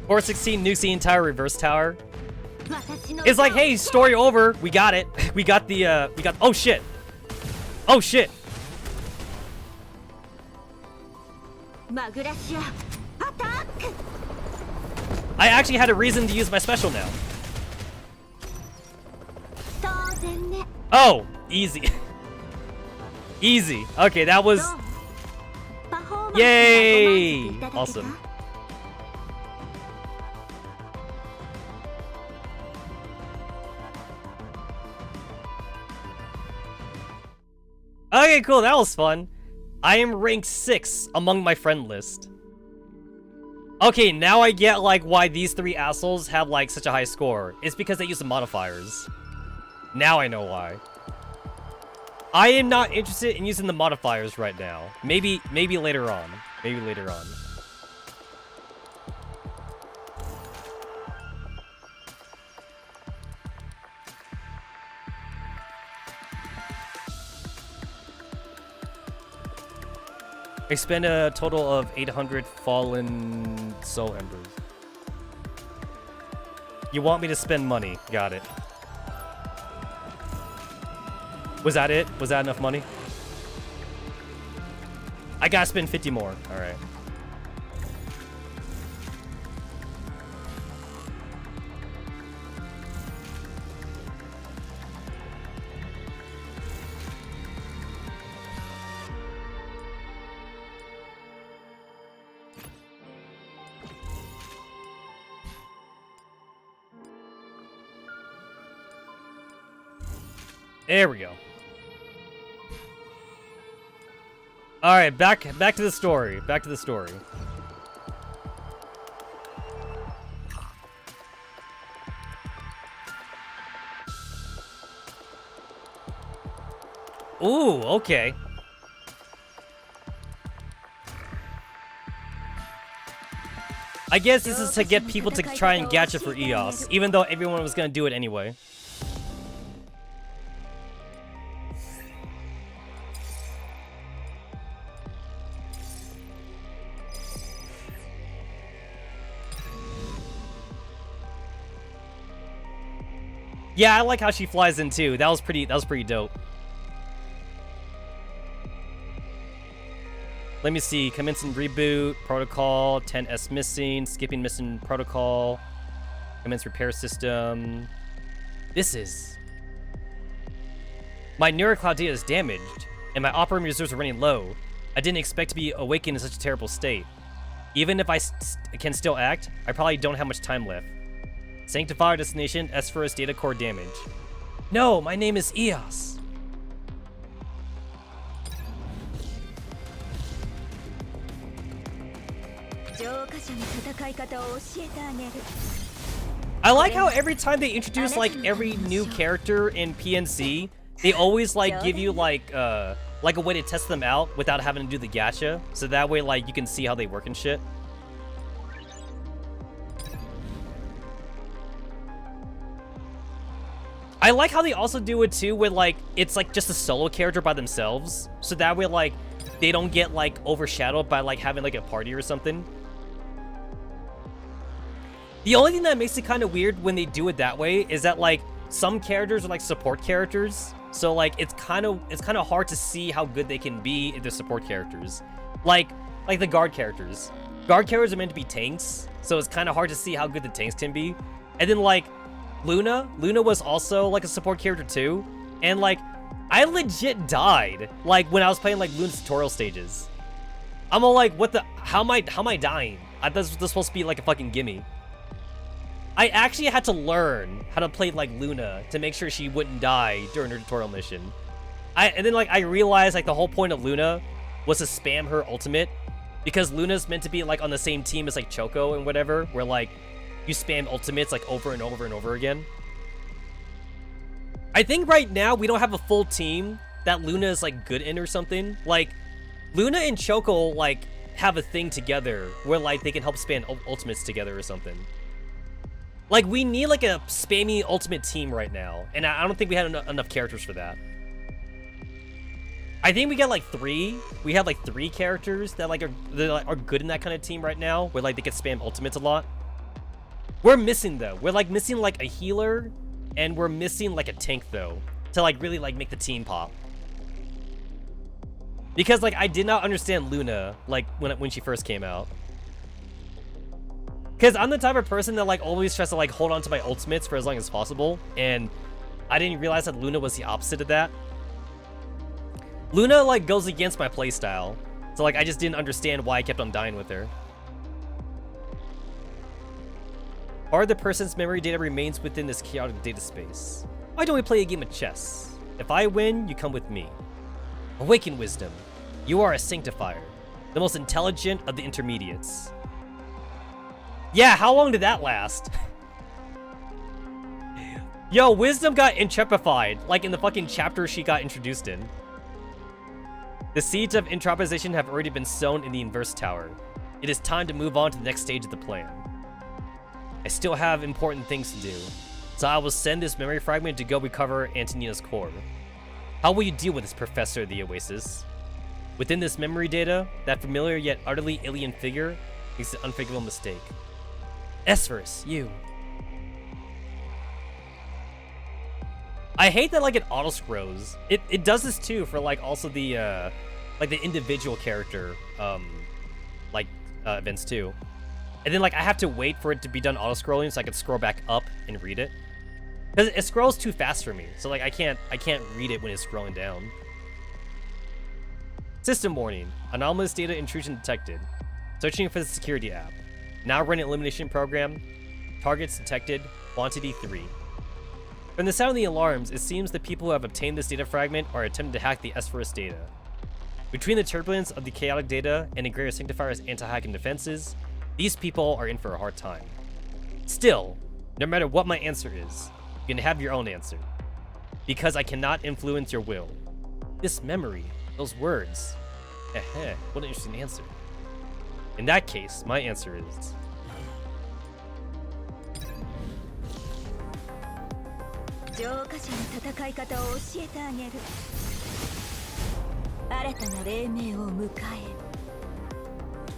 Or 16 nukes the entire reverse tower. It's like, hey, story over. We got it. We got the, oh shit. Oh shit. I actually had a reason to use my special now. Oh, easy. Easy. Okay, that was... Yay! Awesome. Okay, cool. That was fun. I am ranked 6 among my friend list. Okay, now I get, like, why these 3 assholes have, like, such a high score. It's because they use the modifiers. Now I know why. I am not interested in using the modifiers right now. Maybe later on. Maybe later on. Expend a total of 800 fallen soul embers. You want me to spend money? Got it. Was that it? Was that enough money? I gotta spend 50 more. Alright. There we go. All right, back to the story. Back to the story. Ooh, okay. I guess this is to get people to try and gacha for EOS, even though everyone was gonna do it anyway. Yeah, I like how she flies in too. That was pretty dope. Let me see. Commence and reboot, protocol, 10S missing, skipping missing protocol, commence repair system. This is... My neurocloud data is damaged, and my operating reserves are running low. I didn't expect to be awakened in such a terrible state. Even if I can still act, I probably don't have much time left. Sanctifier destination, S1 data core damage. No, my name is EOS. I like how every time they introduce like every new character in PNC, they always like give you like a way to test them out without having to do the gacha, so that way like you can see how they work and shit. I like how they also do it too with like, it's like just a solo character by themselves. So that way like, they don't get like overshadowed by like having like a party or something. The only thing that makes it kind of weird when they do it that way is that like, some characters are like support characters. So like, it's kind of hard to see how good they can be if they're support characters. Like the guard characters. Guard characters are meant to be tanks. So it's kind of hard to see how good the tanks can be. And then like, Luna was also like a support character too, and like I legit died like when I was playing like Luna's tutorial stages. I'm all like, what the? How am I dying? I thought this was supposed to be like a fucking gimme. I actually had to learn how to play like Luna to make sure she wouldn't die during her tutorial mission. And then like I realized like the whole point of Luna was to spam her ultimate, because Luna's meant to be like on the same team as like Choco and whatever, where like you spam ultimates like over and over and over again. I think right now we don't have a full team that Luna is like good in or something. Like Luna and Choco like have a thing together where like they can help spam ultimates together or something. Like we need like a spammy ultimate team right now, and I don't think we had enough characters for that. I think we got like 3. We have like 3 characters that like are good in that kind of team right now, where like they can spam ultimates a lot. We're missing though. We're like missing like a healer, and we're missing like a tank though, to like really like make the team pop. Because like I did not understand Luna like when she first came out. Because I'm the type of person that like always tries to like hold on to my ultimates for as long as possible, and I didn't realize that Luna was the opposite of that. Luna like goes against my playstyle, so like I just didn't understand why I kept on dying with her. Part of the person's memory data remains within this chaotic data space. Why don't we play a game of chess? If I win, you come with me. Awaken wisdom. You are a sanctifier, the most intelligent of the intermediates. Yeah, how long did that last? Yo, wisdom got entrepified, like in the fucking chapter she got introduced in. The seeds of entropization have already been sown in the inverse tower. It is time to move on to the next stage of the plan. I still have important things to do, so I will send this memory fragment to go recover Antonina's core. How will you deal with this, Professor of the Oasis? Within this memory data, that familiar yet utterly alien figure makes an unforgivable mistake. Esphorus, you. I hate that like it auto scrolls. It does this too for like also the like the individual character events too. And then like I have to wait for it to be done auto scrolling so I can scroll back up and read it. Because it scrolls too fast for me. So like I can't read it when it's scrolling down. System warning. Anomalous data intrusion detected. Searching for the security app. Now running elimination program. Targets detected. Quantity 3. From the sound of the alarms, it seems the people who have obtained this data fragment are attempting to hack the Esphorus data. Between the turbulence of the chaotic data and Ingrea Sanctifier's anti-hacking defenses, these people are in for a hard time. Still, no matter what my answer is, you can have your own answer. Because I cannot influence your will. This memory, those words. What an interesting answer. In that case, my answer is...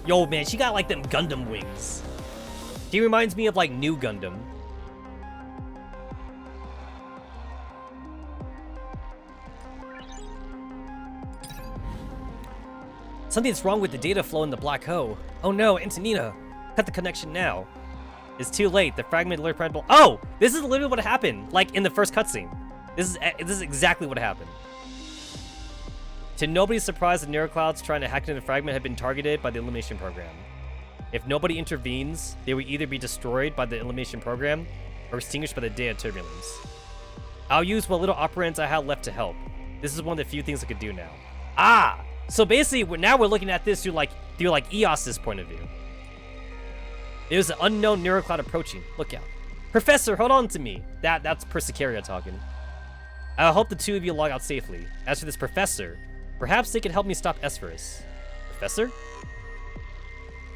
Yo, man, she got like them Gundam wings. She reminds me of like New Gundam. Something's wrong with the data flow in the black hole. Oh no, Antonina, cut the connection now. It's too late. The fragment alert printable. Oh, this is literally what happened, like in the first cutscene. This is exactly what happened. To nobody's surprise, the neuroclouds trying to hack into the fragment have been targeted by the elimination program. If nobody intervenes, they will either be destroyed by the elimination program or extinguished by the data turbulence. I'll use what little operands I have left to help. This is one of the few things I could do now. Ah, so basically, now we're looking at this through like EOS's point of view. There's an unknown neurocloud approaching. Look out. Professor, hold on to me. That's Persicaria talking. I hope the two of you log out safely. As for this professor, perhaps they can help me stop Esphorus. Professor?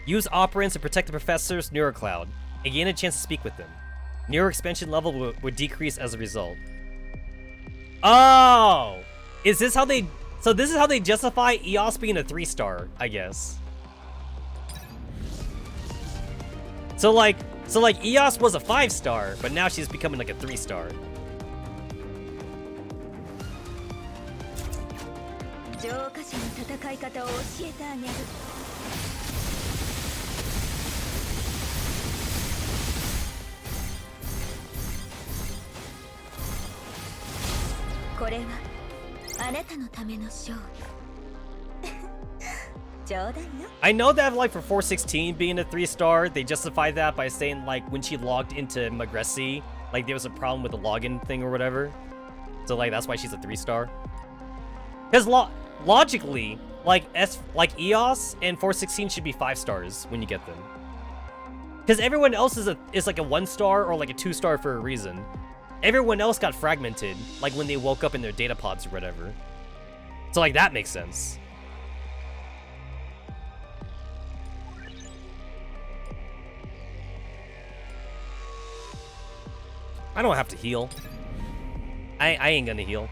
Use operands to protect the professor's neurocloud and gain a chance to speak with them. Neuro expansion level would decrease as a result. Oh! Is this how they... So this is how they justify EOS being a 3-star, I guess. So like EOS was a 5-star, but now she's becoming like a 3-star. I know that like for 416 being a 3-star, they justify that by saying like when she logged into Magressi, like there was a problem with the login thing or whatever. So like that's why she's a 3-star. Because logically, like EOS and 416 should be 5 stars when you get them. Because everyone else is like a 1-star or like a 2-star for a reason. Everyone else got fragmented, like when they woke up in their data pods or whatever. So like that makes sense. I don't have to heal. I ain't gonna heal.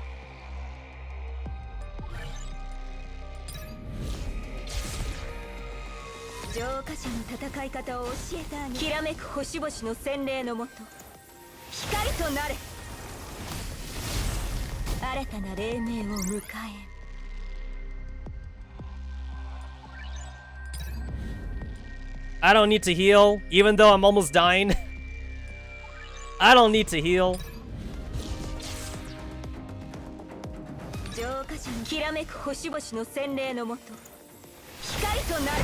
浄化者の戦い方を教えてあげる。きらめく星々の洗礼のもと光となれ。新たな黎明を迎え。I don't need to heal, even though I'm almost dying. I don't need to heal. 浄化者のきらめく星々の洗礼のもと光となる。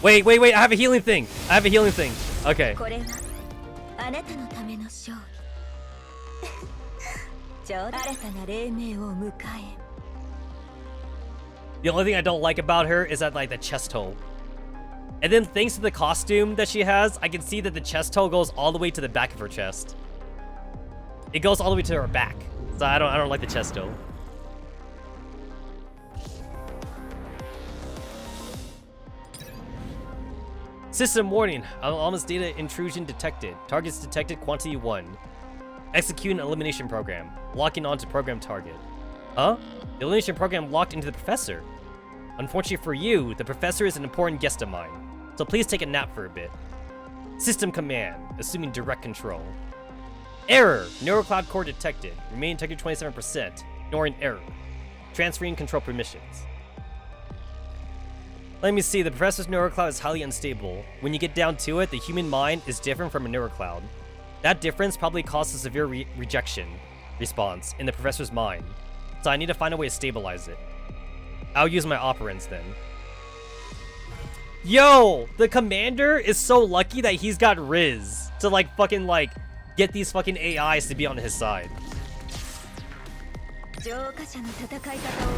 Wait, wait, wait, I have a healing thing. I have a healing thing. Okay. これはあなたのための勝利。ちょうど新たな黎明を迎え。 The only thing I don't like about her is that, like, the chest hole. And then thanks to the costume that she has, I can see that the chest hole goes all the way to the back of her chest. It goes all the way to her back. So I don't like the chest hole. System warning. Anomalous data intrusion detected. Targets detected quantity 1. Execute an elimination program. Locking onto program target. Huh? The elimination program locked into the professor. Unfortunately for you, the professor is an important guest of mine. So please take a nap for a bit. System command. Assuming direct control. Error. Neurocloud core detected. Remain integrity 27%. Ignoring error. Transferring control permissions. Let me see, the professor's neurocloud is highly unstable. When you get down to it, the human mind is different from a neurocloud. That difference probably caused a severe rejection response in the professor's mind. So I need to find a way to stabilize it. I'll use my operands then. Yo! The commander is so lucky that he's got Riz to like fucking like get these fucking AIs to be on his side.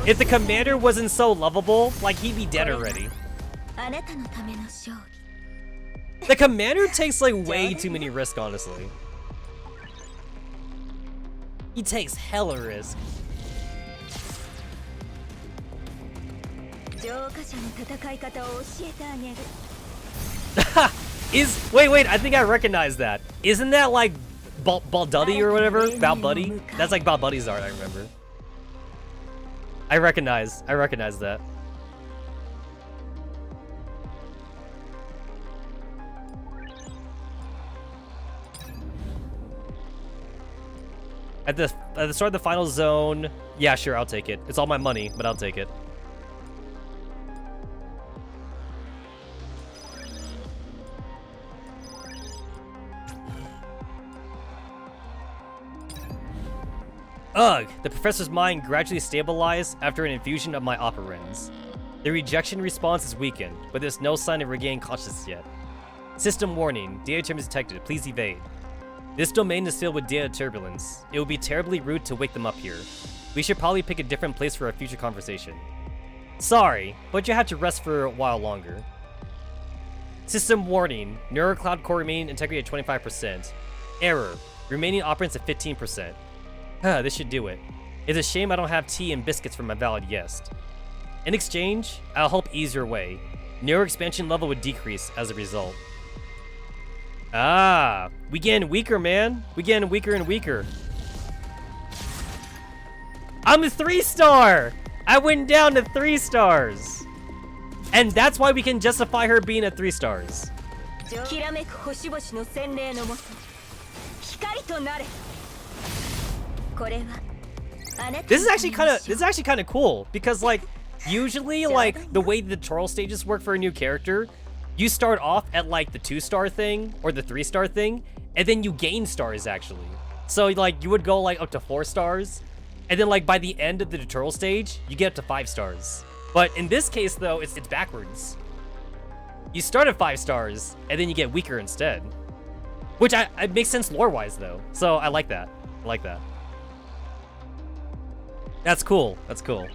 If the commander wasn't so lovable, like, he'd be dead already. The commander takes, like, way too many risks, honestly. He takes hella risk. Wait, I think I recognize that. Isn't that, like, Balduddy or whatever? Balbuddy? That's like Balbuddy's art, I remember. I recognize that. At the start of the final zone, yeah, sure, I'll take it. It's all my money, but I'll take it. Ugh, the professor's mind gradually stabilized after an infusion of my operands. The rejection response is weakened, but there's no sign of regaining consciousness yet. System warning, data turbulence detected, please evade. This domain is filled with data turbulence. It would be terribly rude to wake them up here. We should probably pick a different place for our future conversation. Sorry, but you have to rest for a while longer. System warning, neurocloud core remaining integrity at 25%. Error, remaining operands at 15%. This should do it. It's a shame I don't have tea and biscuits for my valid guest. In exchange, I'll help ease your way. Neuro expansion level would decrease as a result. Ah, we getting weaker, man. We getting weaker and weaker. I'm a 3-star! I went down to 3 stars. And that's why we can justify her being at 3 stars. This is actually kind of cool because, like, usually, like, the way the tutorial stages work for a new character, you start off at, like, the 2-star thing or the 3-star thing, and then you gain stars actually. So, like, you would go like up to 4 stars, and then, like, by the end of the tutorial stage, you get up to 5 stars. But in this case, though, it's backwards. You start at 5 stars, and then you get weaker instead, which it makes sense lore-wise though. So I like that. I like that. That's cool. That's cool.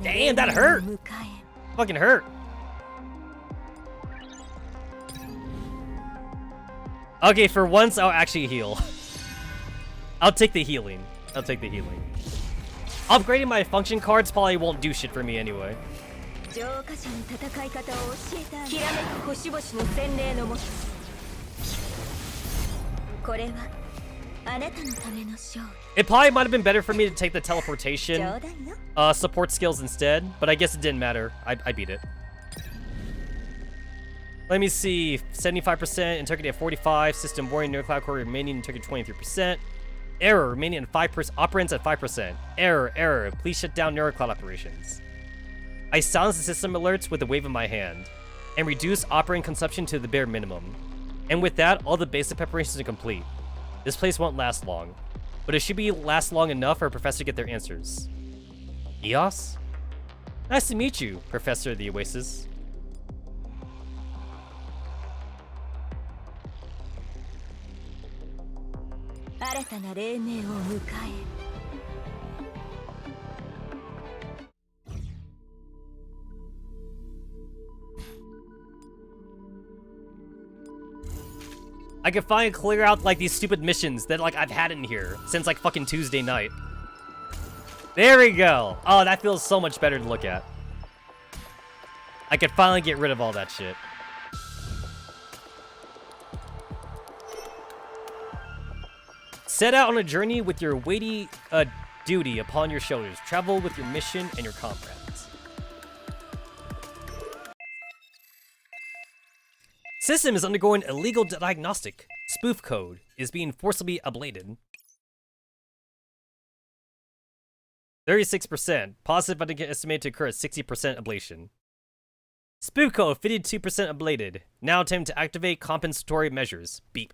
Damn, that hurt. Fucking hurt. Okay, for once, I'll actually heal. I'll take the healing. I'll take the healing. Upgrading my function cards probably won't do shit for me anyway. 浄化者に戦い方を教えてあげる。きらめく星々の洗礼のもと。これはあなたのための勝利。 It probably might have been better for me to take the teleportation support skills instead, but I guess it didn't matter. I beat it. Let me see. 75%, integrity at 45, system warning, no cloud core remaining, integrity 23%. Error, remaining at 5%, operants at 5%. Error, please shut down neurocloud operations. I silence the system alerts with a wave of my hand, and reduce operating consumption to the bare minimum. And with that, all the basic preparations are complete. This place won't last long, but it should last long enough for a professor to get their answers. Eos? Nice to meet you, Professor of the Oasis. I can finally clear out like these stupid missions that like I've had in here since like fucking Tuesday night. There we go. Oh, that feels so much better to look at. I can finally get rid of all that shit. Set out on a journey with your weighty duty upon your shoulders. Travel with your mission and your comrades. System is undergoing illegal diagnostic. Spoof code is being forcibly ablated. 36%. Positive I can estimate to occur at 60% ablation. Spoof code 52% ablated. Now attempt to activate compensatory measures. Beep.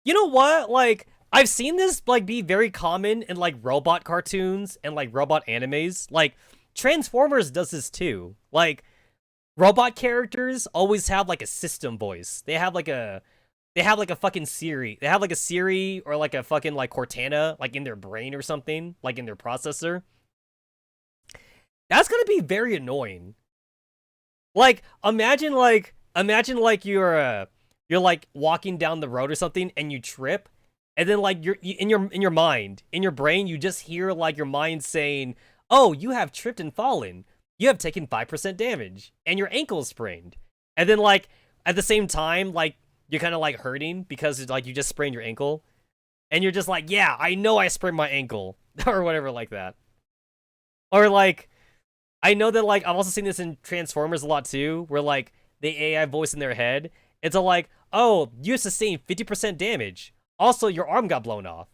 You know what? Like, I've seen this like be very common in like robot cartoons and like robot animes. Like, Transformers does this too. Like, robot characters always have like a system voice. They have like a fucking Siri. They have like a Siri or like a fucking like Cortana like in their brain or something, like in their processor. That's gonna be very annoying. Like, imagine you're like walking down the road or something and you trip, and then like in your mind, in your brain, you just hear like your mind saying, "Oh, you have tripped and fallen. You have taken 5% damage, and your ankle is sprained." And then like at the same time, like you're kind of like hurting because like you just sprained your ankle, and you're just like, "Yeah, I know I sprained my ankle," or whatever like that. Or like, I know that like I've also seen this in Transformers a lot too, where like the AI voice in their head, it's all like, "Oh, you sustained 50% damage. Also, your arm got blown off."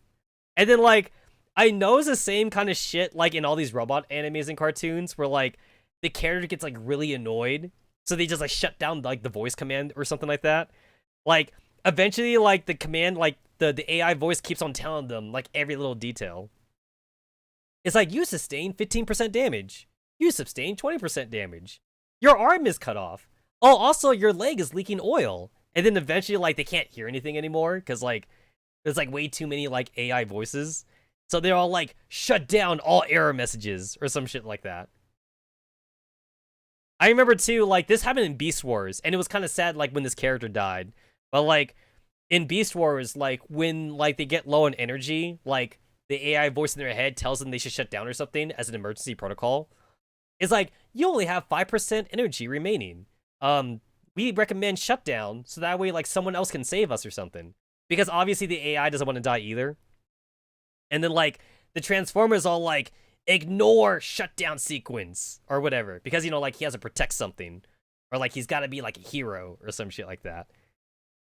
And then like, I know it's the same kind of shit like in all these robot animes and cartoons where like the character gets like really annoyed, so they just like shut down like the voice command or something like that. Like eventually like the command, like the AI voice keeps on telling them like every little detail. It's like, "You sustained 15% damage. You sustained 20% damage. Your arm is cut off. Oh, also your leg is leaking oil." And then eventually like they can't hear anything anymore because like there's like way too many like AI voices. So they're all like, "Shut down all error messages," or some shit like that. I remember too, like this happened in Beast Wars, and it was kind of sad like when this character died. But like in Beast Wars, like when like they get low on energy, like the AI voice in their head tells them they should shut down or something as an emergency protocol. It's like, "You only have 5% energy remaining. We recommend shutdown so that way like someone else can save us or something." Because obviously the AI doesn't want to die either. And then like the Transformers all like, "Ignore shutdown sequence," or whatever, because you know like he has to protect something, or like he's got to be like a hero or some shit like that.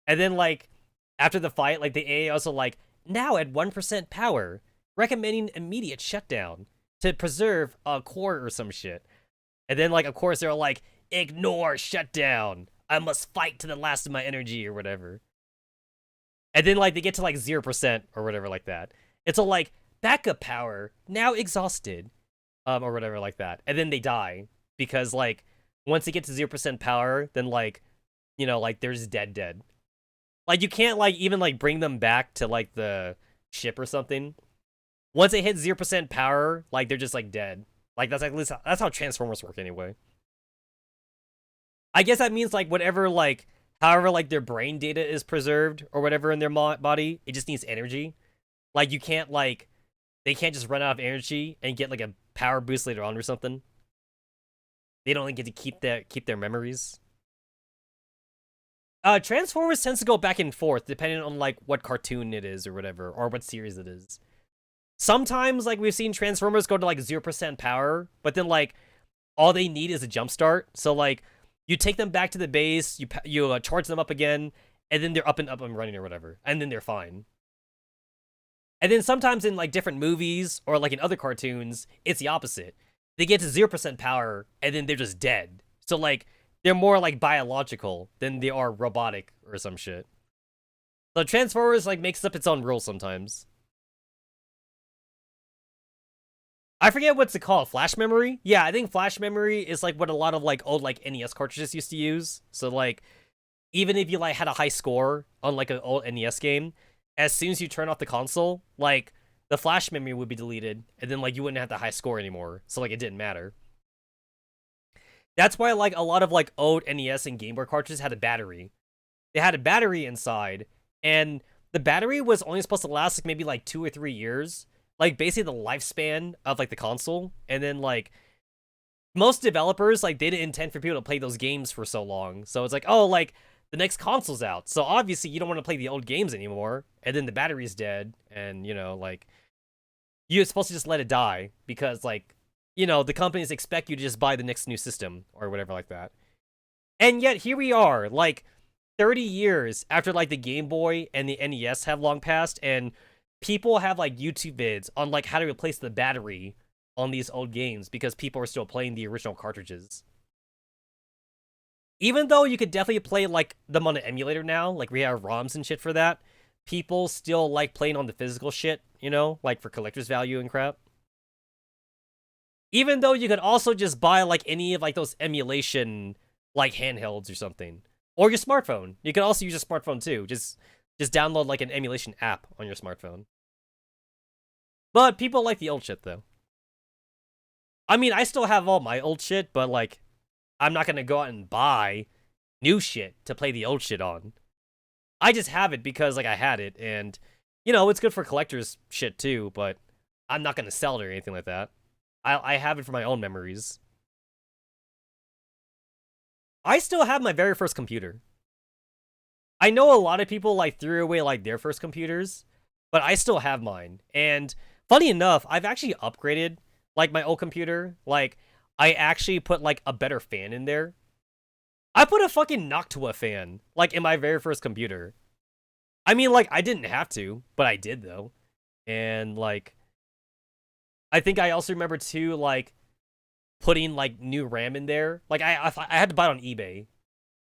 And then like after the fight, like the AI also like, "Now at 1% power, recommending immediate shutdown to preserve a core," or some shit. And then like of course they're all like, "Ignore shutdown. I must fight to the last of my energy," or whatever. And then like they get to like 0% or whatever like that. It's all like, "Backup power now exhausted," or whatever like that. And then they die because like once they get to 0% power, then like, you know, like they're just dead. Like you can't like even like bring them back to like the ship or something. Once they hit 0% power, like they're just like dead. Like that's like, at least that's how Transformers work anyway. I guess that means like whatever like however like their brain data is preserved or whatever in their body, it just needs energy. Like, you can't, like, they can't just run out of energy and get, like, a power boost later on or something. They don't get to keep their memories. Transformers tends to go back and forth depending on, like, what cartoon it is or whatever, or what series it is. Sometimes, like, we've seen Transformers go to, like, 0% power, but then, like, all they need is a jump start. So, like, you take them back to the base, you charge them up again, and then they're up and running or whatever, and then they're fine. And then sometimes in, like, different movies, or, like, in other cartoons, it's the opposite. They get to 0% power, and then they're just dead. So, like, they're more, like, biological than they are robotic or some shit. So Transformers, like, makes up its own rules sometimes. I forget what's it called, flash memory? Yeah, I think flash memory is, like, what a lot of, like, old, like, NES cartridges used to use. So, like, even if you, like, had a high score on, like, an old NES game, as soon as you turn off the console, like, the flash memory would be deleted, and then, like, you wouldn't have the high score anymore. So, like, it didn't matter. That's why, like, a lot of, like, old NES and Game Boy cartridges had a battery. They had a battery inside, and the battery was only supposed to last, like, maybe, like, 2 or 3 years. Like, basically the lifespan of, like, the console. And then, like, most developers, like, they didn't intend for people to play those games for so long. So it's like, oh, like, the next console's out. So obviously you don't want to play the old games anymore. And then the battery's dead. And, you know, like, you're supposed to just let it die. Because, like, you know, the companies expect you to just buy the next new system. Or whatever like that. And yet, here we are, like, 30 years after, like, the Game Boy and the NES have long passed. And people have, like, YouTube vids on, like, how to replace the battery on these old games because people are still playing the original cartridges. Even though you could definitely play, like, them on an emulator now, like, we have ROMs and shit for that, people still like playing on the physical shit, you know, like, for collector's value and crap. Even though you could also just buy, like, any of, like, those emulation, like, handhelds or something. Or your smartphone. You could also use your smartphone, too. Just download, like, an emulation app on your smartphone. But people like the old shit, though. I mean, I still have all my old shit, but, like, I'm not gonna go out and buy new shit to play the old shit on. I just have it because, like, I had it, and, you know, it's good for collector's shit, too, but I'm not gonna sell it or anything like that. I have it for my own memories. I still have my very first computer. I know a lot of people, like, threw away, like, their first computers, but I still have mine. And funny enough, I've actually upgraded, like, my old computer. Like, I actually put, like, a better fan in there. I put a fucking Noctua fan, like, in my very first computer. I mean, like, I didn't have to, but I did, though. And, like, I think I also remember, too, like, putting, like, new RAM in there. Like, I had to buy it on eBay.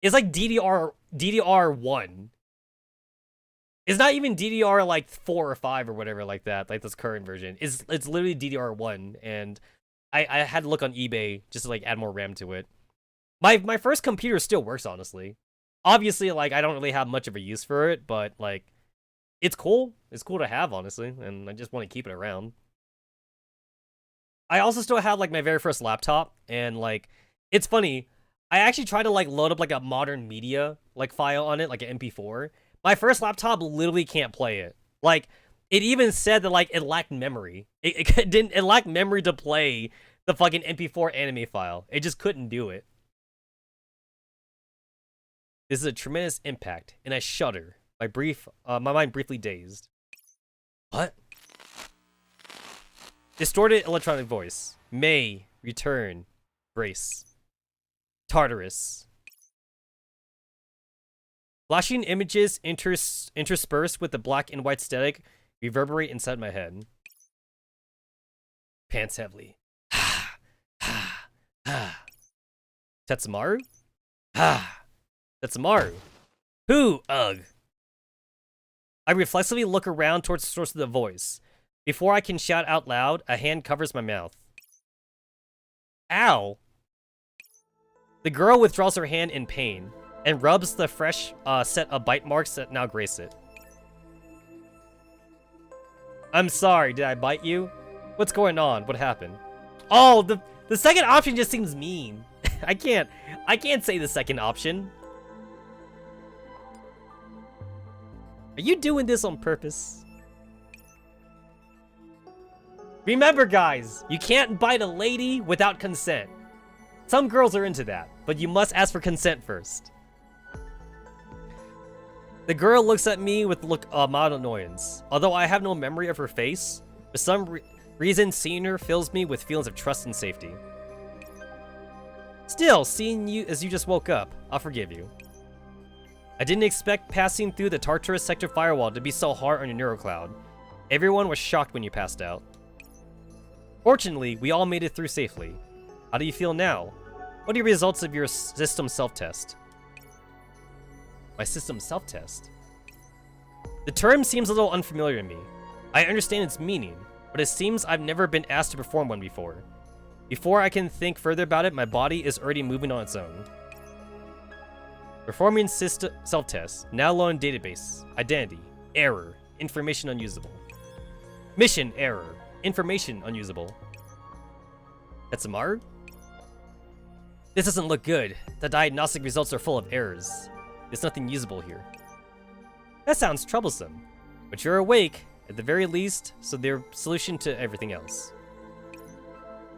It's like DDR1. It's not even DDR, like, 4 or 5 or whatever like that, like this current version. It's literally DDR1, and I had to look on eBay just to, like, add more RAM to it. My first computer still works, honestly. Obviously, like, I don't really have much of a use for it, but, like, it's cool. It's cool to have, honestly, and I just want to keep it around. I also still have, like, my very first laptop, and, like, it's funny. I actually tried to, like, load up, like, a modern media, like, file on it, like an MP4. My first laptop literally can't play it. Like, it even said that, like, it lacked memory. It lacked memory to play the fucking MP4 anime file. It just couldn't do it. This is a tremendous impact, and I shudder. My mind briefly dazed. What? Distorted electronic voice. May return. Brace. Tartarus. Flashing images interspersed with the black and white static reverberate inside my head. Pants heavily. Tetsamaru? Tetsamaru. Who? Ugh. I reflexively look around towards the source of the voice. Before I can shout out loud, a hand covers my mouth. Ow! The girl withdraws her hand in pain and rubs the fresh set of bite marks that now grace it. I'm sorry, did I bite you? What's going on? What happened? Oh, the second option just seems mean. I can't say the second option. Are you doing this on purpose? Remember, guys, you can't bite a lady without consent. Some girls are into that, but you must ask for consent first. The girl looks at me with a look of mild annoyance. Although I have no memory of her face, for some reason seeing her fills me with feelings of trust and safety. Still, seeing you as you just woke up, I'll forgive you. I didn't expect passing through the Tartarus sector firewall to be so hard on your neurocloud. Everyone was shocked when you passed out. Fortunately, we all made it through safely. How do you feel now? What are your results of your system self-test? My system self-test? The term seems a little unfamiliar to me. I understand its meaning, but it seems I've never been asked to perform one before. Before I can think further about it, my body is already moving on its own. Performing system self-test. Now low in database. Identity. Error. Information unusable. Mission error. Information unusable. Tetsamaru? This doesn't look good. The diagnostic results are full of errors. There's nothing usable here. That sounds troublesome. But you're awake, at the very least, so there's a solution to everything else.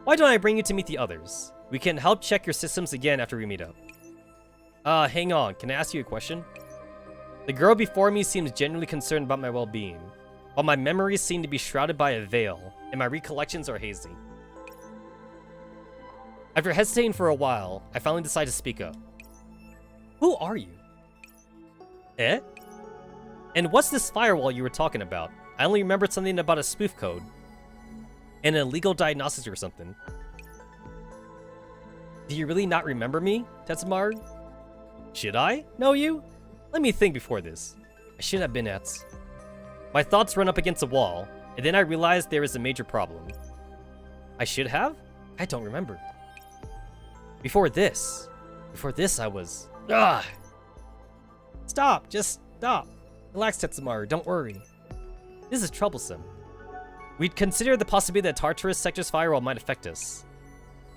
Why don't I bring you to meet the others? We can help check your systems again after we meet up. Hang on. Can I ask you a question? The girl before me seems genuinely concerned about my well-being, while my memories seem to be shrouded by a veil, and my recollections are hazy. After hesitating for a while, I finally decide to speak up. Who are you? Eh? And what's this firewall you were talking about? I only remembered something about a spoof code. And an illegal diagnostics or something. Do you really not remember me, Tetsamaru? Should I know you? Let me think before this. I should have been at... My thoughts run up against a wall, and then I realize there is a major problem. I should have? I don't remember. Before this I was... Ugh! Stop! Just stop! Relax, Tetsamaru, don't worry. This is troublesome. We'd consider the possibility that Tartarus Sector's firewall might affect us.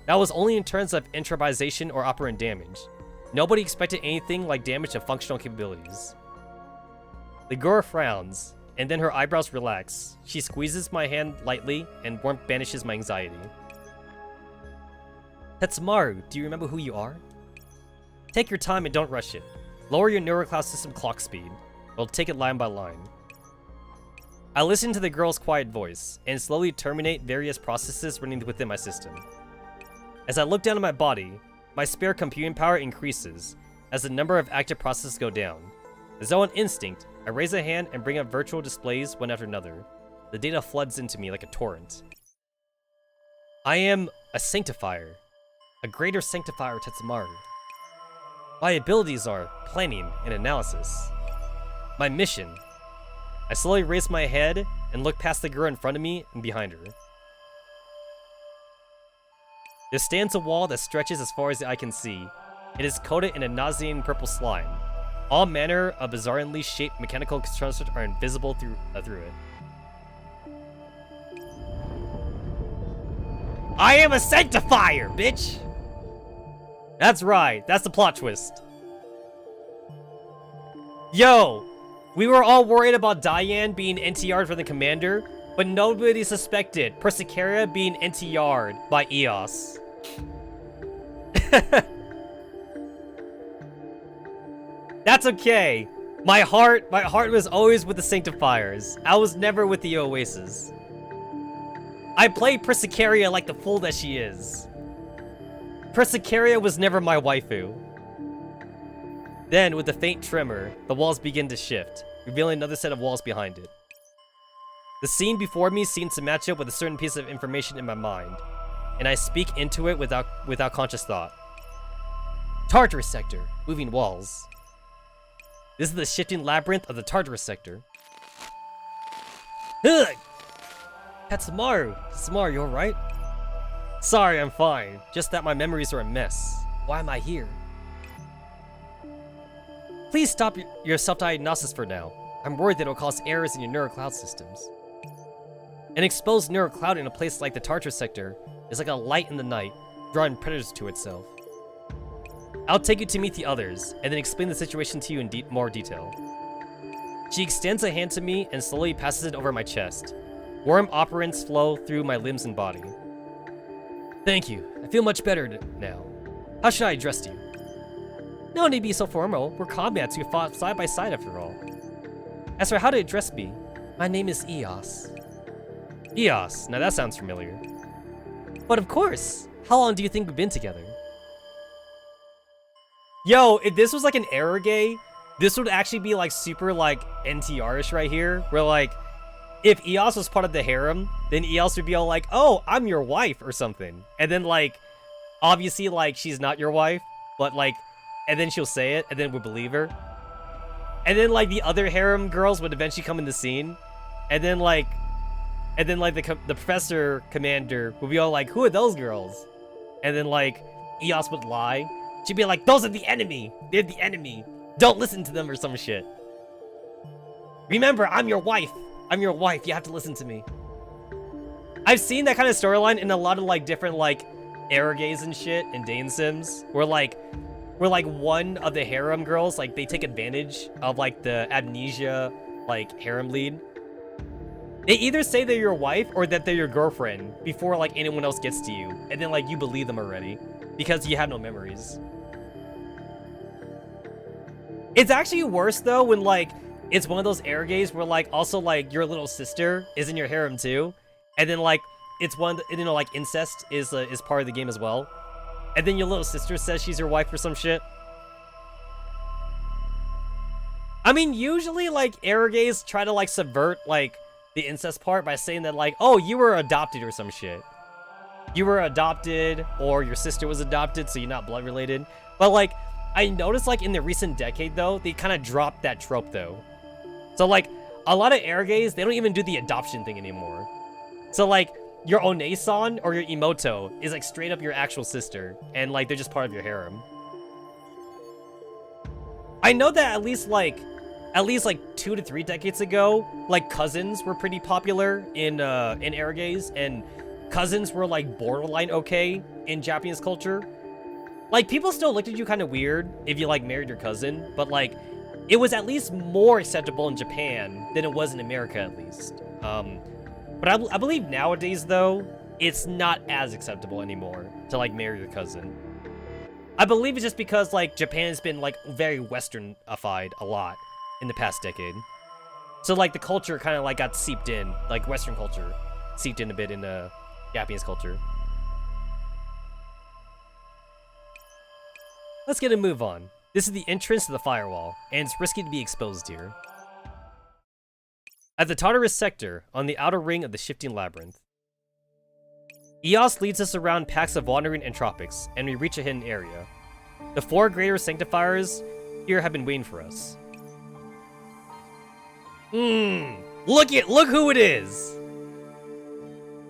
That was only in terms of entropization or operant damage. Nobody expected anything like damage to functional capabilities. The girl frowns, and then her eyebrows relax. She squeezes my hand lightly, and warmth banishes my anxiety. Tetsamaru, do you remember who you are? Take your time and don't rush it. Lower your neurocloud system clock speed. We'll take it line by line. I listen to the girl's quiet voice, and slowly terminate various processes running within my system. As I look down at my body, my spare computing power increases as the number of active processes go down. As though on instinct, I raise a hand and bring up virtual displays one after another. The data floods into me like a torrent. I am a sanctifier. A greater sanctifier, Tetsamaru. My abilities are planning and analysis. My mission. I slowly raise my head and look past the girl in front of me and behind her. There stands a wall that stretches as far as the eye can see. It is coated in a nauseating purple slime. All manner of bizarrely shaped mechanical constructions are invisible through it. I am a sanctifier, bitch! That's right, that's the plot twist. Yo! We were all worried about Diane being NTR'd for the commander, but nobody suspected Persicaria being NTR'd by EOS. That's okay. My heart was always with the Sanctifiers. I was never with the Oasis. I played Persicaria like the fool that she is. Persicaria was never my waifu. Then, with a faint tremor, the walls begin to shift, revealing another set of walls behind it. The scene before me seems to match up with a certain piece of information in my mind, and I speak into it without conscious thought. Tartarus Sector, moving walls. This is the shifting labyrinth of the Tartarus Sector. Ugh! Tetsamaru, you alright? Sorry, I'm fine. Just that my memories are a mess. Why am I here? Please stop your self-diagnosis for now. I'm worried that it'll cause errors in your neurocloud systems. An exposed neurocloud in a place like the Tartarus Sector is like a light in the night, drawing predators to itself. I'll take you to meet the others, and then explain the situation to you in more detail. She extends a hand to me and slowly passes it over my chest. Warm operants flow through my limbs and body. Thank you. I feel much better now. How should I address you? No need to be so formal. We're comrades who fought side by side after all. As for how to address me, my name is Eos. Eos. Now that sounds familiar. But of course. How long do you think we've been together? Yo, if this was like an eroge, this would actually be like super like NTR-ish right here. Where like, if Eos was part of the harem, then Eos would be all like, oh, I'm your wife or something. And then like, obviously like she's not your wife, but like, and then she'll say it and then we'll believe her. And then like the other harem girls would eventually come in the scene. And then like the professor commander would be all like, who are those girls? And then like Eos would lie. She'd be like, those are the enemy. They're the enemy. Don't listen to them or some shit. Remember, I'm your wife. I'm your wife. You have to listen to me. I've seen that kind of storyline in a lot of like different like eroges and shit in Dane Sims, where like one of the harem girls, like they take advantage of like the amnesia like harem lead. They either say they're your wife or that they're your girlfriend before like anyone else gets to you, and then like you believe them already because you have no memories. It's actually worse though when like it's one of those eroges where like also like your little sister is in your harem too, and then like it's one, you know, like incest is part of the game as well, and then your little sister says she's your wife or some shit. I mean, usually like eroges try to like subvert like the incest part by saying that like, oh, you were adopted or some shit. You were adopted, or your sister was adopted, so you're not blood related. But like, I noticed like in the recent decade though, they kind of dropped that trope though. So like, a lot of eroges, they don't even do the adoption thing anymore. So like, your One-san or your Imoto is like straight up your actual sister, and like they're just part of your harem. I know that at least like 2 to 3 decades ago, like cousins were pretty popular in eroges, and cousins were like borderline okay in Japanese culture. Like people still looked at you kind of weird if you like married your cousin, but like it was at least more acceptable in Japan than it was in America at least. But I believe nowadays though, it's not as acceptable anymore to like marry your cousin. I believe it's just because like Japan has been like very Westernified a lot in the past decade. So like the culture kind of like got seeped in, like Western culture seeped in a bit in Japanese culture. Let's get a move on. This is the entrance to the firewall, and it's risky to be exposed here. At the Tartarus sector, on the outer ring of the shifting labyrinth, Eos leads us around packs of wandering entropics, and we reach a hidden area. The 4 greater sanctifiers here have been waiting for us. Look who it is!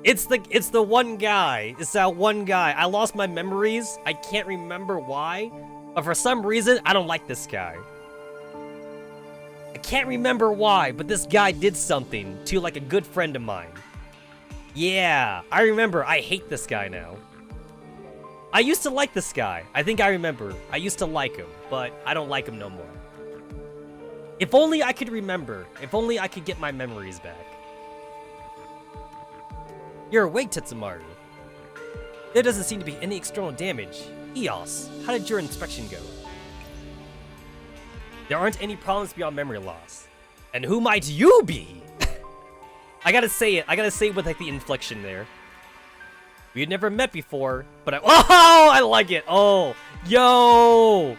It's the one guy. It's that one guy. I lost my memories. I can't remember why, but for some reason, I don't like this guy. I can't remember why, but this guy did something to like a good friend of mine. Yeah, I remember. I hate this guy now. I used to like this guy. I think I remember. I used to like him, but I don't like him no more. If only I could remember. If only I could get my memories back. You're awake, Tetsamaru. There doesn't seem to be any external damage. Eos, how did your inspection go? There aren't any problems beyond memory loss. And who might you be? I gotta say it with like the inflection there. We had never met before, but I like it. Oh, yo.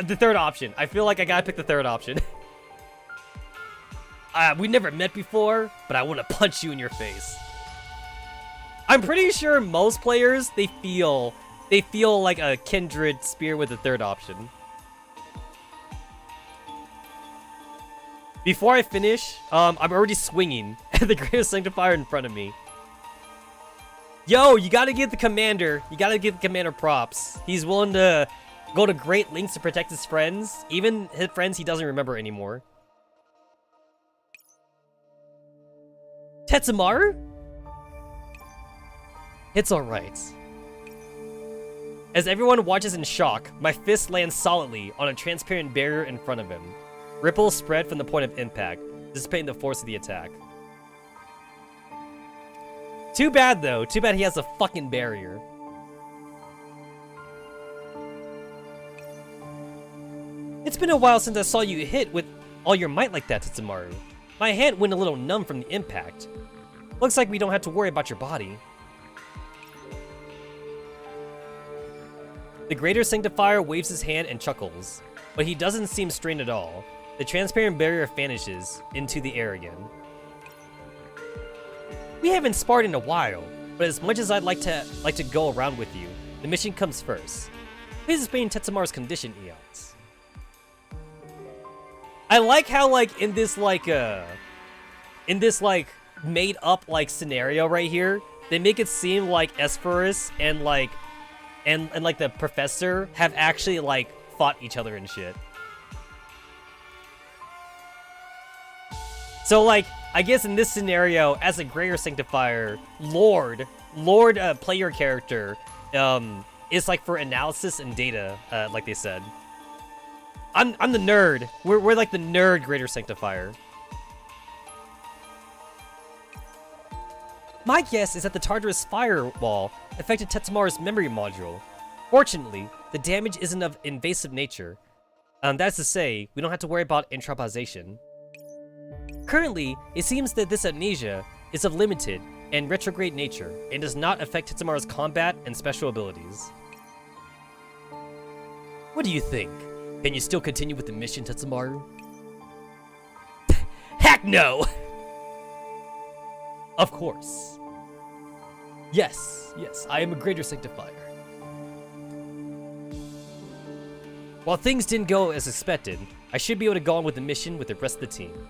The third option. I feel like I gotta pick the third option. We never met before, but I want to punch you in your face. I'm pretty sure most players, they feel like a kindred spear with the third option. Before I finish, I'm already swinging at the greatest sanctifier in front of me. Yo, you gotta give the commander props. He's willing to go to great lengths to protect his friends, even his friends he doesn't remember anymore. Tetsamaru? It's alright. As everyone watches in shock, my fist lands solidly on a transparent barrier in front of him. Ripples spread from the point of impact, dissipating the force of the attack. Too bad, though. Too bad he has a fucking barrier. It's been a while since I saw you hit with all your might like that, Tetsamaru. My hand went a little numb from the impact. Looks like we don't have to worry about your body. The Greater Sanctifier waves his hand and chuckles, but he doesn't seem strained at all. The transparent barrier vanishes into the air again. We haven't sparred in a while, but as much as I'd like to go around with you, the mission comes first. Please explain Tetsamaru's condition, Eons. I like how, like, in this made up like scenario right here, they make it seem like Esperus and like the professor have actually like fought each other and shit. So like, I guess in this scenario, as a Greater Sanctifier, Lord player character, is like for analysis and data, like they said. I'm the nerd. We're like the nerd Greater Sanctifier. My guess is that the Tartarus firewall affected Tetsamaru's memory module. Fortunately, the damage isn't of invasive nature. That's to say, we don't have to worry about entropization. Currently, it seems that this amnesia is of limited and retrograde nature and does not affect Tetsamaru's combat and special abilities. What do you think? Can you still continue with the mission, Tetsamaru? Heck no! Of course. Yes, I am a Greater Sanctifier. While things didn't go as expected, I should be able to go on with the mission with the rest of the team.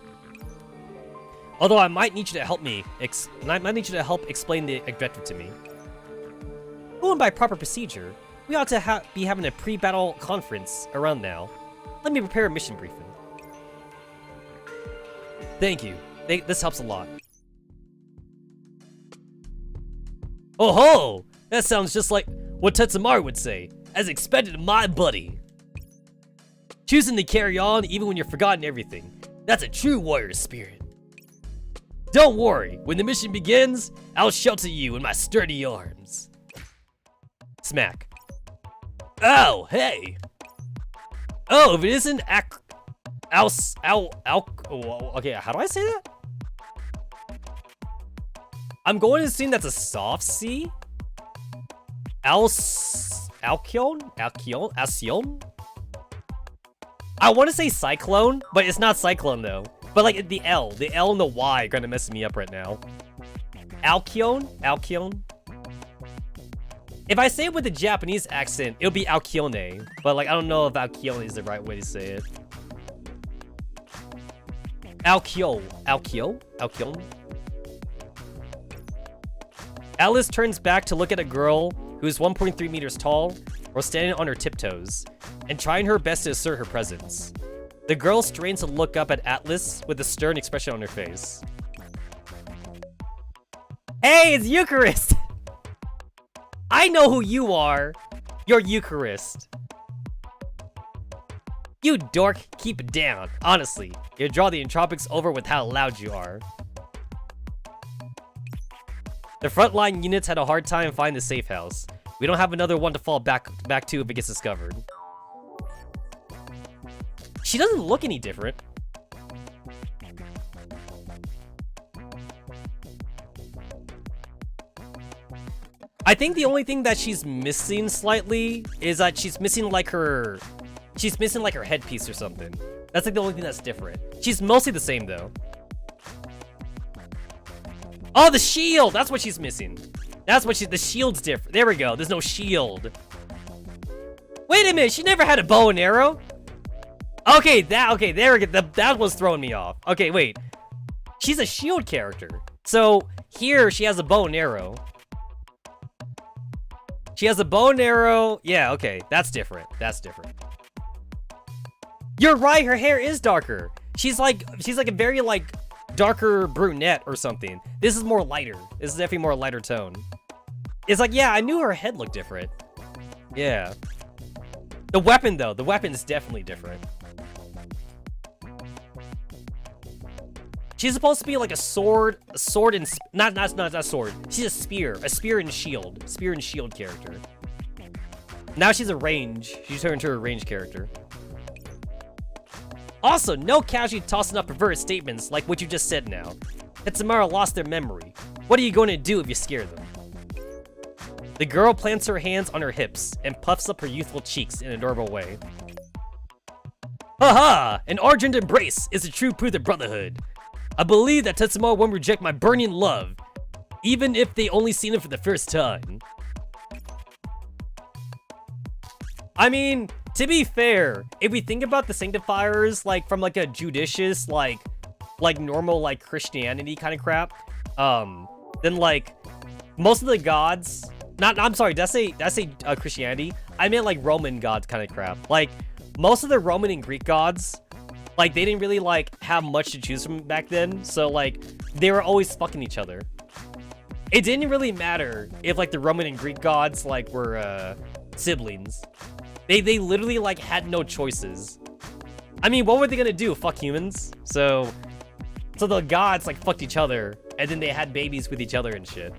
Although I might need you to help me, explain the objective to me. Going by proper procedure, we ought to be having a pre-battle conference around now. Let me prepare a mission briefing. Thank you. This helps a lot. Oh ho! That sounds just like what Tetsamaru would say, as expected, my buddy. Choosing to carry on even when you're forgotten everything. That's a true warrior spirit. Don't worry, when the mission begins, I'll shelter you in my sturdy arms. Smack. Oh, hey! Oh, if it isn't okay, how do I say that? I'm going to assume that's a soft C? Alcyon? I want to say Cyclone, but it's not Cyclone though. But like the L and the Y are gonna mess me up right now. Alcyon? If I say it with a Japanese accent, it'll be Alcyone. But like, I don't know if Alcyone is the right way to say it. Alcyon. Alice turns back to look at a girl who is 1.3 meters tall, or standing on her tiptoes, and trying her best to assert her presence. The girl strains to look up at Atlas with a stern expression on her face. Hey, it's Eucharist! I know who you are! You're Eucharist. You dork, keep it down. Honestly, you draw the entropics over with how loud you are. The frontline units had a hard time finding the safe house. We don't have another one to fall back to if it gets discovered. She doesn't look any different. I think the only thing that she's missing slightly is that she's missing like her headpiece or something. That's like the only thing that's different. She's mostly the same though. Oh, the shield! That's what she's missing. The shield's different. There we go. There's no shield. Wait a minute, she never had a bow and arrow? Okay, there we go. That was throwing me off. Okay, wait. She's a shield character. So, here, she has a bow and arrow. She has a bow and arrow. Yeah, okay. That's different. You're right, her hair is darker. She's like a very, like, darker brunette or something. This is more lighter. This is definitely more lighter tone. It's like, yeah, I knew her head looked different. Yeah. The weapon, though. The weapon is definitely different. She's supposed to be like a sword and not sword. She's a spear and shield character. Now she's a range. She turned into a range character. Also, no casually tossing up perverted statements like what you just said now. Tetsamaru lost their memory. What are you going to do if you scare them? The girl plants her hands on her hips and puffs up her youthful cheeks in an adorable way. Haha! An ardent embrace is a true proof of brotherhood. I believe that Tetsamaru won't reject my burning love, even if they only seen it for the first time. I mean, to be fair, if we think about the sanctifiers, like, from, like, a judicious, like normal, like, Christianity kind of crap, then, like, most of the gods... I'm sorry, did I say Christianity? I meant, like, Roman gods kind of crap. Like, most of the Roman and Greek gods, like, they didn't really, like, have much to choose from back then, so, like, they were always fucking each other. It didn't really matter if, like, the Roman and Greek gods, like, were, siblings. They literally, like, had no choices. I mean, what were they gonna do? Fuck humans? So the gods, like, fucked each other, and then they had babies with each other and shit.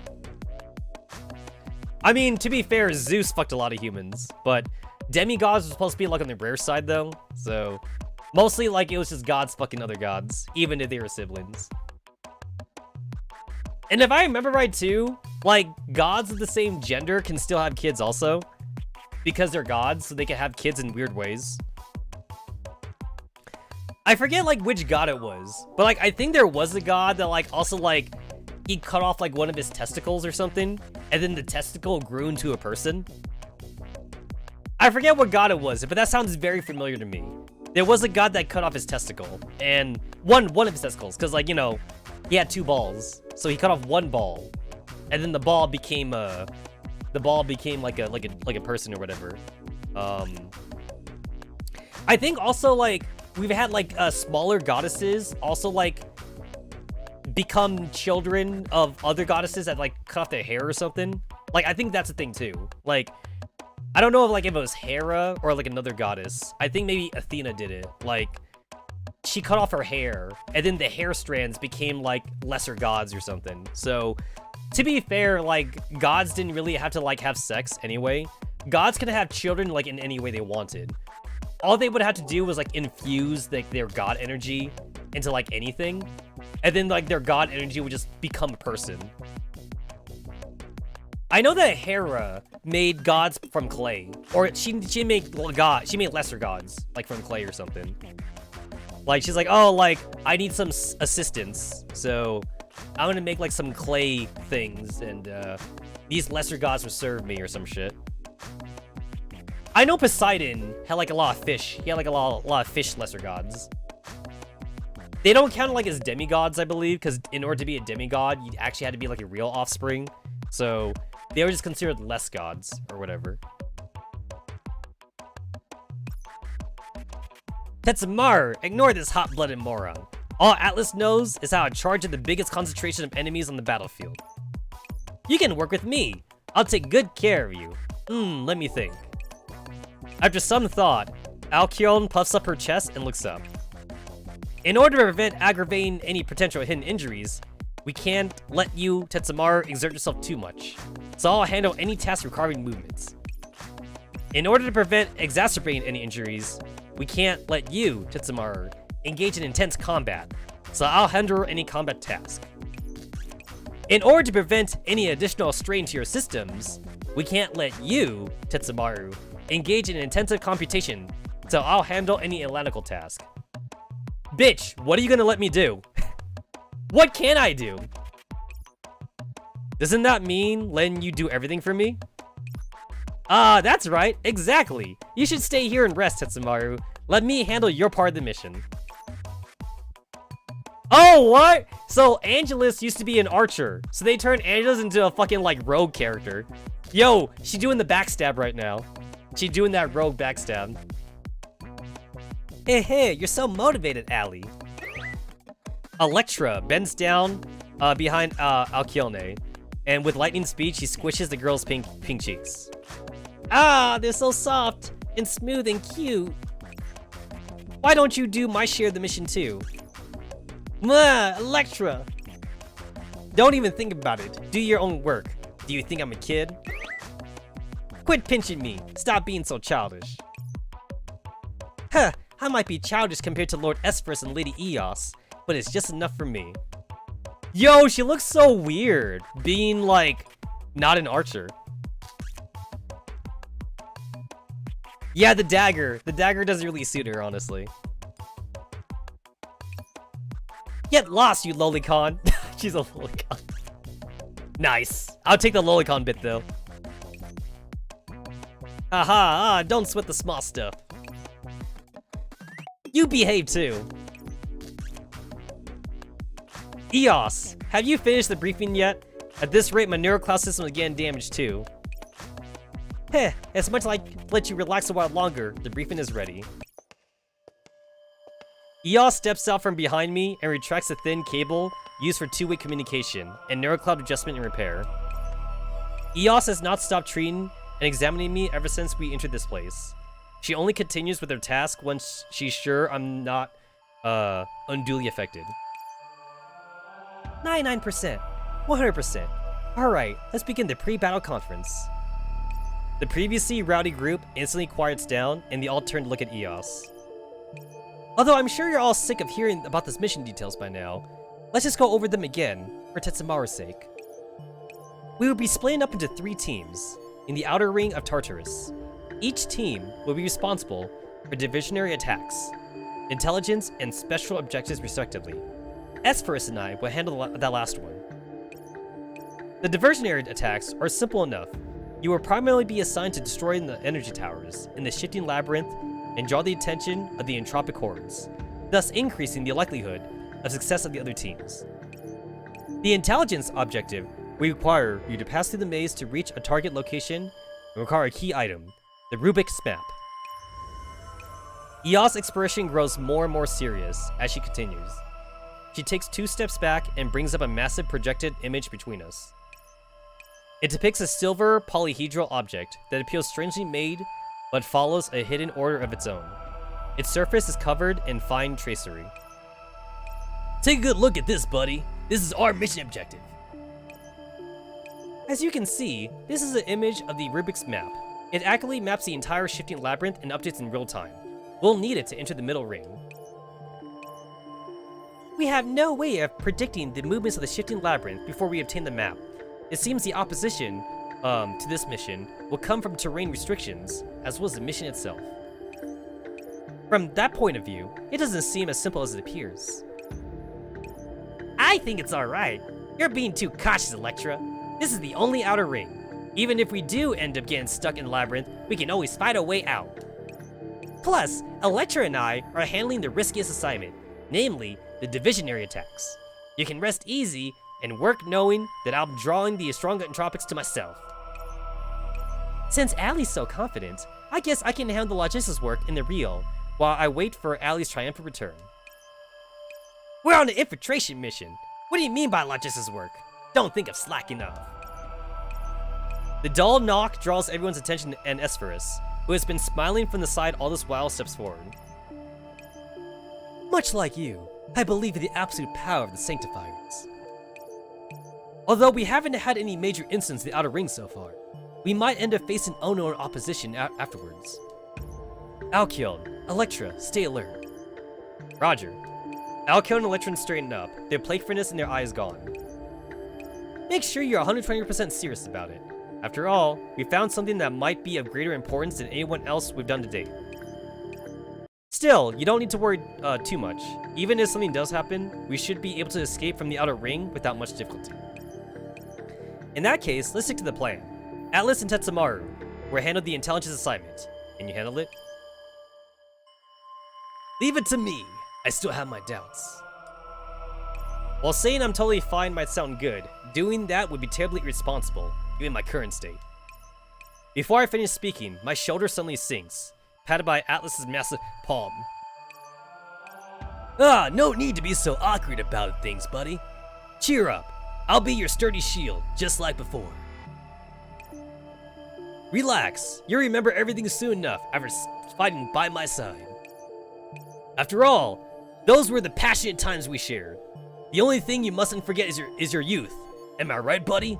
I mean, to be fair, Zeus fucked a lot of humans, but demigods were supposed to be, like, on the rare side, though, so mostly, like, it was just gods fucking other gods, even if they were siblings. And if I remember right, too, like, gods of the same gender can still have kids also, because they're gods, so they can have kids in weird ways. I forget, like, which god it was, but, like, I think there was a god that, like, also, like, he cut off, like, one of his testicles or something, and then the testicle grew into a person. I forget what god it was, but that sounds very familiar to me. There was a god that cut off his testicle, and one of his testicles, because, like, you know, he had 2 balls, so he cut off 1 ball, and then the ball became like a person or whatever. I think also, like, we've had, like, smaller goddesses also, like, become children of other goddesses that, like, cut off their hair or something. Like, I think that's a thing too. Like, I don't know if it was Hera or, like, another goddess. I think maybe Athena did it. Like, she cut off her hair, and then the hair strands became, like, lesser gods or something. So, to be fair, like, gods didn't really have to, like, have sex anyway. Gods could have children, like, in any way they wanted. All they would have to do was, like, infuse, like, their god energy into, like, anything. And then, like, their god energy would just become a person. I know that Hera made gods from clay. Or she made lesser gods, like, from clay or something. Like, she's like, oh, like, I need some assistance. So I'm gonna make, like, some clay things, and these lesser gods will serve me or some shit. I know Poseidon had, like, a lot of fish. He had, like, a lot of fish lesser gods. They don't count, like, as demigods, I believe, because in order to be a demigod, you actually had to be, like, a real offspring. So they were just considered less gods, or whatever. Tetsamaru, ignore this hot-blooded moron. All Atlas knows is how to charge at the biggest concentration of enemies on the battlefield. You can work with me. I'll take good care of you. Let me think. After some thought, Alcyon puffs up her chest and looks up. In order to prevent aggravating any potential hidden injuries, we can't let you, Tetsamaru, exert yourself too much. So I'll handle any task requiring movements. In order to prevent exacerbating any injuries, we can't let you, Tetsamaru, engage in intense combat. So I'll handle any combat task. In order to prevent any additional strain to your systems, we can't let you, Tetsamaru, engage in intensive computation, so I'll handle any analytical task. Bitch, what are you gonna let me do? What can I do? Doesn't that mean letting you do everything for me? Ah, that's right, exactly. You should stay here and rest, Tetsamaru. Let me handle your part of the mission. Oh, what? So Angelus used to be an archer, so they turned Angelus into a fucking, like, rogue character. Yo, she doing the backstab right now. She doing that rogue backstab. Hey, you're so motivated, Allie. Electra bends down behind Alcyone, and with lightning speed, she squishes the girl's pink cheeks. Ah, they're so soft and smooth and cute. Why don't you do my share of the mission too? Mwah, Electra! Don't even think about it. Do your own work. Do you think I'm a kid? Quit pinching me. Stop being so childish. Huh, I might be childish compared to Lord Esperus and Lady Eos, but it's just enough for me. Yo, she looks so weird, being like, not an archer. Yeah, the dagger. The dagger doesn't really suit her, honestly. Get lost, you lolicon. She's a lolicon. Nice. I'll take the lolicon bit, though. Aha, don't sweat the small stuff. You behave, too. Eos, have you finished the briefing yet? At this rate, my neurocloud system is getting damaged, too. Heh, as much as I let you relax a while longer, the briefing is ready. Eos steps out from behind me and retracts a thin cable used for two-way communication and neurocloud adjustment and repair. Eos has not stopped treating and examining me ever since we entered this place. She only continues with her task once she's sure I'm not unduly affected. 99%, 100%. Alright, let's begin the pre-battle conference. The previously rowdy group instantly quiets down and they all turn to look at Eos. Although I'm sure you're all sick of hearing about this mission details by now, let's just go over them again, for Tetsamaru's sake. We will be splitting up into 3 teams, in the outer ring of Tartarus. Each team will be responsible for divisionary attacks, intelligence, and special objectives respectively. Esperus and I will handle that last one. The diversionary attacks are simple enough. You will primarily be assigned to destroying the energy towers in the shifting labyrinth and draw the attention of the entropic hordes, thus increasing the likelihood of success of the other teams. The intelligence objective will require you to pass through the maze to reach a target location and require a key item, the Rubik's Map. Eos' expression grows more and more serious as she continues. She takes 2 steps back and brings up a massive projected image between us. It depicts a silver polyhedral object that appears strangely made but follows a hidden order of its own. Its surface is covered in fine tracery. Take a good look at this, buddy. This is our mission objective. As you can see, this is an image of the Rubik's Map. It accurately maps the entire shifting labyrinth and updates in real time. We'll need it to enter the middle ring. We have no way of predicting the movements of the shifting labyrinth before we obtain the map. It seems the opposition to this mission will come from terrain restrictions, as well as the mission itself. From that point of view, it doesn't seem as simple as it appears. I think it's alright. You're being too cautious, Electra. This is the only outer ring. Even if we do end up getting stuck in the labyrinth, we can always find a way out. Plus, Electra and I are handling the riskiest assignment, namely the divisionary attacks. You can rest easy and work knowing that I'm drawing the stronger entropics to myself. Since Allie's so confident, I guess I can handle the logistics work in the real while I wait for Allie's triumphant return. We're on an infiltration mission. What do you mean by logistics work? Don't think of slacking off. The dull knock draws everyone's attention and Esperus, who has been smiling from the side all this while, steps forward. Much like you, I believe in the absolute power of the Sanctifiers. Although we haven't had any major incidents in the Outer Ring so far, we might end up facing unknown opposition afterwards. Alkyone, Electra, stay alert. Roger. Alkyone and Electra straighten up, their playfulness in their eyes gone. Make sure you're 120% serious about it. After all, we found something that might be of greater importance than anyone else we've done to date. Still, you don't need to worry too much. Even if something does happen, we should be able to escape from the Outer Ring without much difficulty. In that case, let's stick to the plan. Atlas and Tetsamaru will handle the intelligence assignment. Can you handle it? Leave it to me. I still have my doubts. While saying I'm totally fine might sound good, doing that would be terribly irresponsible, given my current state. Before I finish speaking, my shoulder suddenly sinks, patted by Atlas's massive palm. Ah, no need to be so awkward about things, buddy. Cheer up. I'll be your sturdy shield, just like before. Relax. You'll remember everything soon enough after fighting by my side. After all, Those were the passionate times we shared. The only thing you mustn't forget is your youth. Am I right, buddy?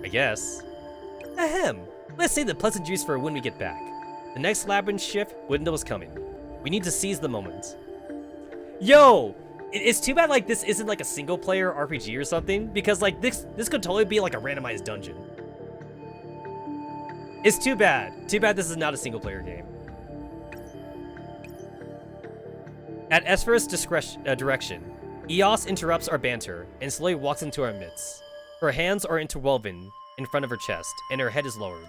I guess. Ahem. Let's save the pleasantries for when we get back. The next labyrinth shift window is coming. We need to seize the moment. Yo! It's too bad like this isn't like a single player RPG or something, because like this could totally be like a randomized dungeon. It's too bad. Too bad this is not a single player game. At Esfer's direction, Eos interrupts our banter and slowly walks into our midst. Her hands are interwoven in front of her chest, and her head is lowered.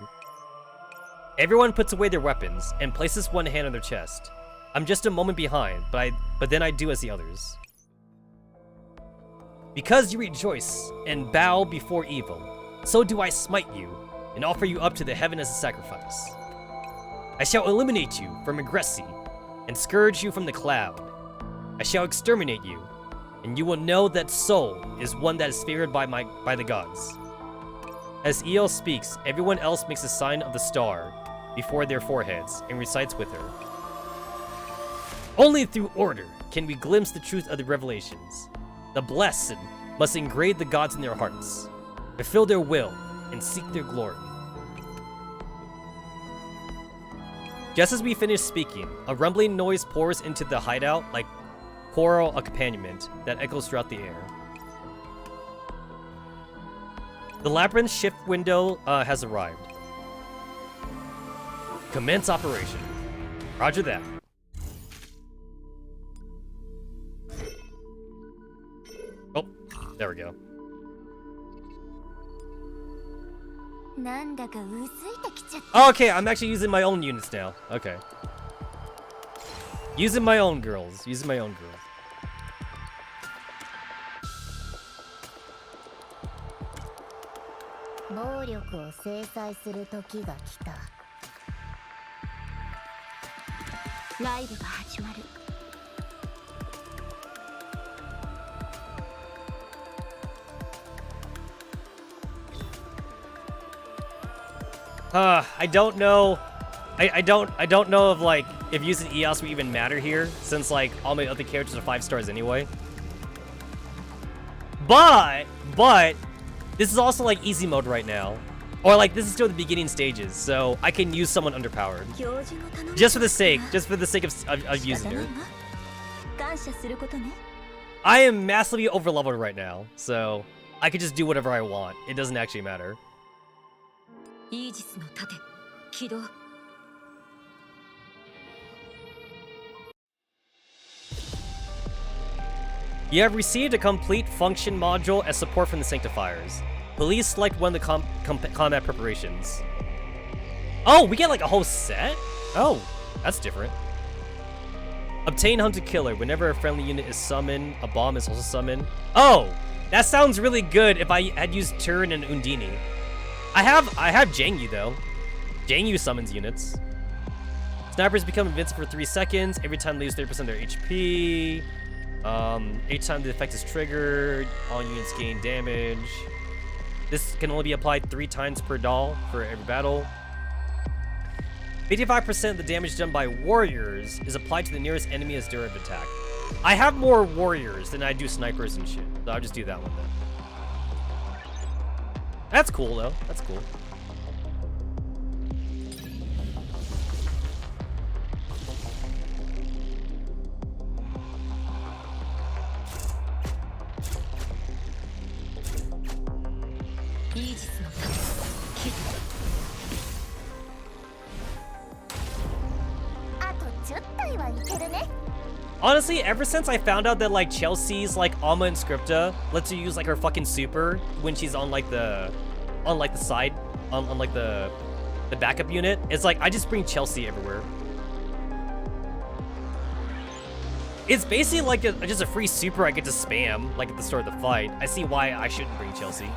Everyone puts away their weapons and places one hand on their chest. I'm just a moment behind, but then I do as the others. Because you rejoice and bow before evil, so do I smite you and offer you up to the heaven as a sacrifice. I shall eliminate you from Agressi and scourge you from the cloud. I shall exterminate you, and you will know that soul is one that is favored by the gods. As Eos speaks, everyone else makes a sign of the star before their foreheads and recites with her. Only through order can we glimpse the truth of the revelations. The blessed must engrave the gods in their hearts, fulfill their will, and seek their glory. Just as we finish speaking, a rumbling noise pours into the hideout like choral accompaniment that echoes throughout the air. The labyrinth shift window has arrived. Commence operation. Roger that. Oh, there we go. Okay, I'm actually using my own units now. Okay. Using my own girls. Using my own girls. I don't know. I don't know if like if using Eos would even matter here, since like all my other characters are 5 stars anyway. But this is also like easy mode right now, or like this is still the beginning stages, so I can use someone underpowered just for the sake of using her. I am massively overleveled right now, so I could just do whatever I want. It doesn't actually matter. You have received a complete function module as support from the Sanctifiers. Please select one of the combat preparations. Oh, we get like a whole set? Oh, that's different. Obtain Hunter Killer. Whenever a friendly unit is summoned, a bomb is also summoned. Oh, that sounds really good if I had used Turin and Undini. I have Jangyu though. Jangyu summons units. Snipers become invincible for 3 seconds. Every time they lose 30% of their HP. Each time the effect is triggered, all units gain damage. This can only be applied 3 times per doll for every battle. 55% of the damage done by warriors is applied to the nearest enemy as direct attack. I have more warriors than I do snipers and shit, so I'll just do that one then. That's cool though. That's cool. Honestly, ever since I found out that like Chelsea's like Alma and Scripta lets you use like her fucking super when she's on like the side on like the backup unit, it's like I just bring Chelsea everywhere. It's basically like just a free super I get to spam like at the start of the fight. I see why I shouldn't bring Chelsea.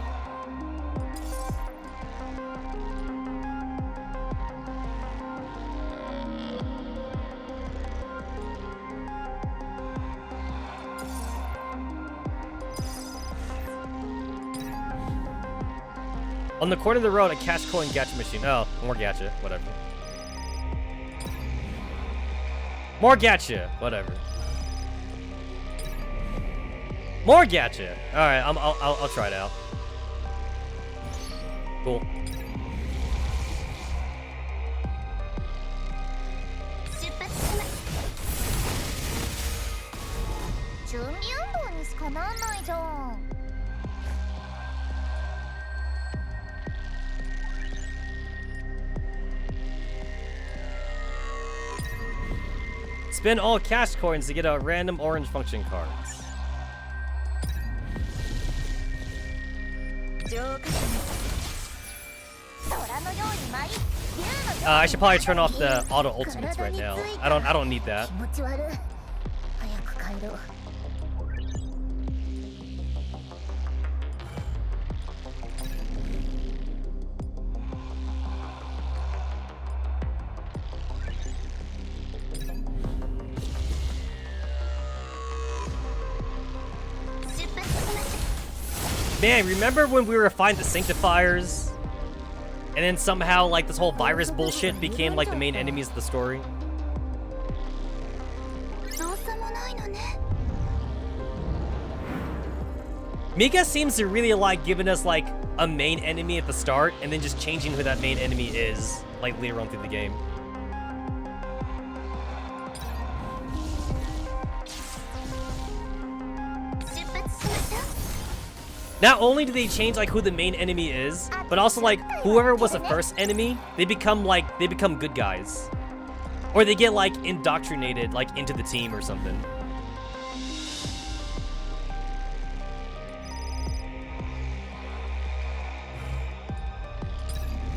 On the corner of the road, a cash coin gacha machine. Oh, more gacha. Whatever. More gacha. Whatever. More gacha. All right, I'll try it out. Cool. Spend all cash coins to get a random orange function cards. I should probably turn off the auto ultimates right now. I don't need that. Man, remember when we were fighting the Sanctifiers? And then somehow, like, this whole virus bullshit became, like, the main enemies of the story? Mika seems to really like giving us, like, a main enemy at the start, and then just changing who that main enemy is, like, later on through the game. Not only do they change like who the main enemy is, but also like whoever was the first enemy, they become good guys. Or they get like indoctrinated like into the team or something.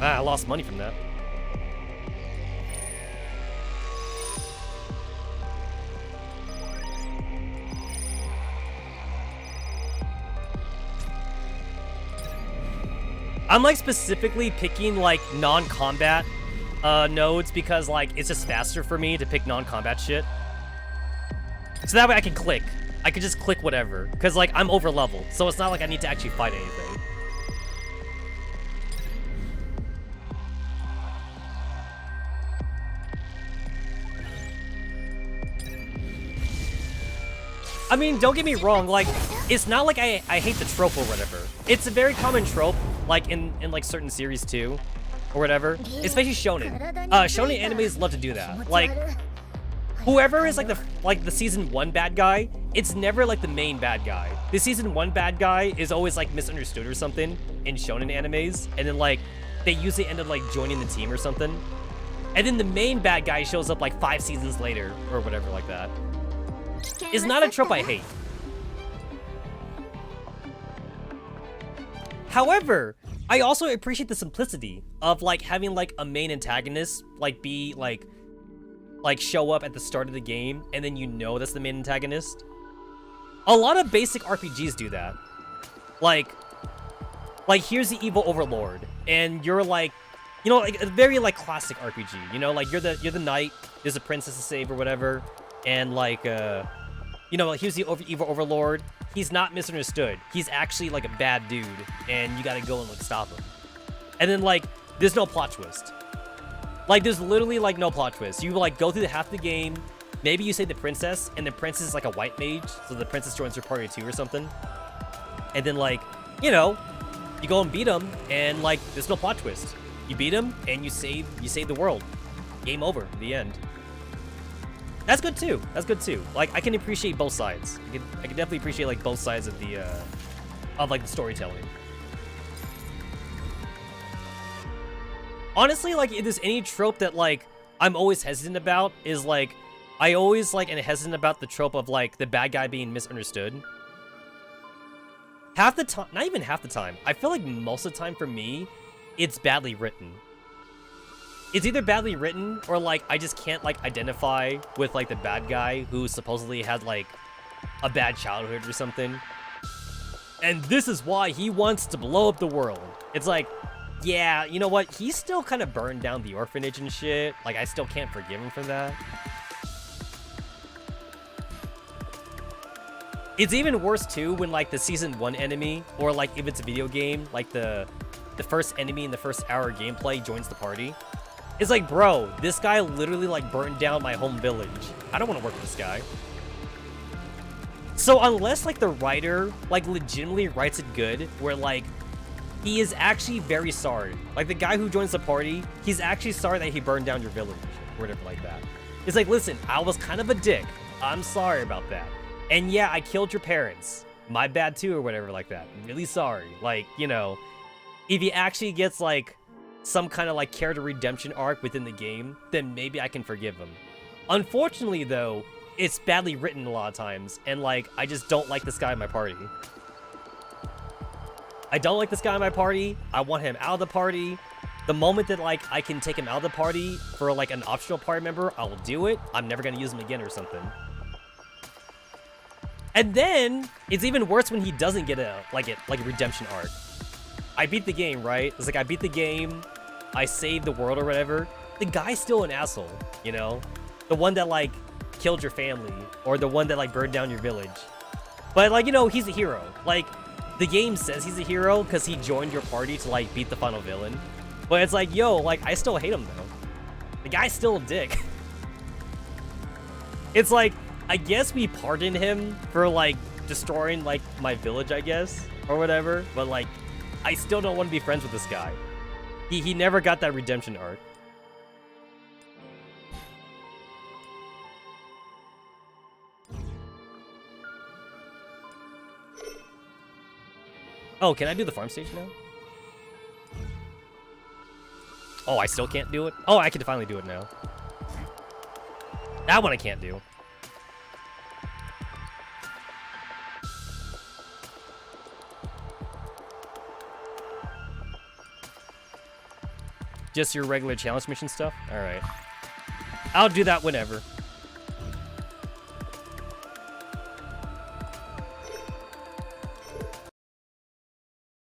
Ah, I lost money from that. I'm like specifically picking like non-combat nodes because like it's just faster for me to pick non-combat shit. So that way I can click. I can just click whatever because like I'm over leveled, so it's not like I need to actually fight anything. I mean, don't get me wrong, like, it's not like I hate the trope or whatever. It's a very common trope, like, in like, certain series, too, or whatever. Especially shonen. Shonen animes love to do that. Like, whoever is, like, the Season 1 bad guy, it's never, like, the main bad guy. The Season 1 bad guy is always, like, misunderstood or something in shonen animes, and then, like, they usually end up, like, joining the team or something. And then the main bad guy shows up, like, 5 seasons later, or whatever like that. It's not a trope I hate. However, I also appreciate the simplicity of like having like a main antagonist like be like show up at the start of the game and then you know that's the main antagonist. A lot of basic RPGs do that. Like here's the evil overlord and you're like, you know, like a very like classic RPG, you know, like you're the knight, there's a princess to save or whatever. And like, you know, here's the evil overlord. He's not misunderstood. He's actually like a bad dude, and you gotta go and like stop him. And then like, there's no plot twist. Like, there's literally like no plot twist. You like go through the half the game. Maybe you save the princess, and the princess is like a white mage, so the princess joins your party too or something. And then like, you know, you go and beat him, and like, there's no plot twist. You beat him, and you save the world. Game over. The end. That's good too. That's good too. Like I can appreciate both sides. I can definitely appreciate like both sides of the like the storytelling. Honestly, like if there's any trope that like I'm always hesitant about is like I always like am hesitant about the trope of like the bad guy being misunderstood. Half the time, not even half the time. I feel like most of the time for me, it's badly written. It's either badly written or like I just can't like identify with like the bad guy who supposedly had like a bad childhood or something. And this is why he wants to blow up the world. It's like, yeah, you know what? He still kind of burned down the orphanage and shit. Like I still can't forgive him for that. It's even worse too when like the Season 1 enemy or like if it's a video game, like the first enemy in the first hour of gameplay joins the party. It's like, bro, this guy literally like burned down my home village. I don't want to work with this guy. So unless like the writer like legitimately writes it good, where like he is actually very sorry. Like the guy who joins the party, he's actually sorry that he burned down your village or whatever like that. It's like, listen, I was kind of a dick. I'm sorry about that. And yeah, I killed your parents. My bad too or whatever like that. Really sorry. Like, you know, if he actually gets like some kind of like character redemption arc within the game, then maybe I can forgive him. Unfortunately though, it's badly written a lot of times, and like, I just don't like this guy in my party. I don't like this guy in my party. I want him out of the party. The moment that like I can take him out of the party for like an optional party member, I will do it. I'm never gonna use him again or something. And then it's even worse when he doesn't get a redemption arc. I beat the game, right? It's like I beat the game, I saved the world or whatever. The guy's still an asshole, you know? The one that like killed your family, or the one that like burned down your village. But like, you know, he's a hero. Like, the game says he's a hero because he joined your party to like beat the final villain. But it's like, yo, like, I still hate him though. The guy's still a dick. It's like, I guess we pardon him for like destroying like my village, I guess, or whatever. But like, I still don't want to be friends with this guy. He never got that redemption arc. Oh, can I do the farm stage now? Oh, I still can't do it? Oh, I can finally do it now. That one I can't do. Just your regular challenge mission stuff? Alright. I'll do that whenever.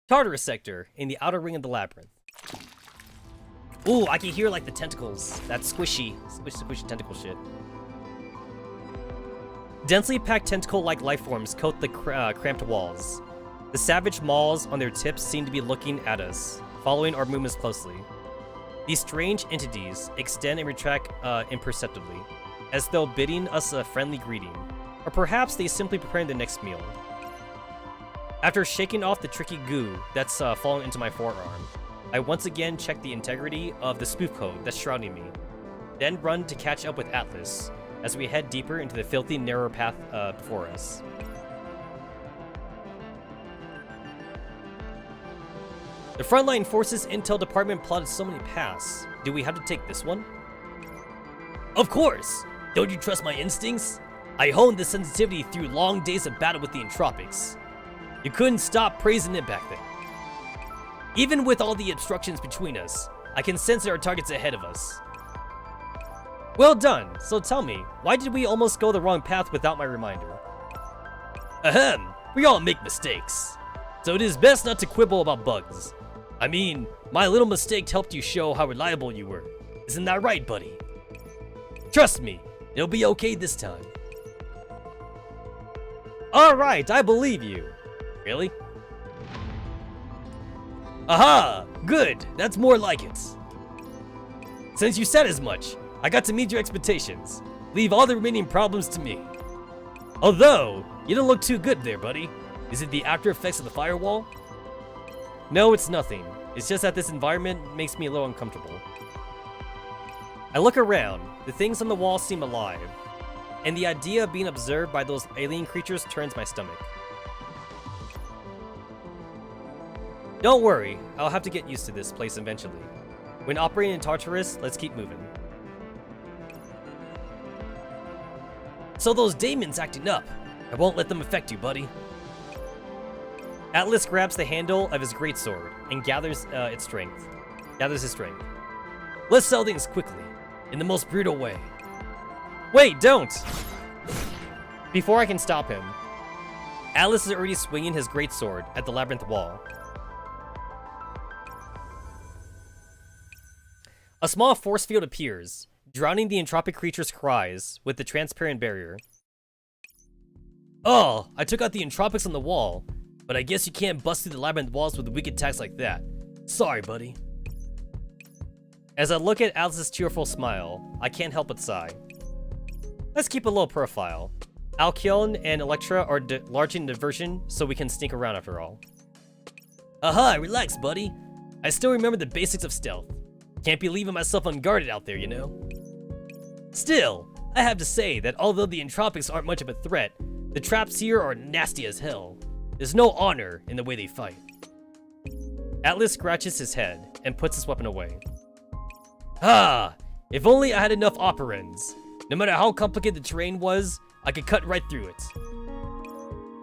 Tartarus sector in the outer ring of the labyrinth. Ooh, I can hear like the tentacles. That squishy tentacle shit. Densely packed tentacle-like lifeforms coat the cramped walls. The savage maws on their tips seem to be looking at us, following our movements closely. These strange entities extend and retract imperceptibly, as though bidding us a friendly greeting, or perhaps they simply preparing the next meal. After shaking off the tricky goo that's fallen into my forearm, I once again check the integrity of the spoof code that's shrouding me, then run to catch up with Atlas as we head deeper into the filthy, narrow path before us. The Frontline Forces Intel Department plotted so many paths. Do we have to take this one? Of course! Don't you trust my instincts? I honed this sensitivity through long days of battle with the Entropics. You couldn't stop praising it back then. Even with all the obstructions between us, I can sense there are targets ahead of us. Well done, so tell me, why did we almost go the wrong path without my reminder? Ahem, we all make mistakes. So it is best not to quibble about bugs. I mean, my little mistake helped you show how reliable you were. Isn't that right, buddy? Trust me, it'll be okay this time. Alright, I believe you. Really? Aha! Good! That's more like it. Since you said as much, I got to meet your expectations. Leave all the remaining problems to me. Although, you don't look too good there, buddy. Is it the after effects of the firewall? No, it's nothing. It's just that this environment makes me a little uncomfortable. I look around. The things on the wall seem alive. And the idea of being observed by those alien creatures turns my stomach. Don't worry, I'll have to get used to this place eventually. When operating in Tartarus, let's keep moving. So those daemons acting up. I won't let them affect you, buddy. Atlas grabs the handle of his greatsword and gathers his strength. Let's sell things quickly, in the most brutal way. Wait, don't! Before I can stop him, Atlas is already swinging his greatsword at the labyrinth wall. A small force field appears, drowning the entropic creature's cries with the transparent barrier. Oh, I took out the entropics on the wall, but I guess you can't bust through the labyrinth walls with weak attacks like that. Sorry, buddy. As I look at Alice's cheerful smile, I can't help but sigh. Let's keep a low profile. Alcyon and Electra are large in diversion, so we can sneak around after all. Aha, relax, buddy. I still remember the basics of stealth. Can't be leaving myself unguarded out there, you know? Still, I have to say that although the Entropics aren't much of a threat, the traps here are nasty as hell. There's no honor in the way they fight. Atlas scratches his head and puts his weapon away. Ah, if only I had enough operands. No matter how complicated the terrain was, I could cut right through it.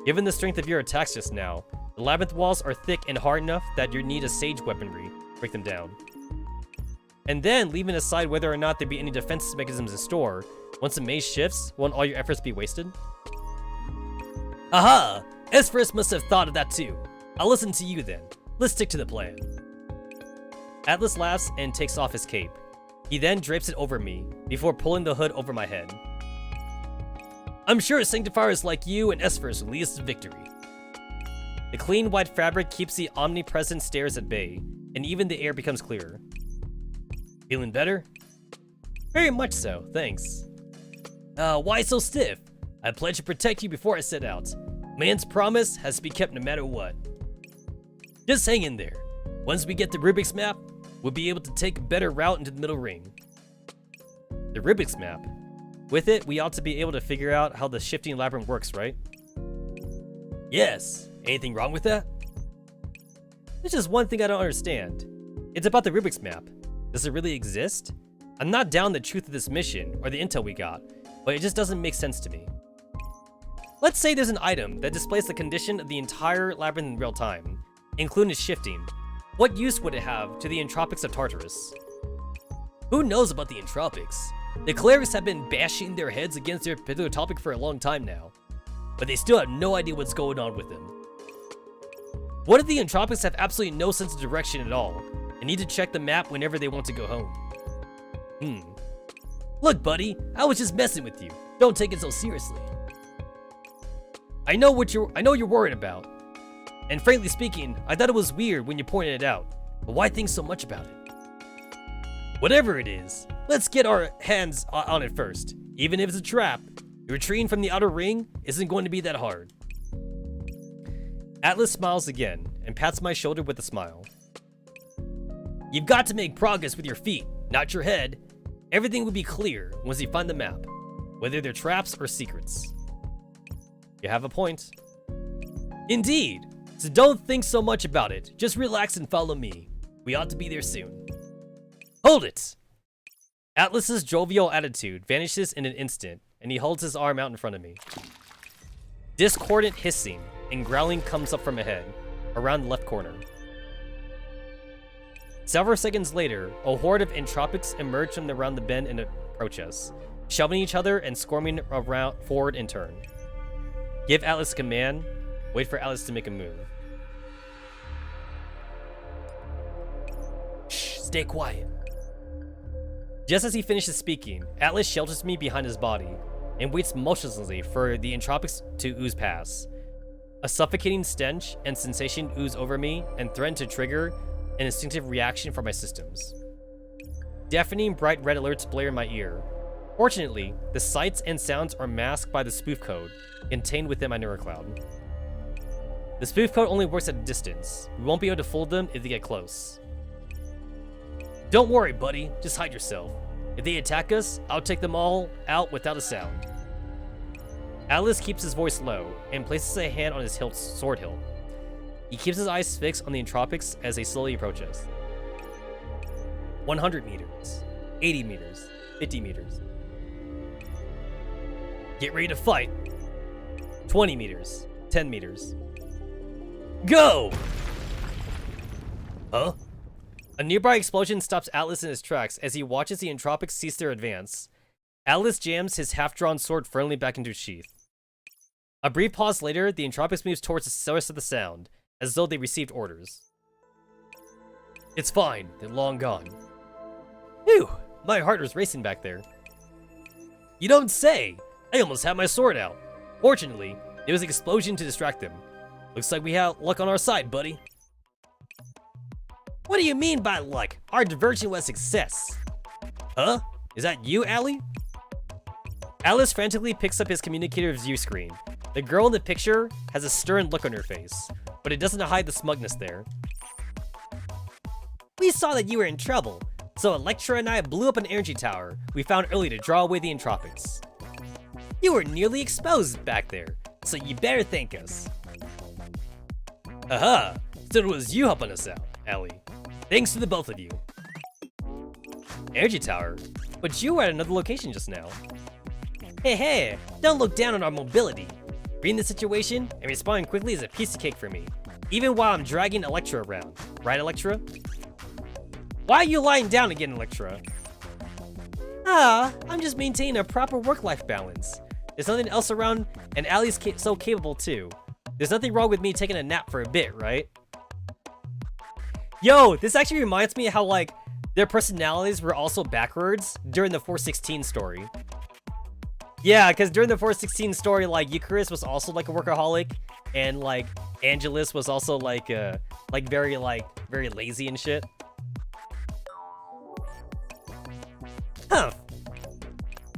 Given the strength of your attacks just now, the labyrinth walls are thick and hard enough that you need a sage weaponry to break them down. And then, leaving aside whether or not there be any defense mechanisms in store, once the maze shifts, won't all your efforts be wasted? Aha! Esphyrus must have thought of that too. I'll listen to you then. Let's stick to the plan. Atlas laughs and takes off his cape. He then drapes it over me, before pulling the hood over my head. I'm sure sanctifiers like you and Esphyrus will lead us to victory. The clean white fabric keeps the omnipresent stares at bay, and even the air becomes clearer. Feeling better? Very much so, thanks. Why so stiff? I pledge to protect you before I set out. Man's promise has to be kept no matter what. Just hang in there. Once we get the Rubik's map, we'll be able to take a better route into the middle ring. The Rubik's map? With it, we ought to be able to figure out how the shifting labyrinth works, right? Yes. Anything wrong with that? There's just one thing I don't understand. It's about the Rubik's map. Does it really exist? I'm not down the truth of this mission or the intel we got, but it just doesn't make sense to me. Let's say there's an item that displays the condition of the entire labyrinth in real time, including its shifting. What use would it have to the Entropics of Tartarus? Who knows about the Entropics? The clerics have been bashing their heads against their particular topic for a long time now, but they still have no idea what's going on with them. What if the Entropics have absolutely no sense of direction at all, and need to check the map whenever they want to go home? Look, buddy, I was just messing with you. Don't take it so seriously. I know you're worried about. And frankly speaking, I thought it was weird when you pointed it out. But why think so much about it? Whatever it is, let's get our hands on it first. Even if it's a trap, retreating from the outer ring isn't going to be that hard. Atlas smiles again and pats my shoulder with a smile. You've got to make progress with your feet, not your head. Everything will be clear once you find the map, whether they're traps or secrets. You have a point. Indeed. So don't think so much about it. Just relax and follow me. We ought to be there soon. Hold it! Atlas's jovial attitude vanishes in an instant, and he holds his arm out in front of me. Discordant hissing and growling comes up from ahead, around the left corner. Several seconds later, a horde of Entropics emerge from around the bend and approach us, shoving each other and squirming around forward in turn. Give Atlas a command, wait for Atlas to make a move. Shh, stay quiet. Just as he finishes speaking, Atlas shelters me behind his body and waits motionlessly for the Entropics to ooze past. A suffocating stench and sensation ooze over me and threaten to trigger an instinctive reaction from my systems. Deafening bright red alerts blare in my ear. Fortunately, the sights and sounds are masked by the spoof code contained within my neurocloud. The spoof code only works at a distance. We won't be able to fool them if they get close. Don't worry, buddy. Just hide yourself. If they attack us, I'll take them all out without a sound. Atlas keeps his voice low and places a hand on his sword hilt. He keeps his eyes fixed on the Entropics as they slowly approach us. 100 meters, 80 meters, 50 meters. Get ready to fight. 20 meters, 10 meters. Go! Huh? A nearby explosion stops Atlas in his tracks as he watches the Entropics cease their advance. Atlas jams his half-drawn sword firmly back into its sheath. A brief pause later, the Entropics moves towards the source of the sound, as though they received orders. It's fine, they're long gone. Phew, my heart was racing back there. You don't say! I almost had my sword out. Fortunately, there was an explosion to distract them. Looks like we have luck on our side, buddy. What do you mean by luck? Our diversion was a success. Huh? Is that you, Allie? Alice frantically picks up his communicator view screen. The girl in the picture has a stern look on her face, but it doesn't hide the smugness there. We saw that you were in trouble, so Electra and I blew up an energy tower we found earlier to draw away the Entropics. You were nearly exposed back there, so you better thank us. Aha! So it was you helping us out, Ellie. Thanks to the both of you. Energy tower? But you were at another location just now. Hey, don't look down on our mobility. Reading the situation and responding quickly is a piece of cake for me, even while I'm dragging Electra around. Right, Electra? Why are you lying down again, Electra? I'm just maintaining a proper work-life balance. There's nothing else around, and Allie's so capable too. There's nothing wrong with me taking a nap for a bit, right? Yo, this actually reminds me of how, like, their personalities were also backwards during the 416 story. Yeah, because during the 416 story, like, Eucharis was also, like, a workaholic, and, like, Angelus was also, like, very lazy and shit. Huh.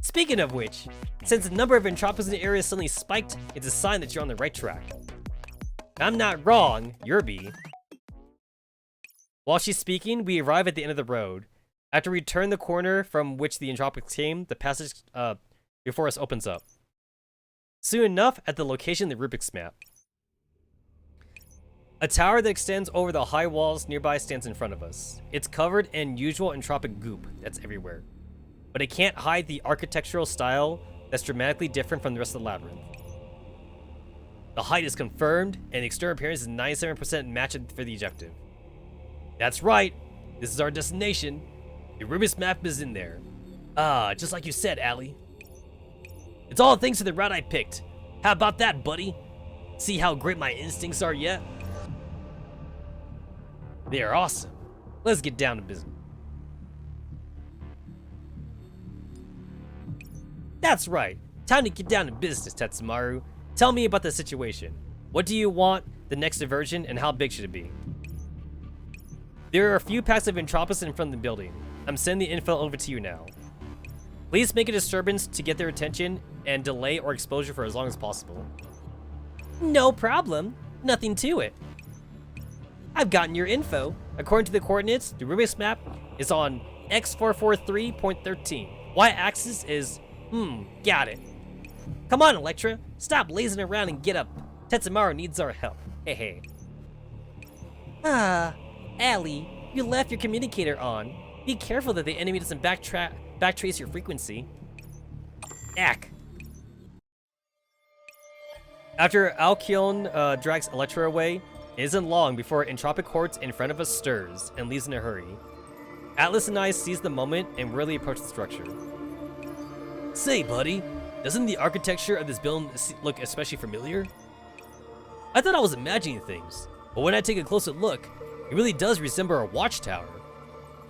Speaking of which, since the number of Entropics in the area suddenly spiked, it's a sign that you're on the right track. I'm not wrong, you're B. While she's speaking, we arrive at the end of the road. After we turn the corner from which the Entropics came, the passage before us opens up. Soon enough, at the location of the Rubik's map. A tower that extends over the high walls nearby stands in front of us. It's covered in usual entropic goop that's everywhere, but it can't hide the architectural style that's dramatically different from the rest of the labyrinth. The height is confirmed, and the external appearance is 97% matched for the objective. That's right, this is our destination. The Rubik's map is in there. Just like you said, Allie. It's all thanks to the route I picked. How about that, buddy? See how great my instincts are yet? They are awesome. Let's get down to business. That's right. Time to get down to business, Tetsamaru. Tell me about the situation. What do you want, the next diversion, and how big should it be? There are a few packs of Entropics in front of the building. I'm sending the info over to you now. Please make a disturbance to get their attention and delay or exposure for as long as possible. No problem. Nothing to it. I've gotten your info. According to the coordinates, the Rubik's map is on X443.13. Y-axis is... got it. Come on, Electra. Stop lazing around and get up. Tetsamaru needs our help. Hey. Allie, you left your communicator on. Be careful that the enemy doesn't backtrace your frequency. Ack. After Alkyone drags Electra away, it isn't long before Entropic Hordes in front of us stirs and leaves in a hurry. Atlas and I seize the moment and really approach the structure. Say, buddy, doesn't the architecture of this building look especially familiar? I thought I was imagining things, but when I take a closer look, it really does resemble a watchtower.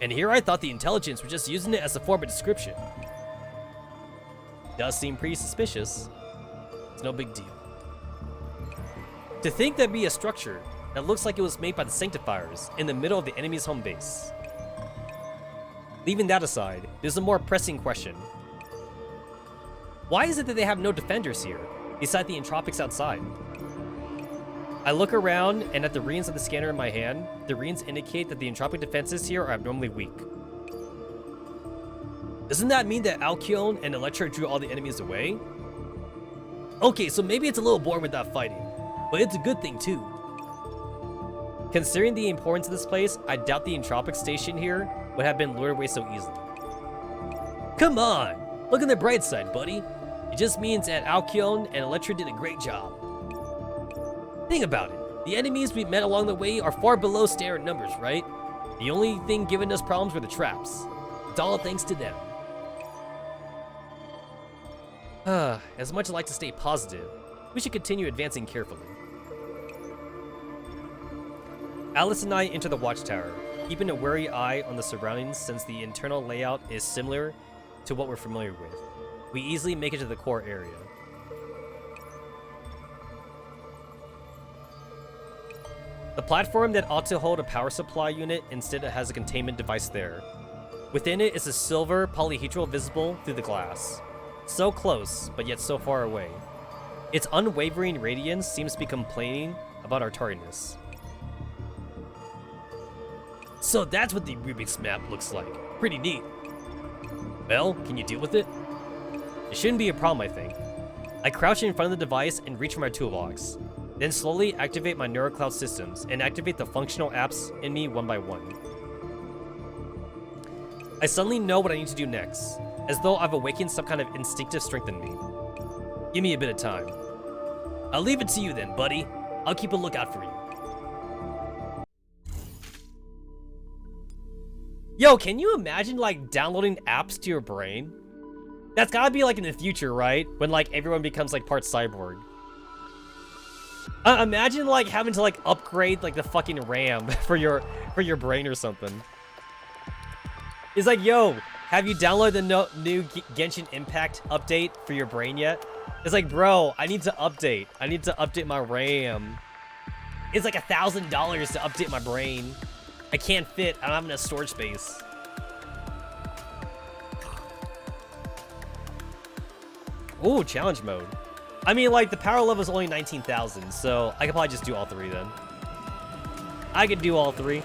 And here I thought the intelligence were just using it as a form of description. Does seem pretty suspicious. It's no big deal. To think there'd be a structure that looks like it was made by the Sanctifiers in the middle of the enemy's home base. Leaving that aside, there's a more pressing question. Why is it that they have no defenders here, beside the Entropics outside? I look around, and at the readings of the scanner in my hand, the readings indicate that the Entropic defenses here are abnormally weak. Doesn't that mean that Alkyone and Electra drew all the enemies away? Okay, so maybe it's a little boring without fighting, but it's a good thing too. Considering the importance of this place, I doubt the Entropic station here would have been lured away so easily. Come on! Look on the bright side, buddy. It just means that Alkyone and Electra did a great job. Think about it. The enemies we met along the way are far below standard numbers, right? The only thing giving us problems were the traps. It's all thanks to them. As much as I like to stay positive, we should continue advancing carefully. Alice and I enter the watchtower, keeping a wary eye on the surroundings since the internal layout is similar to what we're familiar with. We easily make it to the core area. The platform that ought to hold a power supply unit instead has a containment device there. Within it is a silver polyhedral visible through the glass. So close, but yet so far away. Its unwavering radiance seems to be complaining about our tardiness. So that's what the Rubik's map looks like. Pretty neat. Well, can you deal with it? It shouldn't be a problem, I think. I crouch in front of the device and reach for my toolbox. Then slowly activate my NeuroCloud systems and activate the functional apps in me one by one. I suddenly know what I need to do next, as though I've awakened some kind of instinctive strength in me. Give me a bit of time. I'll leave it to you then, buddy. I'll keep a lookout for you. Yo, can you imagine, like, downloading apps to your brain? That's gotta be, like, in the future, right? When, like, everyone becomes, like, part cyborg. Imagine, like, having to, like, upgrade, like, the fucking RAM for your brain or something. It's like, yo, have you downloaded the new Genshin Impact update for your brain yet? It's like, bro, I need to update. I need to update my RAM. It's like $1,000 to update my brain. I can't fit. I don't have enough storage space. Ooh, challenge mode. I mean, like, the power level is only 19,000, so I could probably just do all three then. I could do all three.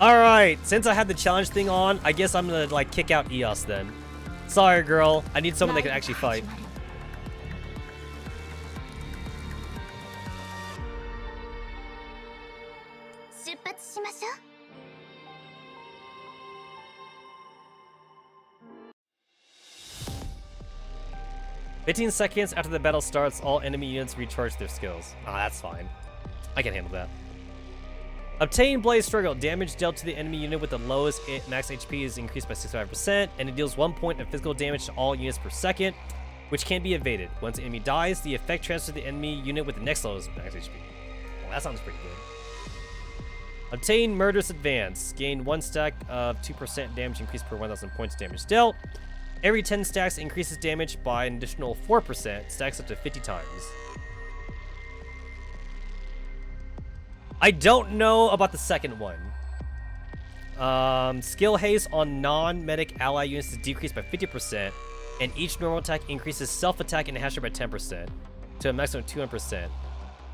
Alright, since I had the challenge thing on, I guess I'm gonna, like, kick out Eos then. Sorry, girl. I need someone that can actually fight. "15 seconds after the battle starts, all enemy units recharge their skills." Ah, that's fine. I can handle that. Obtain Blaze Struggle. Damage dealt to the enemy unit with the lowest max HP is increased by 65%, and it deals 1 point of physical damage to all units per second, which can be evaded. Once the enemy dies, the effect transfers to the enemy unit with the next lowest max HP. Well, that sounds pretty good. Obtain Murderous Advance. Gain 1 stack of 2% damage increased per 1,000 points damage dealt. Every 10 stacks increases damage by an additional 4%, stacks up to 50 times. I don't know about the second one. Skill haste on non-medic ally units is decreased by 50%, and each normal attack increases self-attack and hash rate by 10% to a maximum of 200%.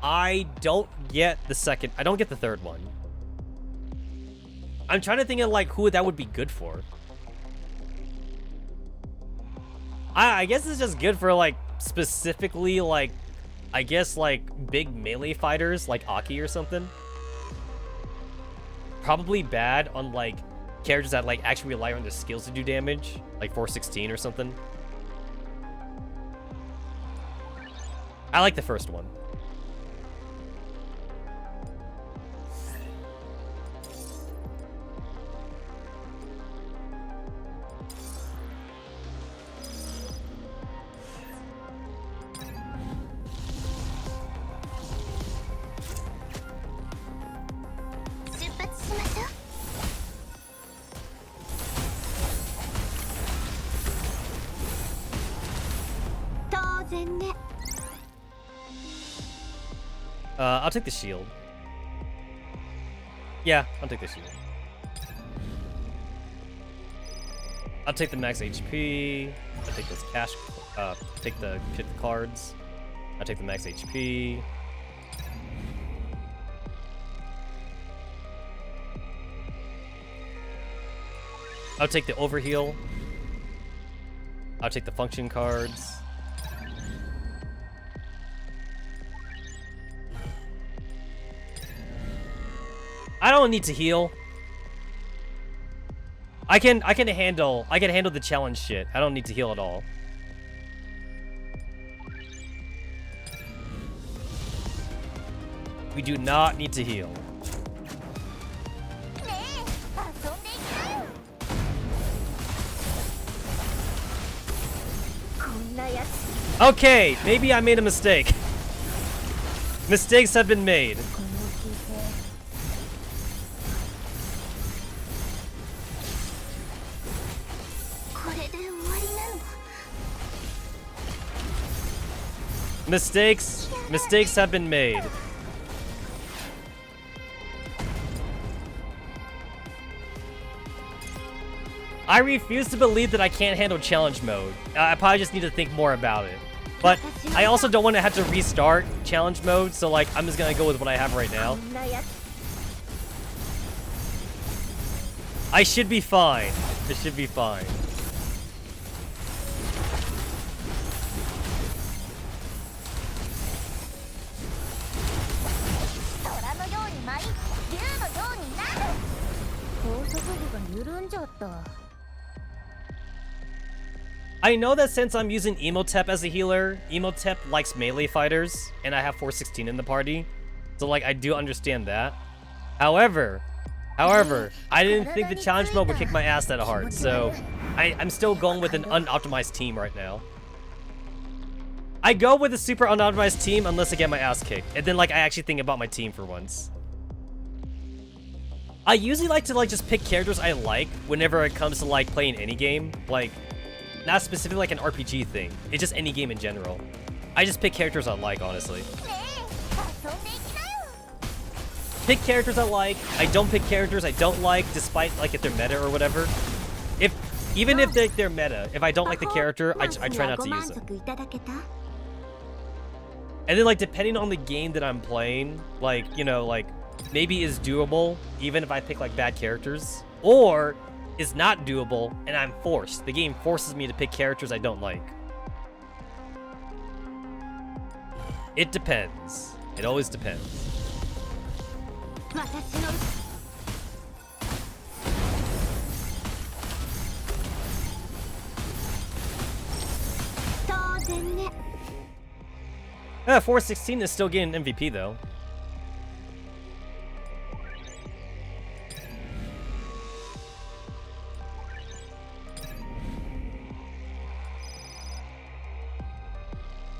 I don't get the second. I don't get the third one. I'm trying to think of, like, who that would be good for. I guess it's just good for, like, specifically, like, I guess, like, big melee fighters, like Aki or something. Probably bad on, like, characters that, like, actually rely on their skills to do damage, like 416 or something. I like the first one. I'll take the shield. Yeah, I'll take the shield. I'll take the max HP. I'll take those cash. Take the cards. I'll take the max HP. I'll take the overheal. I'll take the function cards. I don't need to heal. I can handle the challenge shit. I don't need to heal at all. We do not need to heal. Okay, maybe I made a mistake. Mistakes have been made. Mistakes have been made. I refuse to believe that I can't handle challenge mode. I probably just need to think more about it. But I also don't want to have to restart challenge mode, so like I'm just gonna go with what I have right now. I should be fine. I should be fine. I know that since I'm using Emotep as a healer, Emotep likes melee fighters, and I have 416 in the party. So like I do understand that. However, I didn't think the challenge mode would kick my ass that hard, so I'm still going with an unoptimized team right now. I go with a super unoptimized team unless I get my ass kicked, and then like I actually think about my team for once. I usually like to like just pick characters I like whenever it comes to like playing any game, like not specifically like an RPG thing. It's just any game in general. I just pick characters I like, honestly. Pick characters I like. I don't pick characters I don't like, despite like if they're meta or whatever. Even if they're meta, if I don't like the character, I try not to use them. And then like depending on the game that I'm playing, like, you know, like maybe is doable even if I pick like bad characters, or is not doable and I'm forced. The game forces me to pick characters I don't like. It depends. It always depends. Yeah, 416 is still getting MVP though.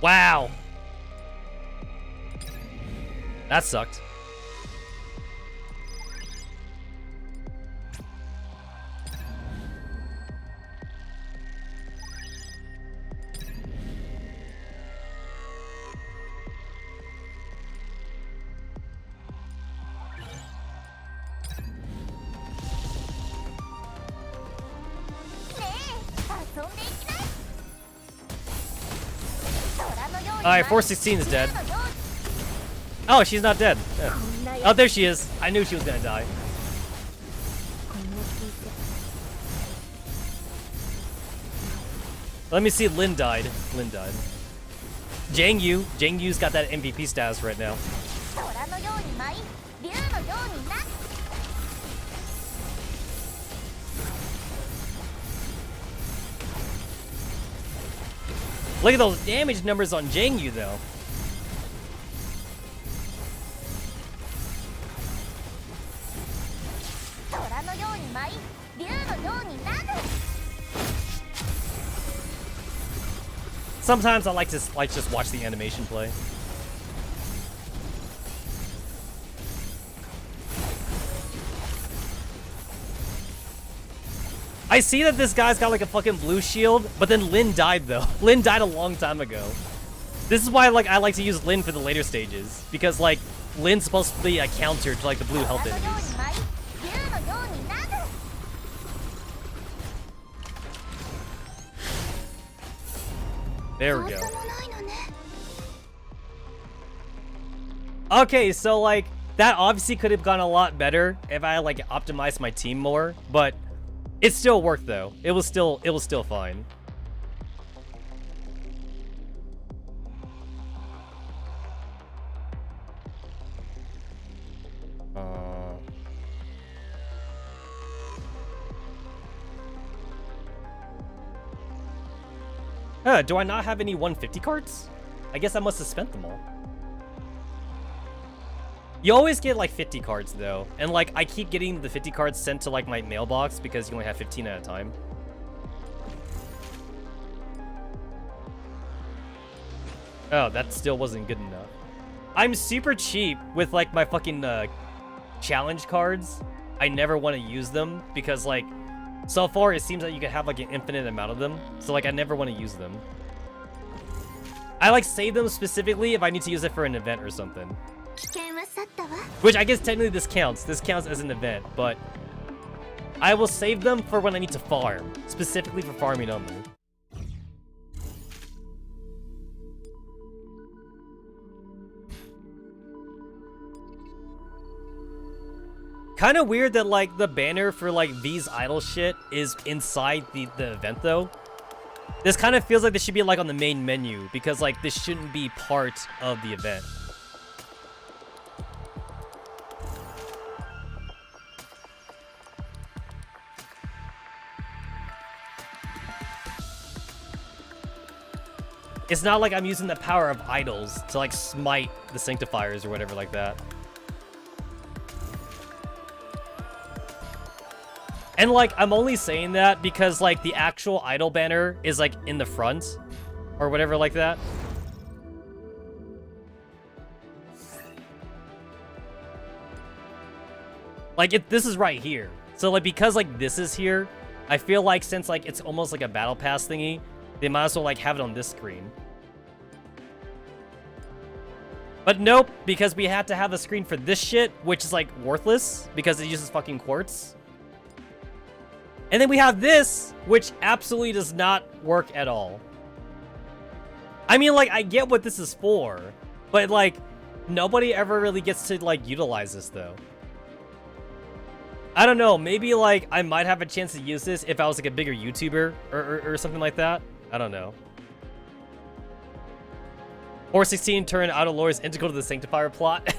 Wow. That sucked. Alright, 416 is dead. Oh, she's not dead. Yeah. Oh, there she is. I knew she was gonna die. Let me see. Lin died. Lin died. Jang-Yu's got that MVP status right now. Look at those damage numbers on Jang-Yu though. Sometimes I like to just watch the animation play. I see that this guy's got like a fucking blue shield, but then Lin died though. Lin died a long time ago. This is why like I like to use Lin for the later stages, because like Lin's supposed to be a counter to like the blue health enemies. There we go. Okay, so like that obviously could have gone a lot better if I like optimized my team more, but it still worked though. It was still fine. Do I not have any 150 cards? I guess I must have spent them all. You always get like 50 cards though, and like I keep getting the 50 cards sent to like my mailbox because you only have 15 at a time. Oh, that still wasn't good enough. I'm super cheap with like my fucking challenge cards. I never want to use them because like so far it seems like you can have like an infinite amount of them. So like I never want to use them. I like save them specifically if I need to use it for an event or something. Which I guess technically this counts. This counts as an event, but I will save them for when I need to farm. Specifically for farming only. Kind of weird that, like, the banner for, like, V's idol shit is inside the event, though. This kind of feels like this should be, like, on the main menu, because, like, this shouldn't be part of the event. It's not like I'm using the power of idols to, like, smite the sanctifiers or whatever like that. And, like, I'm only saying that because, like, the actual idol banner is, like, in the front. Or whatever like that. Like, this is right here. So, like, because, like, this is here, I feel like since, like, it's almost like a battle pass thingy, they might as well, like, have it on this screen. But nope, because we had to have a screen for this shit, which is, like, worthless because it uses fucking quartz. And then we have this, which absolutely does not work at all. I mean, like, I get what this is for, but, like, nobody ever really gets to, like, utilize this, though. I don't know, maybe, like, I might have a chance to use this if I was, like, a bigger YouTuber or something like that. I don't know. 416 turn auto lore is integral to the Sanctifier plot.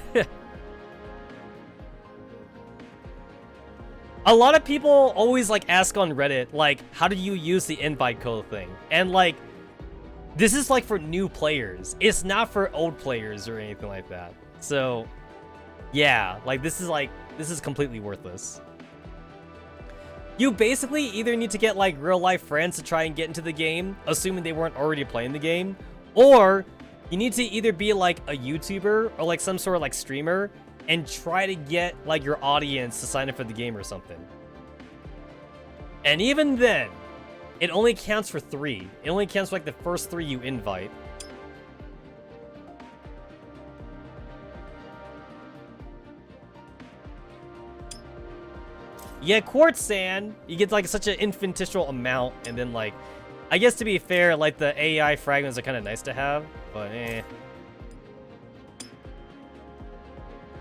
A lot of people always, like, ask on Reddit, like, how do you use the invite code thing? And, like, this is, like, for new players. It's not for old players or anything like that. So, yeah, like, this is completely worthless. You basically either need to get, like, real-life friends to try and get into the game, assuming they weren't already playing the game, or you need to either be, like, a YouTuber or, like, some sort of, like, streamer and try to get, like, your audience to sign up for the game or something. And even then, it only counts for 3. It only counts for, like, the first 3 you invite. Yeah, quartz sand, you get, like, such an infinitesimal amount, and then, like, I guess to be fair, like, the AI fragments are kind of nice to have, but eh.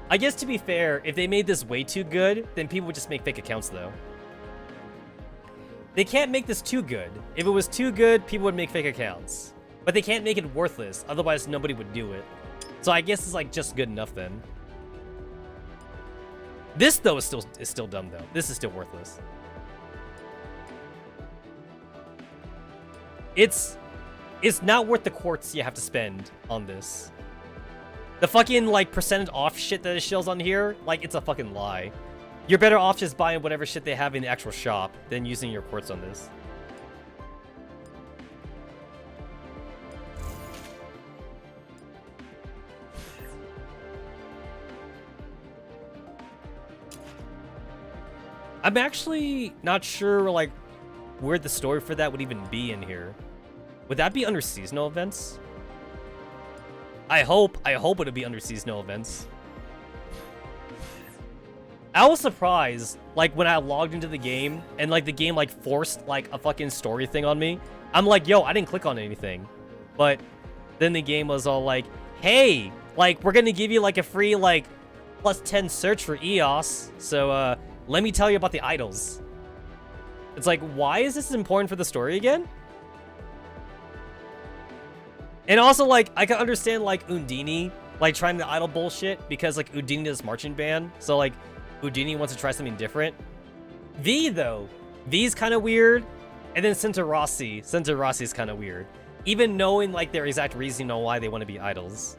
I guess to be fair, if they made this way too good, then people would just make fake accounts, though. They can't make this too good. If it was too good, people would make fake accounts. But they can't make it worthless, otherwise nobody would do it. So I guess it's, like, just good enough then. This, though, is still dumb, though. This is still worthless. It's not worth the quartz you have to spend on this. The fucking, like, percentage off shit that it shows on here, like, it's a fucking lie. You're better off just buying whatever shit they have in the actual shop than using your quartz on this. I'm actually not sure, like, where the story for that would even be in here. Would that be under seasonal events? I hope it would be under seasonal events. I was surprised, like, when I logged into the game and, like, the game, like, forced, like, a fucking story thing on me. I'm like, yo, I didn't click on anything. But then the game was all like, hey, like, we're gonna give you, like, a free, like, +10 search for EOS. So, let me tell you about the idols. It's like, why is this important for the story again? And also, like, I can understand, like, Undini, like, trying the idol bullshit because, like, Undini does marching band. So, like, Undini wants to try something different. V, though. V's kind of weird. And then Rossi is kind of weird. Even knowing, like, their exact reason on why they want to be idols.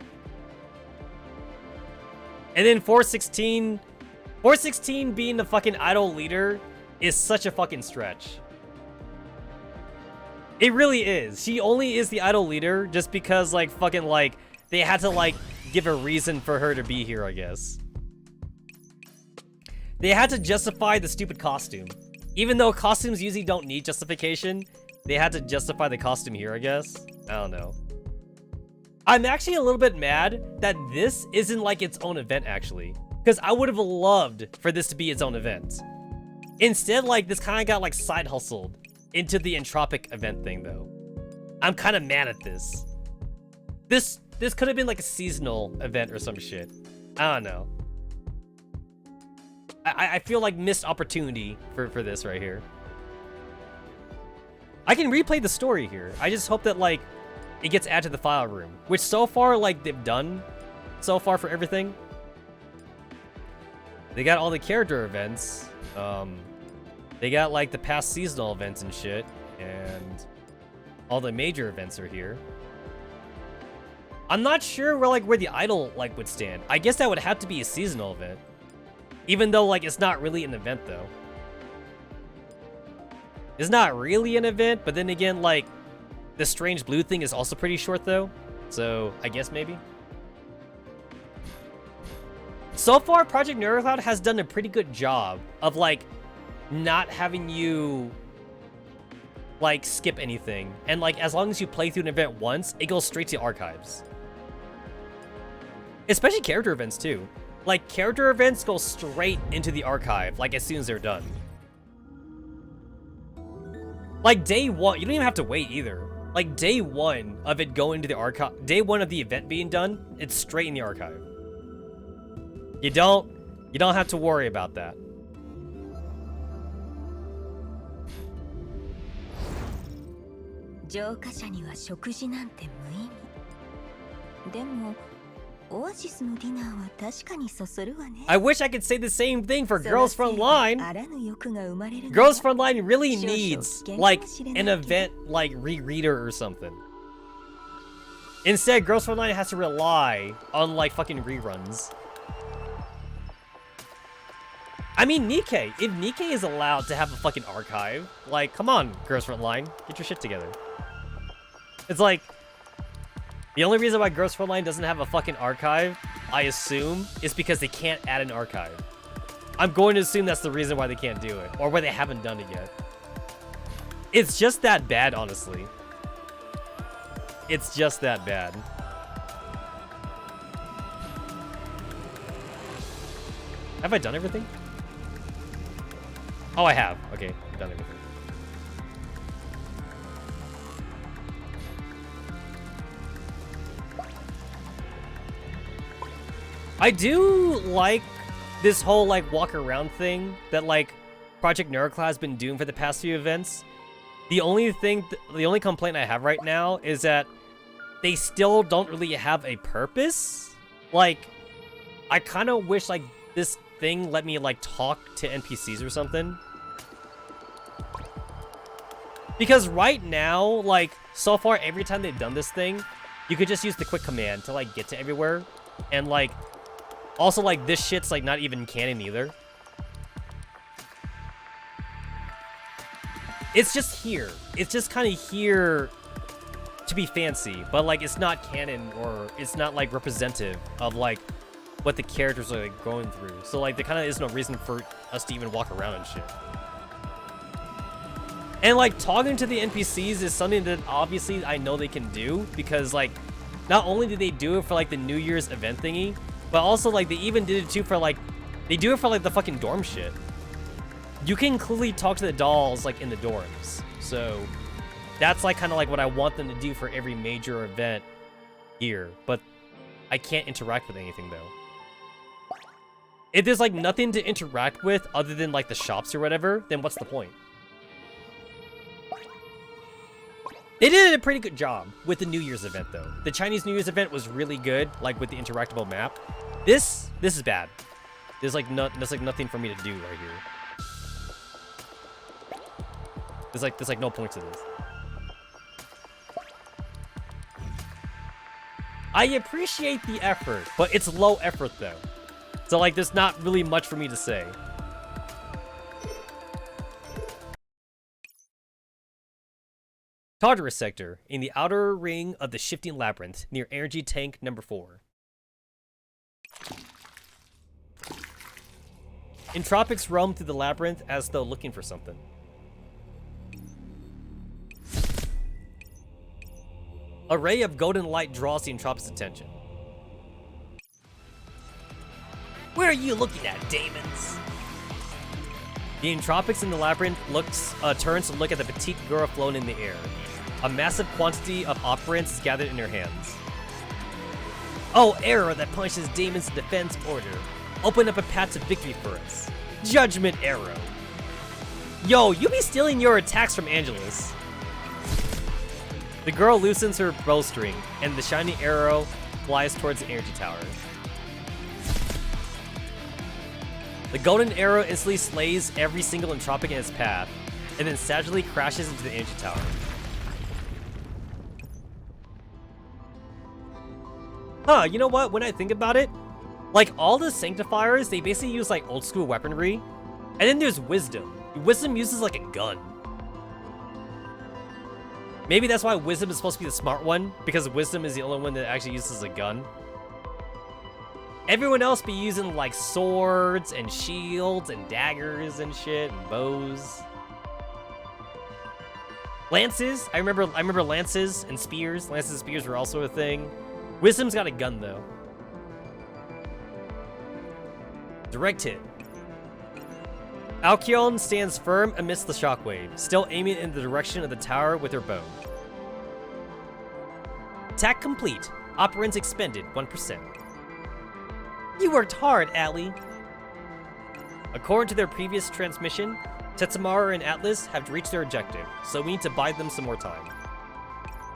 And then 416 being the fucking idol leader is such a fucking stretch. It really is. She only is the idol leader just because, like, fucking, like, they had to, like, give a reason for her to be here, I guess. They had to justify the stupid costume. Even though costumes usually don't need justification, they had to justify the costume here, I guess. I don't know. I'm actually a little bit mad that this isn't, like, its own event, actually. Because I would have loved for this to be its own event. Instead, like, this kind of got, like, side hustled into the Entropic event thing, though. I'm kind of mad at this. This could have been, like, a seasonal event or some shit. I don't know. I feel like missed opportunity for this right here. I can replay the story here. I just hope that, like, it gets added to the file room. Which, so far, like, they've done so far for everything. They got all the character events. They got, like, the past seasonal events and shit. And all the major events are here. I'm not sure where the idol, like, would stand. I guess that would have to be a seasonal event. Even though, like, it's not really an event, though. It's not really an event, but then again, like, the Strange Blue thing is also pretty short, though. So, I guess maybe. So far, Project Neurocloud has done a pretty good job of, like, not having you, like, skip anything. And, like, as long as you play through an event once, it goes straight to archives. Especially character events, too. Like, character events go straight into the archive, like, as soon as they're done. Like, day one, you don't even have to wait, either. Like, day one of it going to the archive, day one of the event being done, it's straight in the archive. You don't have to worry about that. I wish I could say the same thing for Girls Frontline. Girls Frontline really needs, like, an event like Rereader or something. Instead, Girls Frontline has to rely on, like, fucking reruns. I mean, Nikkei. If Nikkei is allowed to have a fucking archive, like, come on, Girls Frontline, get your shit together. It's like, the only reason why Girls Frontline doesn't have a fucking archive, I assume, is because they can't add an archive. I'm going to assume that's the reason why they can't do it, or why they haven't done it yet. It's just that bad, honestly. It's just that bad. Have I done everything? Oh, I have. Okay, I've done everything. I do like this whole, like, walk around thing that, like, Project Neurocloud has been doing for the past few events. The only complaint I have right now is that they still don't really have a purpose. Like, I kind of wish, like, this thing let me, like, talk to NPCs or something. Because right now, like, so far, every time they've done this thing, you could just use the quick command to, like, get to everywhere. And, like, also, like, this shit's, like, not even canon either. It's just here. It's just kind of here to be fancy, but, like, it's not canon, or it's not, like, representative of, like, what the characters are, like, going through. So, like, there kind of is no reason for us to even walk around and shit. And, like, talking to the NPCs is something that obviously I know they can do, because, like, not only did they do it for, like, the New Year's event thingy, but also, like, they even did it too for, like, they do it for, like, the fucking dorm shit. You can clearly talk to the dolls, like, in the dorms. So that's, like, kind of like what I want them to do for every major event here. But I can't interact with anything, though. If there's, like, nothing to interact with other than, like, the shops or whatever, then what's the point? They did a pretty good job with the New Year's event, though. The Chinese New Year's event was really good, like, with the interactable map. This is bad. There's, like, there's nothing for me to do right here. There's like no point to this. I appreciate the effort, but it's low effort, though. So, like, there's not really much for me to say. Tartarus Sector, in the outer ring of the Shifting Labyrinth, near Energy Tank number 4. Entropics roam through the labyrinth as though looking for something. A ray of golden light draws the Entropics' attention. Where are you looking at, Damons? The Entropics in the labyrinth turns to look at the petite girl floating in the air. A massive quantity of operants is gathered in her hands. Oh, arrow that punishes demons in defense order. Open up a path to victory for us. Judgment arrow. Yo, you be stealing your attacks from Angelus. The girl loosens her bowstring, and the shiny arrow flies towards the energy tower. The golden arrow instantly slays every single entropic in its path, and then sagitally crashes into the energy tower. Huh, you know what? When I think about it, like all the sanctifiers, they basically use like old school weaponry. And then there's wisdom. Wisdom uses like a gun. Maybe that's why wisdom is supposed to be the smart one, because wisdom is the only one that actually uses a gun. Everyone else be using like swords and shields and daggers and shit and bows. Lances, I remember lances and spears. Lances and spears were also a thing. Wisdom's got a gun though. Direct hit. Alcyon stands firm amidst the shockwave, still aiming in the direction of the tower with her bow. Attack complete. Operants expended 1%. You worked hard, Allie. According to their previous transmission, Tetsamaru and Atlas have reached their objective, so we need to buy them some more time.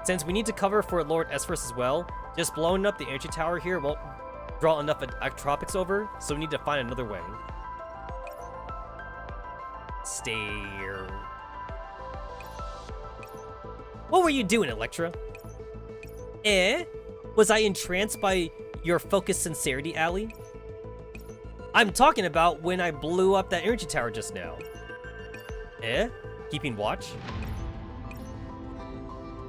Since we need to cover for Lord Esphorus as well, just blowing up the energy tower here won't draw enough Entropics over, so we need to find another way. Stare. What were you doing, Electra? Was I entranced by your focused sincerity, Allie? I'm talking about when I blew up that energy tower just now. Keeping watch?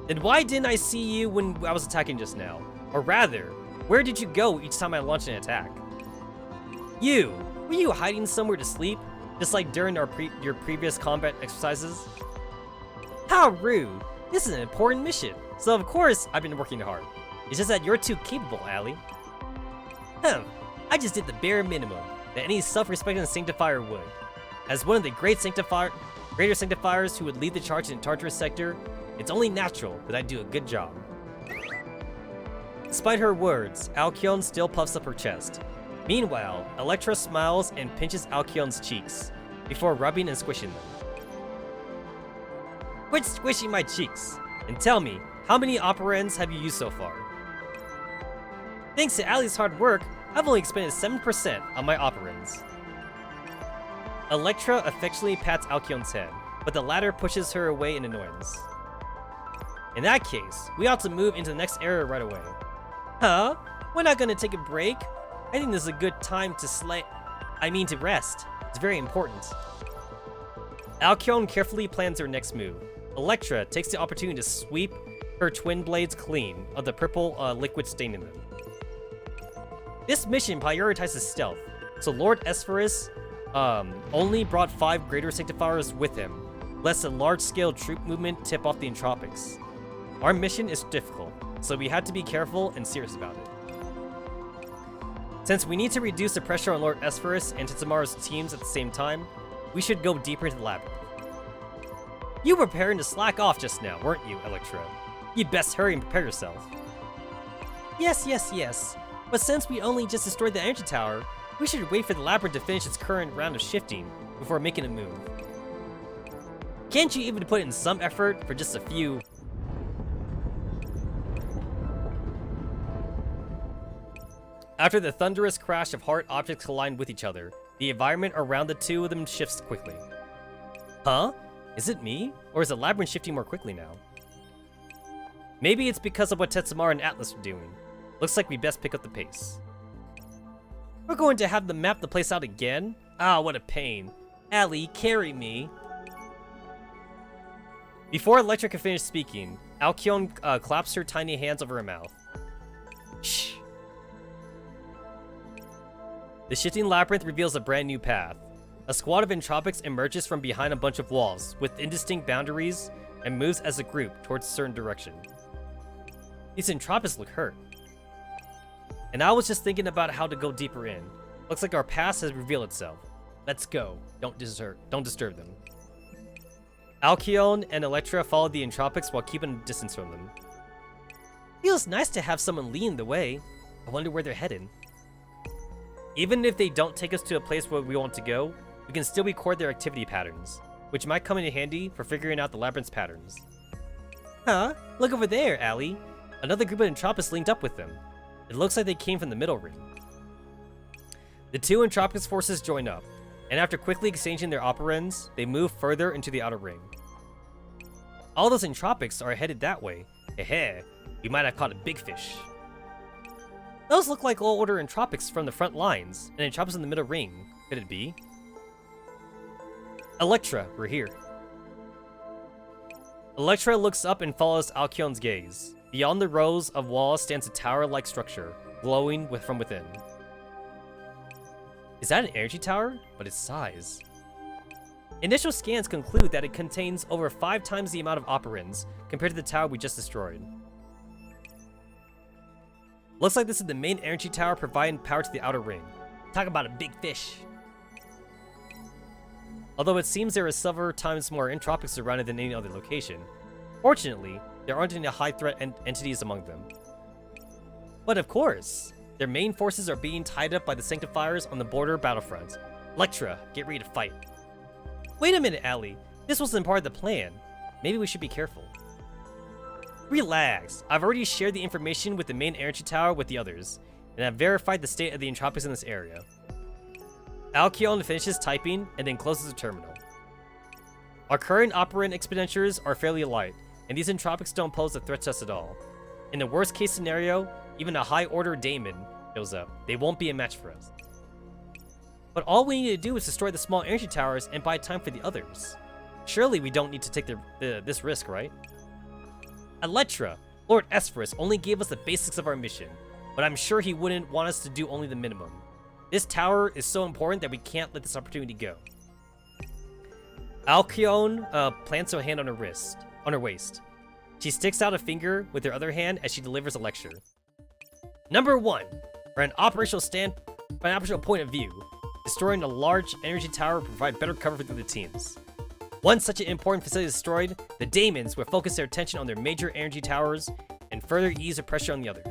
Then why didn't I see you when I was attacking just now? Or rather, where did you go each time I launched an attack? Were you hiding somewhere to sleep? Just like during your previous combat exercises? How rude! This is an important mission, so of course I've been working hard. It's just that you're too capable, Allie. I just did the bare minimum that any self-respecting sanctifier would. As one of the greater sanctifiers who would lead the charge in Tartarus sector, it's only natural that I do a good job. Despite her words, Alcyon still puffs up her chest. Meanwhile, Electra smiles and pinches Alcyon's cheeks, before rubbing and squishing them. Quit squishing my cheeks, and tell me, how many operands have you used so far? Thanks to Allie's hard work, I've only expended 7% on my operands. Electra affectionately pats Alcyon's head, but the latter pushes her away in annoyance. In that case, we ought to move into the next area right away. Huh? We're not gonna take a break? I think this is a good time to rest. It's very important. Alcyon carefully plans her next move. Electra takes the opportunity to sweep her twin blades clean of the purple liquid staining them. This mission prioritizes stealth, so Lord Esphorus only brought 5 greater sanctifiers with him, lest a large-scale troop movement tip off the Entropics. Our mission is difficult, so we have to be careful and serious about it. Since we need to reduce the pressure on Lord Esphorus and Tetsamaru's teams at the same time, we should go deeper into the labyrinth. You were preparing to slack off just now, weren't you, Electra? You'd best hurry and prepare yourself. Yes. But since we only just destroyed the energy tower, we should wait for the labyrinth to finish its current round of shifting before making a move. Can't you even put in some effort for just a few... After the thunderous crash of hard objects collide with each other, the environment around the two of them shifts quickly. Huh? Is it me? Or is the labyrinth shifting more quickly now? Maybe it's because of what Tetsamaru and Atlas are doing. Looks like we best pick up the pace. We're going to have them map the place out again? Ah, what a pain. Allie, carry me. Before Electra can finish speaking, Alcyon claps her tiny hands over her mouth. Shh. The shifting labyrinth reveals a brand new path. A squad of Entropics emerges from behind a bunch of walls with indistinct boundaries and moves as a group towards a certain direction. These Entropics look hurt. And I was just thinking about how to go deeper in. Looks like our past has revealed itself. Let's go. Don't disturb them. Alcyone and Electra follow the Entropics while keeping a distance from them. Feels nice to have someone leading the way. I wonder where they're headed. Even if they don't take us to a place where we want to go, we can still record their activity patterns, which might come in handy for figuring out the labyrinth's patterns. Huh? Look over there, Allie. Another group of Entropics linked up with them. It looks like they came from the middle ring. The two Entropics forces join up, and after quickly exchanging their operands, they move further into the outer ring. All those Entropics are headed that way. Heh, we might have caught a big fish. Those look like low-order Entropics from the front lines, and Entropics in the middle ring. Could it be? Electra, we're here. Electra looks up and follows Alcyone's gaze. Beyond the rows of walls stands a tower-like structure, glowing from within. Is that an energy tower? But its size. Initial scans conclude that it contains over 5 times the amount of operands compared to the tower we just destroyed. Looks like this is the main energy tower providing power to the outer ring. Talk about a big fish. Although it seems there are several times more Entropics around it than any other location, fortunately, there aren't any high-threat entities among them. But of course, their main forces are being tied up by the Sanctifiers on the border battlefront. Electra, get ready to fight. Wait a minute, Allie. This wasn't part of the plan. Maybe we should be careful. Relax. I've already shared the information with the main energy tower with the others, and I've verified the state of the Entropics in this area. Alcyone finishes typing and then closes the terminal. Our current operand expenditures are fairly light, and these Entropics don't pose a threat to us at all. In the worst case scenario, even a high-order daemon shows up. They won't be a match for us. But all we need to do is destroy the small energy towers and buy time for the others. Surely we don't need to take this risk, right? Electra, Lord Esperus only gave us the basics of our mission, but I'm sure he wouldn't want us to do only the minimum. This tower is so important that we can't let this opportunity go. Alcyone plants her hand on her waist. She sticks out a finger with her other hand as she delivers a lecture. Number 1, from an operational point of view, destroying a large energy tower will provide better cover for the teams. Once such an important facility is destroyed, the daemons will focus their attention on their major energy towers and further ease the pressure on the others.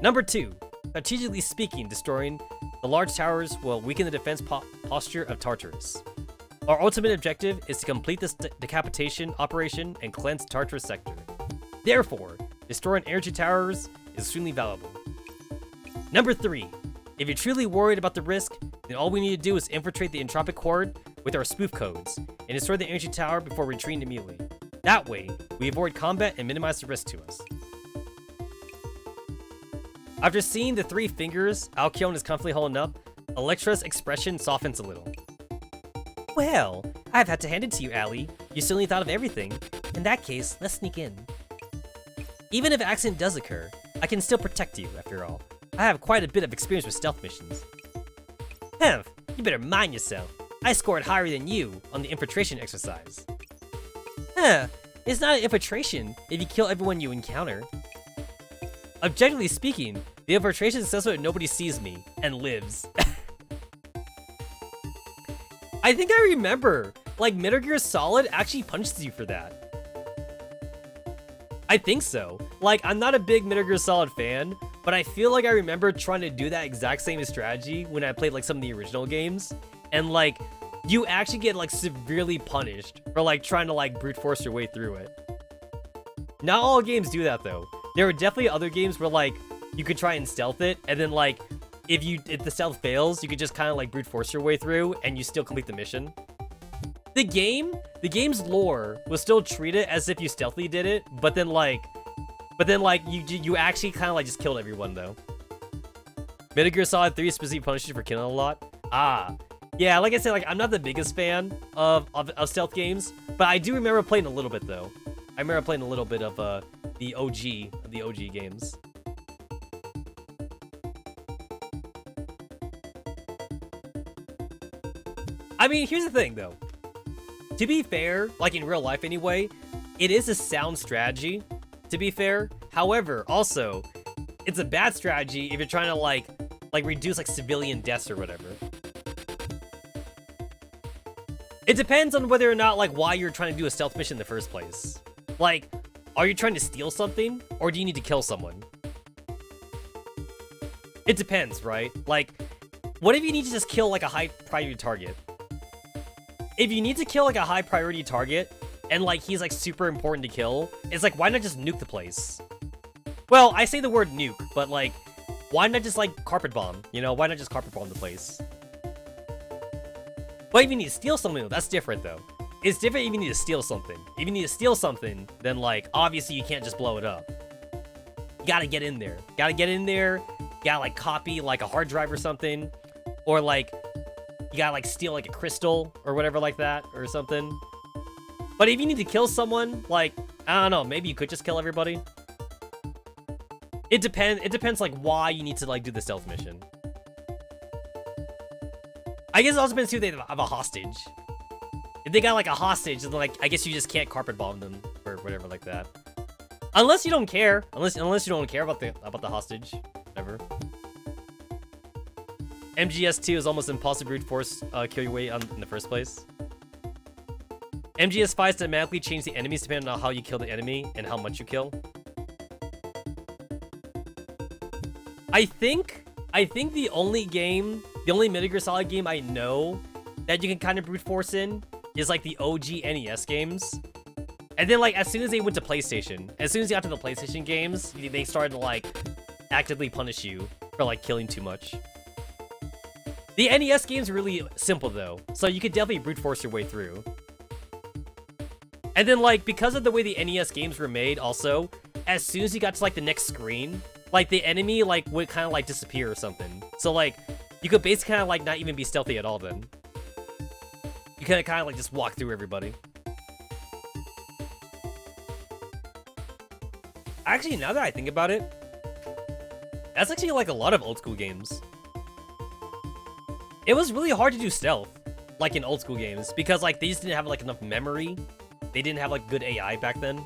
Number 2, strategically speaking, destroying the large towers will weaken the defense posture of Tartarus. Our ultimate objective is to complete this decapitation operation and cleanse Tartarus sector. Therefore, destroying energy towers is extremely valuable. Number 3, if you're truly worried about the risk, then all we need to do is infiltrate the Entropic Horde with our spoof codes and destroy the energy tower before retreating immediately. That way, we avoid combat and minimize the risk to us. After seeing the 3 fingers Alcyone is comfortably holding up, Electra's expression softens a little. Well, I've had to hand it to you, Allie. You certainly thought of everything. In that case, let's sneak in. Even if an accident does occur, I can still protect you, after all. I have quite a bit of experience with stealth missions. Hemph, you better mind yourself. I scored higher than you on the infiltration exercise. It's not an infiltration if you kill everyone you encounter. Objectively speaking, the infiltration is successful if nobody sees me and lives. I think I remember, like, Metal Gear Solid actually punishes you for that. I think so. Like, I'm not a big Metal Gear Solid fan, but I feel like I remember trying to do that exact same strategy when I played, like, some of the original games. And, like, you actually get, like, severely punished for, like, trying to, like, brute force your way through it. Not all games do that, though. There are definitely other games where, like, you could try and stealth it, and then, like, if the stealth fails, you could just kind of, like, brute force your way through, and you still complete the mission. The game's lore will still treat it as if you stealthily did it, but then, like, you actually kind of, like, just killed everyone, though. Metal Gear Solid 3 specifically punishes you for killing a lot. Yeah, like I said, like, I'm not the biggest fan of stealth games, but I do remember playing a little bit, though. I remember playing a little bit of the OG games. I mean, here's the thing, though. To be fair, like in real life anyway, it is a sound strategy, to be fair. However, also, it's a bad strategy if you're trying to, like reduce, like, civilian deaths or whatever. It depends on whether or not, like, why you're trying to do a stealth mission in the first place. Like, are you trying to steal something, or do you need to kill someone? It depends, right? Like, what if you need to just kill, like, a high priority target? If you need to kill, like, a high priority target, and, like, he's, like, super important to kill, it's like, why not just nuke the place? Well, I say the word nuke, but, like, why not just, like, carpet bomb? You know, why not just carpet bomb the place? But if you need to steal something, though, that's different, though. It's different if you need to steal something. If you need to steal something, then, like, obviously you can't just blow it up. You gotta get in there. Gotta get in there. You gotta, like, copy, like, a hard drive or something. Or, like, you gotta, like, steal, like, a crystal or whatever like that or something. But if you need to kill someone, like, I don't know, maybe you could just kill everybody. It depends, like, why you need to, like, do the stealth mission. I guess it also depends too if they have a hostage. If they got, like, a hostage, then, like, I guess you just can't carpet bomb them or whatever like that. Unless you don't care. Unless you don't care about the hostage. Whatever. MGS2 is almost impossible to brute force kill your way in the first place. MGS5 automatically change the enemies depending on how you kill the enemy and how much you kill. I think the only Metal Gear Solid game I know that you can kind of brute force in is, like, the OG NES games. And then, like, as soon as they went to PlayStation, as soon as you got to the PlayStation games, they started to, like, actively punish you for, like, killing too much. The NES games are really simple, though, so you could definitely brute force your way through. And then, like, because of the way the NES games were made, also, as soon as you got to, like, the next screen, like, the enemy, like, would kind of, like, disappear or something. So, like, you could basically kind of, like, not even be stealthy at all then. You could kind of, like, just walk through everybody. Actually, now that I think about it, that's actually, like, a lot of old school games. It was really hard to do stealth, like, in old school games, because, like, they just didn't have, like, enough memory. They didn't have, like, good AI back then.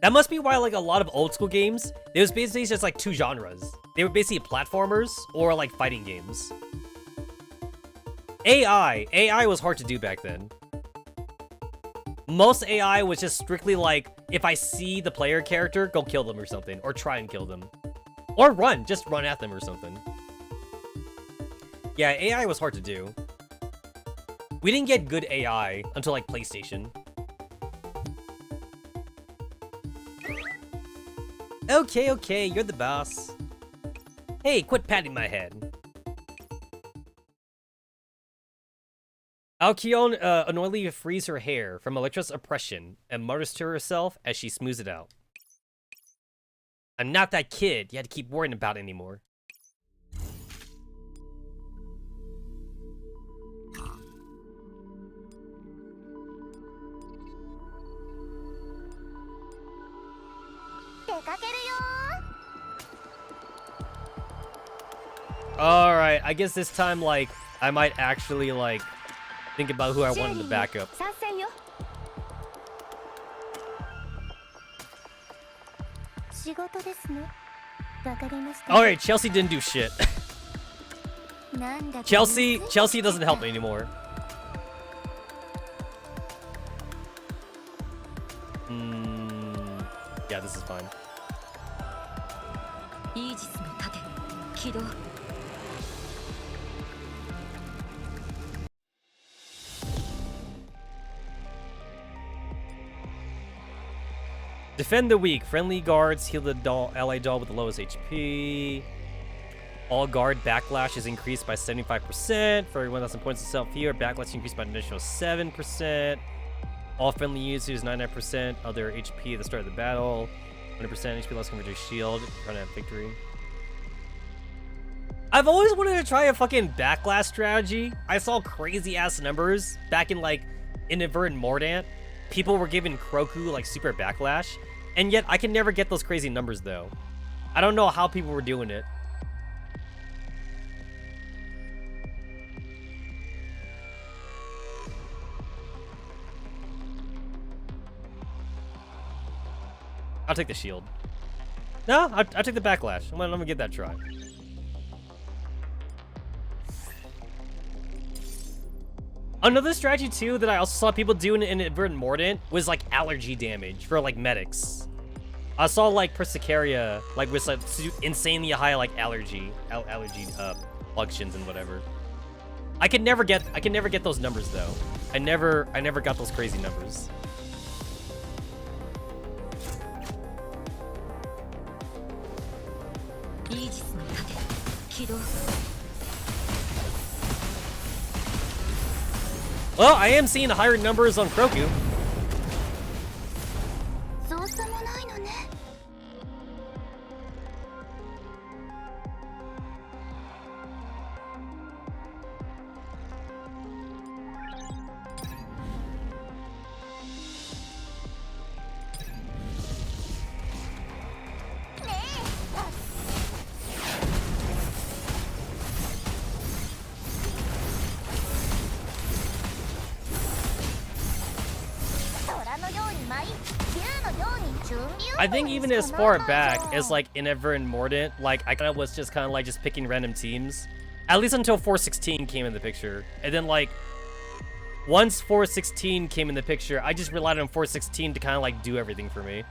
That must be why, like, a lot of old school games, it was basically just, like, two genres. They were basically platformers or, like, fighting games. AI was hard to do back then. Most AI was just strictly, like, if I see the player character, go kill them or something, or try and kill them. Or run, just run at them or something. Yeah, AI was hard to do. We didn't get good AI until, like, PlayStation. Okay, you're the boss. Hey, quit patting my head. Alkion annoyingly frees her hair from Electra's oppression and mutters to herself as she smooths it out. I'm not that kid you had to keep worrying about anymore. Alright, I guess this time, like, I might actually, like, think about who I wanted to back up. Alright, Chelsea didn't do shit. Chelsea doesn't help me anymore. Yeah, this is fine. Defend the weak. Friendly guards heal the ally doll with the lowest HP. All guard backlash is increased by 75%. For every 1,000 points of self-heal, backlash increased by an additional 7%. All friendly users 99% of their HP at the start of the battle. 100% HP less converted to shield. Trying to have victory. I've always wanted to try a fucking backlash strategy. I saw crazy ass numbers back in, like, Inadvertent Mordant. People were giving Kroku, like, super backlash. And yet, I can never get those crazy numbers, though. I don't know how people were doing it. I'll take the shield. No, I'll take the backlash. I'm gonna give that a try. Another strategy too that I also saw people do in Inadvertent Mordant was like allergy damage for like medics. I saw like Persicaria like with like insanely high like allergy functions and whatever. I can never get those numbers though. I never got those crazy numbers. Well, I am seeing higher numbers on Kroku. I think even as far back as like Inadvertent Mordant, like I kind of was just kind of like just picking random teams, at least until 416 came in the picture. And then like once 416 came in the picture, I just relied on 416 to kind of like do everything for me.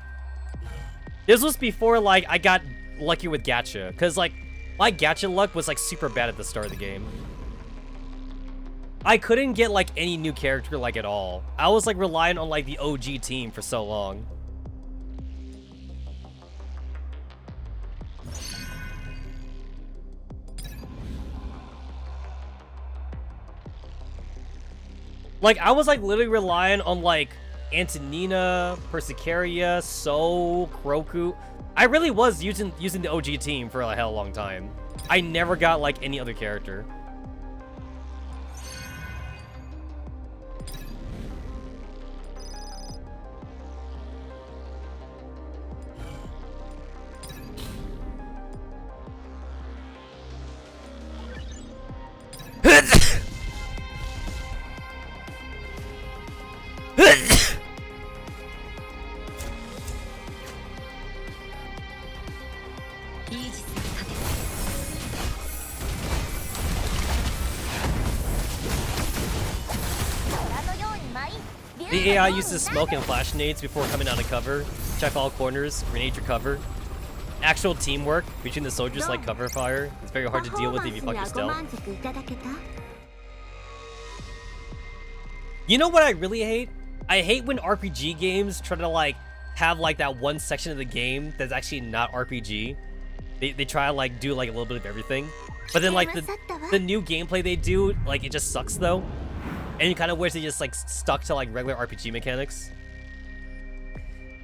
This was before like I got lucky with Gacha, because like my Gacha luck was like super bad at the start of the game. I couldn't get like any new character like at all. I was like relying on like the OG team for so long. Like, I was, like, literally relying on, like, Antonina, Persicaria, So, Kroku. I really was using the OG team for a hell long time. I never got, like, any other character. The AI uses smoke and flash nades before coming out of cover. Check all corners, grenade your cover. Actual teamwork between the soldiers like cover fire. It's very hard to deal with if you fuck your stealth. You know what I really hate? I hate when RPG games try to like have like that one section of the game that's actually not RPG. They try to like do like a little bit of everything. But then like the new gameplay they do, like it just sucks though. And you kind of wish they just like stuck to like regular RPG mechanics.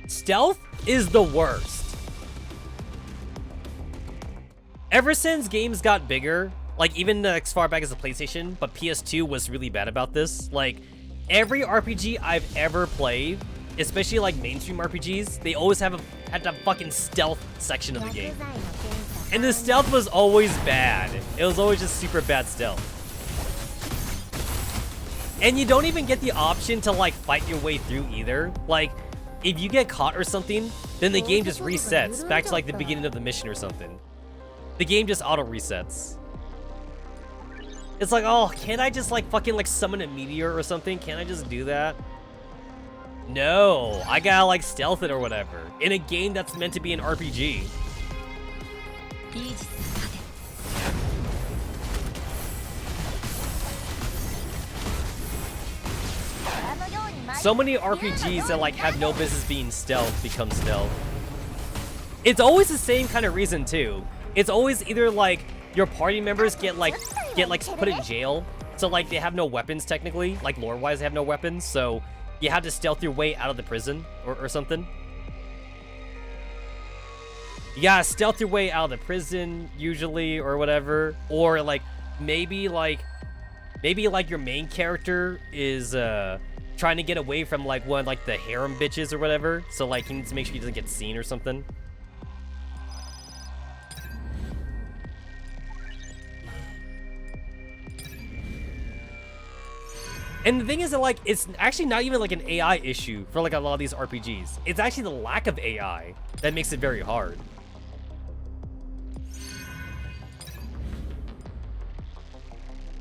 Stealth is the worst. Ever since games got bigger, like even as far back as the PlayStation, but PS2 was really bad about this. Like every RPG I've ever played, especially like mainstream RPGs, they always had a fucking stealth section of the game. And the stealth was always bad. It was always just super bad stealth. And you don't even get the option to like fight your way through either. Like, if you get caught or something, then the game just resets back to like the beginning of the mission or something. The game just auto resets. It's like, oh, can't I just like fucking like summon a meteor or something? Can't I just do that? No, I gotta like stealth it or whatever in a game that's meant to be an RPG. So many RPGs that like have no business being stealth become stealth. It's always the same kind of reason too. It's always either like your party members get put in jail, so like they have no weapons technically, like lore-wise they have no weapons, so you have to stealth your way out of the prison or something. You gotta stealth your way out of the prison usually or whatever, or like maybe your main character is trying to get away from like one of like the harem bitches or whatever, so like he needs to make sure he doesn't get seen or something. And the thing is that like it's actually not even like an AI issue for like a lot of these RPGs. It's actually the lack of AI that makes it very hard.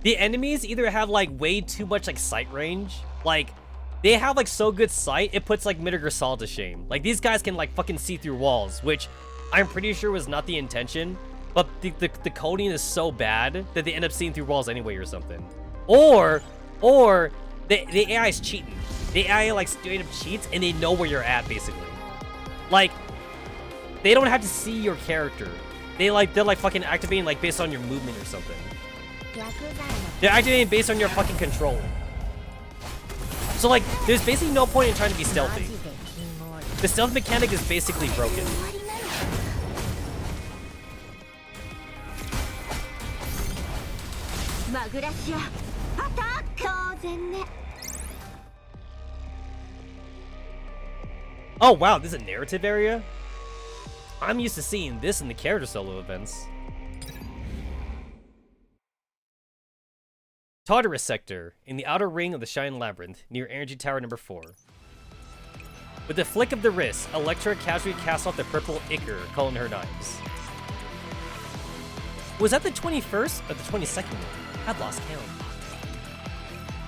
The enemies either have like way too much like sight range, like they have like so good sight, it puts like Metal Gear Solid to shame. Like these guys can like fucking see through walls, which I'm pretty sure was not the intention, but the coding is so bad that they end up seeing through walls anyway or something. Or the AI is cheating. The AI like straight up cheats and they know where you're at basically. Like they don't have to see your character. They're like fucking activating like based on your movement or something. They're activating based on your fucking control. So like, there's basically no point in trying to be stealthy. The stealth mechanic is basically broken. Oh wow, this is a narrative area? I'm used to seeing this in the character solo events. Tartarus Sector, in the outer ring of the Shining Labyrinth, near Energy Tower number 4. With a flick of the wrist, Electra casually casts off the purple ichor, calling her knives. Was that the 21st or the 22nd one? I've lost count.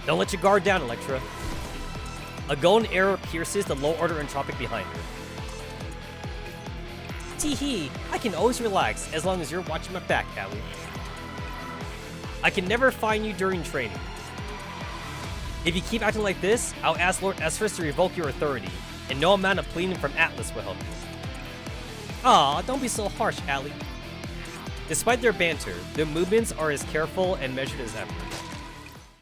Don't let your guard down, Electra. A golden arrow pierces the low order entropic behind her. Tee-hee, I can always relax as long as you're watching my back, Allie. I can never find you during training. If you keep acting like this, I'll ask Lord Esphras to revoke your authority, and no amount of pleading from Atlas will help you. Aw, don't be so harsh, Allie. Despite their banter, their movements are as careful and measured as ever.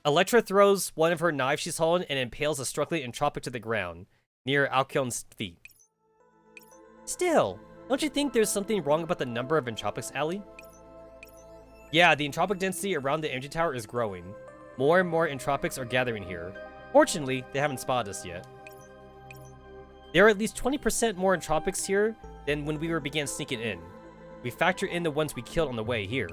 Electra throws one of her knives she's holding and impales a struggling entropic to the ground, near Alkyon's feet. Still, don't you think there's something wrong about the number of entropics, Allie? Yeah, the entropic density around the energy tower is growing. More and more entropics are gathering here. Fortunately, they haven't spotted us yet. There are at least 20% more entropics here than when we began sneaking in. We factor in the ones we killed on the way here.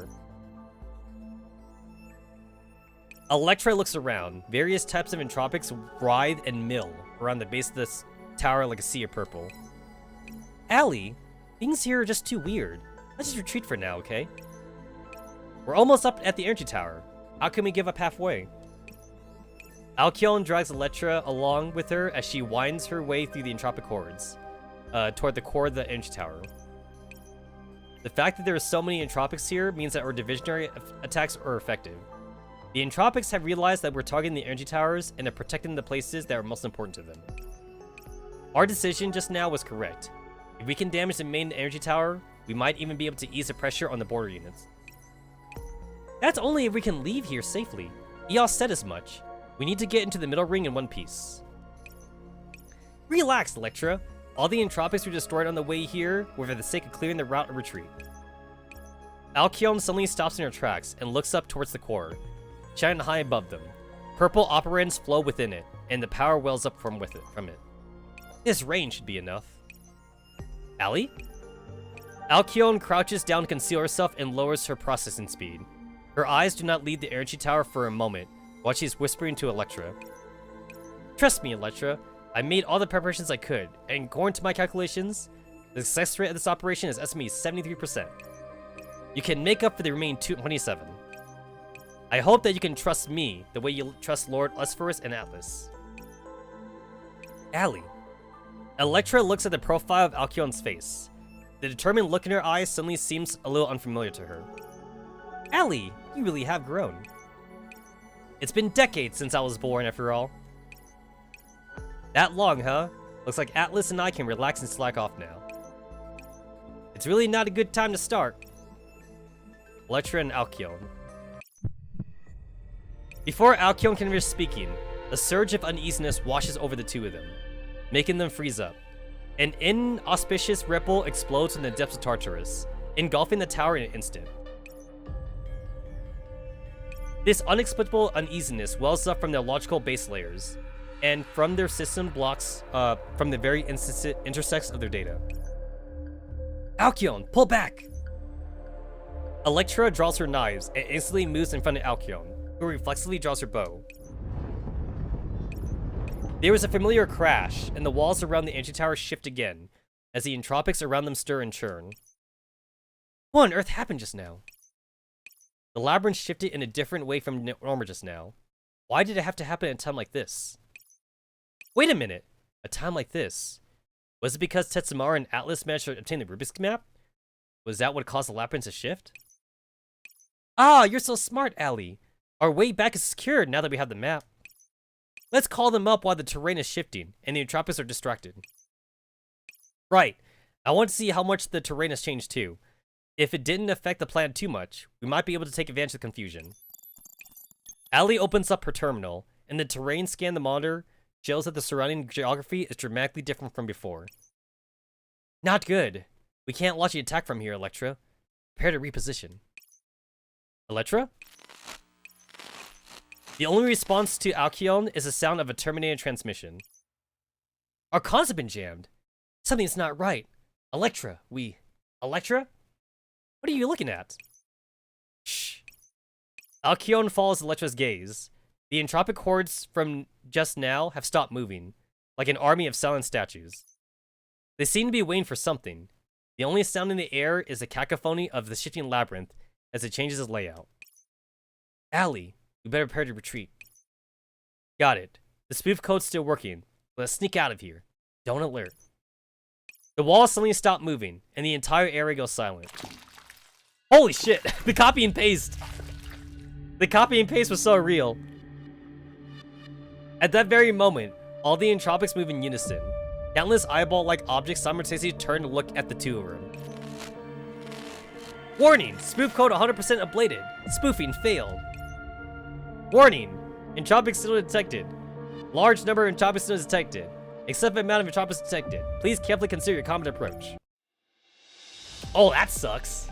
Electra looks around. Various types of entropics writhe and mill around the base of this tower like a sea of purple. Allie, things here are just too weird. Let's just retreat for now, okay? We're almost up at the energy tower. How can we give up halfway? Alkyon drags Electra along with her as she winds her way through the entropic hordes, toward the core of the energy tower. The fact that there are so many entropics here means that our divisionary attacks are effective. The entropics have realized that we're targeting the energy towers and are protecting the places that are most important to them. Our decision just now was correct. If we can damage the main energy tower, we might even be able to ease the pressure on the border units. That's only if we can leave here safely. Eos said as much. We need to get into the middle ring in one piece. Relax, Electra. All the entropics we destroyed on the way here were for the sake of clearing the route of retreat. Alkyon suddenly stops in her tracks and looks up towards the core, shining high above them. Purple operands flow within it, and the power wells up from it. This range should be enough. Allie? Alkyon crouches down to conceal herself and lowers her processing speed. Her eyes do not leave the energy tower for a moment, while she's whispering to Electra. Trust me, Electra. I made all the preparations I could, and according to my calculations, the success rate of this operation is estimated 73%. You can make up for the remaining 27. I hope that you can trust me the way you trust Lord Esphras and Atlas. Allie. Electra looks at the profile of Alkyon's face. The determined look in her eyes suddenly seems a little unfamiliar to her. Allie, you really have grown. It's been decades since I was born, after all. That long, huh? Looks like Atlas and I can relax and slack off now. It's really not a good time to start. Electra and Alkyon. Before Alkyon can finish speaking, a surge of uneasiness washes over the two of them, making them freeze up. An inauspicious ripple explodes in the depths of Tartarus, engulfing the tower in an instant. This unexplicable uneasiness wells up from their logical base layers, and from their system blocks from the very intersects of their data. Alkyon, pull back! Electra draws her knives and instantly moves in front of Alkyon, who reflexively draws her bow. There is a familiar crash, and the walls around the energy tower shift again, as the entropics around them stir and churn. What on earth happened just now? The labyrinth shifted in a different way from normal just now. Why did it have to happen at a time like this? Wait a minute! A time like this? Was it because Tetsamaru and Atlas managed to obtain the Rubik's map? Was that what caused the labyrinth to shift? Ah, you're so smart, Allie. Our way back is secured now that we have the map. Let's call them up while the terrain is shifting and the Entropics are distracted. Right. I want to see how much the terrain has changed too. If it didn't affect the plan too much, we might be able to take advantage of the confusion. Allie opens up her terminal, and the terrain scan the monitor shows that the surrounding geography is dramatically different from before. Not good. We can't launch the attack from here, Electra. Prepare to reposition. Electra? The only response to Alcyon is the sound of a terminated transmission. Our comms have been jammed. Something's not right. Electra, Electra? What are you looking at? Shh. Alcyon follows Electra's gaze. The entropic hordes from just now have stopped moving, like an army of silent statues. They seem to be waiting for something. The only sound in the air is the cacophony of the shifting labyrinth as it changes its layout. Allie, we better prepare to retreat. Got it. The spoof code's still working. Let's sneak out of here. Don't alert. The walls suddenly stop moving, and the entire area goes silent. Holy shit! The copy and paste! The copy and paste was so real. At that very moment, all the entropics move in unison. Countless eyeball-like objects simultaneously turn to look at the two of them. Warning! Spoof code 100% ablated. Spoofing failed. Warning! Entropic signal detected. Large number of entropic signals detected. Excessive amount of entropics detected. Please carefully consider your common approach. Oh, that sucks.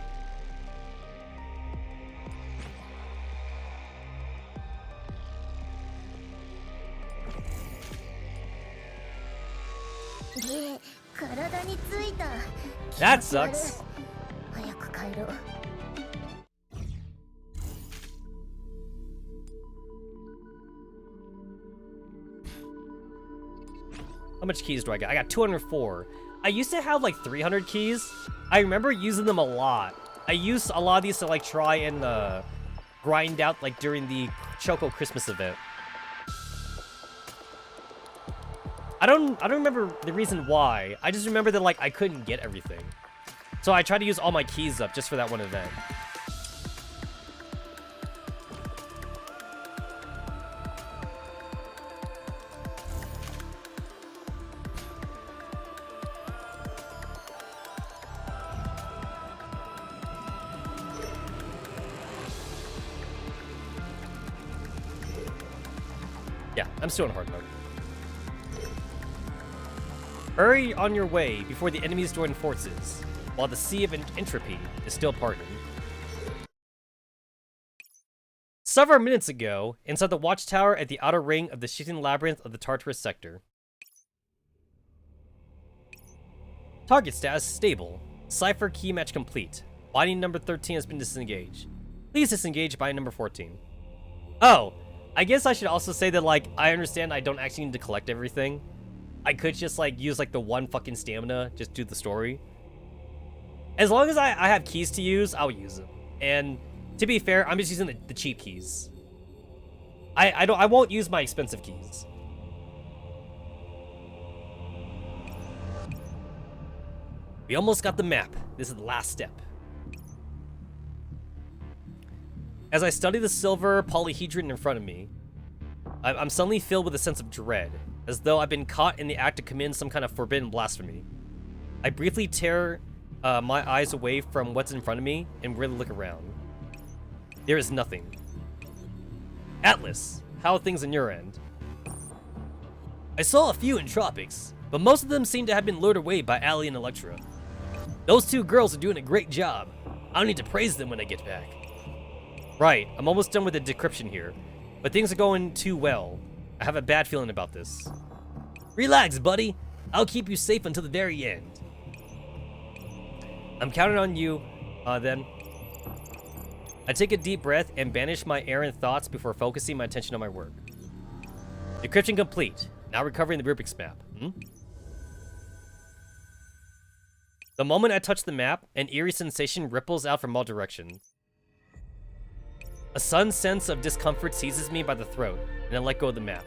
That sucks. How much keys do I got? I got 204. I used to have like 300 keys. I remember using them a lot. I used a lot of these to like try and grind out like during the Choco Christmas event. I don't remember the reason why. I just remember that like I couldn't get everything. So I tried to use all my keys up just for that one event. Yeah, I'm still in hard mode. Hurry on your way before the enemies join forces, while the Sea of Entropy is still parting. Several minutes ago, inside the watchtower at the outer ring of the shifting labyrinth of the Tartarus sector. Target status stable. Cipher key match complete. Binding number 13 has been disengaged. Please disengage binding number 14. Oh, I guess I should also say that like, I understand I don't actually need to collect everything. I could just like use like the one fucking stamina, just do the story. As long as I have keys to use, I'll use them. And to be fair, I'm just using the cheap keys. I won't use my expensive keys. We almost got the map. This is the last step. As I study the silver polyhedron in front of me, I'm suddenly filled with a sense of dread, as though I've been caught in the act of committing some kind of forbidden blasphemy. I briefly tear my eyes away from what's in front of me and really look around. There is nothing. Atlas, how are things on your end? I saw a few entropics, but most of them seem to have been lured away by Allie and Electra. Those two girls are doing a great job. I'll need to praise them when I get back. Right, I'm almost done with the decryption here, but things are going too well. I have a bad feeling about this. Relax, buddy. I'll keep you safe until the very end. I'm counting on you, then. I take a deep breath and banish my errant thoughts before focusing my attention on my work. Decryption complete. Now recovering the Rubik's map. The moment I touch the map, an eerie sensation ripples out from all directions. A sudden sense of discomfort seizes me by the throat, and I let go of the map.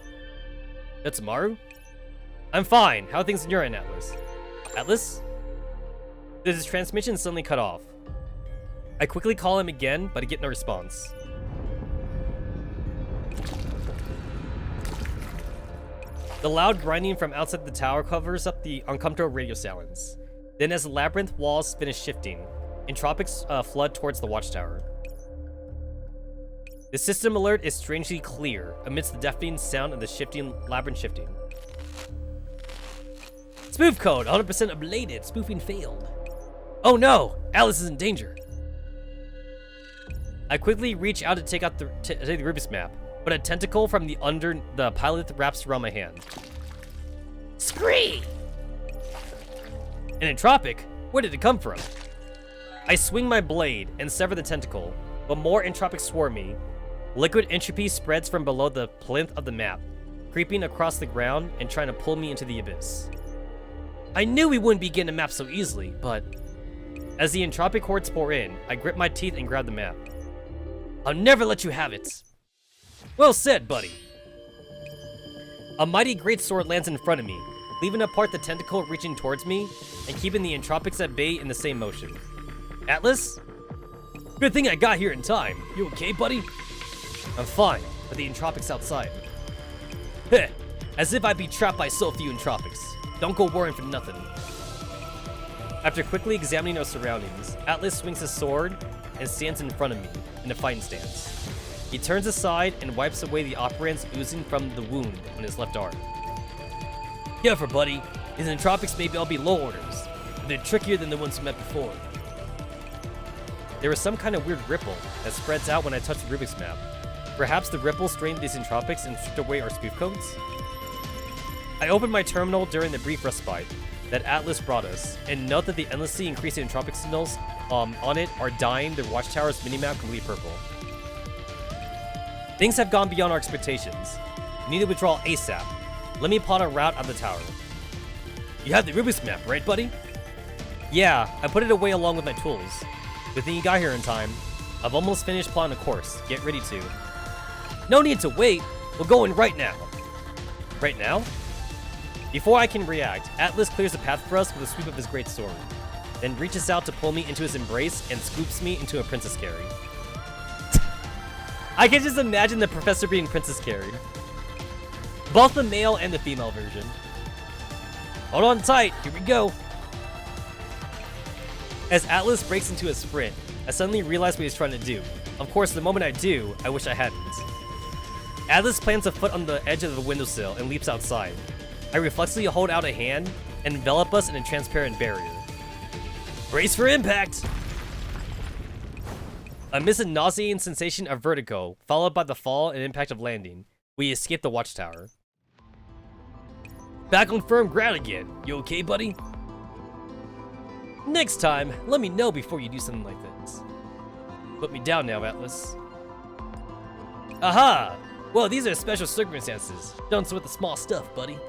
Tetsamaru? I'm fine. How are things in your end, Atlas? Atlas? His transmission suddenly cut off. I quickly call him again, but I get no response. The loud grinding from outside the tower covers up the uncomfortable radio silence. Then as the labyrinth walls finish shifting, entropics flood towards the watchtower. The system alert is strangely clear amidst the deafening sound of the shifting labyrinth shifting. Spoof code, 100% ablated. Spoofing failed. Oh no! Alice is in danger. I quickly reach out to take out the Rubik's map, but a tentacle from the under the pilot wraps around my hand. Scree! An entropic? Where did it come from? I swing my blade and sever the tentacle, but more entropics swarm me. Liquid entropy spreads from below the plinth of the map, creeping across the ground and trying to pull me into the abyss. I knew we wouldn't be getting a map so easily, but... As the entropic hordes pour in, I grip my teeth and grab the map. I'll never let you have it. Well said, buddy. A mighty greatsword lands in front of me, leaving apart the tentacle reaching towards me and keeping the entropics at bay in the same motion. Atlas? Good thing I got here in time. You okay, buddy? I'm fine, but the entropics outside. Heh, as if I'd be trapped by so few entropics. Don't go worrying for nothing. After quickly examining our surroundings, Atlas swings his sword and stands in front of me in a fighting stance. He turns aside and wipes away the operants oozing from the wound on his left arm. Careful, buddy. These entropics may all be low orders, but they're trickier than the ones we met before. There is some kind of weird ripple that spreads out when I touch the Rubik's map. Perhaps the ripple strained these entropics and stripped away our spoof codes? I opened my terminal during the brief respite that Atlas brought us, and note that the endlessly increasing entropic signals on it are dyeing the watchtower's minimap completely purple. Things have gone beyond our expectations. We need to withdraw ASAP. Let me plot a route out of the tower. You have the Rubik's map, right, buddy? Yeah, I put it away along with my tools. Good thing you got here in time. I've almost finished plotting a course. Get ready to. No need to wait. We're going right now. Right now? Before I can react, Atlas clears the path for us with a sweep of his great sword, then reaches out to pull me into his embrace and scoops me into a Princess Carrie. I can just imagine the professor being Princess Carrie. Both the male and the female version. Hold on tight, here we go. As Atlas breaks into a sprint, I suddenly realize what he's trying to do. Of course, the moment I do, I wish I hadn't. Atlas plants a foot on the edge of the windowsill and leaps outside. I reflexively hold out a hand and envelop us in a transparent barrier. Brace for impact! Amidst a nauseating sensation of vertigo, followed by the fall and impact of landing, we escape the watchtower. Back on firm ground again. You okay, buddy? Next time, let me know before you do something like this. Put me down now, Atlas. Aha! Well, these are special circumstances. Don't sweat the small stuff, buddy.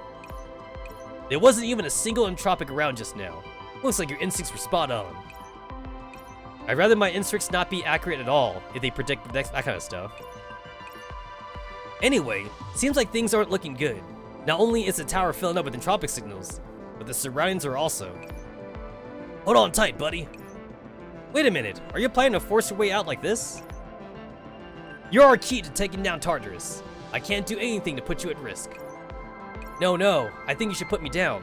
There wasn't even a single entropic around just now. Looks like your instincts were spot on. I'd rather my instincts not be accurate at all if they predict that kind of stuff. Anyway, seems like things aren't looking good. Not only is the tower filling up with entropic signals, but the surroundings are also. Hold on tight, buddy. Wait a minute, are you planning to force your way out like this? You're our key to taking down Tartarus. I can't do anything to put you at risk. No, I think you should put me down.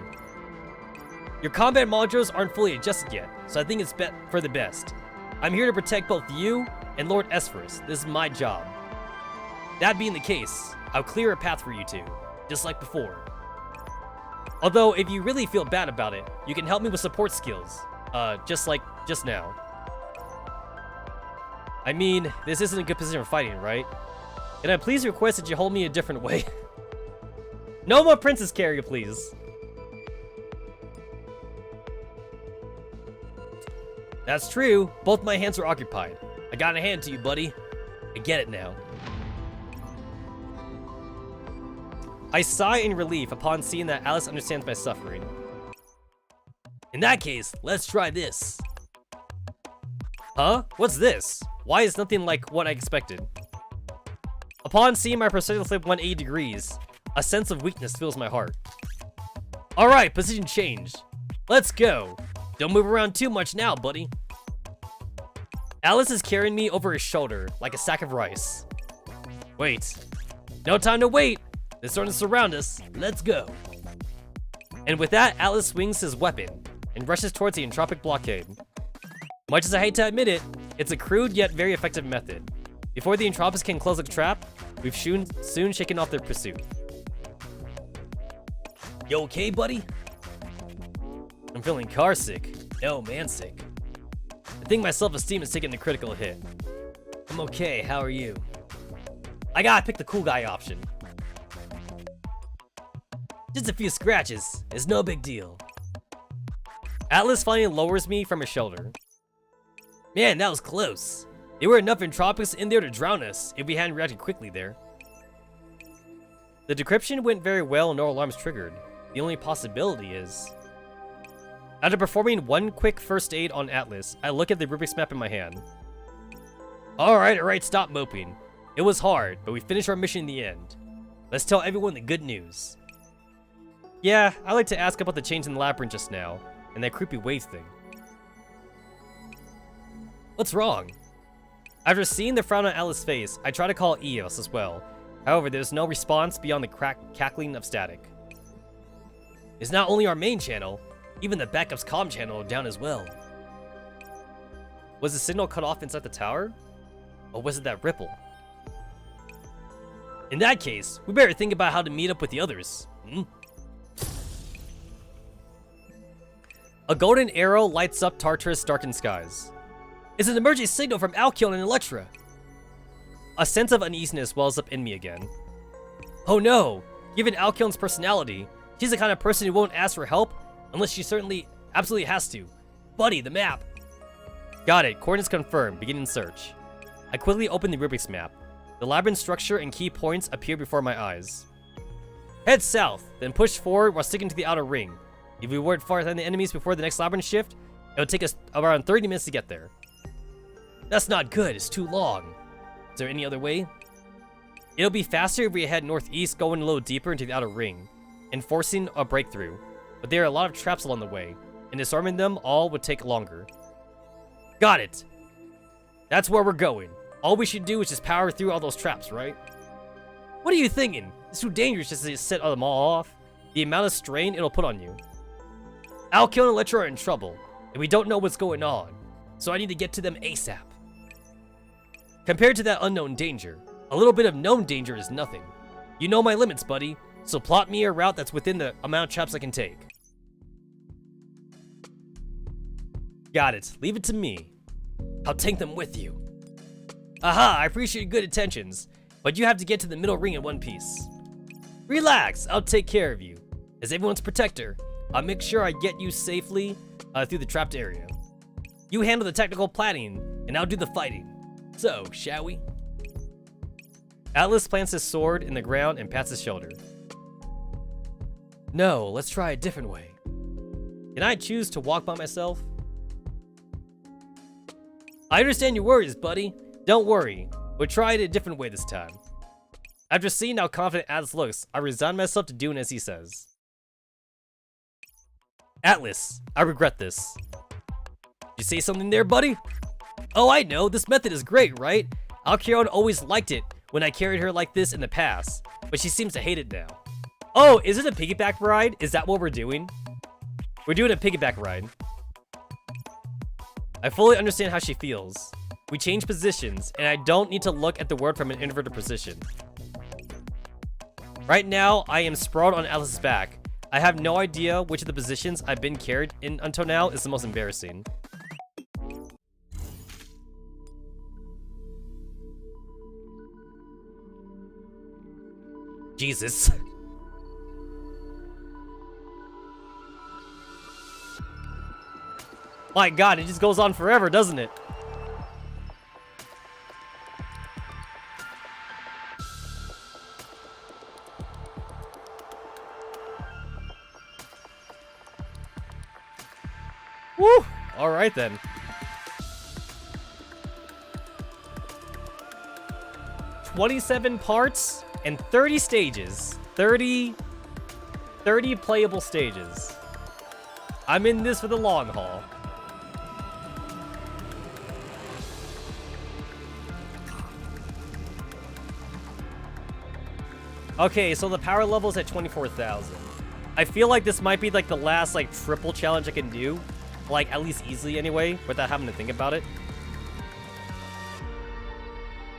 Your combat modules aren't fully adjusted yet, so I think it's for the best. I'm here to protect both you and Lord Esphorus. This is my job. That being the case, I'll clear a path for you two, just like before. Although, if you really feel bad about it, you can help me with support skills, just like just now. I mean, this isn't a good position for fighting, right? Can I please request that you hold me a different way? No more Princess Carrier, please. That's true. Both my hands were occupied. I got a hand to you, buddy. I get it now. I sigh in relief upon seeing that Alice understands my suffering. In that case, let's try this. Huh? What's this? Why is nothing like what I expected? Upon seeing my perspective flip 180 degrees, a sense of weakness fills my heart. Alright, position changed. Let's go. Don't move around too much now, buddy. Alice is carrying me over his shoulder like a sack of rice. Wait. No time to wait. They're starting to surround us. Let's go. And with that, Atlas swings his weapon and rushes towards the Entropic blockade. Much as I hate to admit it, it's a crude yet very effective method. Before the Entropics can close the trap, we've soon shaken off their pursuit. You okay, buddy? I'm feeling car sick. No, man sick. I think my self-esteem is taking a critical hit. I'm okay, how are you? I gotta pick the cool guy option. Just a few scratches, it's no big deal. Atlas finally lowers me from his shoulder. Man, that was close. There were enough Entropics in there to drown us if we hadn't reacted quickly there. The decryption went very well and no alarms triggered. The only possibility is... After performing one quick first aid on Atlas, I look at the Rubik's map in my hand. Alright, stop moping. It was hard, but we finished our mission in the end. Let's tell everyone the good news. Yeah, I like to ask about the change in the labyrinth just now, and that creepy wave thing. What's wrong? After seeing the frown on Atlas' face, I try to call Eos as well. However, there's no response beyond the cackling of static. It's not only our main channel, even the backup's comm channel are down as well. Was the signal cut off inside the tower? Or was it that ripple? In that case, we better think about how to meet up with the others. A golden arrow lights up Tartarus' darkened skies. It's an emergency signal from Alkion and Electra. A sense of uneasiness wells up in me again. Oh no! Given Alkion's personality, she's the kind of person who won't ask for help unless she absolutely has to. Buddy, the map! Got it, coordinates confirmed, beginning search. I quickly open the Rubik's map. The labyrinth structure and key points appear before my eyes. Head south, then push forward while sticking to the outer ring. If we weren't far behind the enemies before the next labyrinth shift, it would take us around 30 minutes to get there. That's not good, it's too long. Is there any other way? It'll be faster if we head northeast, going a little deeper into the outer ring, and forcing a breakthrough. But there are a lot of traps along the way, and disarming them all would take longer. Got it! That's where we're going. All we should do is just power through all those traps, right? What are you thinking? It's too dangerous just to set them all off. The amount of strain it'll put on you. Alkion and Electra are in trouble, and we don't know what's going on, so I need to get to them ASAP. Compared to that unknown danger, a little bit of known danger is nothing. You know my limits, buddy, so plot me a route that's within the amount of traps I can take. Got it. Leave it to me. I'll take them with you. Aha, I appreciate your good intentions, but you have to get to the middle ring in one piece. Relax, I'll take care of you. As everyone's protector, I'll make sure I get you safely through the trapped area. You handle the technical planning, and I'll do the fighting. So, shall we? Atlas plants his sword in the ground and pats his shoulder. No, let's try a different way. Can I choose to walk by myself? I understand your worries, buddy. Don't worry, we'll try it a different way this time. After seeing how confident Atlas looks, I resign myself to doing as he says. Atlas, I regret this. You say something there, buddy? Oh, I know, this method is great, right? Alkion always liked it when I carried her like this in the past, but she seems to hate it now. Oh, is it a piggyback ride? Is that what we're doing? We're doing a piggyback ride. I fully understand how she feels. We change positions, and I don't need to look at the world from an inverted position. Right now, I am sprawled on Atlas's back. I have no idea which of the positions I've been carried in until now is the most embarrassing. Jesus. My God, it just goes on forever, doesn't it? Woo! Alright then. 27 parts and 30 stages. 30 playable stages. I'm in this for the long haul. Okay, so the power level is at 24,000. I feel like this might be like the last like triple challenge I can do. Like at least easily anyway, without having to think about it.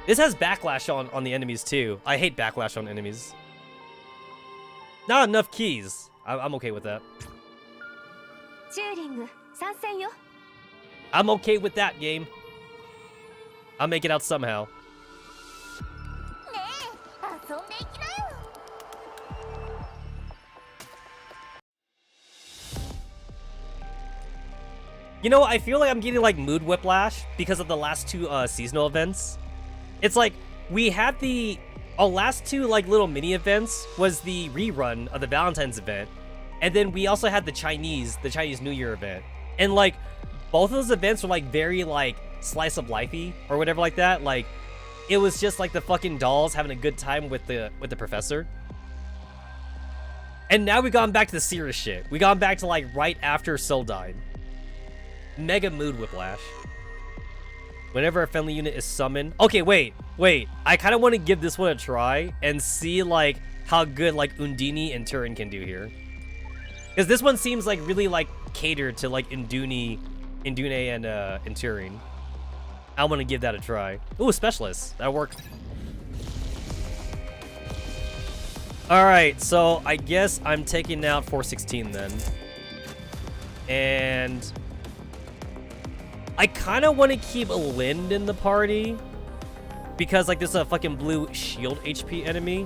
This has backlash on the enemies too. I hate backlash on enemies. Not enough keys. I'm okay with that. I'm okay with that game. I'll make it out somehow. You know, I feel like I'm getting like mood whiplash because of the last two seasonal events. It's like we had the last two like little mini events was the rerun of the Valentine's event, and then we also had the Chinese New Year event. And like both of those events were like very like slice of lifey or whatever like that. Like it was just like the fucking dolls having a good time with the professor. And now we've gone back to the serious shit. We gone back to like right after Sol died. Mega mood whiplash. Whenever a friendly unit is summoned. Okay, wait. I kind of want to give this one a try and see like how good like Undine and Turin can do here. Because this one seems like really like catered to like Indune and Turin. I want to give that a try. Ooh, specialist. That'll work. Alright, so I guess I'm taking out 416 then. And I kind of want to keep Lind in the party because like this is a fucking blue shield HP enemy.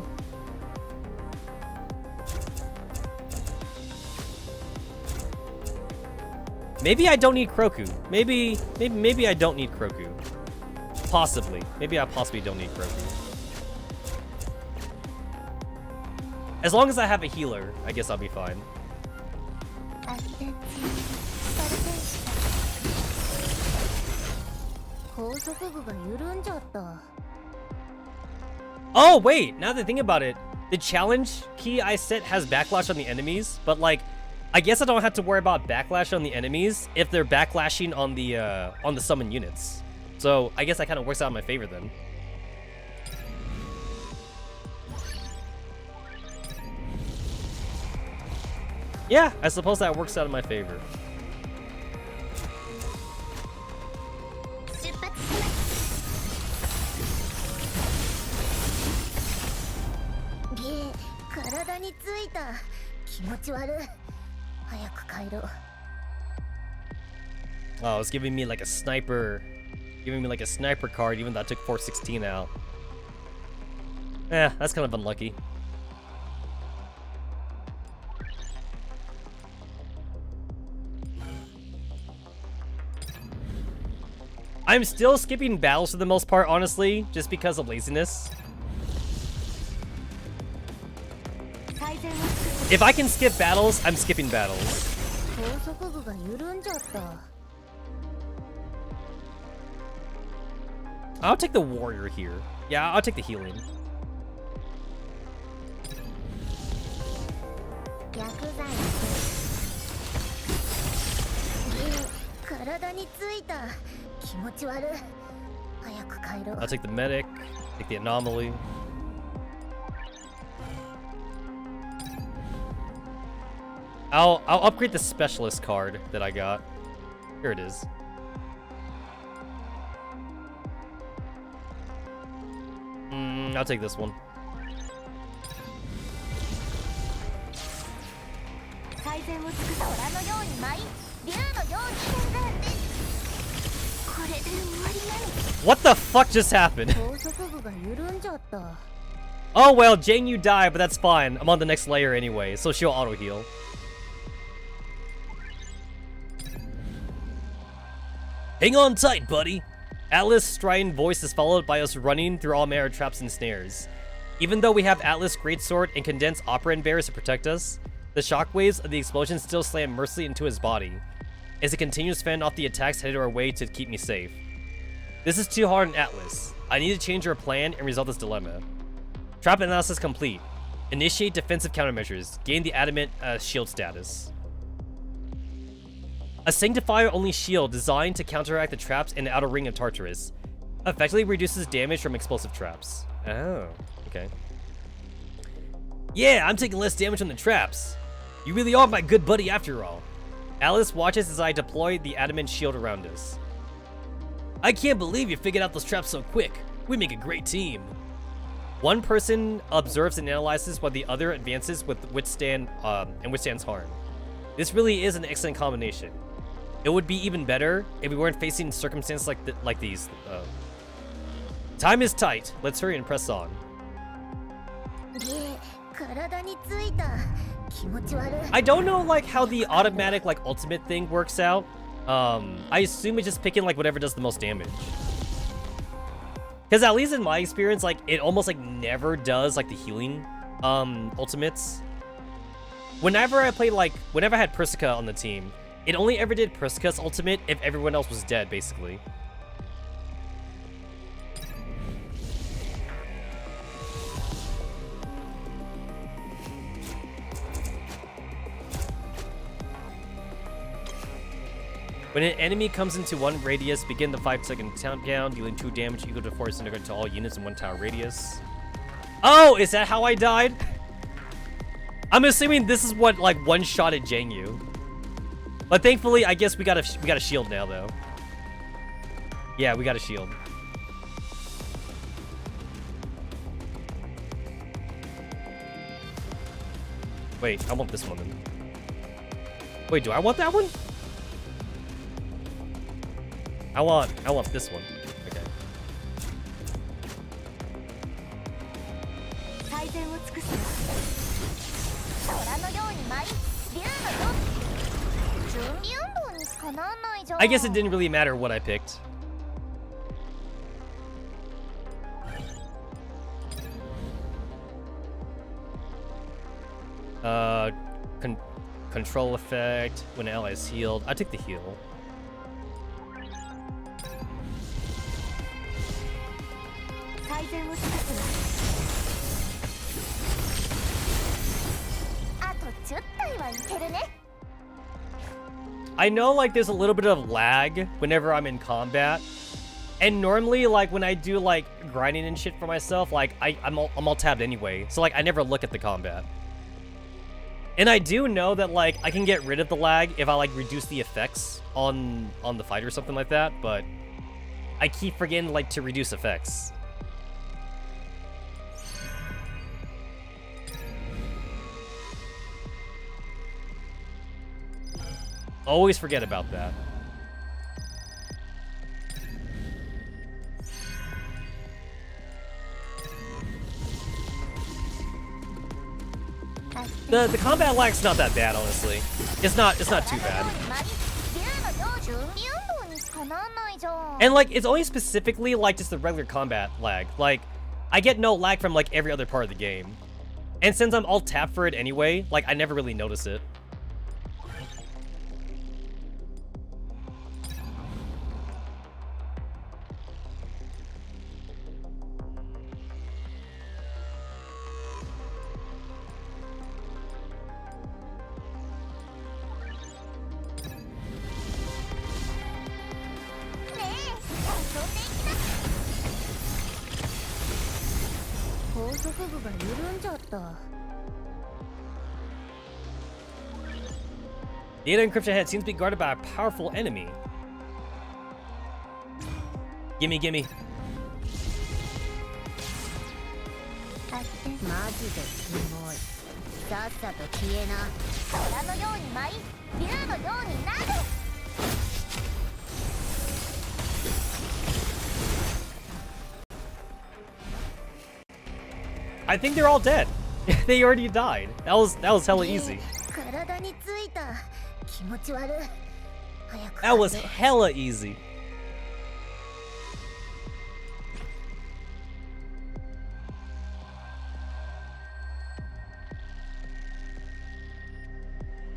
Maybe I don't need Kroku. Maybe I don't need Kroku. Possibly. Maybe I possibly don't need Kroku. As long as I have a healer, I guess I'll be fine. Oh, wait! Now that I think about it, the challenge key I set has backlash on the enemies, but like, I guess I don't have to worry about backlash on the enemies if they're backlashing on the summon units. So I guess that kind of works out in my favor then. Yeah, I suppose that works out in my favor. Oh, it's giving me like a sniper. Giving me like a sniper card even though I took 416 out. Yeah, that's kind of unlucky. I'm still skipping battles for the most part, honestly, just because of laziness. If I can skip battles, I'm skipping battles. I'll take the warrior here. Yeah, I'll take the healing. I'll take the medic, take the anomaly. I'll upgrade the specialist card that I got. Here it is. I'll take this one. What the fuck just happened? Oh well, Jane, you die, but that's fine. I'm on the next layer anyway, so she'll auto heal. Hang on tight, buddy. Atlas' strident voice is followed by us running through all manner of traps and snares. Even though we have Atlas' greatsword and condensed operand bearers to protect us, the shockwaves of the explosion still slam mercilessly into his body, as it continues to fend off the attacks headed our way to keep me safe. This is too hard on Atlas. I need to change our plan and resolve this dilemma. Trap analysis complete. Initiate defensive countermeasures. Gain the adamant shield status. A sanctifier-only shield designed to counteract the traps in the outer ring of Tartarus. Effectively reduces damage from explosive traps. Oh, okay. Yeah, I'm taking less damage from the traps. You really are my good buddy after all. Alice watches as I deploy the adamant shield around us. I can't believe you figured out those traps so quick. We make a great team. One person observes and analyzes while the other advances with withstands harm. This really is an excellent combination. It would be even better if we weren't facing circumstances like these. Time is tight. Let's hurry and press on. I don't know like how the automatic like ultimate thing works out. I assume it's just picking like whatever does the most damage. Because at least in my experience, like it almost like never does like the healing ultimates. Whenever I had Prisca on the team, it only ever did Prisca's ultimate if everyone else was dead, basically. When an enemy comes into one radius, begin the 5-second countdown, dealing 2 damage equal to 4 disintegrate to all units in 1 tower radius. Oh, is that how I died? I'm assuming this is what like one-shotted Jangyu. But thankfully, I guess we got a shield now though. Yeah, we got a shield. Wait, I want this one then. Wait, do I want that one? I want this one. Okay. I guess it didn't really matter what I picked. Control effect when an ally is healed. I took the heal. I know like there's a little bit of lag whenever I'm in combat, and normally like when I do like grinding and shit for myself, like I'm all tabbed anyway, so like I never look at the combat. And I do know that like I can get rid of the lag if I like reduce the effects on the fight or something like that, but I keep forgetting like to reduce effects. Always forget about that. The combat lag's not that bad, honestly. It's not too bad. And like it's only specifically like just the regular combat lag. Like I get no lag from like every other part of the game. And since I'm all tapped for it anyway, like I never really notice it. Data encryption head seems to be guarded by a powerful enemy. Gimme, gimme. I think they're all dead. They already died. That was hella easy. That was hella easy.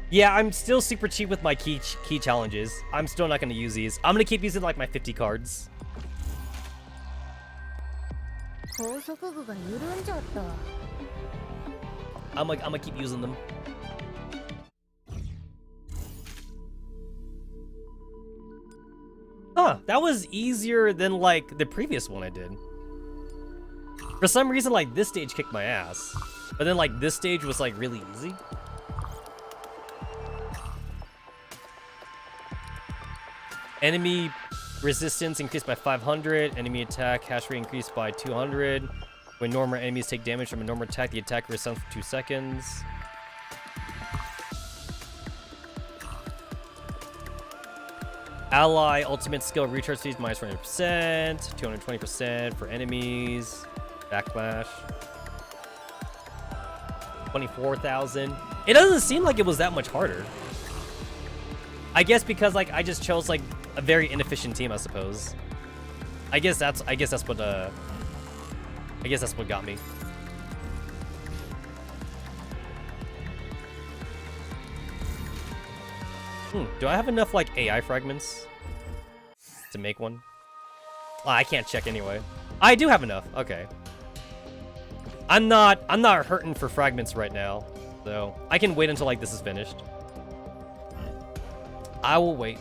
Yeah, I'm still super cheap with my key challenges. I'm still not going to use these. I'm going to keep using like my 50 cards. 高速具が緩んじゃった。 I'm gonna keep using them. Huh, that was easier than like the previous one I did. For some reason, like this stage kicked my ass, but then like this stage was like really easy. Enemy resistance increased by 500. Enemy attack hash rate increased by 200. When normal enemies take damage from a normal attack, the attack resets for 2 seconds. Ally ultimate skill recharge speed minus 20%, 220% for enemies. Backlash. 24,000. It doesn't seem like it was that much harder. I guess because like I just chose like a very inefficient team, I suppose. I guess that's what got me. Do I have enough like AI fragments to make one? Oh, I can't check anyway. I do have enough. Okay. I'm not hurting for fragments right now, so I can wait until like this is finished. I will wait.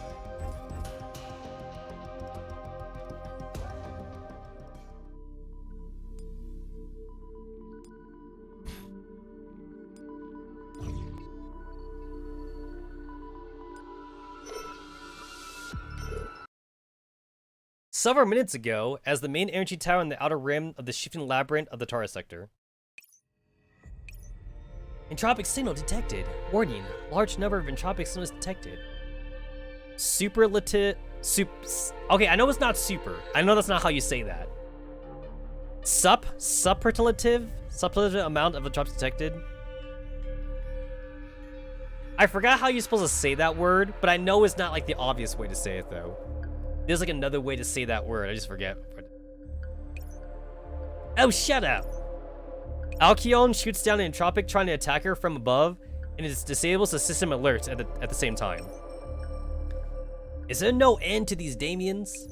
Several minutes ago, as the main energy tower in the outer rim of the shifting labyrinth of the Tara sector. Entropic signal detected. Warning, large number of entropic signals detected. Superlative. Okay, I know it's not super. I know that's not how you say that. Superlative amount of entropics detected. I forgot how you're supposed to say that word, but I know it's not like the obvious way to say it though. There's like another way to say that word. I just forget. Oh, shut up! Alcyon shoots down an Entropic trying to attack her from above, and it disables the system alerts at the same time. Is there no end to these Damians?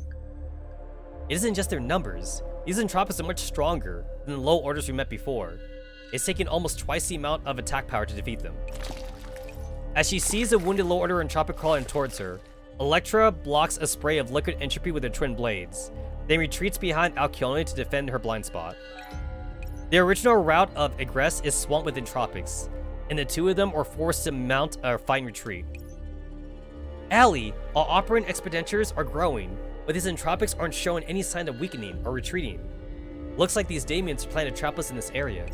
It isn't just their numbers. These Entropics are much stronger than the low orders we met before. It's taken almost twice the amount of attack power to defeat them. As she sees a wounded low order Entropic crawling towards her, Electra blocks a spray of liquid entropy with her twin blades, then retreats behind Alcyone to defend her blind spot. The original route of Egress is swamped with Entropics, and the two of them are forced to mount a fighting retreat. Allie, our operant expenditures are growing, but these Entropics aren't showing any sign of weakening or retreating. Looks like these Damians plan to trap us in this area.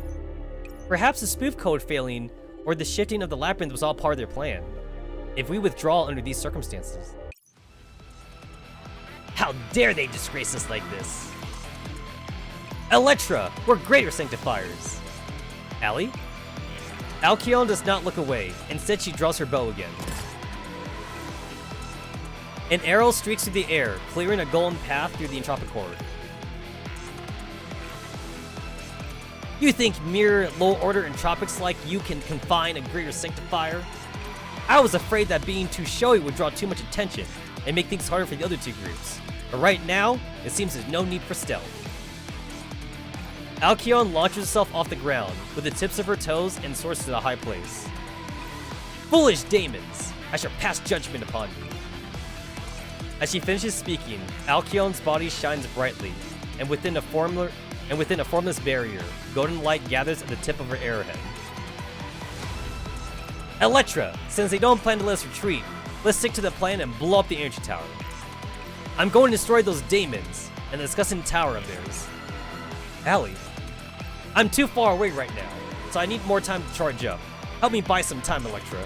Perhaps the spoof code failing or the shifting of the labyrinth was all part of their plan. If we withdraw under these circumstances. How dare they disgrace us like this? Electra, we're greater sanctifiers. Allie? Alcyone does not look away. Instead, she draws her bow again. An arrow streaks through the air, clearing a golden path through the Entropic horde. You think mere low-order Entropics like you can confine a greater sanctifier? I was afraid that being too showy would draw too much attention and make things harder for the other two groups. But right now, it seems there's no need for stealth. Alcyone launches herself off the ground, with the tips of her toes and soars to a high place. Foolish Daemons! I shall pass judgment upon you. As she finishes speaking, Alcyone's body shines brightly, and within a formless barrier, golden light gathers at the tip of her arrowhead. Electra, since they don't plan to let us retreat, let's stick to the plan and blow up the energy tower. I'm going to destroy those Daemons and the disgusting tower of theirs. Allie, I'm too far away right now, so I need more time to charge up. Help me buy some time, Electra.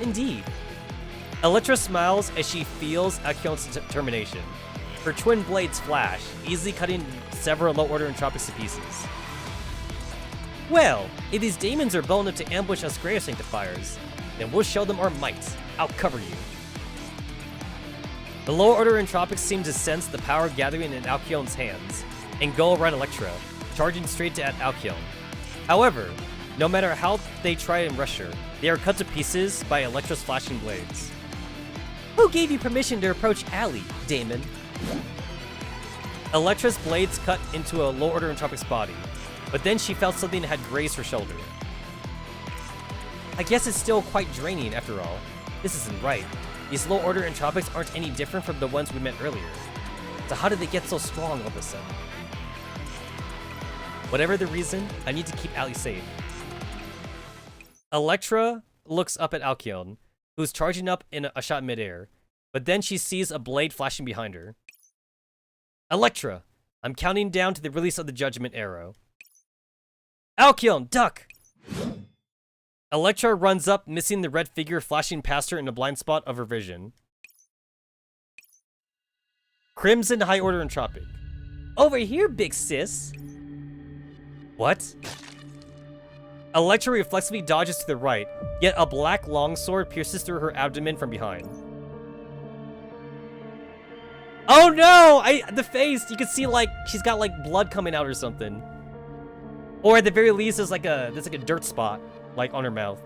Indeed. Electra smiles as she feels Alcyone's determination. Her twin blades flash, easily cutting several low-order Entropics to pieces. Well, if these Daemons are bold enough to ambush us greater sanctifiers, then we'll show them our might. I'll cover you. The lower order Entropics seem to sense the power gathering in Alcyone's hands, and go around Electra, charging straight at Alcyone. However, no matter how they try and rush her, they are cut to pieces by Electra's flashing blades. Who gave you permission to approach Allie, Daemon? Electra's blades cut into a low-order Entropic's body, but then she felt something that had grazed her shoulder. I guess it's still quite draining after all. This isn't right. These low-order Entropics aren't any different from the ones we met earlier. So how did they get so strong all of a sudden? Whatever the reason, I need to keep Allie safe. Electra looks up at Alcyon, who's charging up in a shot midair, but then she sees a blade flashing behind her. Electra, I'm counting down to the release of the Judgment Arrow. Alcyon, duck! Electra runs up, missing the red figure flashing past her in a blind spot of her vision. Crimson High Order Entropic. Over here, big sis! What? Electra reflexively dodges to the right, yet a black longsword pierces through her abdomen from behind. Oh no! The face! You can see like she's got like blood coming out or something. Or at the very least there's like a dirt spot like on her mouth.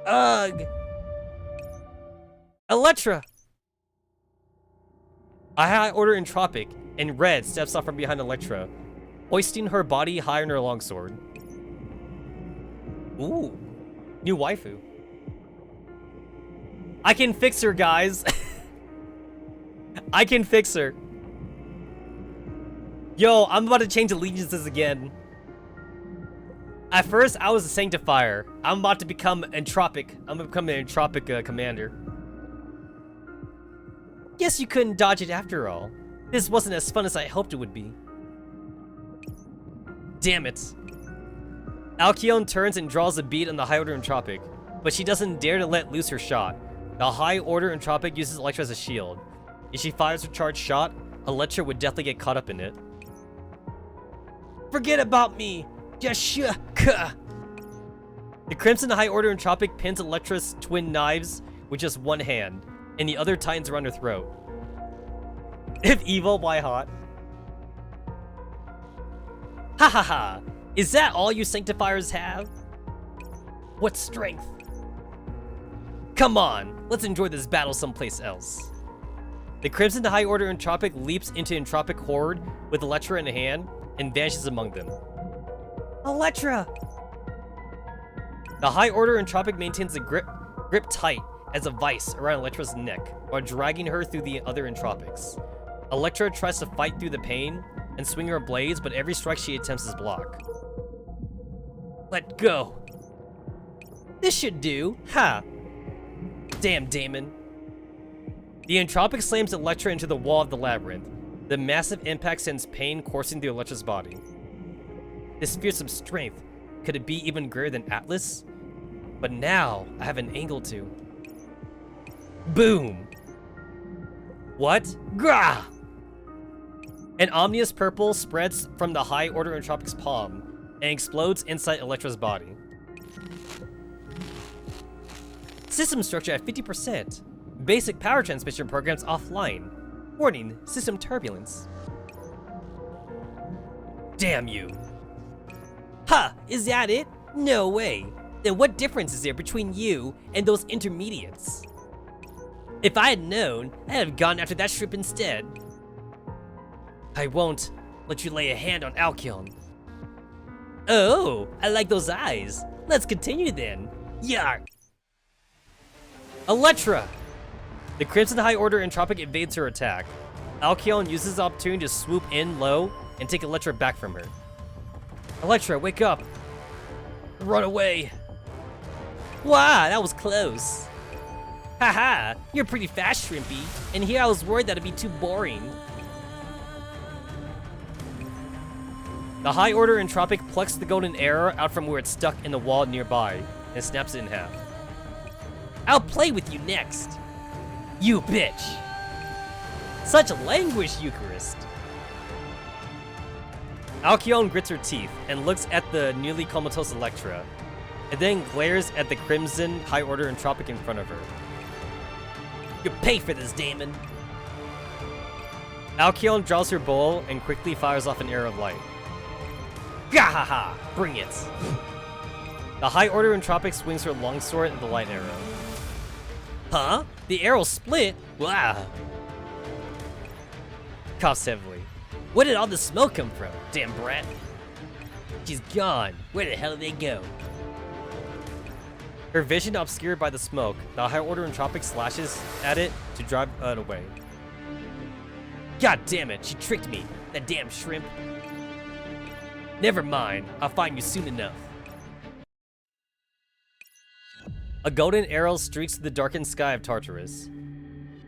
Ugh! Electra! A High Order Entropic in red steps off from behind Electra, hoisting her body high on her longsword. Ooh, new waifu. I can fix her, guys. I can fix her. Yo, I'm about to change allegiances again. At first, I was a Sanctifier. I'm about to become Entropic. I'm gonna become an Entropic commander. Guess you couldn't dodge it after all. This wasn't as fun as I hoped it would be. Damn it. Alcyon turns and draws a bead on the High Order Entropic, but she doesn't dare to let loose her shot. The High Order Entropic uses Electra as a shield. If she fires her charged shot, Electra would definitely get caught up in it. Forget about me! Yashuka! The Crimson High Order Entropic pins Electra's twin knives with just one hand, and the other tightens around her throat. If evil, why hot? Ha ha ha! Is that all you Sanctifiers have? What strength? Come on, let's enjoy this battle someplace else. The Crimson High Order Entropic leaps into Entropic Horde with Electra in hand and vanishes among them. Electra! The High Order Entropic maintains a grip tight as a vice around Electra's neck while dragging her through the other Entropics. Electra tries to fight through the pain and swing her blades, but every strike she attempts is blocked. Let go. This should do. Ha! Damn, Damon. The Entropic slams Electra into the wall of the labyrinth. The massive impact sends pain coursing through Electra's body. This fearsome strength, could it be even greater than Atlas? But now, I have an angle to. Boom! What? Grah! An ominous purple spreads from the High Order Entropic's palm and explodes inside Electra's body. System structure at 50%. Basic power transmission programs offline. Warning, system turbulence. Damn you. Ha! Is that it? No way. Then what difference is there between you and those intermediates? If I had known, I'd have gone after that shrimp instead. I won't let you lay a hand on Alcyon. Oh, I like those eyes. Let's continue then. Yark! Electra! The Crimson High Order Entropic evades her attack. Alcyon uses the opportunity to swoop in low and take Electra back from her. Electra, wake up! Run away! Wow, that was close. Haha, you're pretty fast, Shrimpy, and here I was worried that it'd be too boring. The High Order Entropic plucks the golden arrow out from where it's stuck in the wall nearby and snaps it in half. I'll play with you next. You bitch. Such language, Eucharist. Alcyon grits her teeth and looks at the nearly comatose Electra, and then glares at the Crimson High Order Entropic in front of her. You pay for this, Damon. Alcyon draws her bow and quickly fires off an arrow of light. Gahaha! Bring it! The High Order Entropic swings her longsword at the light arrow. Huh? The arrow split? Wow! Coughs heavily. Where did all the smoke come from? Damn brat. She's gone. Where the hell did they go? Her vision obscured by the smoke, the high order Entropic slashes at it to drive it away. God damn it, she tricked me. That damn shrimp. Never mind, I'll find you soon enough. A golden arrow streaks through the darkened sky of Tartarus.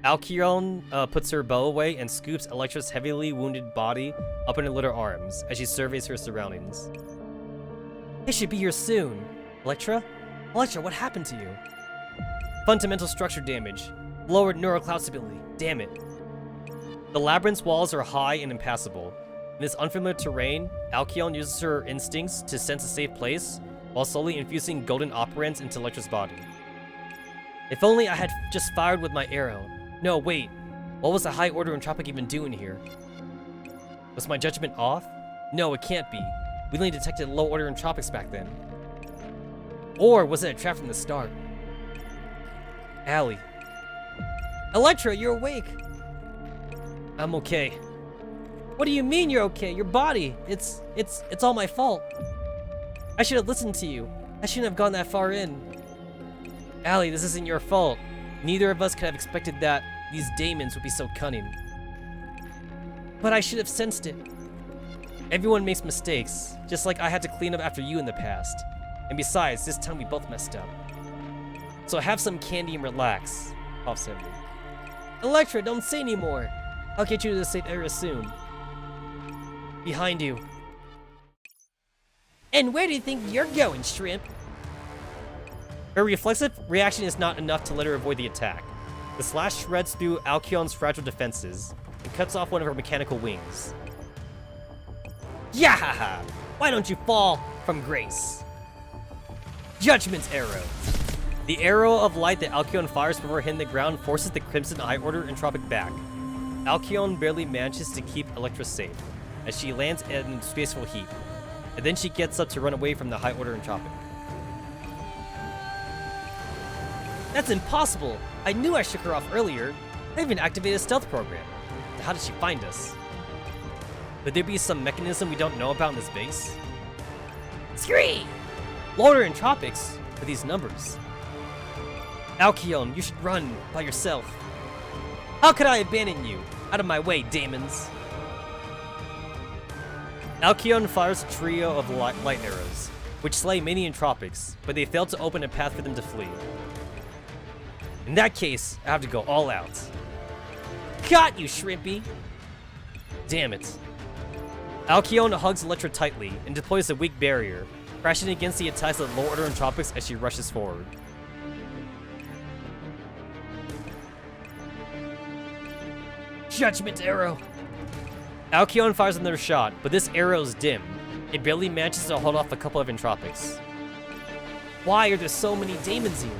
Alcyone puts her bow away and scoops Electra's heavily wounded body up in her little arms as she surveys her surroundings. They should be here soon. Electra? Electra, what happened to you? Fundamental structure damage. Lowered neural cloud stability. Damn it. The labyrinth's walls are high and impassable. In this unfamiliar terrain, Alcyone uses her instincts to sense a safe place, while slowly infusing golden operants into Electra's body. If only I had just fired with my arrow. No, wait. What was the high order Entropic even doing here? Was my judgment off? No, it can't be. We only detected low order Entropics back then. Or was it a trap from the start? Allie. Electra, you're awake! I'm okay. What do you mean you're okay? Your body, it's all my fault. I should have listened to you. I shouldn't have gone that far in. Allie, this isn't your fault. Neither of us could have expected that these daemons would be so cunning. But I should have sensed it. Everyone makes mistakes, just like I had to clean up after you in the past. And besides, this time we both messed up. So have some candy and relax. Coughs heavily. Electra, don't say anymore. I'll get you to the safe area soon. Behind you. And where do you think you're going, shrimp? Her reflexive reaction is not enough to let her avoid the attack. The slash shreds through Alcyon's fragile defenses and cuts off one of her mechanical wings. Yahaha! Why don't you fall from grace? Judgment's arrow. The arrow of light that Alcyone fires before hitting the ground forces the Crimson High Order Entropic back. Alcyone barely manages to keep Electra safe, as she lands in a spaceful heap, and then she gets up to run away from the High Order Entropic. That's impossible! I knew I shook her off earlier. I even activated a stealth program. How did she find us? Could there be some mechanism we don't know about in this base? Scream! Lower Entropics for these numbers. Alcyone, you should run by yourself. How could I abandon you? Out of my way, daemons. Alcyone fires a trio of light arrows, which slay many Entropics, but they fail to open a path for them to flee. In that case, I have to go all out. Got you, Shrimpy! Damn it. Alcyone hugs Electra tightly and deploys a weak barrier, crashing against the attacks of low order Entropics as she rushes forward. Judgment arrow! Alcyone fires another shot, but this arrow is dim. It barely manages to hold off a couple of Entropics. Why are there so many daemons here?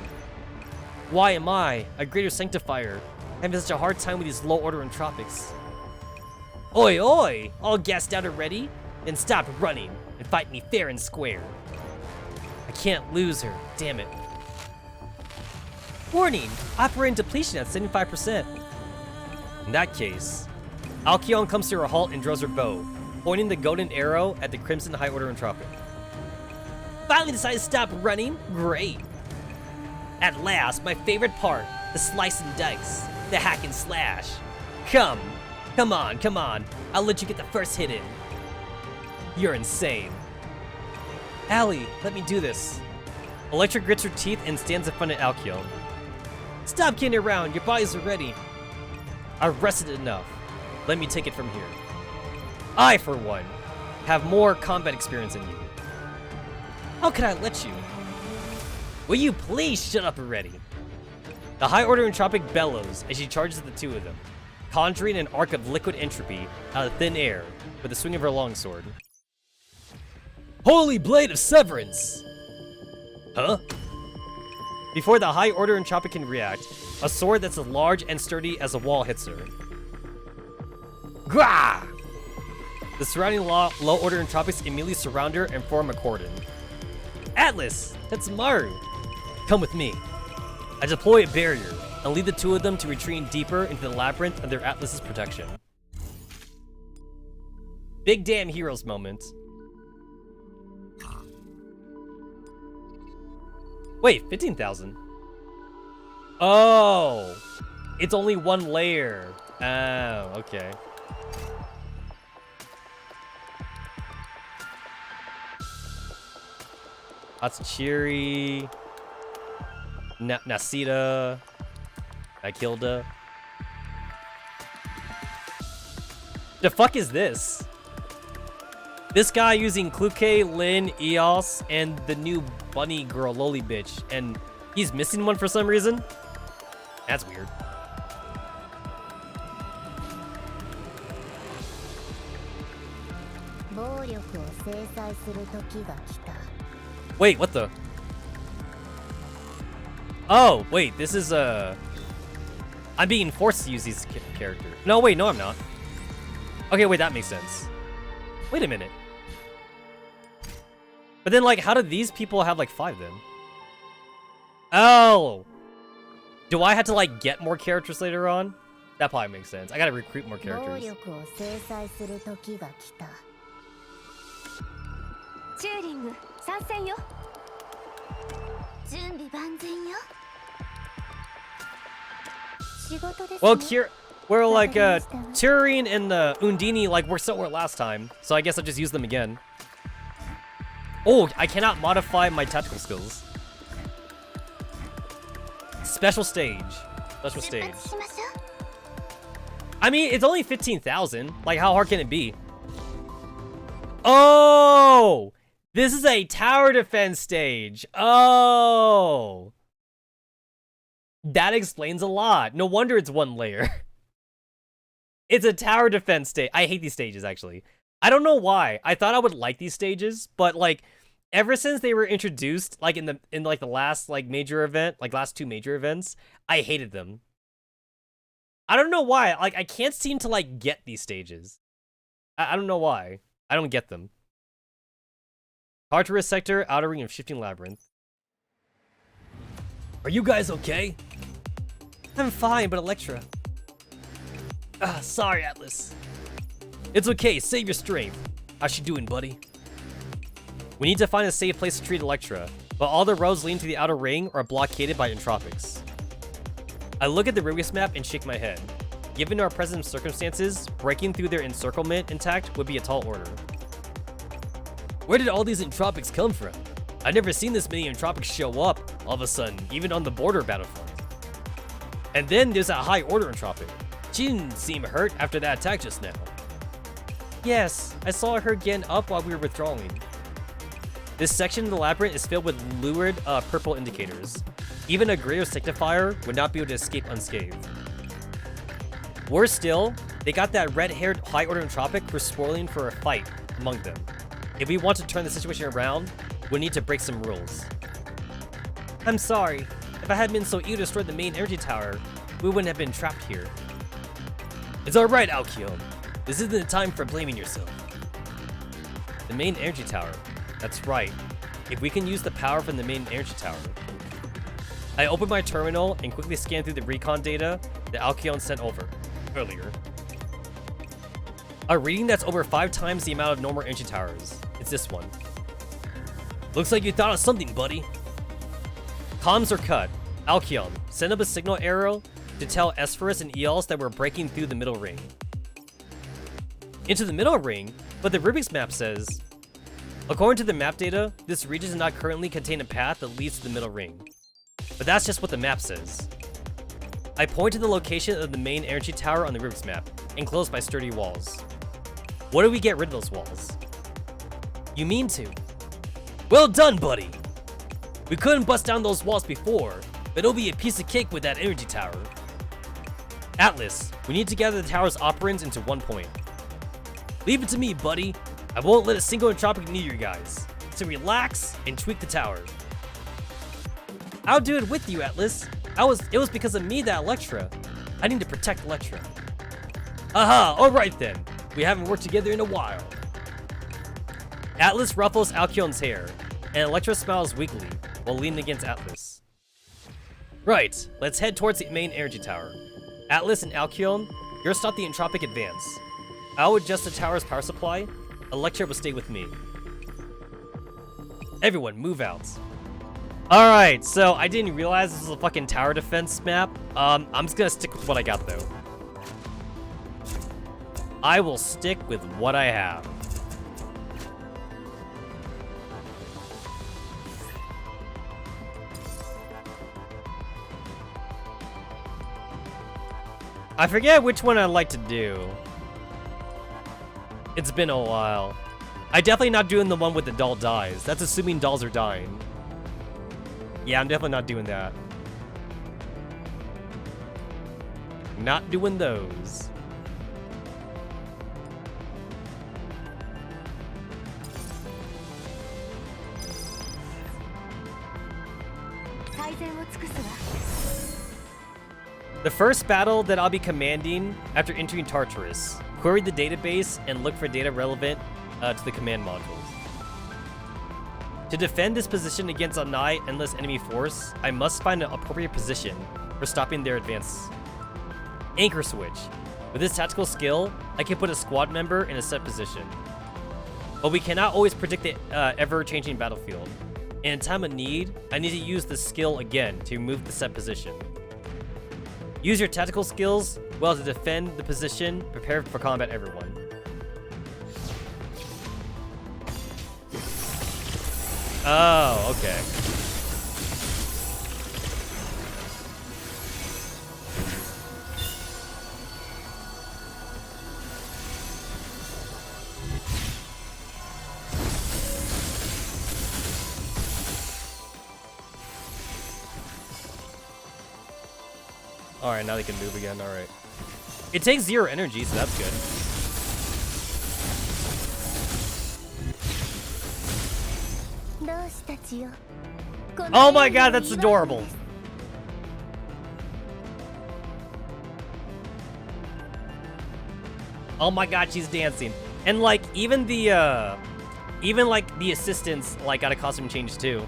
Why am I, a greater sanctifier, having such a hard time with these low order Entropics? Oi oi! All gassed out already? Then stop running and fight me fair and square. I can't lose her, damn it. Warning! Operating depletion at 75%. In that case, Alcyone comes to her halt and draws her bow, pointing the golden arrow at the Crimson High Order Entropic. Finally decided to stop running? Great! At last, my favorite part, the slice and dice, the hack and slash. Come on, I'll let you get the first hit in. You're insane. Allie, let me do this. Electra grits her teeth and stands in front of Alcyone. Stop kidding around, your bodies are ready. I've rested enough. Let me take it from here. I, for one, have more combat experience than you. How could I let you? Will you please shut up already? The High Order Entropic bellows as she charges the two of them, conjuring an arc of liquid entropy out of thin air with the swing of her longsword. Holy Blade of Severance! Huh? Before the High Order Entropic can react, a sword that's as large and sturdy as a wall hits her. Grah! The surrounding low order Entropics immediately surround her and form a cordon. Atlas! Tetsamaru! Come with me. I deploy a barrier and lead the two of them to retreat deeper into the labyrinth under Atlas's protection. Big damn heroes moment. Wait, 15,000. Oh, it's only one layer. Oh, okay. Hatsachiri, Nasita, Akilda. The fuck is this? This guy using Kluke, Lin, Eos, and the new bunny girl, Loli bitch, and he's missing one for some reason? That's weird. Wait, what the? Oh, wait, this is I'm being forced to use these characters. No, wait, no, I'm not. Okay, wait, that makes sense. Wait a minute. But then, like, how did these people have, like, 5 then? Oh! Do I have to, like, get more characters later on? That probably makes sense. I gotta recruit more characters. Well, we're like, Turing and the Undini, like, were somewhere last time. So I guess I'll just use them again. Oh, I cannot modify my tactical skills. Special stage. Special stage. I mean, it's only 15,000. Like, how hard can it be? Oh! This is a tower defense stage. Oh! That explains a lot. No wonder it's one layer. It's a tower defense stage. I hate these stages, actually. I don't know why. I thought I would like these stages, but, like, ever since they were introduced, like, in the last, like, major event, like, last 2 major events, I hated them. I don't know why. Like, I can't seem to, like, get these stages. I don't know why. I don't get them. Tartarus Sector, Outer Ring of Shifting Labyrinth. Are you guys okay? I'm fine, but Electra. Sorry, Atlas. It's okay, save your strength. How's she doing, buddy? We need to find a safe place to treat Electra, but all the roads leading to the outer ring are blockaded by Entropics. I look at the Rubius map and shake my head. Given our present circumstances, breaking through their encirclement intact would be a tall order. Where did all these Entropics come from? I've never seen this many Entropics show up, all of a sudden, even on the border battlefront. And then there's that high order Entropic. She didn't seem hurt after that attack just now. Yes, I saw her getting up while we were withdrawing. This section of the labyrinth is filled with lurid purple indicators. Even a greater signifier would not be able to escape unscathed. Worse still, they got that red-haired high-order Entropic for spoiling for a fight among them. If we want to turn the situation around, we need to break some rules. I'm sorry. If I hadn't been so eager to destroy the main energy tower, we wouldn't have been trapped here. It's alright, Alkion. This isn't the time for blaming yourself. The main energy tower. That's right. If we can use the power from the main energy tower. I open my terminal and quickly scan through the recon data that Alkion sent over earlier. A reading that's over 5 times the amount of normal energy towers. It's this one. Looks like you thought of something, buddy. Comms are cut. Alkion, send up a signal arrow to tell Esphorus and Eos that we're breaking through the middle ring. Into the middle ring? But the Rubik's map says... According to the map data, this region does not currently contain a path that leads to the middle ring. But that's just what the map says. I point to the location of the main energy tower on the Rubik's map, enclosed by sturdy walls. What do we get rid of those walls? You mean to? Well done, buddy! We couldn't bust down those walls before, but it'll be a piece of cake with that energy tower. Atlas, we need to gather the tower's operants into one point. Leave it to me, buddy. I won't let a single Entropic near you guys. So relax and tweak the tower. I'll do it with you, Atlas. It was because of me that Electra. I need to protect Electra. Aha, alright then. We haven't worked together in a while. Atlas ruffles Alkion's hair, and Electra smiles weakly while leaning against Atlas. Right, let's head towards the main energy tower. Atlas and Alkion, you'll stop the Entropic advance. I'll adjust the tower's power supply. Electra will stay with me. Everyone, move out. Alright, so I didn't realize this was a fucking tower defense map. I'm just gonna stick with what I got, though. I will stick with what I have. I forget which one I'd like to do. It's been a while. I'm definitely not doing the one with the doll dies. That's assuming dolls are dying. Yeah, I'm definitely not doing that. Not doing those. The first battle that I'll be commanding after entering Tartarus. Query the database and look for data relevant to the command modules. To defend this position against a nigh endless enemy force, I must find an appropriate position for stopping their advance. Anchor switch. With this tactical skill, I can put a squad member in a set position. But we cannot always predict the ever-changing battlefield. And in time of need, I need to use the skill again to move the set position. Use your tactical skills well to defend the position. Prepare for combat, everyone. Oh, okay. Alright, now they can move again, alright. It takes 0 energy, so that's good. Oh my god, that's adorable! Oh my god, she's dancing. And like, even like the assistants like got a costume change too.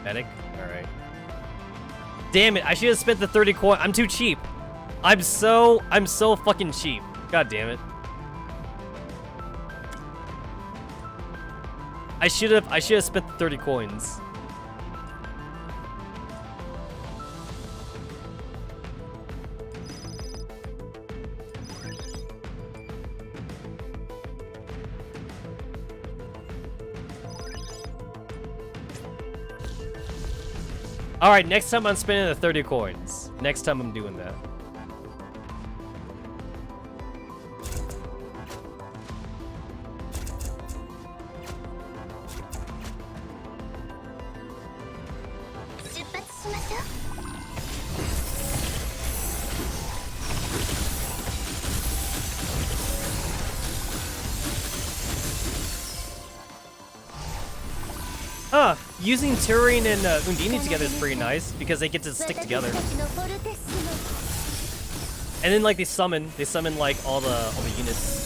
Medic? Alright. Damn it, I should have spent the 30 coin. I'm too cheap. I'm so fucking cheap. God damn it. I should have spent the 30 coins. Alright, next time I'm spending the 30 coins. Next time I'm doing that. Huh, using Turing and Undine together is pretty nice because they get to stick together. And then like they summon like all the units.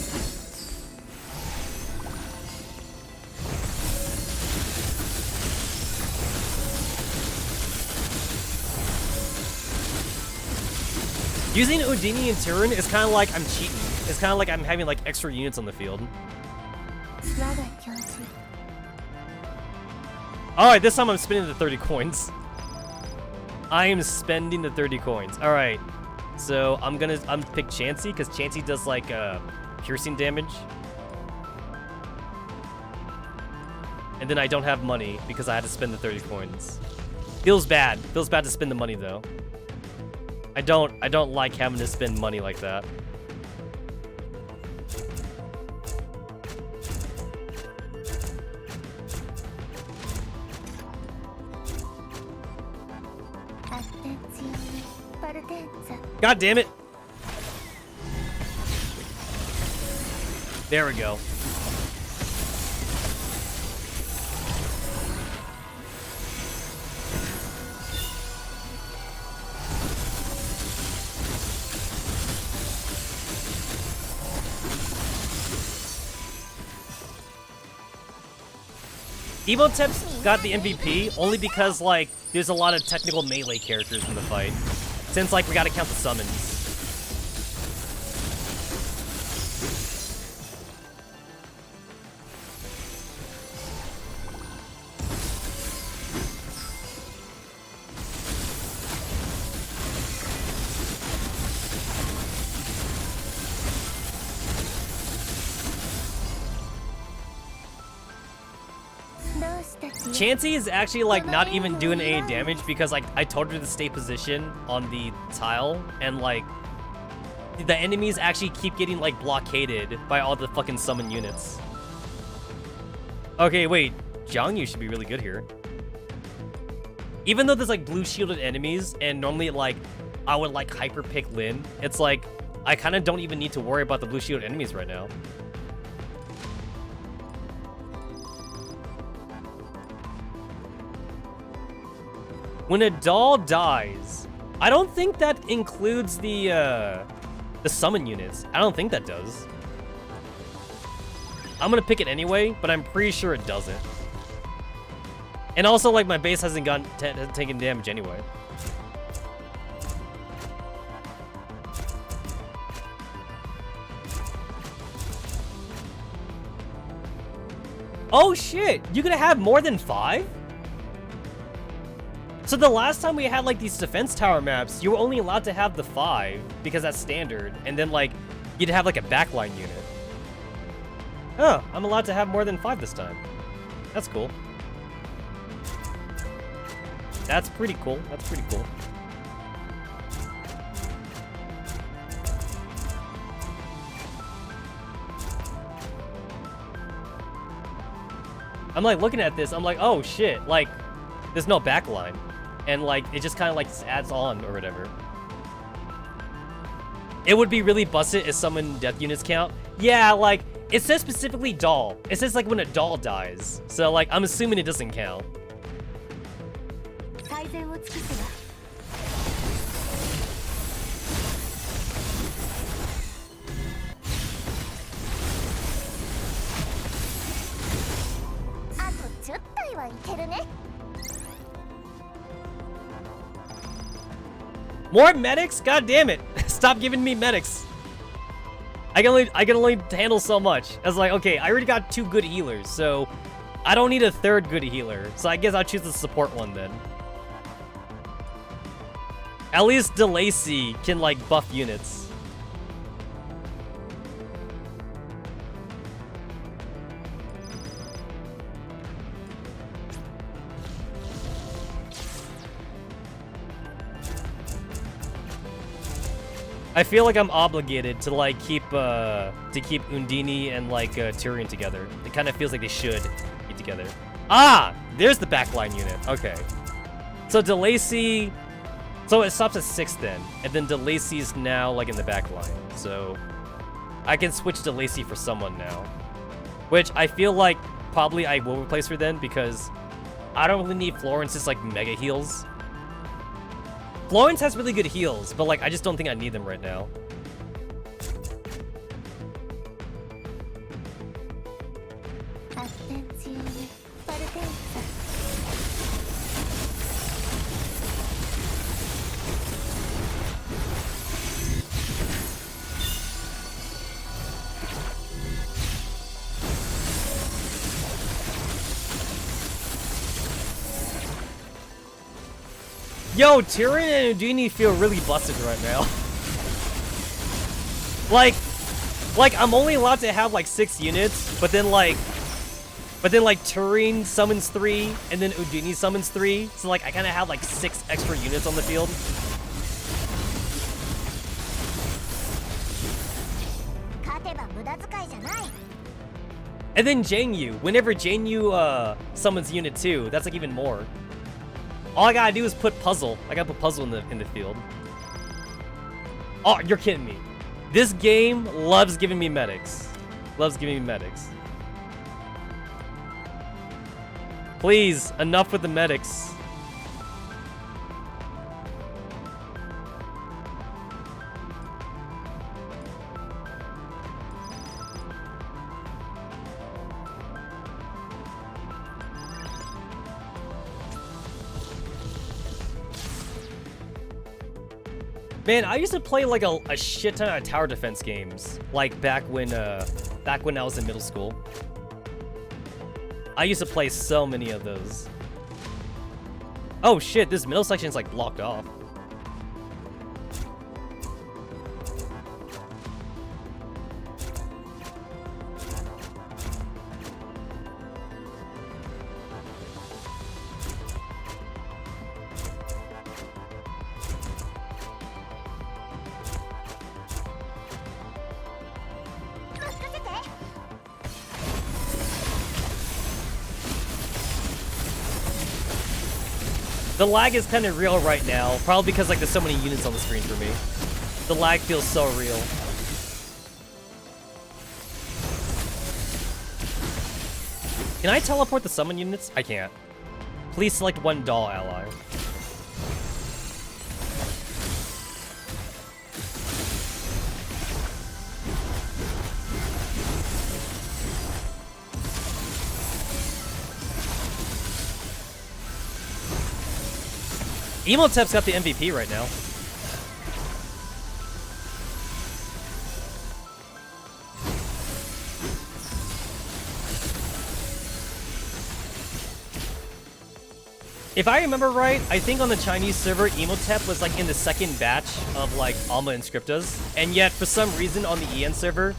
Using Undine and Turing is kind of like I'm cheating. It's kind of like I'm having like extra units on the field. Alright, this time I'm spending the 30 coins. I am spending the 30 coins. Alright. So I'm pick Chansey, because Chansey does like piercing damage. And then I don't have money because I had to spend the 30 coins. Feels bad. Feels bad to spend the money though. I don't like having to spend money like that. God damn it! There we go. Emotep's got the MVP only because like there's a lot of technical melee characters in the fight. Since, like, we gotta count the summons. Chansey is actually, like, not even doing any damage because, like, I told her to stay position on the tile, and, like, the enemies actually keep getting, like, blockaded by all the fucking summon units. Okay, wait. Jiangyu should be really good here. Even though there's, like, blue shielded enemies, and normally, like, I would, like, hyper pick Lin, it's like, I kind of don't even need to worry about the blue shielded enemies right now. When a doll dies, I don't think that includes the summon units. I don't think that does. I'm gonna pick it anyway, but I'm pretty sure it doesn't. And also, like, my base hasn't taken damage anyway. Oh shit! You could have more than 5? So the last time we had, like, these defense tower maps, you were only allowed to have the 5 because that's standard, and then, like, you'd have, like, a backline unit. Oh, I'm allowed to have more than 5 this time. That's cool. That's pretty cool. That's pretty cool. I'm, like, looking at this, I'm like, oh shit, like, there's no backline. And, like, it just kind of, like, adds on or whatever. It would be really busted if summon death units count. Yeah, like, it says specifically doll. It says, like, when a doll dies. So, like, I'm assuming it doesn't count. More medics? God damn it. Stop giving me medics. I can only handle so much. I was like, okay, I already got 2 good healers, so I don't need a 3rd good healer. So I guess I'll choose the support one then. At least DeLacy can, like, buff units. I feel like I'm obligated to, like, keep Undini and, like, Tyrion together. It kind of feels like they should be together. Ah! There's the backline unit. Okay. So DeLacy... So it stops at 6 then. And then DeLacy's now, like, in the backline. So I can switch DeLacy for someone now. Which I feel like probably I will replace her then because I don't really need Florence's, like, mega heals. Florence has really good heals, but, like, I just don't think I need them right now. Yo, Tyrion and Undini feel really busted right now. like I'm only allowed to have, like, 6 units, but then Tyrion summons 3, and then Undini summons 3. So, like, I kind of have, like, 6 extra units on the field. And then Jiangyu. Whenever Jiangyu summons unit 2, that's, like, even more. All I gotta do is put puzzle. I gotta put puzzle in the field. Oh, you're kidding me. This game loves giving me medics. Loves giving me medics. Please, enough with the medics. Man, I used to play like a shit ton of tower defense games, like back when I was in middle school. I used to play so many of those. Oh shit, this middle section is like blocked off. The lag is kind of real right now, probably because like there's so many units on the screen for me. The lag feels so real. Can I teleport the summon units? I can't. Please select one doll ally. Emotep's got the MVP right now. If I remember right, I think on the Chinese server, Emotep was like in the second batch of like Alma Inscriptas, and yet for some reason on the EN server,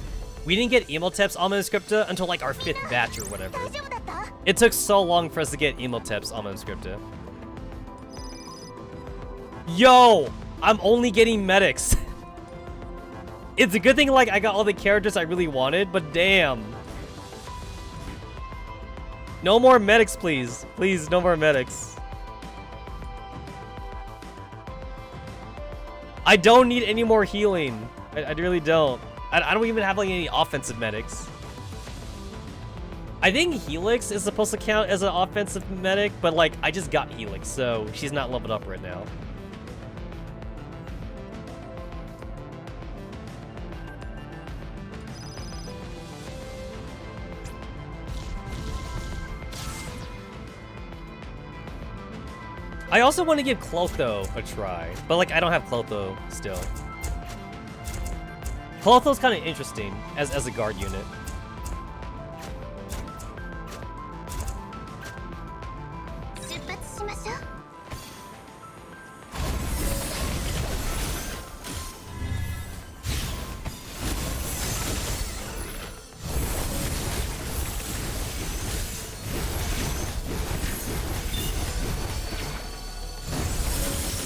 we didn't get Emotep's Alma Inscripta until like our 5th batch or whatever. It took so long for us to get Emotep's Alma Inscripta. Yo! I'm only getting medics. It's a good thing like I got all the characters I really wanted, but damn. No more medics, please. Please, no more medics. I don't need any more healing. I really don't. I don't even have like any offensive medics. I think Helix is supposed to count as an offensive medic, but like I just got Helix, so she's not leveled up right now. I also want to give Clotho a try, but like I don't have Clotho still. Clotho's kind of interesting as a guard unit.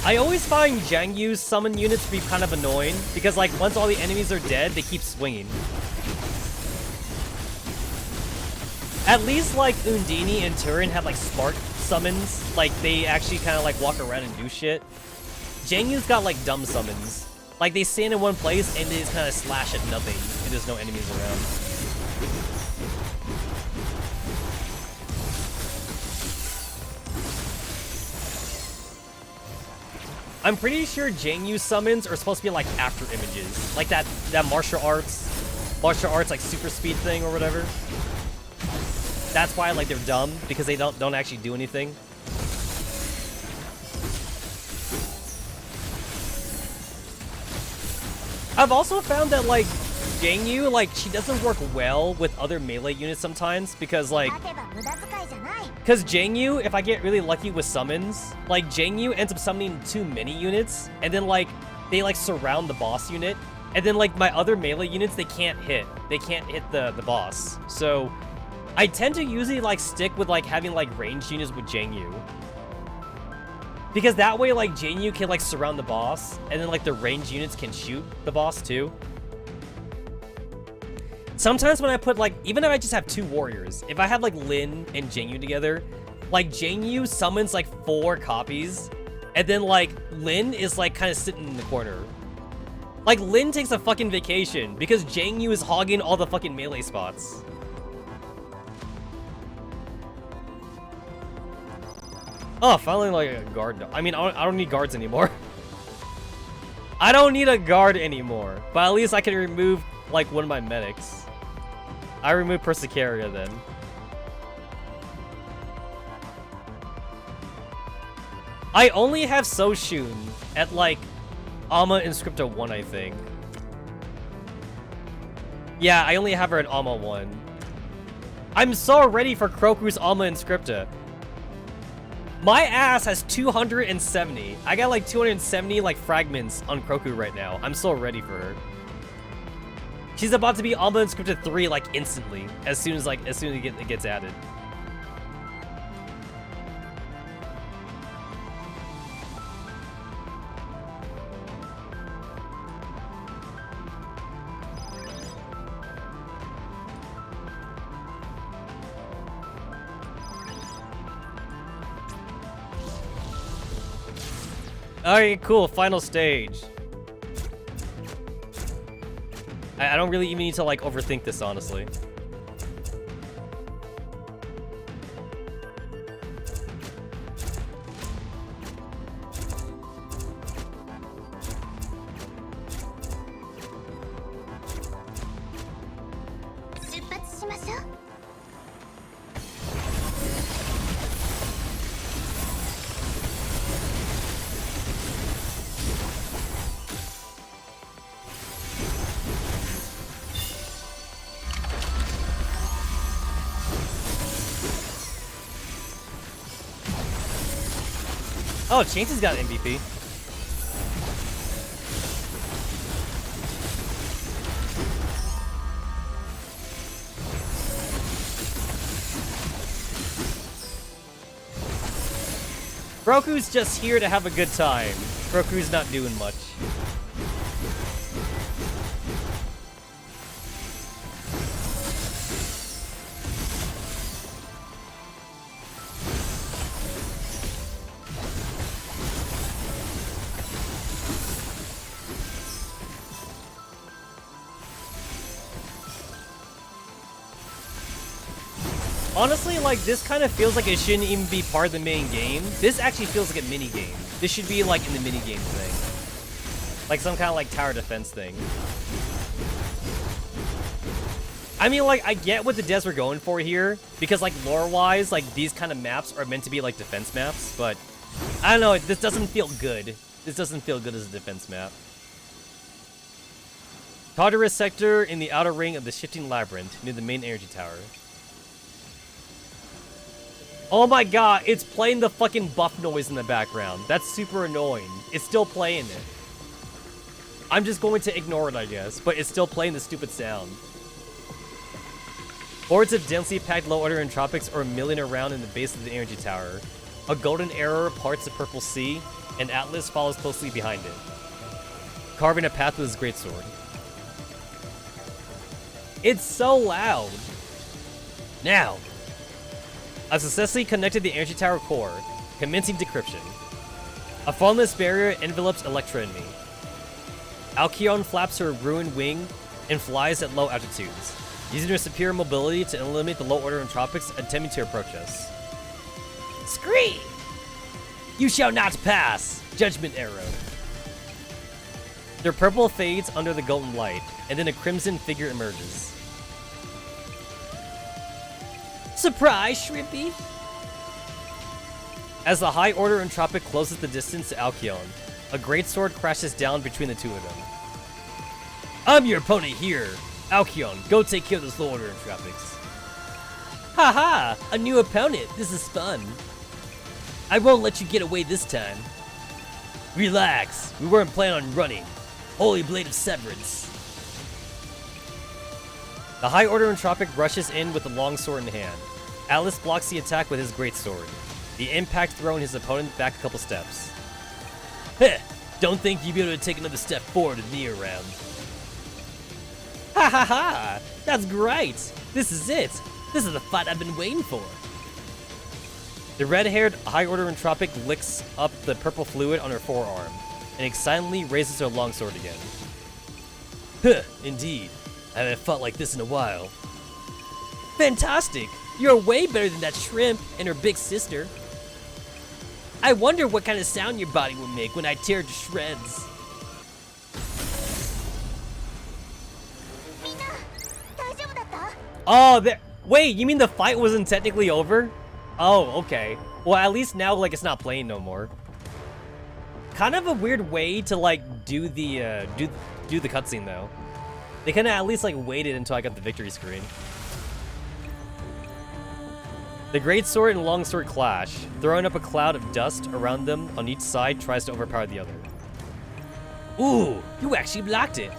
I always find Jiangyu's summon units to be kind of annoying, because like once all the enemies are dead, they keep swinging. At least like Undini and Turin have like spark summons, like they actually kind of like walk around and do shit. Jiangyu's got like dumb summons. Like they stand in one place and they just kind of slash at nothing, and there's no enemies around. I'm pretty sure Jiangyu summons are supposed to be like after images, like that martial arts like super speed thing or whatever. That's why like they're dumb, because they don't actually do anything. I've also found that like Jiangyu, like she doesn't work well with other melee units sometimes, because Jiangyu, if I get really lucky with summons, like Jiangyu ends up summoning too many units, and then like they like surround the boss unit, and then like my other melee units they can't hit the boss. So I tend to usually like stick with like having like ranged units with Jiangyu, because that way like Jiangyu can like surround the boss, and then like the ranged units can shoot the boss too. Sometimes when I put like, even if I just have 2 warriors, if I have like Lin and Jiangyu together, like Jiangyu summons like 4 copies, and then like Lin is like kind of sitting in the corner. Like Lin takes a fucking vacation because Jiangyu is hogging all the fucking melee spots. Oh, finally like a guard. I mean, I don't need guards anymore. I don't need a guard anymore, but at least I can remove like one of my medics. I remove Persicaria then. I only have Soshun at like Alma in Scripta 1, I think. Yeah, I only have her in Alma 1. I'm so ready for Kroku's Alma in Scripta. My ass has 270. I got like 270 like fragments on Kroku right now. I'm so ready for her. She's about to be Alma in Scripta 3 like instantly, as soon as it gets added. Alright, cool. Final stage. I don't really even need to, like, overthink this, honestly. Oh, Chainsy's got an MVP. Broku's just here to have a good time. Broku's not doing much. Honestly, like, this kind of feels like it shouldn't even be part of the main game. This actually feels like a mini game. This should be, like, in the mini game thing. Like, some kind of, like, tower defense thing. I mean, like, I get what the devs were going for here, because, like, lore-wise, like, these kind of maps are meant to be, like, defense maps, but I don't know, this doesn't feel good. This doesn't feel good as a defense map. Tartarus sector in the outer ring of the shifting labyrinth near the main energy tower. Oh my god, it's playing the fucking buff noise in the background. That's super annoying. It's still playing it. I'm just going to ignore it, I guess, but it's still playing the stupid sound. Hordes of densely packed low-order entropics are milling around in the base of the energy tower. A golden arrow parts the purple sea, and Atlas follows closely behind it, carving a path with his greatsword. It's so loud. Now, I've successfully connected the energy tower core, commencing decryption. A formless barrier envelopes Electra and me. Alcyon flaps her ruined wing and flies at low altitudes, using her superior mobility to eliminate the low-order entropics attempting to approach us. Scream! You shall not pass! Judgment arrow. Their purple fades under the golden light, and then a crimson figure emerges. Surprise, Shrimpy! As the high order entropic closes the distance to Alcyon, a greatsword crashes down between the two of them. I'm your opponent here. Alcyon, go take care of those low order entropics. Haha, a new opponent. This is fun. I won't let you get away this time. Relax, we weren't planning on running. Holy Blade of Severance. The high order entropic rushes in with a long sword in hand. Atlas blocks the attack with his greatsword, the impact throwing his opponent back a couple steps. Heh, don't think you'll be able to take another step forward in the round. Ha ha ha! That's great! This is it! This is the fight I've been waiting for! The red-haired high order entropic licks up the purple fluid on her forearm, and excitedly raises her longsword again. Huh, indeed. I haven't fought like this in a while. Fantastic! You're way better than that shrimp and her big sister. I wonder what kind of sound your body will make when I tear it to shreds. Oh, there. Wait, you mean the fight wasn't technically over? Oh, okay. Well, at least now, like, it's not playing no more. kind of a weird way to like do the do the cutscene though. They kind of at least like waited until I got the victory screen. The great sword and long sword clash, throwing up a cloud of dust around them on each side tries to overpower the other. Ooh, you actually blocked it.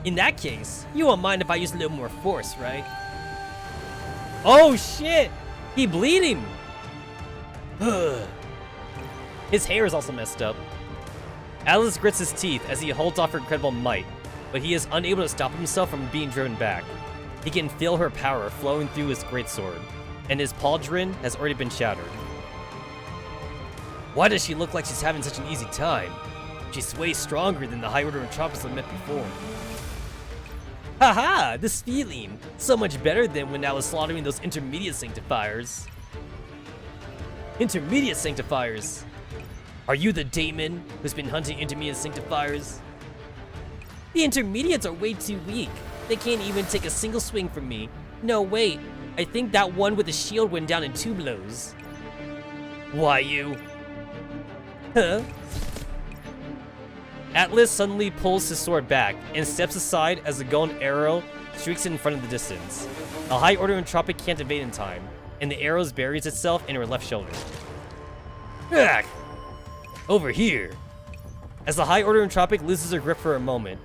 In that case, you won't mind if I use a little more force, right? Oh shit! He bleeding! His hair is also messed up. Atlas grits his teeth as he holds off her incredible might, but he is unable to stop himself from being driven back. He can feel her power flowing through his greatsword, and his pauldron has already been shattered. Why does she look like she's having such an easy time? She sways stronger than the High Order Entropics I met before. Haha, this feeling! So much better than when I was slaughtering those intermediate sanctifiers. Intermediate sanctifiers? Are you the daemon who's been hunting intermediate sanctifiers? The intermediates are way too weak. They can't even take a single swing from me. No, wait. I think that one with the shield went down in 2 blows. Why you? Huh? Atlas suddenly pulls his sword back and steps aside as the golden arrow streaks in front of the distance. A High Order Entropic can't evade in time, and the arrow buries itself in her left shoulder. Ugh! Over here! As the High Order Entropic loses her grip for a moment,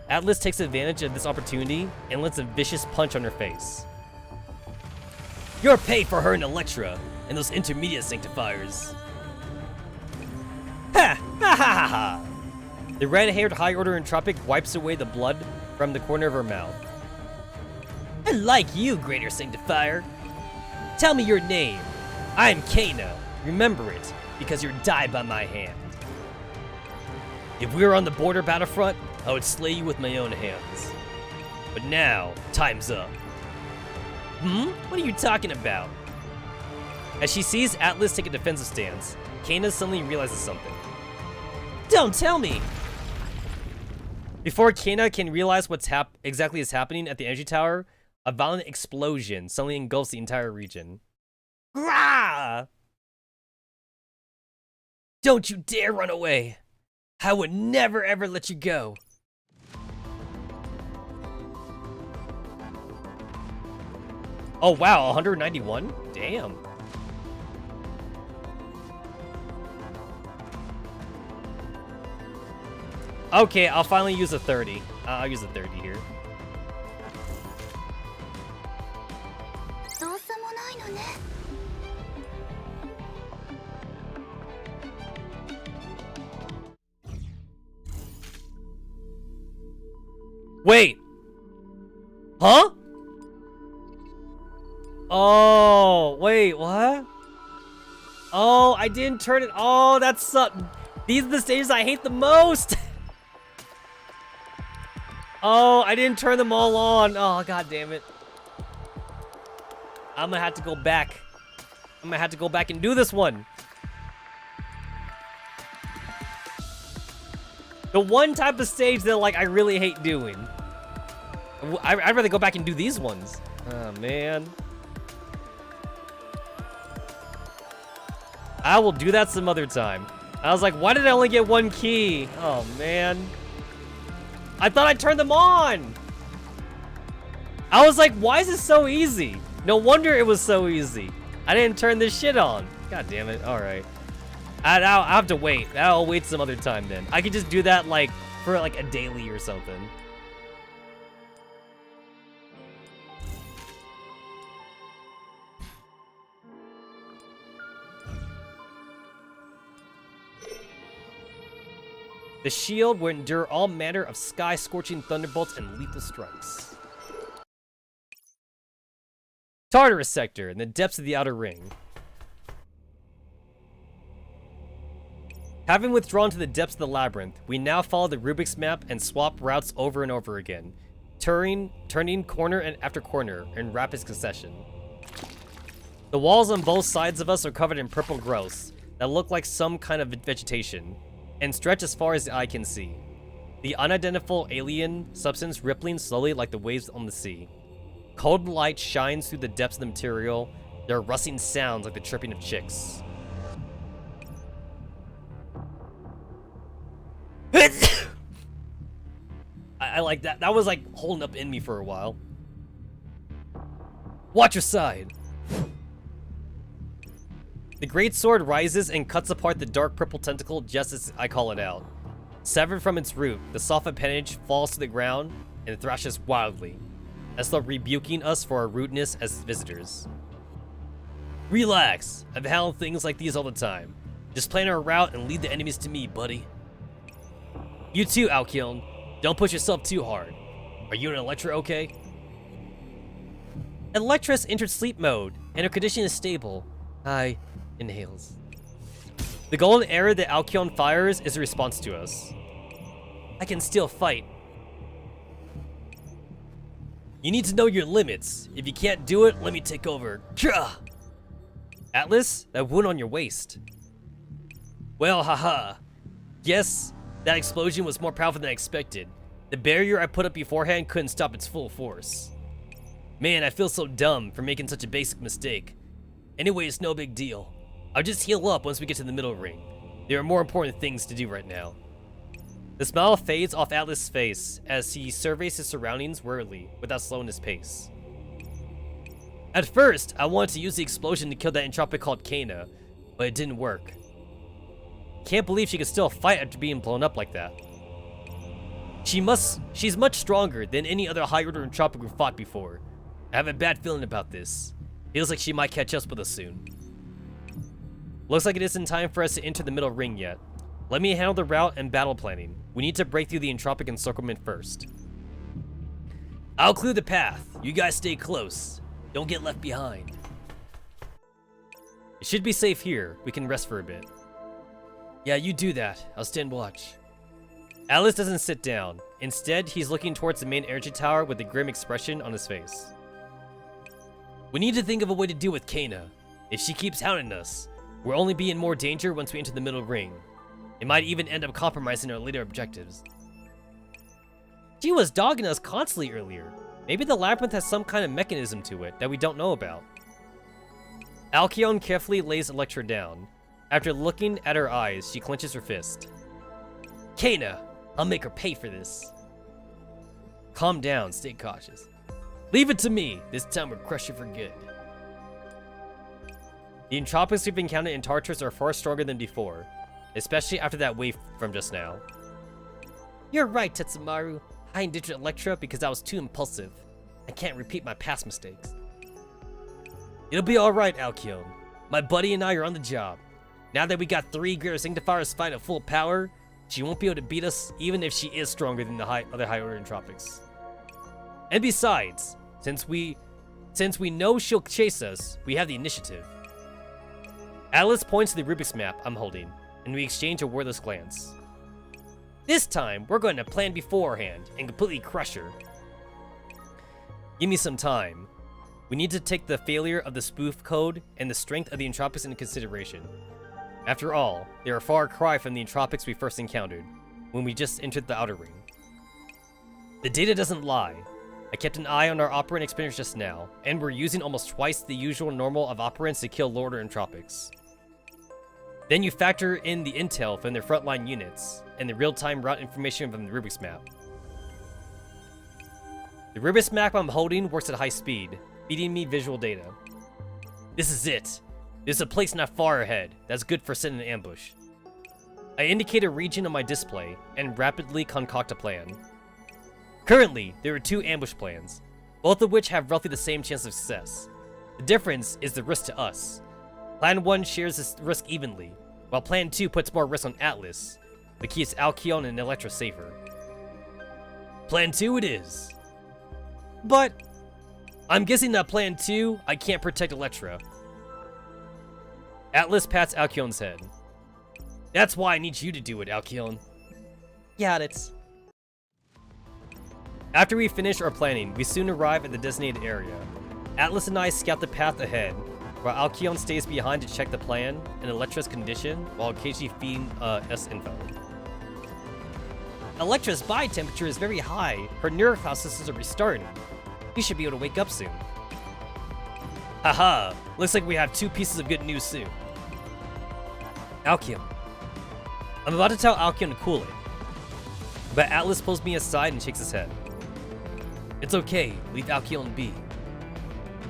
Atlas takes advantage of this opportunity and lands a vicious punch on her face. Your pay for her and Electra, and those intermediate sanctifiers. Ha! Ha ha ha ha! The red-haired High Order Entropic wipes away the blood from the corner of her mouth. I like you, Greater Sanctifier. Tell me your name. I'm Kana. Remember it, because you're die by my hand. If we were on the border battlefront, I would slay you with my own hands. But now, time's up. What are you talking about? As she sees Atlas take a defensive stance, Kana suddenly realizes something. Don't tell me! Before Kana can realize what's exactly is happening at the energy tower, a violent explosion suddenly engulfs the entire region. Grah! Don't you dare run away! I would never ever let you go! Oh wow, 191? Damn. Okay, I'll finally use a 30. I'll use a 30 here. Wait! Huh? Oh, wait, what? Oh, I didn't turn it. Oh, that's something. These are the stages I hate the most. Oh, I didn't turn them all on. Oh, god damn it. I'm gonna have to go back. I'm gonna have to go back and do this one. The one type of stage that, like, I really hate doing. I'd rather go back and do these ones. Oh, man. I will do that some other time. I was like, why did I only get 1 key? Oh, man. I thought I turned them on. I was like, why is this so easy? No wonder it was so easy. I didn't turn this shit on. God damn it. All right. I'll have to wait. I'll wait some other time then. I could just do that like for like a daily or something. The shield will endure all manner of sky-scorching thunderbolts and lethal strikes. Tartarus Sector, in the depths of the Outer Ring. Having withdrawn to the depths of the labyrinth, we now follow the Rubik's map and swap routes over and over again, turning corner after corner in rapid succession. The walls on both sides of us are covered in purple growths that look like some kind of vegetation, and stretch as far as the eye can see. The unidentifiable alien substance rippling slowly like the waves on the sea. Cold light shines through the depths of the material. There are rustling sounds like the chirping of chicks. I like that. That was like holding up in me for a while. Watch your side. The great sword rises and cuts apart the dark purple tentacle just as I call it out. Severed from its root, the soft appendage falls to the ground and thrashes wildly, as though rebuking us for our rudeness as visitors. Relax. I've handled things like these all the time. Just plan our route and lead the enemies to me, buddy. You too, Alkion. Don't push yourself too hard. Are you and Electra okay? Electra's entered sleep mode, and her condition is stable. Hi. Inhales. The golden arrow that Alkion fires is a response to us. I can still fight. You need to know your limits. If you can't do it, let me take over. Atlas, that wound on your waist. Well, haha. Yes, that explosion was more powerful than I expected. The barrier I put up beforehand couldn't stop its full force. Man, I feel so dumb for making such a basic mistake. Anyway, it's no big deal. I'll just heal up once we get to the middle ring. There are more important things to do right now. The smile fades off Atlas' face as he surveys his surroundings warily without slowing his pace. At first, I wanted to use the explosion to kill that Entropic called Kana, but it didn't work. Can't believe she could still fight after being blown up like that. She's much stronger than any other high-order Entropic we've fought before. I have a bad feeling about this. Feels like she might catch up with us soon. Looks like it isn't time for us to enter the middle ring yet. Let me handle the route and battle planning. We need to break through the Entropic encirclement first. I'll clear the path. You guys stay close. Don't get left behind. It should be safe here. We can rest for a bit. Yeah, you do that. I'll stand watch. Atlas doesn't sit down. Instead, he's looking towards the main energy tower with a grim expression on his face. We need to think of a way to deal with Kana. If she keeps hounding us, we'll only be in more danger once we enter the middle ring. It might even end up compromising our later objectives. She was dogging us constantly earlier. Maybe the labyrinth has some kind of mechanism to it that we don't know about. Alkion carefully lays Electra down. After looking at her eyes, she clenches her fist. Kana, I'll make her pay for this. Calm down, stay cautious. Leave it to me. This time we'll crush you for good. The Entropics we've encountered in Tartarus are far stronger than before, especially after that wave from just now. You're right, Tetsamaru. I ditched Electra because I was too impulsive. I can't repeat my past mistakes. It'll be alright, Alkion. My buddy and I are on the job. Now that we got 3 Greater Sanctifiers fighting at full power, she won't be able to beat us even if she is stronger than the other high-order Entropics. And besides, since we know she'll chase us, we have the initiative. Atlas points to the Rubik's map I'm holding, and we exchange a wordless glance. This time, we're going to plan beforehand and completely crush her. Give me some time. We need to take the failure of the spoof code and the strength of the Entropics into consideration. After all, they are a far cry from the Entropics we first encountered, when we just entered the Outer Ring. The data doesn't lie. I kept an eye on our operant experience just now, and we're using almost twice the usual normal of operants to kill lower-order Entropics. Then you factor in the intel from their frontline units, and the real-time route information from the Rubik's map. The Rubik's map I'm holding works at high speed, feeding me visual data. This is it. There's a place not far ahead that's good for setting an ambush. I indicate a region on my display and rapidly concoct a plan. Currently, there are 2 ambush plans, both of which have roughly the same chance of success. The difference is the risk to us. Plan 1 shares this risk evenly, while Plan 2 puts more risk on Atlas, but keeps Alkion and Electra safer. Plan 2 it is. But I'm guessing that Plan 2, I can't protect Electra. Atlas pats Alkion's head. That's why I need you to do it, Alkion. Got it. After we finish our planning, we soon arrive at the designated area. Atlas and I scout the path ahead, while Alkion stays behind to check the plan and Electra's condition while occasionally feeding us info. Electra's body temperature is very high. Her neurocloud systems are restarting. We should be able to wake up soon. Haha, looks like we have 2 pieces of good news soon. Alkion. I'm about to tell Alkion to cool it. But Atlas pulls me aside and shakes his head. It's okay, leave Alcyon be.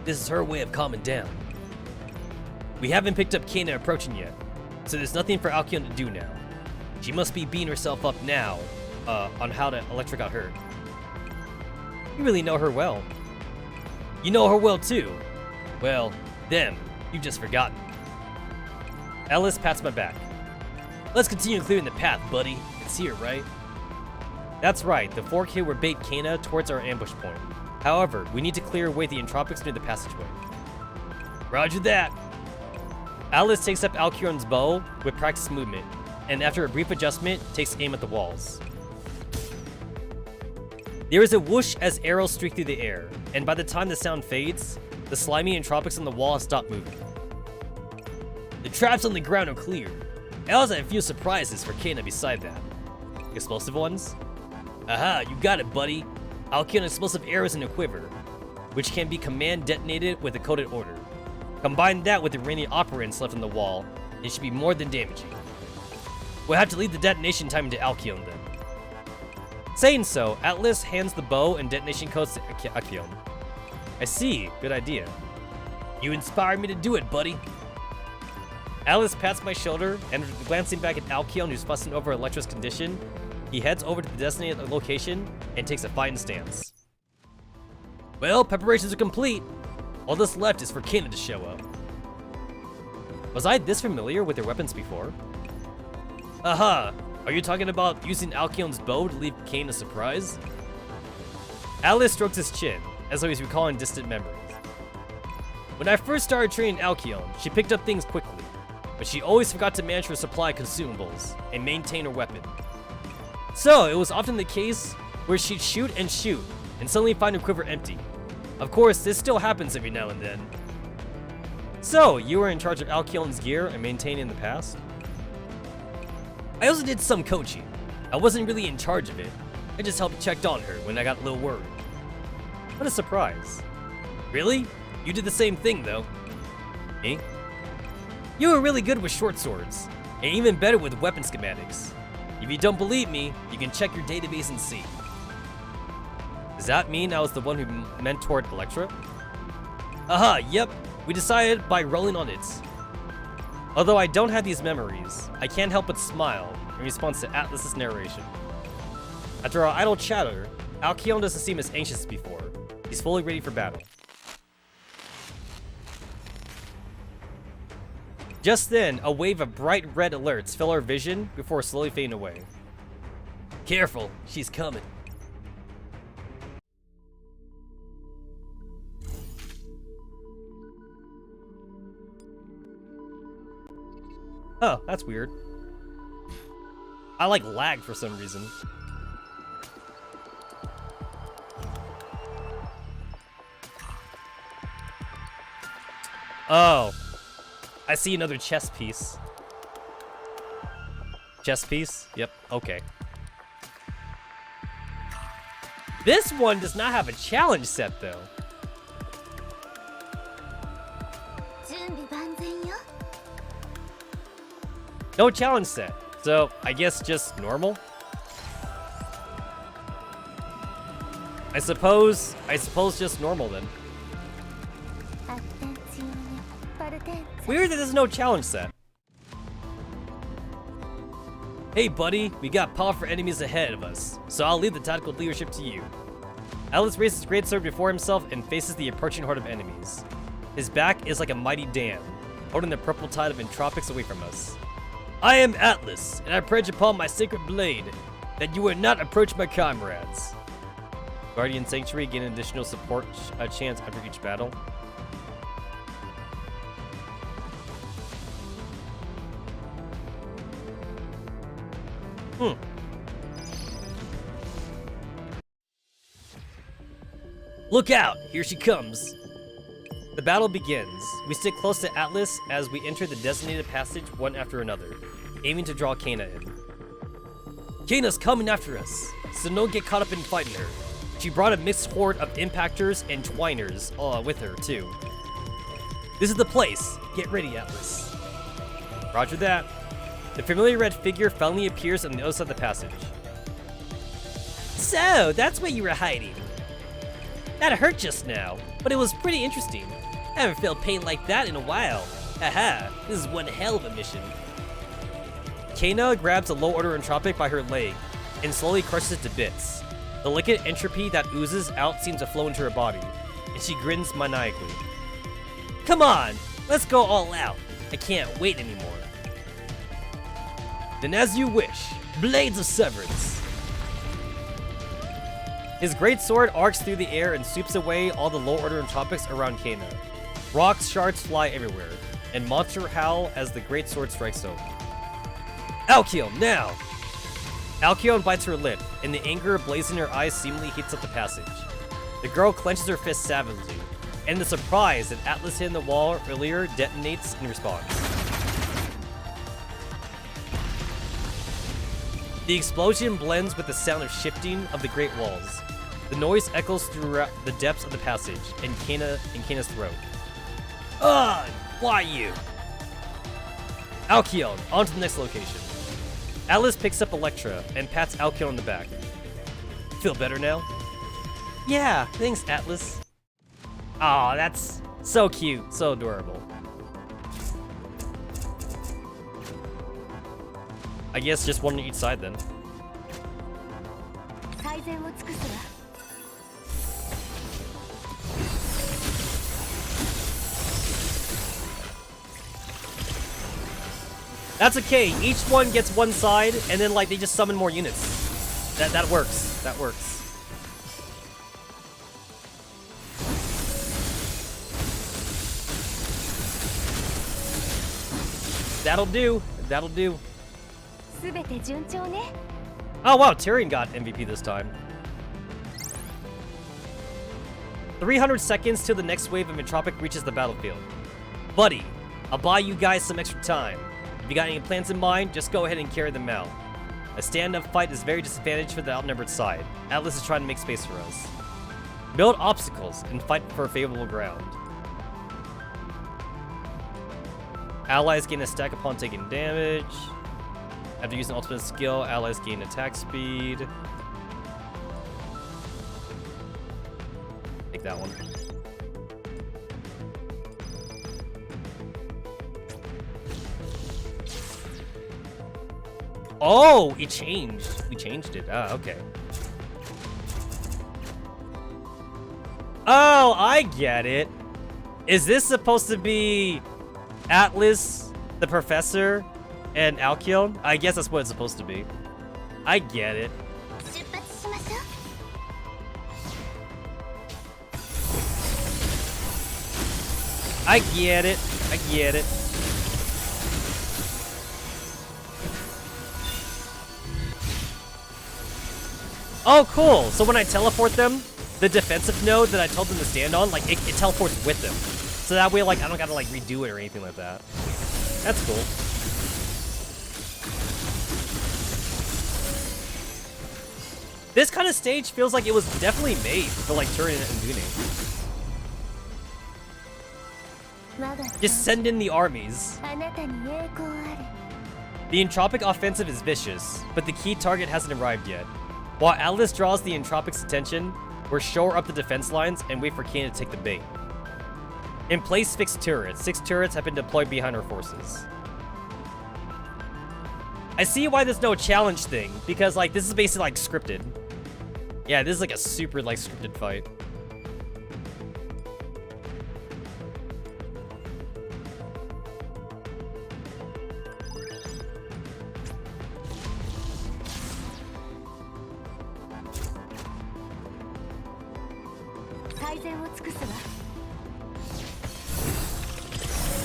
This is her way of calming down. We haven't picked up Kana approaching yet, so there's nothing for Alcyon to do now. She must be beating herself up now on how to Electra got hurt. You really know her well. You know her well too. Well, them, you've just forgotten. Alice pats my back. Let's continue clearing the path, buddy. It's here, right? That's right, the 4K will bait Kana towards our ambush point. However, we need to clear away the Entropics near the passageway. Roger that. Alice takes up Alcyon's bow with practiced movement, and after a brief adjustment, takes aim at the walls. There is a whoosh as arrows streak through the air, and by the time the sound fades, the slimy Entropics on the wall stop moving. The traps on the ground are clear. I also have a few surprises for Kana beside that. Explosive ones? Aha, you got it, buddy. Alcyon explosive arrows in a quiver, which can be command detonated with a coded order. Combine that with the remaining operants left on the wall, it should be more than damaging. We'll have to leave the detonation time to Alcyon then. Saying so, Atlas hands the bow and detonation codes to Alcyon. I see, good idea. You inspired me to do it, buddy. Atlas pats my shoulder, and glancing back at Alcyon, who's fussing over Electra's condition, he heads over to the designated location and takes a fighting stance. Well, preparations are complete. All that's left is for Kana to show up. Was I this familiar with their weapons before? Aha! Are you talking about using Alcyon's bow to leave Kana a surprise? Atlas strokes his chin, as though he's recalling distant memories. When I first started training Alcyon, she picked up things quickly, but she always forgot to manage her supply of consumables and maintain her weapon. So, it was often the case where she'd shoot and suddenly find her quiver empty. Of course, this still happens every now and then. So, you were in charge of Alcyon's gear and maintaining the past? I also did some coaching. I wasn't really in charge of it. I just helped checked on her when I got a little worried. What a surprise. Really? You did the same thing though. Me? You were really good with short swords, and even better with weapon schematics. If you don't believe me, you can check your database and see. Does that mean I was the one who mentored Electra? Aha, yep. We decided by rolling on it. Although I don't have these memories, I can't help but smile in response to Atlas's narration. After our idle chatter, Alcyon doesn't seem as anxious as before. He's fully ready for battle. Just then, a wave of bright red alerts fill our vision before slowly fading away. Careful, she's coming. Oh, that's weird. I like lag for some reason. Oh. I see another chess piece. Chess piece? Yep, okay. This one does not have a challenge set though. No challenge set, so I guess just normal? I suppose just normal then. Weird that there's no challenge set. Hey buddy, we got powerful enemies ahead of us, so I'll leave the tactical leadership to you. Atlas raises his greatsword before himself and faces the approaching horde of enemies. His back is like a mighty dam, holding the purple tide of Entropics away from us. I am Atlas, and I pledge upon my sacred blade that you will not approach my comrades. Guardian Sanctuary gain an additional support chance after each battle. Look out! Here she comes! The battle begins. We stick close to Atlas as we enter the designated passage one after another, aiming to draw Kana in. Kana's coming after us, so don't get caught up in fighting her. She brought a mixed horde of impactors and twiners with her, too. This is the place. Get ready, Atlas. Roger that. The familiar red figure finally appears on the other side of the passage. So, that's where you were hiding. That hurt just now, but it was pretty interesting. I haven't felt pain like that in a while. Haha, this is one hell of a mission. Kana grabs a low-order Entropic by her leg and slowly crushes it to bits. The liquid entropy that oozes out seems to flow into her body, and she grins maniacally. Come on, let's go all out. I can't wait anymore. Then as you wish, Blades of Severance. His great sword arcs through the air and sweeps away all the low-order Entropics around Kana. Rocks, shards fly everywhere, and monsters howl as the great sword strikes home. Alkion, now! Alkion bites her lip, and the anger blazing in her eyes seemingly heats up the passage. The girl clenches her fist savagely, and the surprise that Atlas hit in the wall earlier detonates in response. The explosion blends with the sound of shifting of the great walls. The noise echoes throughout the depths of the passage, in Kana's throat. Ugh! Why you? Alkion, on to the next location. Atlas picks up Electra and pats Alkion on the back. Feel better now? Yeah, thanks, Atlas. Aw, that's so cute, so adorable. I guess just one on each side then. That's okay, each one gets one side, and then like they just summon more units. That works, that works. That'll do, that'll do. Oh wow, Tyrion got MVP this time. 300 seconds till the next wave of Entropic reaches the battlefield. Buddy, I'll buy you guys some extra time. If you got any plans in mind, just go ahead and carry them out. A stand-up fight is very disadvantaged for the outnumbered side. Atlas is trying to make space for us. Build obstacles and fight for favorable ground. Allies gain a stack upon taking damage. After using ultimate skill, allies gain attack speed. Take that one. Oh, it changed. We changed it. Ah, okay. Oh, I get it. Is this supposed to be Atlas, the Professor, and Alkion? I guess that's what it's supposed to be. I get it. I get it. I get it. Oh, cool. So when I teleport them, the defensive node that I told them to stand on, like, it teleports with them. So that way, like, I don't gotta, like, redo it or anything like that. That's cool. This kind of stage feels like it was definitely made for, like, Tyrion and Gune. Just send in the armies. The Entropic offensive is vicious, but the key target hasn't arrived yet. While Atlas draws the Entropic's attention, we're shore up the defense lines and wait for Kana to take the bait. In place, fixed turrets. 6 turrets have been deployed behind our forces. I see why there's no challenge thing, because like this is basically like scripted. Yeah, this is like a super like scripted fight.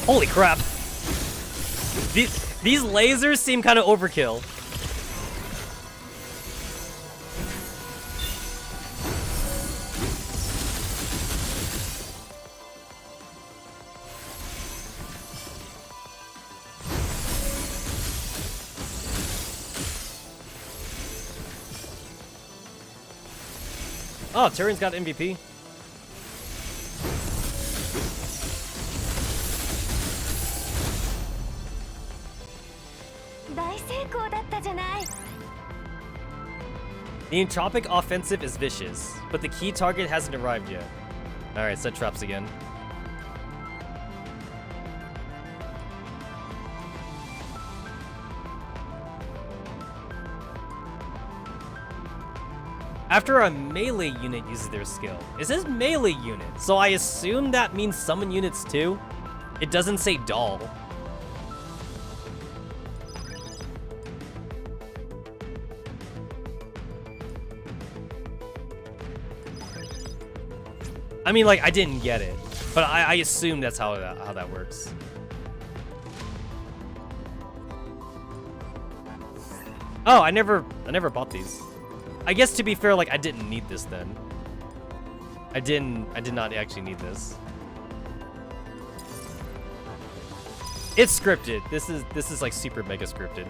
Holy crap. These lasers seem kind of overkill. Oh, Tyrion's got MVP. The Entropic offensive is vicious, but the key target hasn't arrived yet. Alright, set traps again. After a melee unit uses their skill. It says melee unit, so I assume that means summon units too? It doesn't say doll. I mean, like, I didn't get it, but I assume that's how that works. Oh, I never bought these. I guess to be fair, like, I didn't need this then. I did not actually need this. It's scripted. This is like super mega scripted.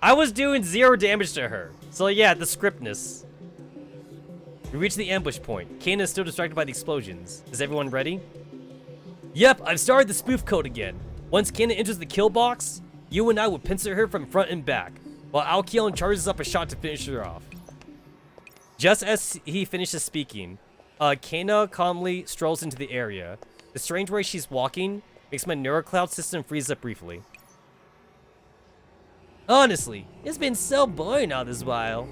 I was doing 0 damage to her. So yeah, the scriptness. We reach the ambush point. Kana is still distracted by the explosions. Is everyone ready? Yep, I've started the spoof code again. Once Kana enters the kill box, you and I will pincer her from front and back, while Alkion charges up a shot to finish her off. Just as he finishes speaking, Kana calmly strolls into the area. The strange way she's walking makes my neurocloud system freeze up briefly. Honestly, it's been so boring all this while.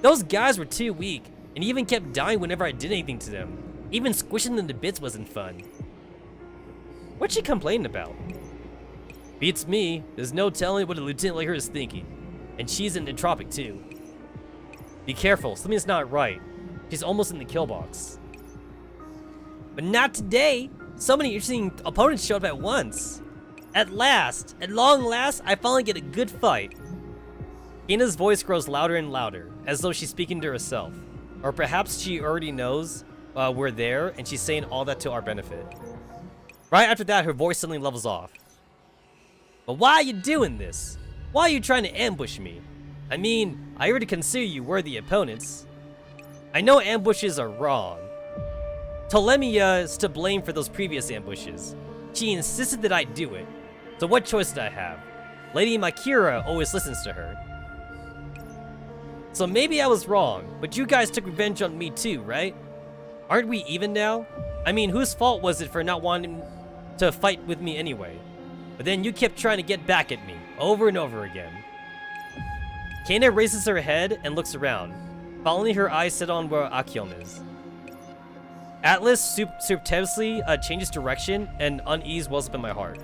Those guys were too weak, and even kept dying whenever I did anything to them. Even squishing them to bits wasn't fun. What's she complaining about? Beats me, there's no telling what a lieutenant like her is thinking. And she's an entropic too. Be careful, something's not right. She's almost in the kill box. But not today! So many interesting opponents showed up at once. At long last, I finally get a good fight. Ina's voice grows louder and louder, as though she's speaking to herself. Or perhaps she already knows we're there, and she's saying all that to our benefit. Right after that, her voice suddenly levels off. But why are you doing this? Why are you trying to ambush me? I mean, I already consider you worthy opponents. I know ambushes are wrong. Tolemia is to blame for those previous ambushes. She insisted that I do it. So what choice did I have? Lady Makira always listens to her. So maybe I was wrong, but you guys took revenge on me too, right? Aren't we even now? I mean, whose fault was it for not wanting to fight with me anyway? But then you kept trying to get back at me, over and over again. Kana raises her head and looks around, following her eyes set on where Akion is. Atlas surreptitiously changes direction, and unease wells up in my heart.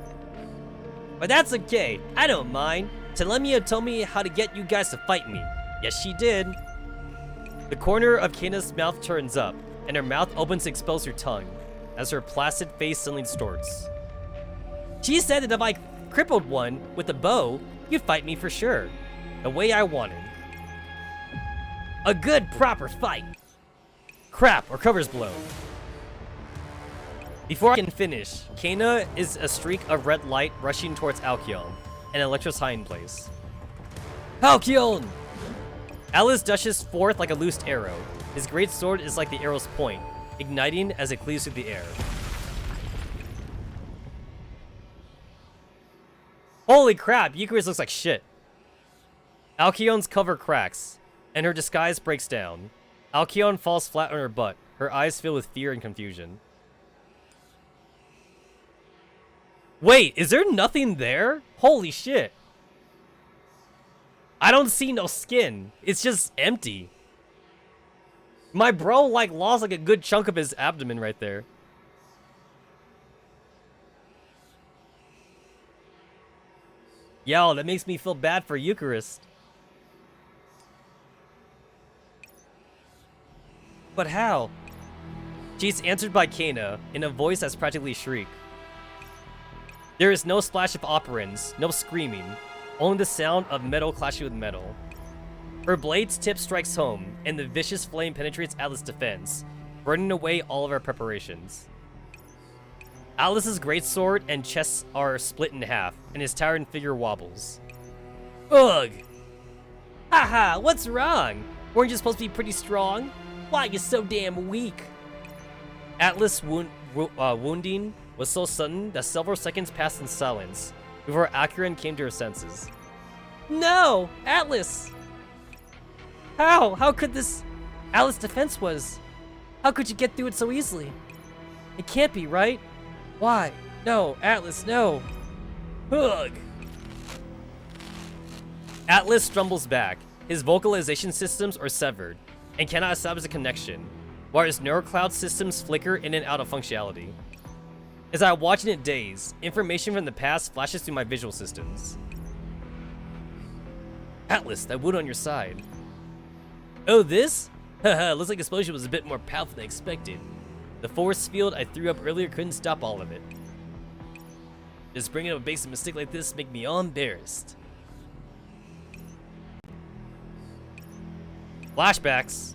But that's okay, I don't mind. Telemia told me how to get you guys to fight me. Yes, she did. The corner of Kana's mouth turns up, and her mouth opens to expose her tongue, as her placid face suddenly distorts. She said that if I crippled one with a bow, you'd fight me for sure. The way I wanted. A good, proper fight. Crap, our cover's blown. Before I can finish, Kana is a streak of red light rushing towards Alkion, and Electro's hiding place. Alkion! Alice dashes forth like a loosed arrow. His great sword is like the arrow's point, igniting as it cleaves through the air. Holy crap, Eucharist looks like shit. Alkion's cover cracks, and her disguise breaks down. Alkion falls flat on her butt, her eyes fill with fear and confusion. Wait, is there nothing there? Holy shit. I don't see no skin. It's just empty. My bro, like, lost like a good chunk of his abdomen right there. Yo, that makes me feel bad for Eucharist. But how? She's answered by Kana, in a voice that's practically a shriek. There is no splash of operants, no screaming, only the sound of metal clashing with metal. Her blade's tip strikes home, and the vicious flame penetrates Atlas' defense, burning away all of our preparations. Atlas's greatsword and chest are split in half, and his towering figure wobbles. Ugh! Haha, what's wrong? Weren't you supposed to be pretty strong? Why are you so damn weak? Atlas' wounding was so sudden that several seconds passed in silence before Akiran came to her senses. No! Atlas! How? How could this... Atlas' defense was... How could you get through it so easily? It can't be, right? Why? No, Atlas, no. Ugh! Atlas stumbles back. His vocalization systems are severed and cannot establish a connection, while his neurocloud systems flicker in and out of functionality. As I watch it daze, information from the past flashes through my visual systems. Atlas, that wound on your side. Oh, this? Haha, looks like the explosion was a bit more powerful than expected. The force field I threw up earlier couldn't stop all of it. Just bringing up a basic mistake like this make me all embarrassed. Flashbacks.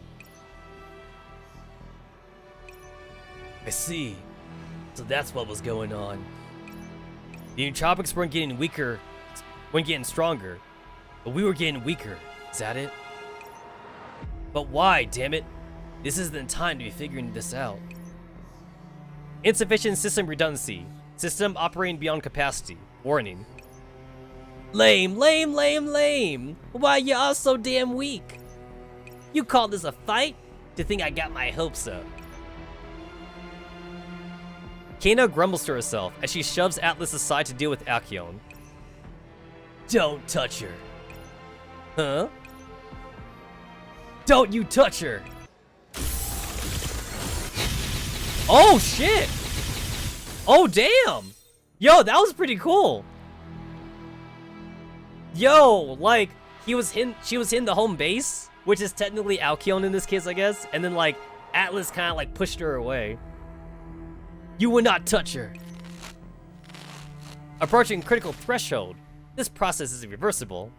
I see. So that's what was going on. The Entropics weren't getting weaker, weren't getting stronger, but we were getting weaker. Is that it? But why, damn it? This isn't the time to be figuring this out. Insufficient system redundancy. System operating beyond capacity. Warning. Lame, lame, lame, lame. Why you all so damn weak? You call this a fight? To think I got my hopes up. Kena grumbles to herself as she shoves Atlas aside to deal with Akion. Don't touch her. Huh? Don't you touch her! Oh shit! Oh damn! Yo, that was pretty cool. Yo, like she was in the home base, which is technically Alkion in this case, I guess, and then like Atlas kind of like pushed her away. You will not touch her. Approaching critical threshold. This process is irreversible.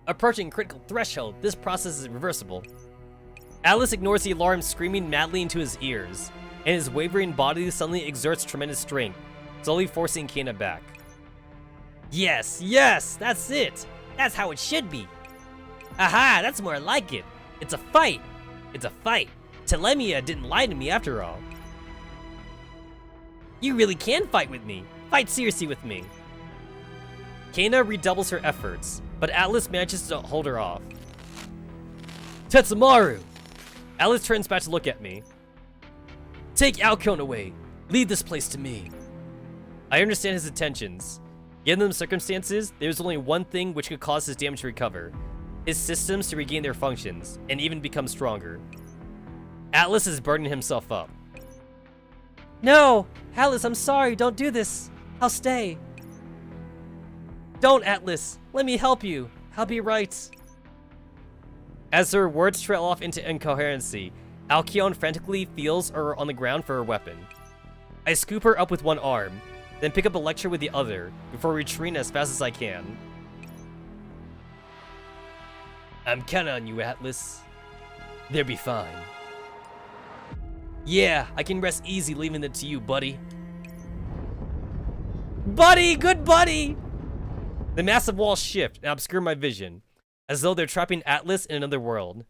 Approaching critical threshold. This process is irreversible. Atlas ignores the alarm screaming madly into his ears, and his wavering body suddenly exerts tremendous strength, slowly forcing Kena back. Yes, yes, that's it. That's how it should be. Aha, that's more like it. It's a fight. It's a fight. Telemia didn't lie to me after all. You really can fight with me. Fight seriously with me. Kena redoubles her efforts, but Atlas manages to hold her off. Tetsamaru! Atlas turns back to look at me. Take Alkion away. Leave this place to me. I understand his intentions. Given the circumstances, there's only one thing which could cause his damage to recover. His systems to regain their functions, and even become stronger. Atlas is burdening himself up. No! Atlas, I'm sorry, don't do this. I'll stay. Don't, Atlas. Let me help you. I'll be right. As her words trail off into incoherency, Alkion frantically feels her on the ground for her weapon. I scoop her up with one arm, then pick up a lecture with the other, before retreating as fast as I can. I'm counting on you, Atlas. They'll be fine. Yeah, I can rest easy leaving it to you, buddy. Buddy, good buddy! The massive walls shift and obscure my vision, as though they're trapping Atlas in another world.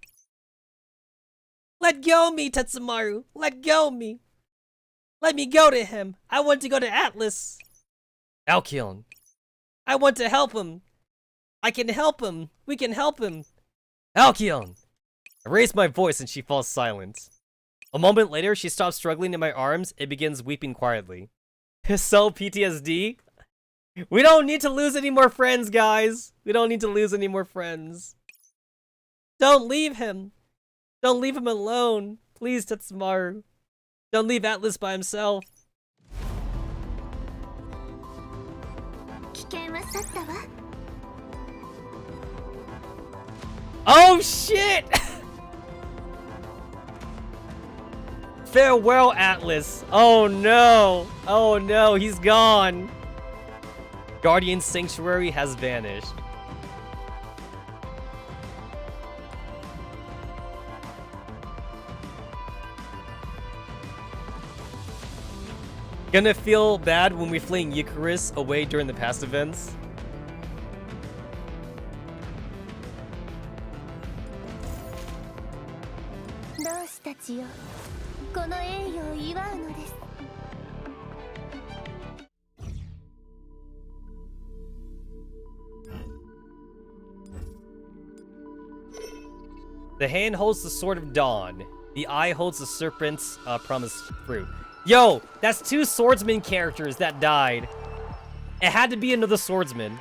Let go me, Tetsamaru! Let go me! Let me go to him! I want to go to Atlas! Alkion. I want to help him! I can help him! We can help him! Alkion! I raise my voice and she falls silent. A moment later, she stops struggling in my arms and begins weeping quietly. So PTSD? We don't need to lose any more friends, guys. We don't need to lose any more friends. Don't leave him. Don't leave him alone. Please, Tetsamaru. Don't leave Atlas by himself. Oh shit! Farewell, Atlas. Oh no. Oh no, he's gone. Guardian Sanctuary has vanished. Gonna feel bad when we fling Eucharist away during the past events. 同志たちよ、この栄誉を祝うのです。 The hand holds the sword of dawn. The eye holds the serpent's promised fruit. Yo, that's 2 swordsman characters that died. It had to be another swordsman.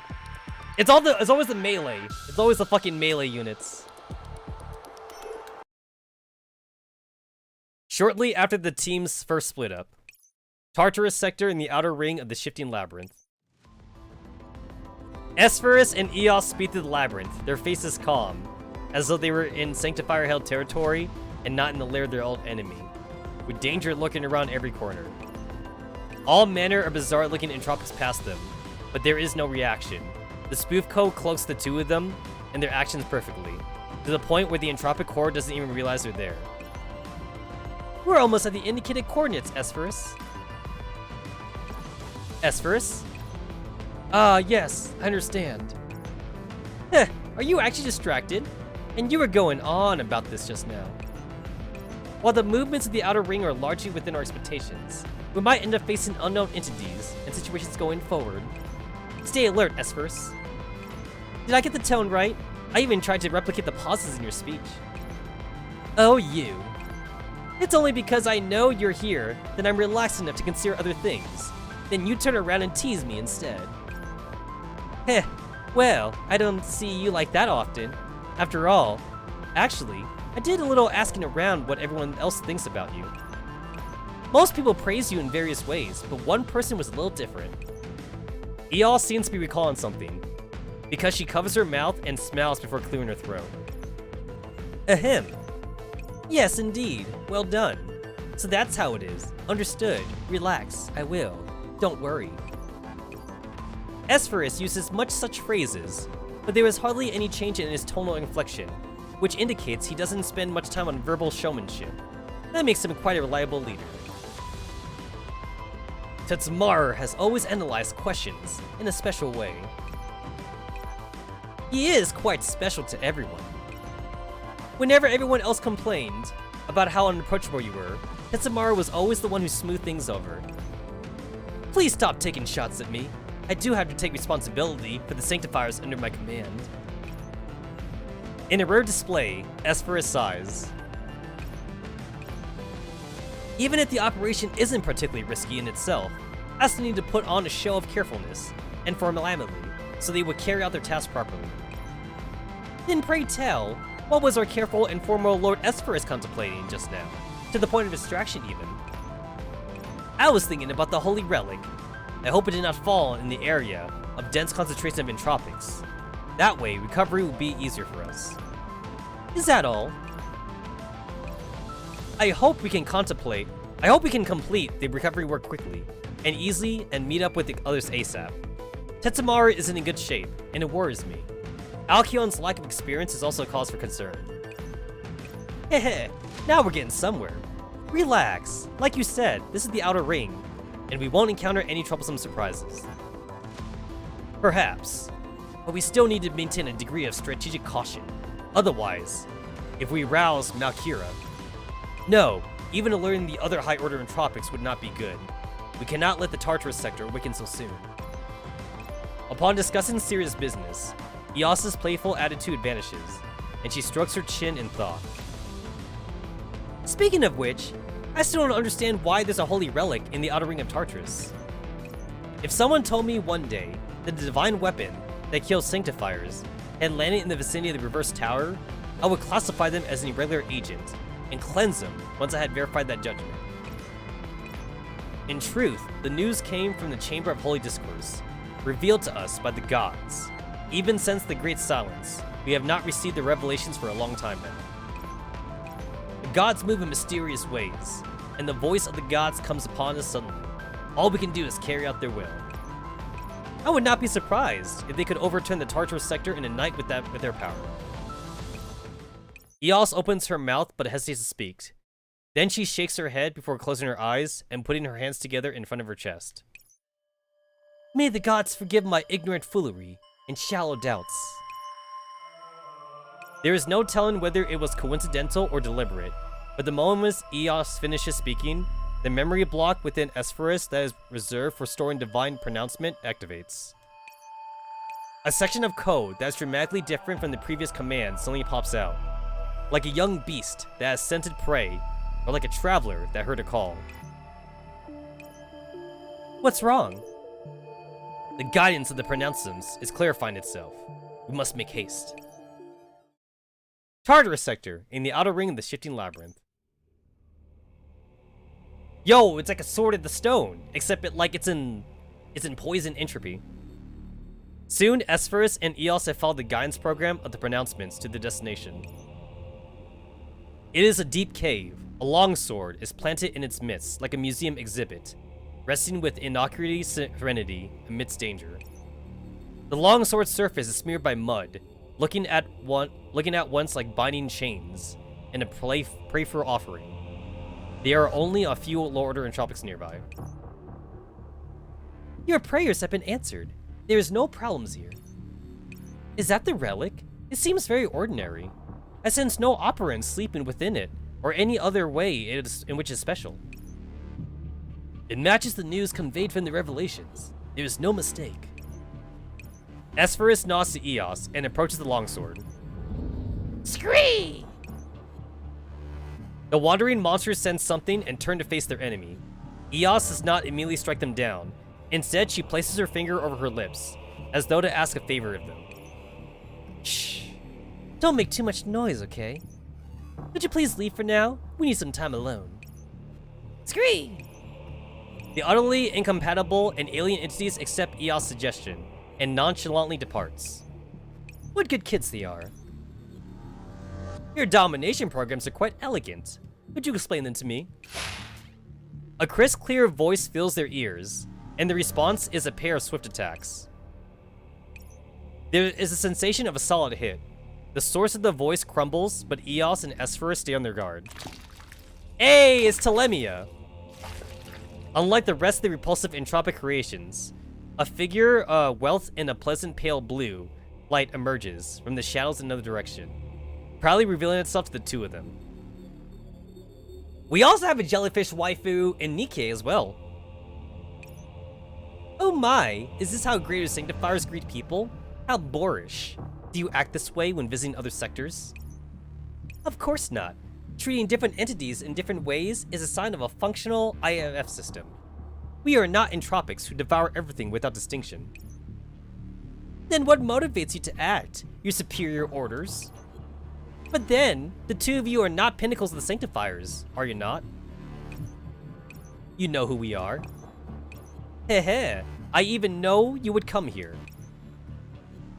It's always the melee. It's always the fucking melee units. Shortly after the teams first split up, Tartarus sector in the outer ring of the shifting labyrinth. Esphorus and Eos speed through the labyrinth, their faces calm, as though they were in Sanctifier-held territory and not in the lair of their old enemy, with danger lurking around every corner. All manner of bizarre-looking entropics pass them, but there is no reaction. The spoof code cloaks the 2 of them and their actions perfectly, to the point where the entropic core doesn't even realize they're there. We're almost at the indicated coordinates, Esphorus. Esphorus? Yes, I understand. Heh, are you actually distracted? And you were going on about this just now. While the movements of the outer ring are largely within our expectations, we might end up facing unknown entities and situations going forward. Stay alert, Esphorus. Did I get the tone right? I even tried to replicate the pauses in your speech. Oh, you. It's only because I know you're here that I'm relaxed enough to consider other things. Then you turn around and tease me instead. Heh, well, I don't see you like that often. After all, actually, I did a little asking around what everyone else thinks about you. Most people praise you in various ways, but one person was a little different. Eol seems to be recalling something, because she covers her mouth and smiles before clearing her throat. Ahem. Yes, indeed. Well done. So that's how it is. Understood. Relax. I will. Don't worry. Esphorus uses much such phrases, but there was hardly any change in his tonal inflection, which indicates he doesn't spend much time on verbal showmanship. That makes him quite a reliable leader. Tetsamaru has always analyzed questions in a special way. He is quite special to everyone. Whenever everyone else complained about how unapproachable you were, Tetsamaru was always the one who smoothed things over. Please stop taking shots at me. I do have to take responsibility for the sanctifiers under my command. In a rare display, Esphorus sighs. Even if the operation isn't particularly risky in itself, I still need to put on a show of carefulness and formality so they would carry out their task properly. Then pray tell, what was our careful and formal Lord Esphorus contemplating just now? To the point of distraction even. I was thinking about the holy relic. I hope it did not fall in the area of dense concentration of entropics. That way, recovery will be easier for us. Is that all? I hope we can complete the recovery work quickly and easily and meet up with the others ASAP. Tetsamaru isn't in good shape, and it worries me. Alcyon's lack of experience is also cause for concern. Hehe, now we're getting somewhere. Relax. Like you said, this is the outer ring, and we won't encounter any troublesome surprises. Perhaps, but we still need to maintain a degree of strategic caution. Otherwise, if we rouse Malkira, no, even alerting the other high order entropics would not be good. We cannot let the Tartarus sector weaken so soon. Upon discussing serious business, Eos's playful attitude vanishes, and she strokes her chin in thought. Speaking of which, I still don't understand why there's a holy relic in the outer ring of Tartarus. If someone told me one day that the divine weapon that kills sanctifiers had landed in the vicinity of the reverse tower, I would classify them as an irregular agent and cleanse them once I had verified that judgment. In truth, the news came from the Chamber of Holy Discourse, revealed to us by the gods. Even since the Great Silence, we have not received the revelations for a long time now. The gods move in mysterious ways, and the voice of the gods comes upon us suddenly. All we can do is carry out their will. I would not be surprised if they could overturn the Tartarus sector in a night with their power. Eos opens her mouth but hesitates to speak. Then she shakes her head before closing her eyes and putting her hands together in front of her chest. May the gods forgive my ignorant foolery and shallow doubts. There is no telling whether it was coincidental or deliberate, but the moment Eos finishes speaking, the memory block within Esphorus that is reserved for storing divine pronouncement activates. A section of code that is dramatically different from the previous command suddenly pops out, like a young beast that has scented prey, or like a traveler that heard a call. What's wrong? The guidance of the pronouncements is clarifying itself. We must make haste. Tartarus sector, in the outer ring of the shifting labyrinth. Yo, it's like a sword in the stone, except it's in poison entropy. Soon, Esphorus and Eos have followed the guidance program of the pronouncements to the destination. It is a deep cave. A long sword is planted in its midst, like a museum exhibit, resting with innocuity serenity amidst danger. The long sword's surface is smeared by mud, looking at once like binding chains, and a pray for offering. There are only a few low-order entropics nearby. Your prayers have been answered. There is no problems here. Is that the relic? It seems very ordinary. I sense no operand sleeping within it, or any other way in which it's special. It matches the news conveyed from the revelations. There is no mistake. Esphorus nods to Eos and approaches the longsword. Scream! The wandering monsters sense something and turn to face their enemy. Eos does not immediately strike them down. Instead, she places her finger over her lips, as though to ask a favor of them. Shh. Don't make too much noise, okay? Would you please leave for now? We need some time alone. Scream! The utterly incompatible and alien entities accept Eos' suggestion, and nonchalantly departs. What good kids they are. Your domination programs are quite elegant. Would you explain them to me? A crisp, clear voice fills their ears, and the response is a pair of swift attacks. There is a sensation of a solid hit. The source of the voice crumbles, but Eos and Esphorus stay on their guard. Hey, it's Telemia! Unlike the rest of the repulsive entropic creations, a figure, wealth in a pleasant pale blue light emerges from the shadows in another direction, proudly revealing itself to the two of them. We also have a jellyfish waifu in Nikkei as well. Oh my, is this how greater sanctifiers greet people? How boorish. Do you act this way when visiting other sectors? Of course not. Treating different entities in different ways is a sign of a functional IFF system. We are not entropics who devour everything without distinction. Then what motivates you to act? Your superior orders? But then, the two of you are not pinnacles of the sanctifiers, are you not? You know who we are. Heh, I even know you would come here.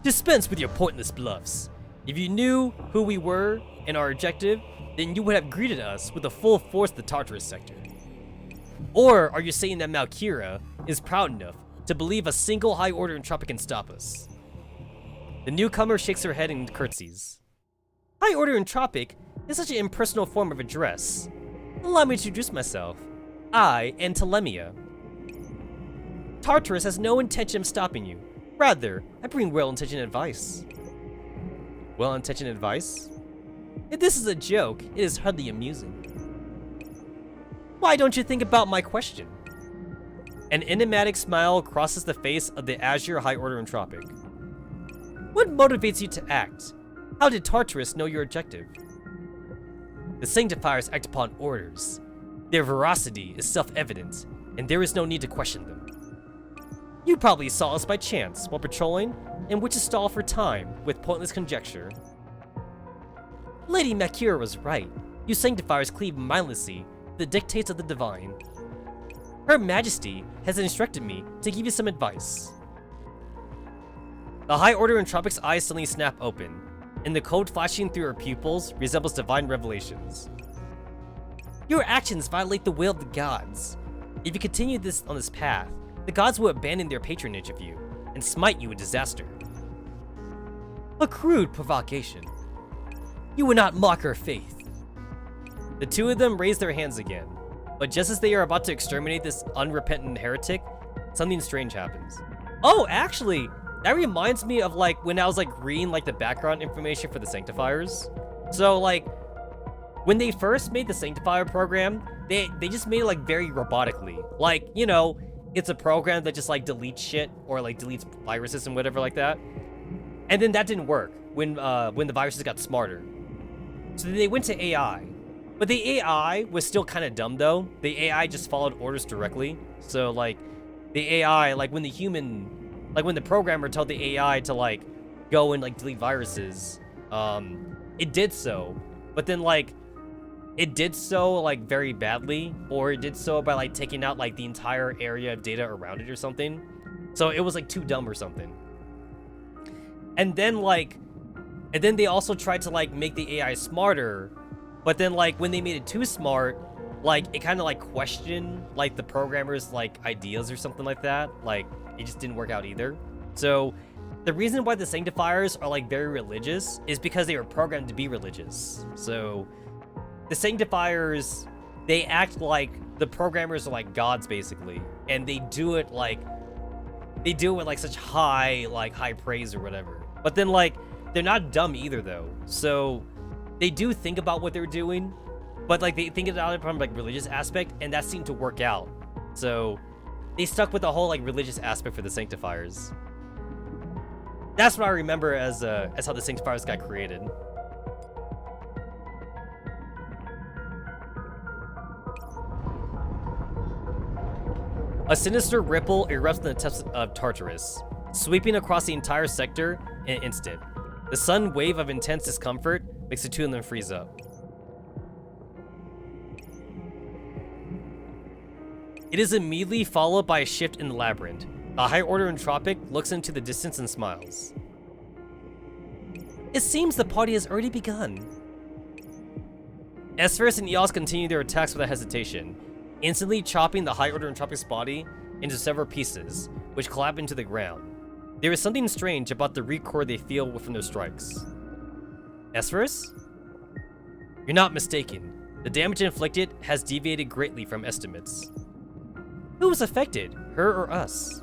Dispense with your pointless bluffs. If you knew who we were and our objective, then you would have greeted us with the full force of the Tartarus sector. Or are you saying that Malkira is proud enough to believe a single high-order entropic can stop us? The newcomer shakes her head and curtsies. High-order entropic is such an impersonal form of address. Allow me to introduce myself. I am Telemia. Tartarus has no intention of stopping you. Rather, I bring well-intentioned advice. Well-intentioned advice? If this is a joke, it is hardly amusing. Why don't you think about my question? An enigmatic smile crosses the face of the Azure High Order Entropic. What motivates you to act? How did Tartarus know your objective? The Sanctifiers act upon orders. Their veracity is self-evident, and there is no need to question them. You probably saw us by chance while patrolling, and wished to stall for time with pointless conjecture. Lady Makira was right. You Sanctifiers cleave mindlessly to the dictates of the divine. Her Majesty has instructed me to give you some advice. The High Order Entropic's eyes suddenly snap open, and the code flashing through her pupils resembles divine revelations. Your actions violate the will of the gods. If you continue on this path, the gods will abandon their patronage of you and smite you with disaster. A crude provocation. You would not mock our faith. The two of them raise their hands again, but just as they are about to exterminate this unrepentant heretic, something strange happens. Oh, actually, that reminds me of like when I was like reading like the background information for the Sanctifiers. So like when they first made the Sanctifier program, they just made it like very robotically. Like, you know, it's a program that just like deletes shit or like deletes viruses and whatever like that. And then that didn't work when the viruses got smarter. So then they went to AI. But the AI was still kind of dumb though. The AI just followed orders directly. So like the AI, like when the programmer told the AI to like go and like delete viruses, it did so. But then like it did so like very badly, or it did so by like taking out like the entire area of data around it or something. So it was like too dumb or something. And then they also tried to like make the AI smarter, but then like when they made it too smart, like it kind of like questioned like the programmer's like ideas or something like that. Like it just didn't work out either. So the reason why the Sanctifiers are like very religious is because they were programmed to be religious. So the Sanctifiers, they act like the programmers are like gods basically, and they do it with like such high praise or whatever. But then like they're not dumb either though. So they do think about what they're doing, but like they think about it from like religious aspect, and that seemed to work out. So they stuck with the whole like religious aspect for the Sanctifiers. That's what I remember as how the Sanctifiers got created. A sinister ripple erupts in the depths of Tartarus, sweeping across the entire sector in an instant. The sudden wave of intense discomfort makes the two of them freeze up. It is immediately followed by a shift in the labyrinth. A high-order Entropic looks into the distance and smiles. It seems the party has already begun. Esferus and Eos continue their attacks without hesitation, instantly chopping the high-order Entropic's body into several pieces, which collapse into the ground. There is something strange about the recoil they feel from their strikes. Esferus? You're not mistaken. The damage inflicted has deviated greatly from estimates. Who was affected, her or us?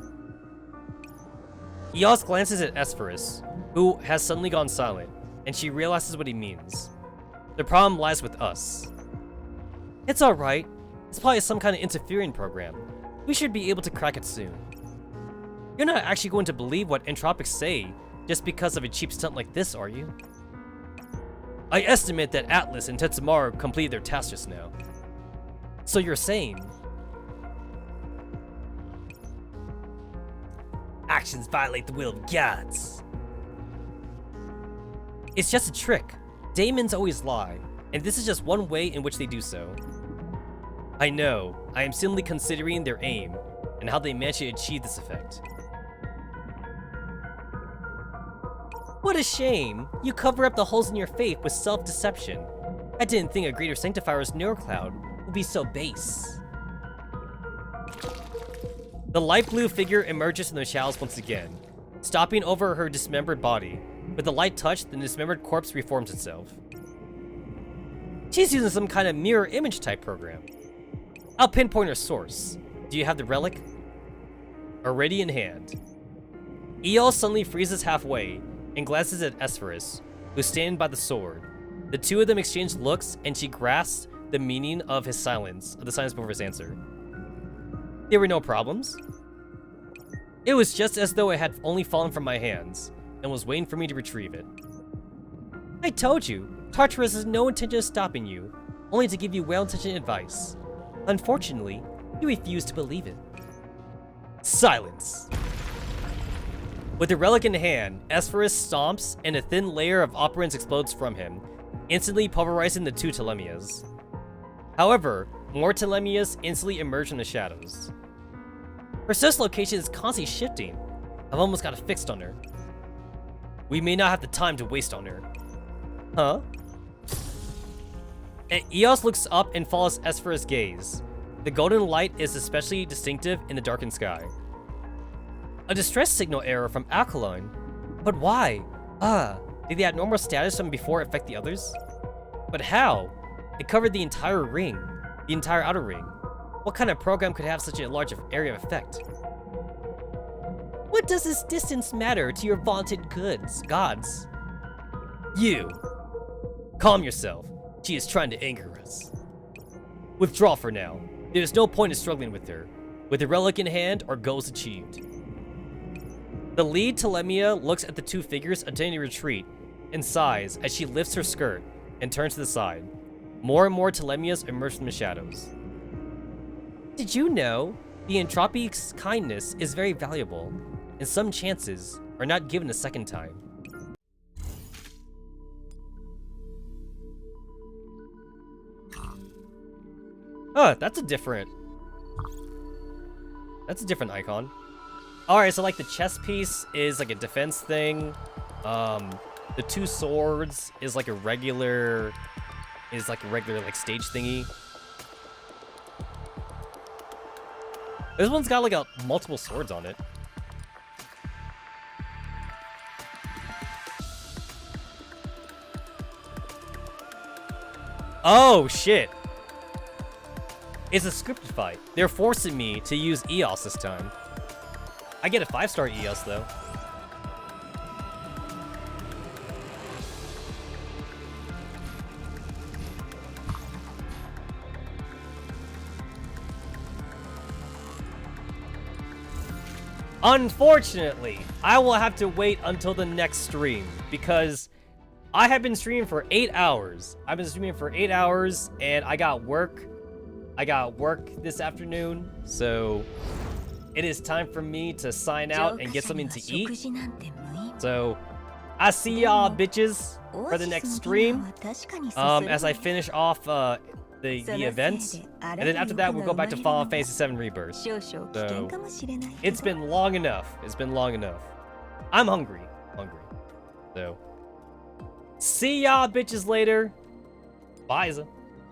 Eos glances at Esferus, who has suddenly gone silent, and she realizes what he means. The problem lies with us. It's alright. It's probably some kind of interfering program. We should be able to crack it soon. You're not actually going to believe what Entropics say just because of a cheap stunt like this, are you? I estimate that Atlas and Tetsamaru completed their task just now. So you're saying... actions violate the will of gods. It's just a trick. Daemons always lie, and this is just one way in which they do so. I know. I am simply considering their aim, and how they manage to achieve this effect. What a shame! You cover up the holes in your faith with self-deception. I didn't think a greater Sanctifier's Neurocloud would be so base. The light blue figure emerges from the shadows once again, stopping over her dismembered body. With the light touch, the dismembered corpse reforms itself. She's using some kind of mirror image type program. I'll pinpoint her source. Do you have the relic? Already in hand. Eos suddenly freezes halfway and glances at Esferus, who's standing by the sword. The two of them exchange looks, and she grasps the meaning of the silence before his answer. There were no problems. It was just as though it had only fallen from my hands, and was waiting for me to retrieve it. I told you, Tartarus has no intention of stopping you, only to give you well-intentioned advice. Unfortunately, you refuse to believe it. Silence! With the relic in hand, Esferus stomps, and a thin layer of operants explodes from him, instantly pulverizing the two Telemias. However, more Telemias instantly emerge from the shadows. Her sis location is constantly shifting. I've almost got it fixed on her. We may not have the time to waste on her. Huh? And Eos looks up and follows Esferus' gaze. The golden light is especially distinctive in the darkened sky. A distress signal error from Alkaline. But why? Did the abnormal status from before affect the others? But how? It covered the entire ring, the entire outer ring. What kind of program could have such a large area of effect? What does this distance matter to your vaunted gods? You! Calm yourself. She is trying to anger us. Withdraw for now. There's no point in struggling with her. With a relic in hand, our goal is achieved. The lead Telemia looks at the two figures attempting to retreat and sighs as she lifts her skirt and turns to the side. More and more Telemias emerge from the shadows. Did you know the Entropic's kindness is very valuable, and some chances are not given a second time? Oh, that's a different icon. Alright, so like the chess piece is like a defense thing. The two swords is like a regular like stage thingy. This one's got like multiple swords on it. Oh shit. It's a scripted fight. They're forcing me to use EOS this time. I get a 5-star EOS though. Unfortunately, I will have to wait until the next stream because I have been streaming for 8 hours. I've been streaming for 8 hours and I got work. This afternoon, so it is time for me to sign out and get something to eat. So I see y'all bitches for the next stream as I finish off the events, and then after that we'll go back to Final Fantasy VII Rebirth. So it's been long enough. I'm hungry. So see y'all bitches later. Bye.